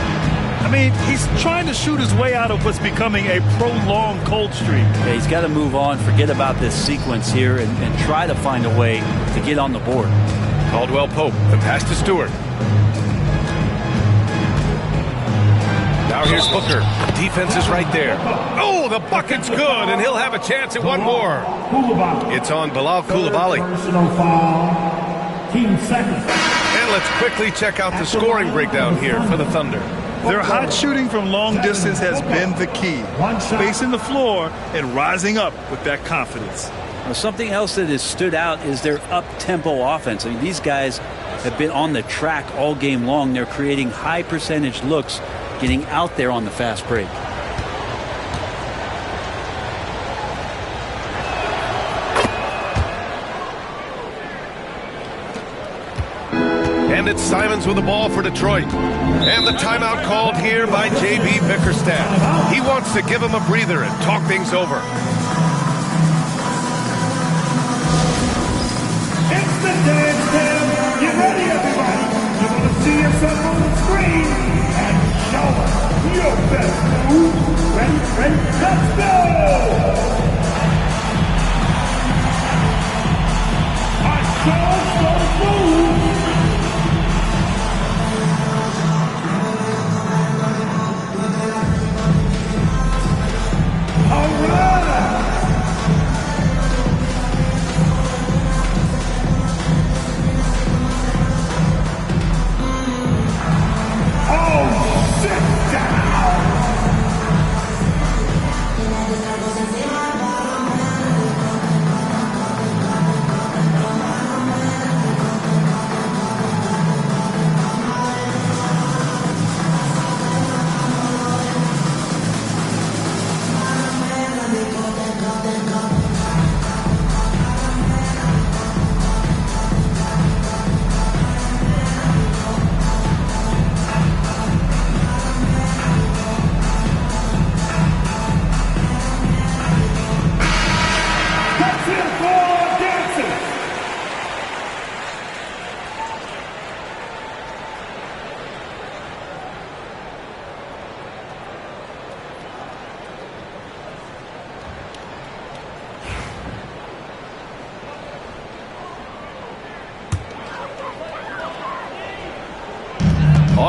I mean, he's trying to shoot his way out of what's becoming a prolonged cold streak. Yeah, he's got to move on, forget about this sequence here, and try to find a way to get on the board. Caldwell Pope, the pass to Stewart. Now here's Booker. Defense is right there. Oh, the bucket's good, and he'll have a chance at one more. It's on Bilal Coulibaly. Team second. And let's quickly check out the scoring breakdown here for the Thunder. Their hot shooting from long distance has been the key. Spacing the floor and rising up with that confidence. Now, something else that has stood out is their up-tempo offense. I mean, these guys have been on the track all game long. They're creating high percentage looks, getting out there on the fast break. And it's Simons with the ball for Detroit. And the timeout called here by J.B. Bickerstaff. He wants to give him a breather and talk things over. It's the dance jam. Get ready, everybody. You want to see yourself on the screen and show us your best move. Ready, let's go! I show those moves. All right. Oh,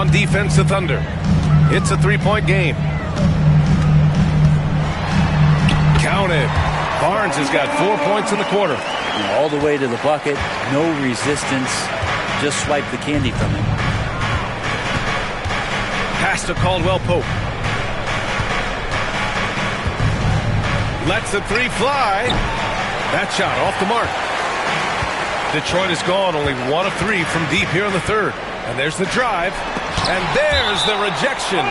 on defense, the Thunder. It's a three-point game. Count it. Barnes has got 4 points in the quarter. All the way to the bucket. No resistance. Just swipe the candy from him. Pass to Caldwell Pope. Lets the three fly. That shot off the mark. Detroit is gone, only 1 of 3 from deep here in the third. And there's the drive. And there's the rejection.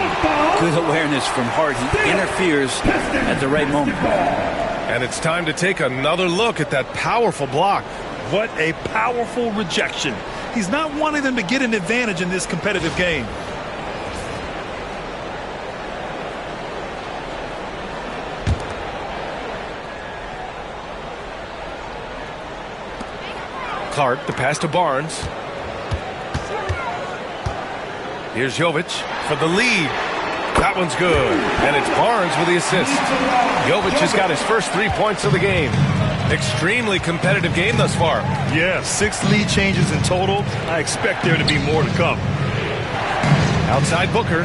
Good awareness from Hart. He interferes at the right moment. And it's time to take another look at that powerful block. What a powerful rejection. He's not wanting them to get an advantage in this competitive game. Clark, the pass to Barnes. Here's Jovic for the lead. That one's good. And it's Barnes with the assist. Jovic has got his first 3 points of the game. Extremely competitive game thus far. Yeah, 6 lead changes in total. I expect there to be more to come. Outside Booker.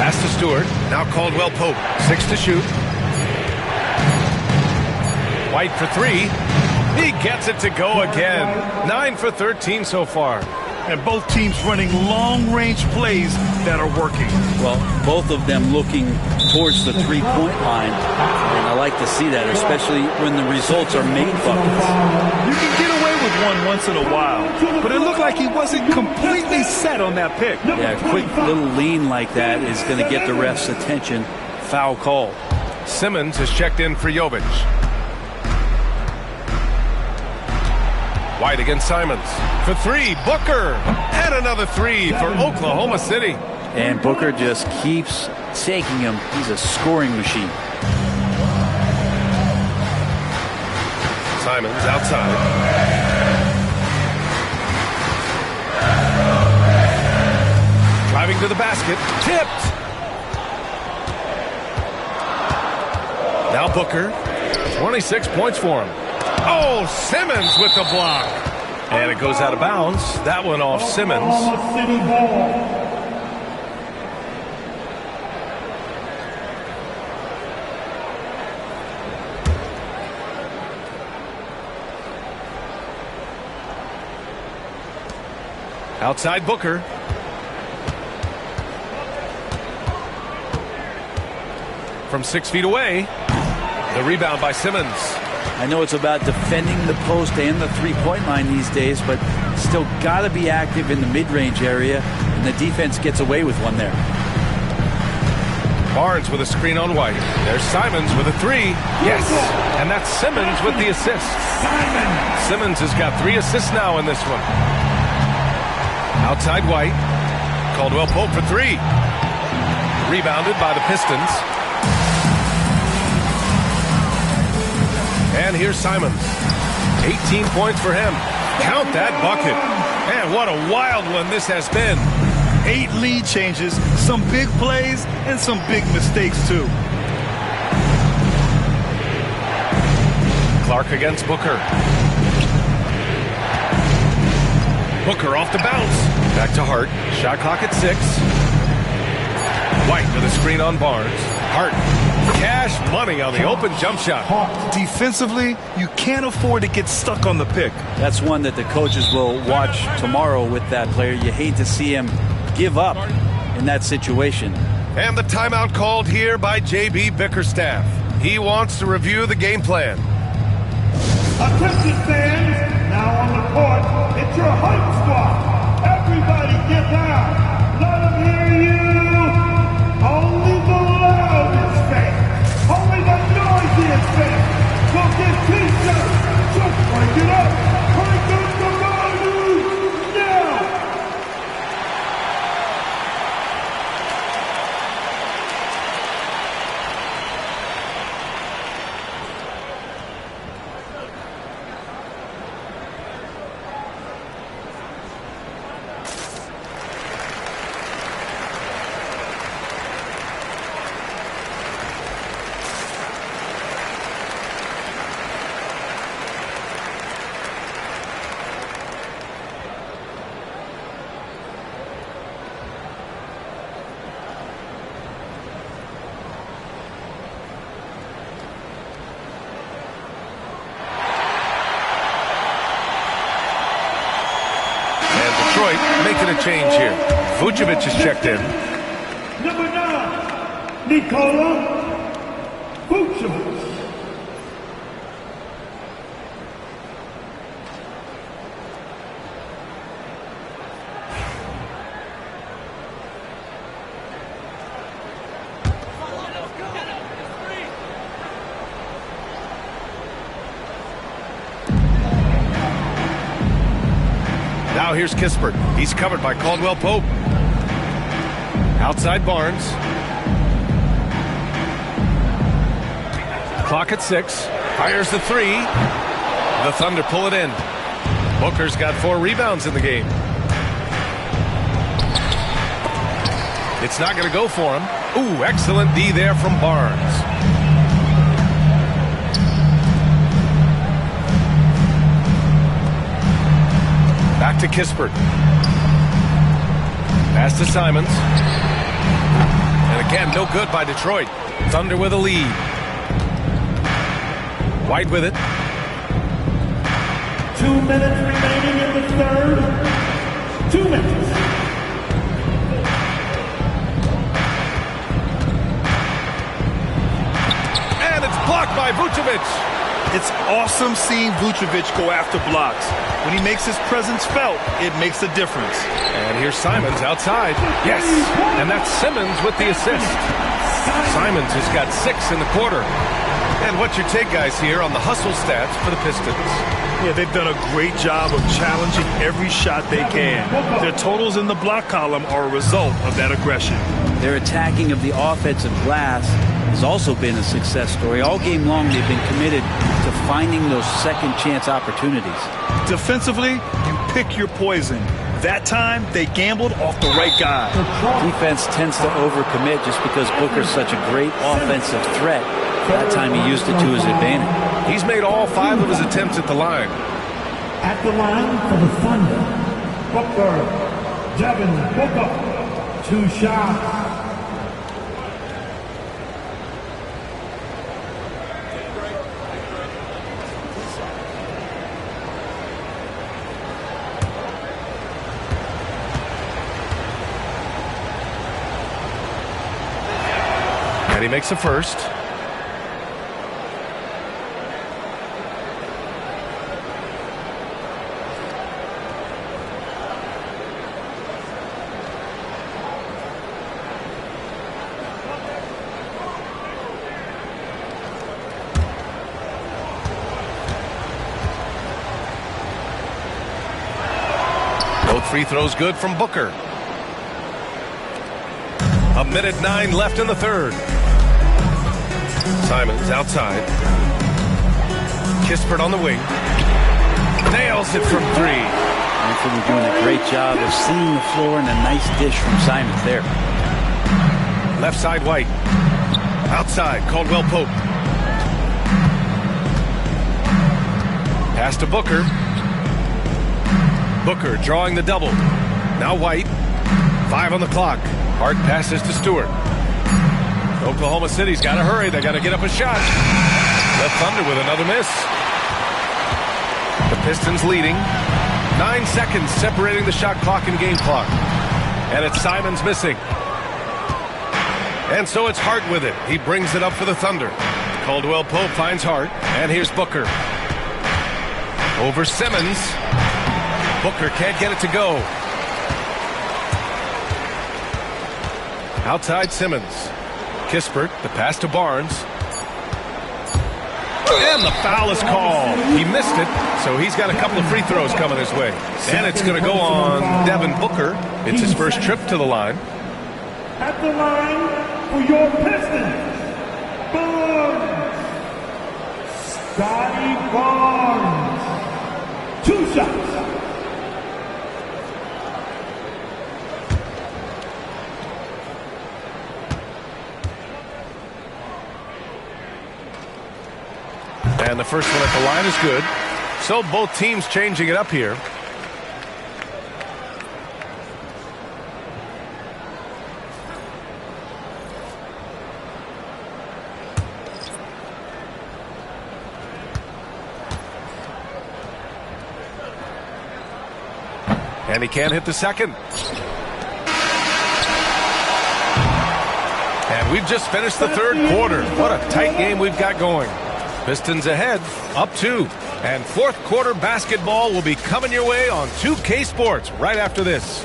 Pass to Stewart. Now Caldwell Pope. 6 to shoot. White for 3. He gets it to go again. 9 for 13 so far. And both teams running long-range plays that are working. Well, both of them looking towards the three-point line. And I like to see that, especially when the results are made buckets. You can get away with one once in a while, but it looked like he wasn't completely set on that pick. Yeah, a quick little lean like that is going to get the ref's attention. Foul call. Simmons has checked in for Jovic. White against Simons. For 3, Booker. And another 3 for Oklahoma City. And Booker just keeps taking him. He's a scoring machine. Simons outside. Driving to the basket. Tipped. Now Booker. 26 points for him. Oh, Simmons with the block. And it goes out of bounds. That one off Simmons. Outside Booker. From 6 feet away. The rebound by Simmons. I know it's about defending the post and the three-point line these days, but still got to be active in the mid-range area, and the defense gets away with one there. Barnes with a screen on White. There's Simons with a 3. Yes, and that's Simmons with the assist. Simmons has got 3 assists now in this one. Outside White. Caldwell Pope for 3. Rebounded by the Pistons. And here's Simons. 18 points for him. Count that bucket. Man, what a wild one this has been. 8 lead changes, some big plays, and some big mistakes, too. Clark against Booker. Booker off the bounce. Back to Hart. Shot clock at 6. White with a screen on Barnes. Hart. Cash money on the open jump shot. Defensively, you can't afford to get stuck on the pick. That's one that the coaches will watch tomorrow with that player. You hate to see him give up in that situation. And the timeout called here by J.B. Bickerstaff. He wants to review the game plan. Attention fans, now on the court, it's your hype squad. Everybody get down. Let them hear you. Only the loudest fans. Only the noisiest fans. Go get t-shirts. Just break it up. Break up the volume now. Detroit making a change here. Vucevic is checked in. Number 9, Nikola Vucevic. Now here's Kispert. He's covered by Caldwell Pope. Outside Barnes. Clock at 6. Fires the 3. The Thunder pull it in. Booker's got 4 rebounds in the game. It's not going to go for him. Ooh, excellent D there from Barnes. Back to Kispert. Pass to Simons. And again, no good by Detroit. Thunder with a lead. White with it. 2 minutes remaining in the third. 2 minutes. And it's blocked by Vucevic. It's awesome seeing Vucevic go after blocks. When he makes his presence felt, it makes a difference. And here's Simons outside. Yes, and that's Simmons with the assist. Simons has got 6 in the quarter. And what's your take, guys, here on the hustle stats for the Pistons? Yeah, they've done a great job of challenging every shot they can. Their totals in the block column are a result of that aggression. Their attacking of the offensive glass has also been a success story. All game long, they've been committed to finding those second chance opportunities. Defensively, you pick your poison. That time, they gambled off the right guy. Defense tends to overcommit just because Booker's such a great offensive threat. That time he used it to his advantage. He's made all 5 of his attempts at the line. At the line for the Thunder, Booker, Devin Booker, 2 shots. And he makes the first. Both free throws good from Booker. 1:09 left in the third. Simons outside. Kispert on the wing. Nails it from 3. Anthony doing a great job of seeing the floor and a nice dish from Simons there. Left side White. Outside Caldwell Pope. Pass to Booker. Booker drawing the double. Now White. 5 on the clock. Hart passes to Stewart. Oklahoma City's got to hurry. They got to get up a shot. The Thunder with another miss. The Pistons leading. 9 seconds separating the shot clock and game clock. And it's Simons missing. And so it's Hart with it. He brings it up for the Thunder. Caldwell Pope finds Hart. And here's Booker. Over Simmons. Booker can't get it to go. Outside Simmons. Kispert, the pass to Barnes. And the foul is called. He missed it, so he's got a couple of free throws coming his way. And it's going to go on Devin Booker. It's his first trip to the line. At the line for your Pistons, Barnes. Scotty Barnes. 2 shots. And the first one at the line is good. So both teams changing it up here. And he can't hit the second. And we've just finished the third quarter. What a tight game we've got going. Pistons ahead, up 2. And fourth quarter basketball will be coming your way on 2K Sports right after this.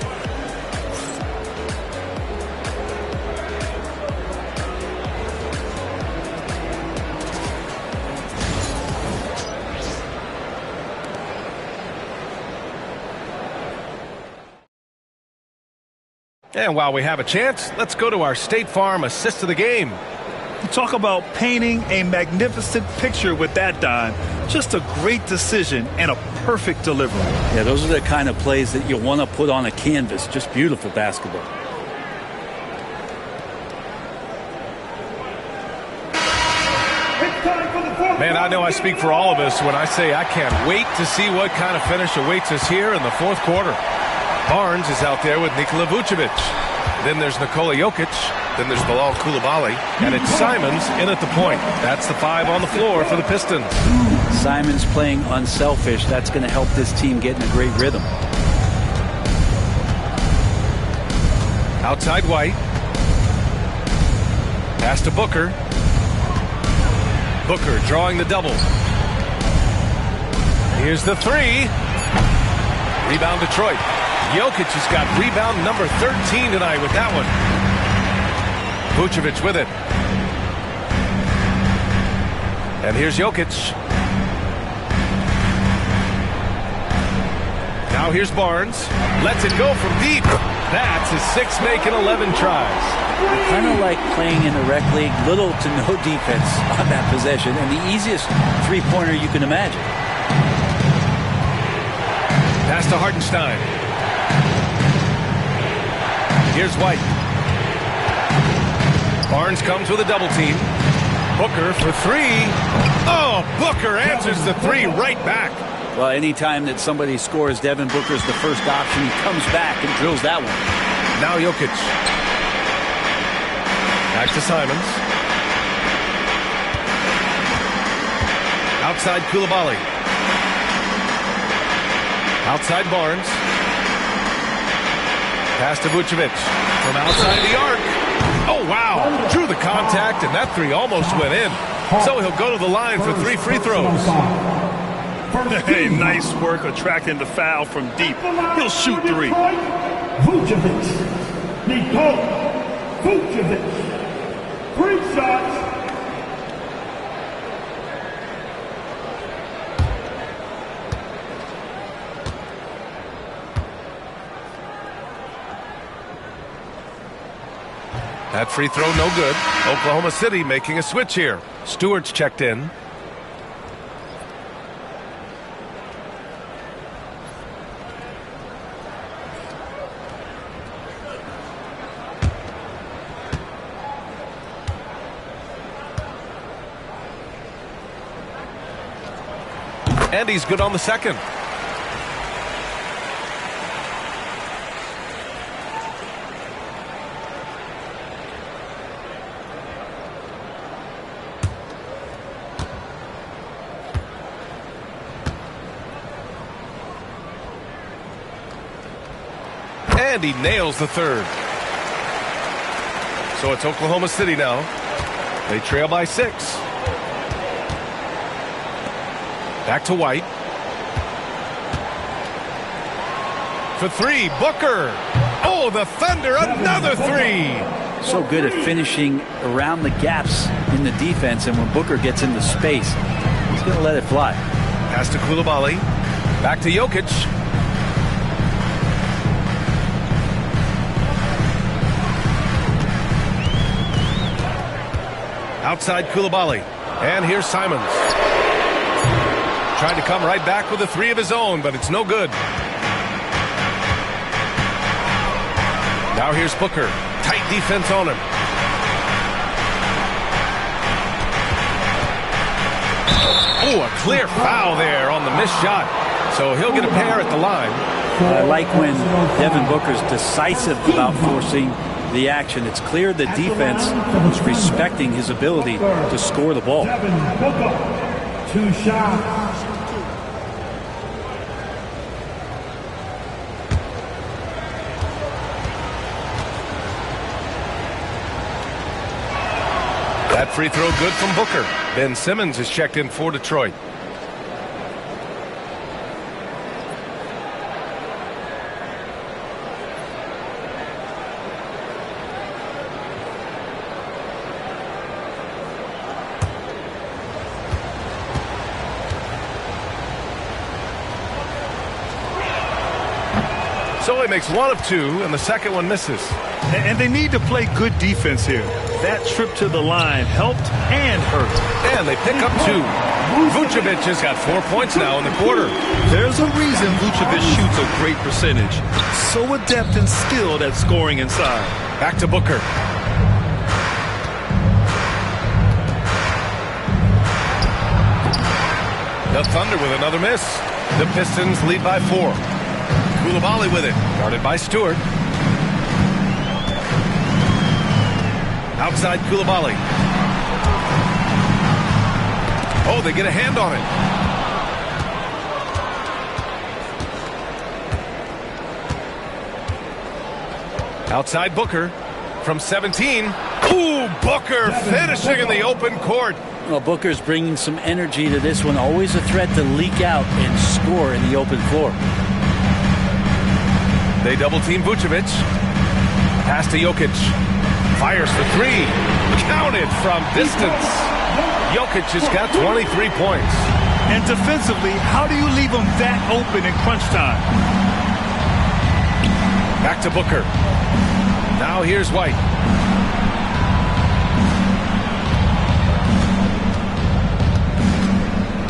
And while we have a chance, let's go to our State Farm assist of the game. You talk about painting a magnificent picture with that, Don. Just a great decision and a perfect delivery. Yeah, those are the kind of plays that you want to put on a canvas. Just beautiful basketball. Man, I know I speak for all of us when I say I can't wait to see what kind of finish awaits us here in the fourth quarter. Barnes is out there with Nikola Vucevic. Then there's Nikola Jokic. Then there's Bilal Coulibaly. And it's Simons in at the point. That's the 5 on the floor for the Pistons. Simons playing unselfish. That's going to help this team get in a great rhythm. Outside White. Pass to Booker. Booker drawing the double. Here's the 3. Rebound Detroit. Jokic has got rebound number 13 tonight with that one. Vucevic with it. And here's Jokic. Now here's Barnes. Lets it go from deep. That's his 6th make in 11 tries. Kind of like playing in the rec league. Little to no defense on that possession. And the easiest three-pointer you can imagine. Pass to Hartenstein. Here's White. Barnes comes with a double team. Booker for 3. Oh, Booker answers the 3 right back. Well, anytime that somebody scores, Devin Booker's the first option. He comes back and drills that one. Now Jokic. Back to Simons. Outside Coulibaly. Outside Barnes. Pass to Vucevic from outside the arc. Oh, wow. Drew the contact, and that 3 almost went in. So he'll go to the line for 3 free throws. Hey, nice work attracting the foul from deep. He'll shoot 3. Vucevic. Nikola Vucevic. 3 shots. That free throw no good. Oklahoma City making a switch here. Stewart's checked in. And he's good on the second. And he nails the 3rd. So it's Oklahoma City now. They trail by 6. Back to White. For 3, Booker. Oh, the Thunder, another 3. So good at finishing around the gaps in the defense, and when Booker gets into space, he's going to let it fly. Pass to Coulibaly. Back to Jokic. Outside Coulibaly. And here's Simons. Trying to come right back with a 3 of his own, but it's no good. Now here's Booker. Tight defense on him. Oh, a clear foul there on the missed shot. So he'll get a pair at the line. I like when Devin Booker's decisive about forcing the action. It's clear the defense is respecting his ability to score the ball. Devin Booker, 2 shots. That free throw good from Booker. Ben Simmons is checked in for Detroit. So he makes one of two, and the second one misses. And they need to play good defense here. That trip to the line helped and hurt. And they pick up two. Vucevic has got 4 points now in the quarter. There's a reason Vucevic shoots a great percentage. So adept and skilled at scoring inside. Back to Booker. The Thunder with another miss. The Pistons lead by 4. Coulibaly with it, guarded by Stewart. Outside Coulibaly. Oh, they get a hand on it. Outside Booker from 17. Ooh, Booker finishing in the open court. Well, Booker's bringing some energy to this one. Always a threat to leak out and score in the open floor. They double-team Vucevic. Pass to Jokic. Fires for three. Counted from distance. Jokic has got 23 points. And defensively, how do you leave them that open in crunch time? Back to Booker. Now here's White.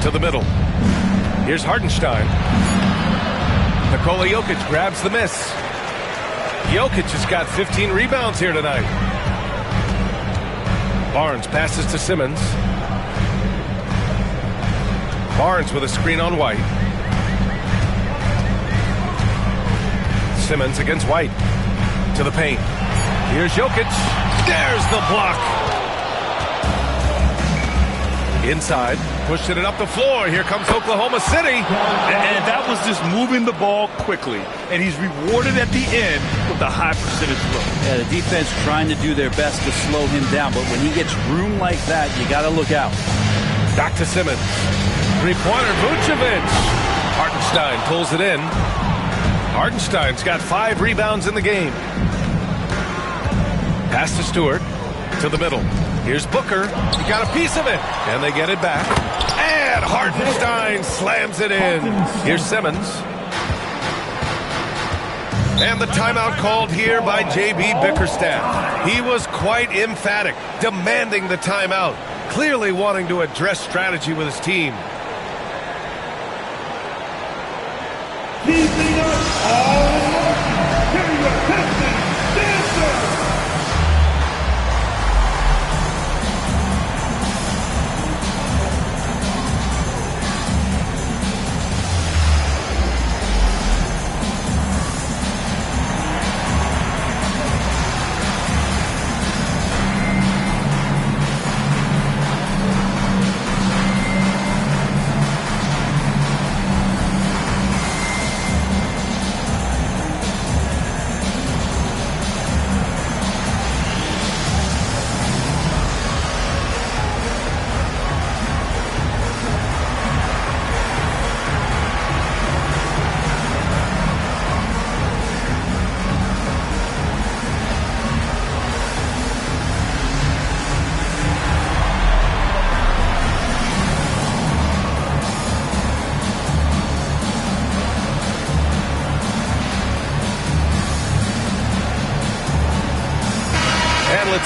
To the middle. Here's Hartenstein. Nikola Jokic grabs the miss. Jokic has got 15 rebounds here tonight. Barnes passes to Simmons. Barnes with a screen on White. Simmons against White. To the paint. Here's Jokic. There's the block. Inside, pushing it up the floor. Here comes Oklahoma City. And that was just moving the ball quickly. And he's rewarded at the end with a high percentage look. Yeah, the defense trying to do their best to slow him down. But when he gets room like that, you got to look out. Back to Simmons. Three-pointer, Vucevic. Hartenstein pulls it in. Hartenstein's got 5 rebounds in the game. Pass to Stewart. To the middle. Here's Booker. He got a piece of it. And they get it back. And Hartenstein slams it in. Here's Simmons. And the timeout called here by J.B. Bickerstaff. He was quite emphatic, demanding the timeout, clearly wanting to address strategy with his team. Keeping us all in motion. Here are your Pistons dancers.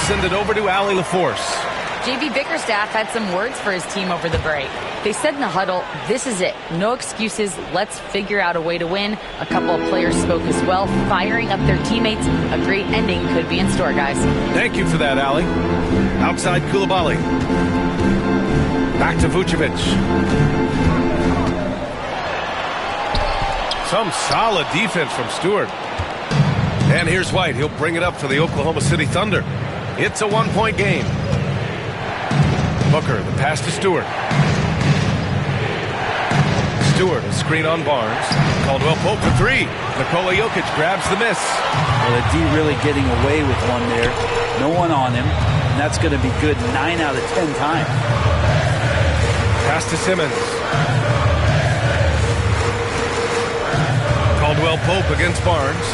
Send it over to Allie LaForce. J.B. Bickerstaff had some words for his team over the break. They said in the huddle, this is it. No excuses. Let's figure out a way to win. A couple of players spoke as well, firing up their teammates. A great ending could be in store, guys. Thank you for that, Allie. Outside Coulibaly. Back to Vucevic. Some solid defense from Stewart. And here's White. He'll bring it up for the Oklahoma City Thunder. It's a 1-point game. Booker, the pass to Stewart. Stewart, a screen on Barnes. Caldwell Pope for three. Nikola Jokic grabs the miss. Well, the D really getting away with one there. No one on him. and that's going to be good 9 out of 10 times. Pass to Simmons. Caldwell Pope against Barnes.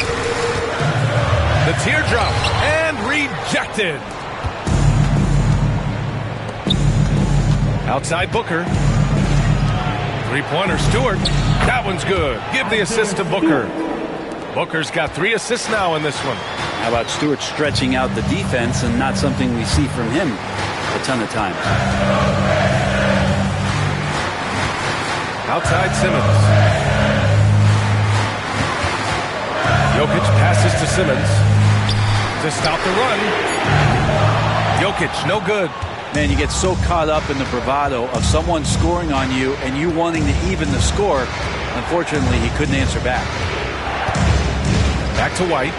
The teardrop and rejected. Outside Booker. Three-pointer Stewart. That one's good. Give the assist to Booker. Booker's got 3 assists now in this one. How about Stewart stretching out the defense, and not something we see from him a ton of times. Outside Simmons. Jokic passes to Simmons to stop the run. Jokic, no good. Man, you get so caught up in the bravado of someone scoring on you and you wanting to even the score. Unfortunately, he couldn't answer back. Back to White.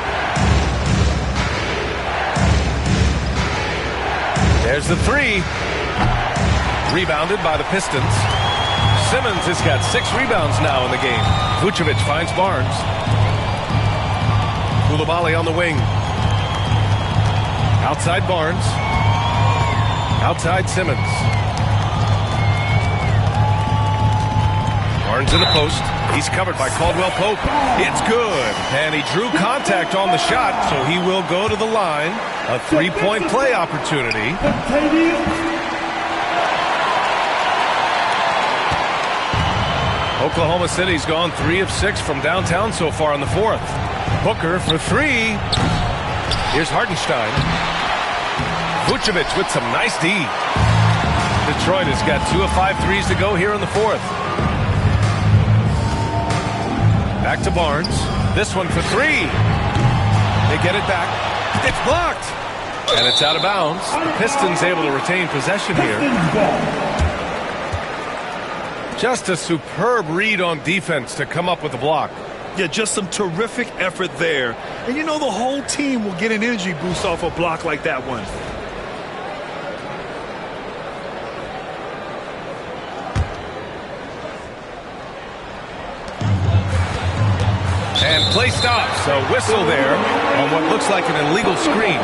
There's the 3. Rebounded by the Pistons. Simmons has got 6 rebounds now in the game. Vucevic finds Barnes. Coulibaly on the wing. Outside Barnes. Outside Simmons. Barnes in the post. He's covered by Caldwell Pope. It's good. And he drew contact on the shot, so he will go to the line. A 3-point play opportunity. Oklahoma City's gone 3 of 6 from downtown so far in the 4th. Booker for 3. Here's Hartenstein. Vucevic with some nice D. Detroit has got 2 of 5 threes to go here in the 4th. Back to Barnes. This one for 3. They get it back. It's blocked. And it's out of bounds. The Pistons able to retain possession here. Just a superb read on defense to come up with the block. Yeah, just some terrific effort there. And you know the whole team will get an energy boost off a block like that one. And play stops. A whistle there on what looks like an illegal screen.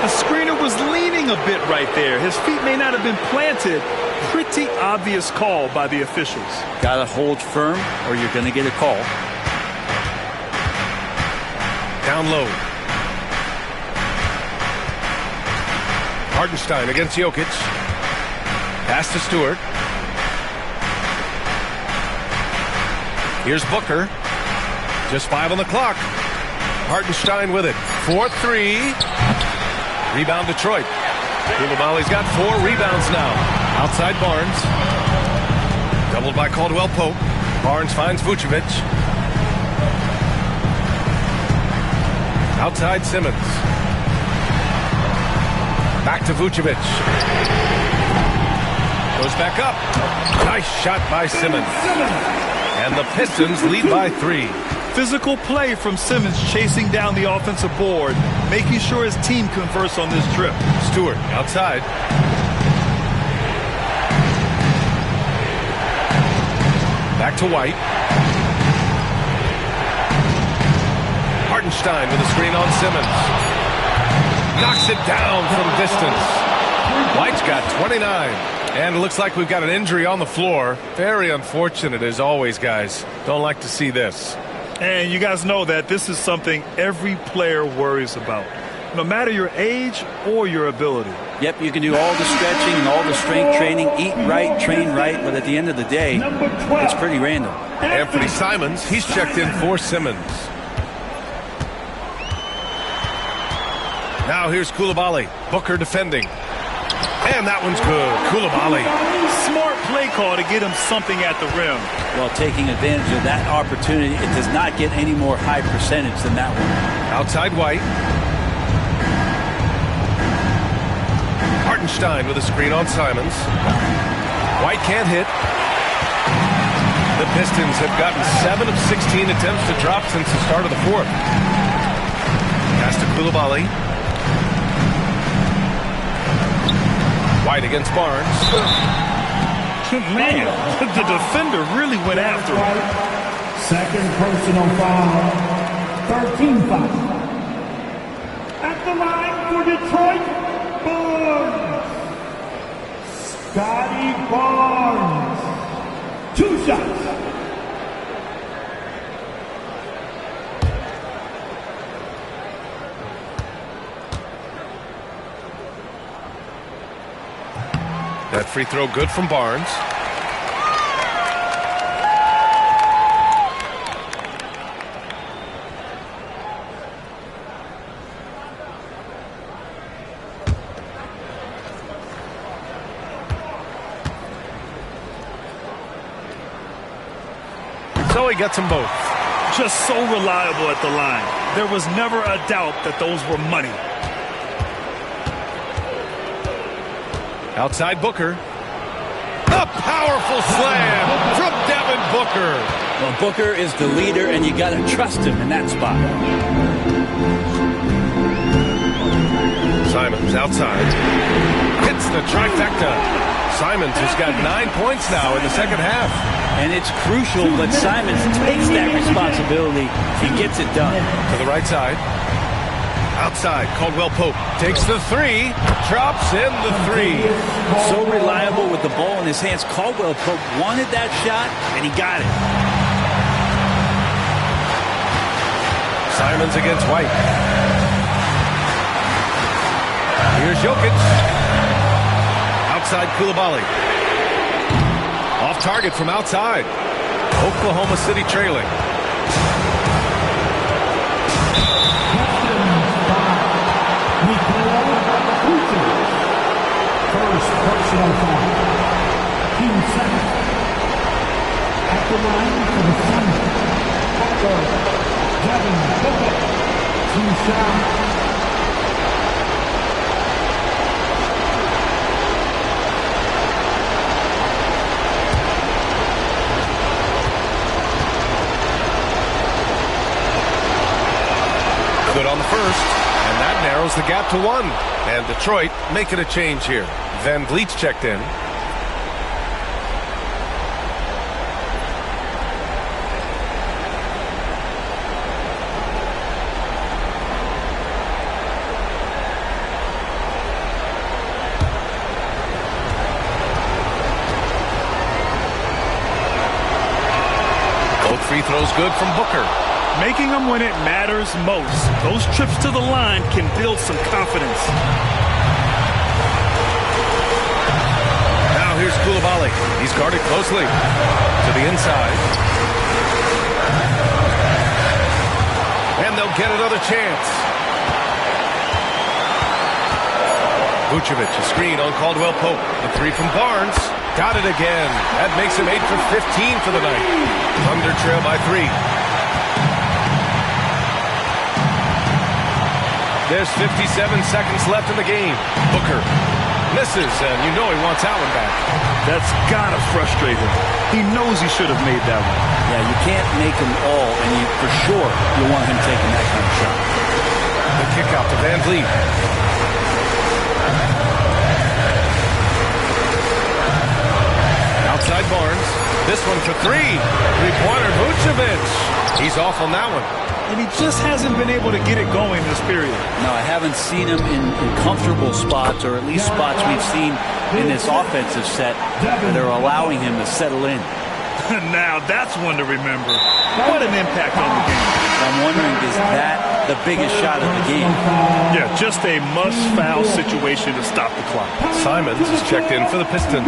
The screener was leaning a bit right there. His feet may not have been planted. Pretty obvious call by the officials. Got to hold firm or you're going to get a call. Down low. Hartenstein against Jokic. Pass to Stewart. Here's Booker. Just 5 on the clock. Hartenstein with it. 4-3. Rebound Detroit. Coulibaly's got 4 rebounds now. Outside Barnes. Doubled by Caldwell Pope. Barnes finds Vucevic. Outside Simmons. Back to Vucevic. Goes back up. Nice shot by Simmons. And the Pistons lead by 3. Physical play from Simmons chasing down the offensive board, making sure his team converts on this trip. Stewart outside. Back to White. Hartenstein with a screen on Simmons. Knocks it down from distance. White's got 29. And it looks like we've got an injury on the floor. Very unfortunate as always, guys. Don't like to see this. And you guys know that this is something every player worries about, no matter your age or your ability. Yep, you can do all the stretching and all the strength training, eat right, train right, but at the end of the day, it's pretty random. Anthony Simons, he's checked in for Simmons. Now here's Coulibaly. Booker defending. And that one's good. Coulibaly. Smart play call to get him something at the rim. Well, taking advantage of that opportunity, it does not get any more high percentage than that one. Outside White. Hartenstein with a screen on Simons. White can't hit. The Pistons have gotten 7 of 16 attempts to drop since the start of the 4th. Pass to Coulibaly. White against Barnes. Man, the defender really went after him. Second personal foul. 13 foul. At the line for Detroit, Barnes. Scotty Barnes. 2 shots. That free throw good from Barnes. So he gets them both. Just so reliable at the line. There was never a doubt that those were money. Outside Booker. A powerful slam from Devin Booker. Well, Booker is the leader, and you got to trust him in that spot. Simons outside. Hits the trifecta. Simons has got 9 points now in the second half. And it's crucial that Simons takes that responsibility. He gets it done. To the right side. Outside, Caldwell Pope takes the three, drops in the three. So reliable with the ball in his hands. Caldwell Pope wanted that shot, and he got it. Simons against White. Here's Jokic. Outside Coulibaly. Off target from outside. Oklahoma City trailing. First personal foul. Team second. At the line for the Suns. Devin Booker. 2 shots. Good on the first, and that narrows the gap to 1. And Detroit making a change here. Van Vliet checked in. Both free throws good from Booker. Making them when it matters most. Those trips to the line can build some confidence. Now here's Coulibaly. He's guarded closely. To the inside. And they'll get another chance. Vucevic, a screen on Caldwell Pope. The three from Barnes. Got it again. That makes him 8 for 15 for the night. Thunder trail by 3. There's 57 seconds left in the game. Booker misses, and you know he wants that one back. That's gotta frustrate him. He knows he should have made that one. Yeah, you can't make them all, and for sure you want him taking that kind of shot. The kick out to Van Vliet. Outside Barnes. This one for 3. Three-pointer Vucevic. He's off on that one. And he just hasn't been able to get it going this period. No, I haven't seen him in comfortable spots, or at least spots we've seen in this offensive set that are allowing him to settle in. Now that's one to remember. What an impact on the game. I'm wondering, is that the biggest shot of the game? Yeah, just a must-foul situation to stop the clock. Simons is checked in for the Pistons.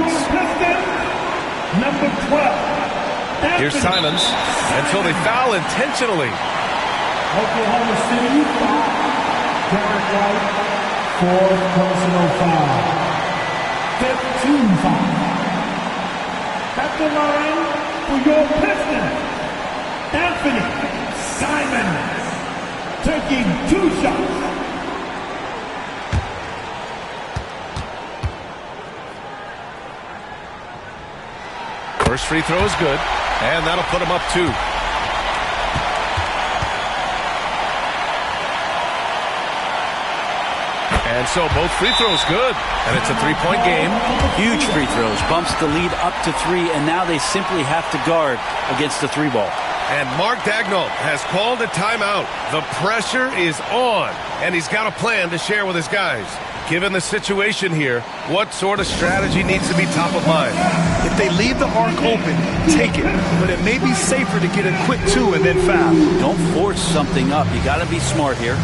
Number 12. Here's Simons until they foul intentionally. Oklahoma City foul. Derek White, 4th personal foul. 5th team foul. At the line for your Pistons, Anthony Simons, taking 2 shots. First free throw is good, and that'll put him up 2. And so both free throws good, and it's a 3-point game. Huge free throws, bumps the lead up to 3, and now they simply have to guard against the 3 ball. And Mark Daigneault has called a timeout. The pressure is on, and he's got a plan to share with his guys. Given the situation here, what sort of strategy needs to be top of mind? If they leave the arc open, take it. But it may be safer to get a quick 2 and then foul. Don't force something up. You got to be smart here.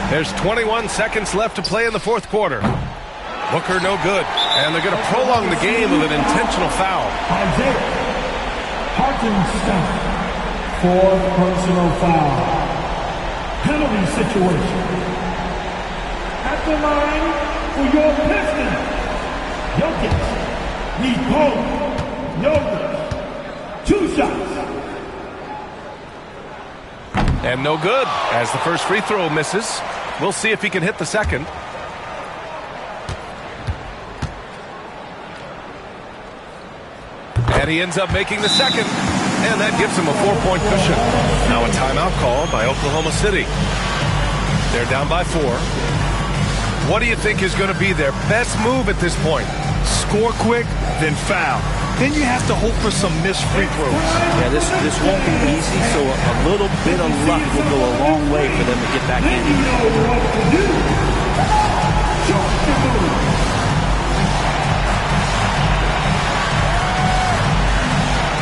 There's 21 seconds left to play in the fourth quarter. Booker no good. And they're going to prolong the game with an intentional foul. Isaiah Hartenstein, 4th personal foul. Penalty situation. At the line for your Pistons, Jokic, Nikola Jokic, 2 shots. And no good, as the first free throw misses. We'll see if he can hit the second. And he ends up making the second. And that gives him a 4-point cushion. Now a timeout call by Oklahoma City. They're down by 4. What do you think is going to be their best move at this point? Score quick, then foul. Then you have to hope for some missed free throws. Yeah, this won't be easy, so a little bit of luck will go a long way for them to get back in.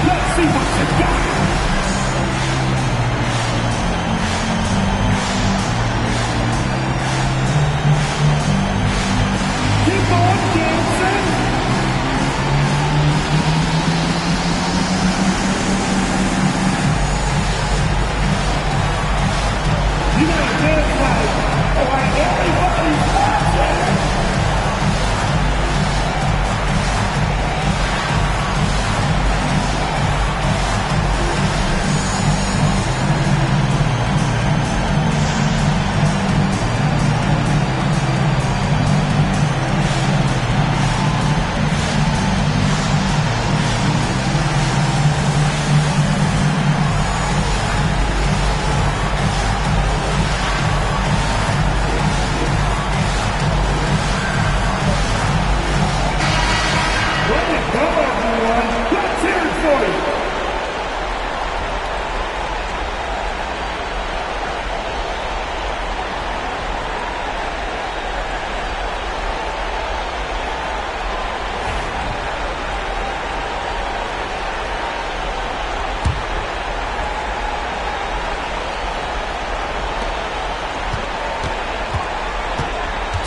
Let's see what you got. Keep on dancing. You gotta dance right, or everybody's watching.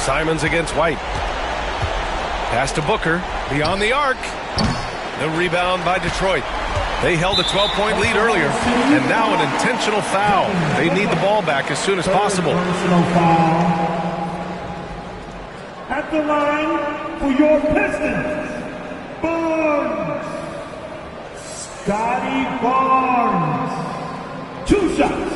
Simons against White. Pass to Booker. Beyond the arc. The rebound by Detroit. They held a 12-point lead earlier. And now an intentional foul. They need the ball back as soon as possible. Personal foul. At the line for your Pistons, Barnes. Scotty Barnes. 2 shots.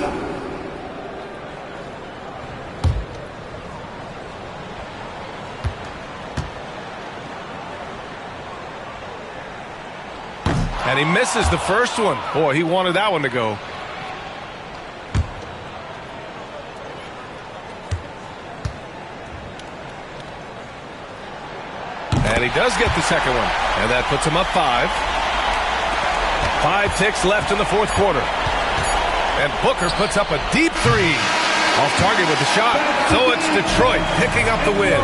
And he misses the first one. Boy, he wanted that one to go. And he does get the second one. And that puts him up 5. 5 ticks left in the fourth quarter. And Booker puts up a deep 3. Off target with the shot. So it's Detroit picking up the win.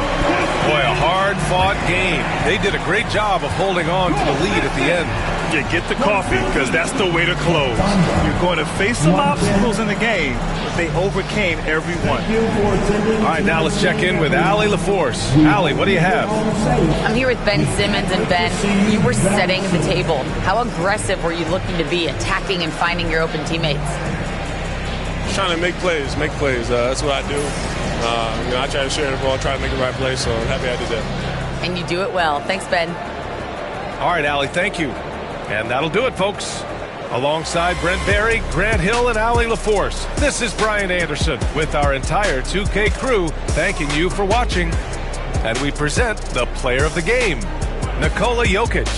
Boy, a hard-fought game. They did a great job of holding on to the lead at the end. Yeah, get the coffee, because that's the way to close. You're going to face some obstacles in the game, but they overcame every one. All right, now let's check in with Allie LaForce. Allie, what do you have? I'm here with Ben Simmons, and Ben, you were setting the table. How aggressive were you looking to be, attacking and finding your open teammates? Trying to make plays. That's what I do. I try to share the ball, try to make the right play, so I'm happy I did that. And you do it well. Thanks, Ben. All right, Allie, thank you. And that'll do it, folks. Alongside Brent Barry, Grant Hill, and Allie LaForce, this is Brian Anderson with our entire 2K crew thanking you for watching. And we present the player of the game, Nikola Jokic.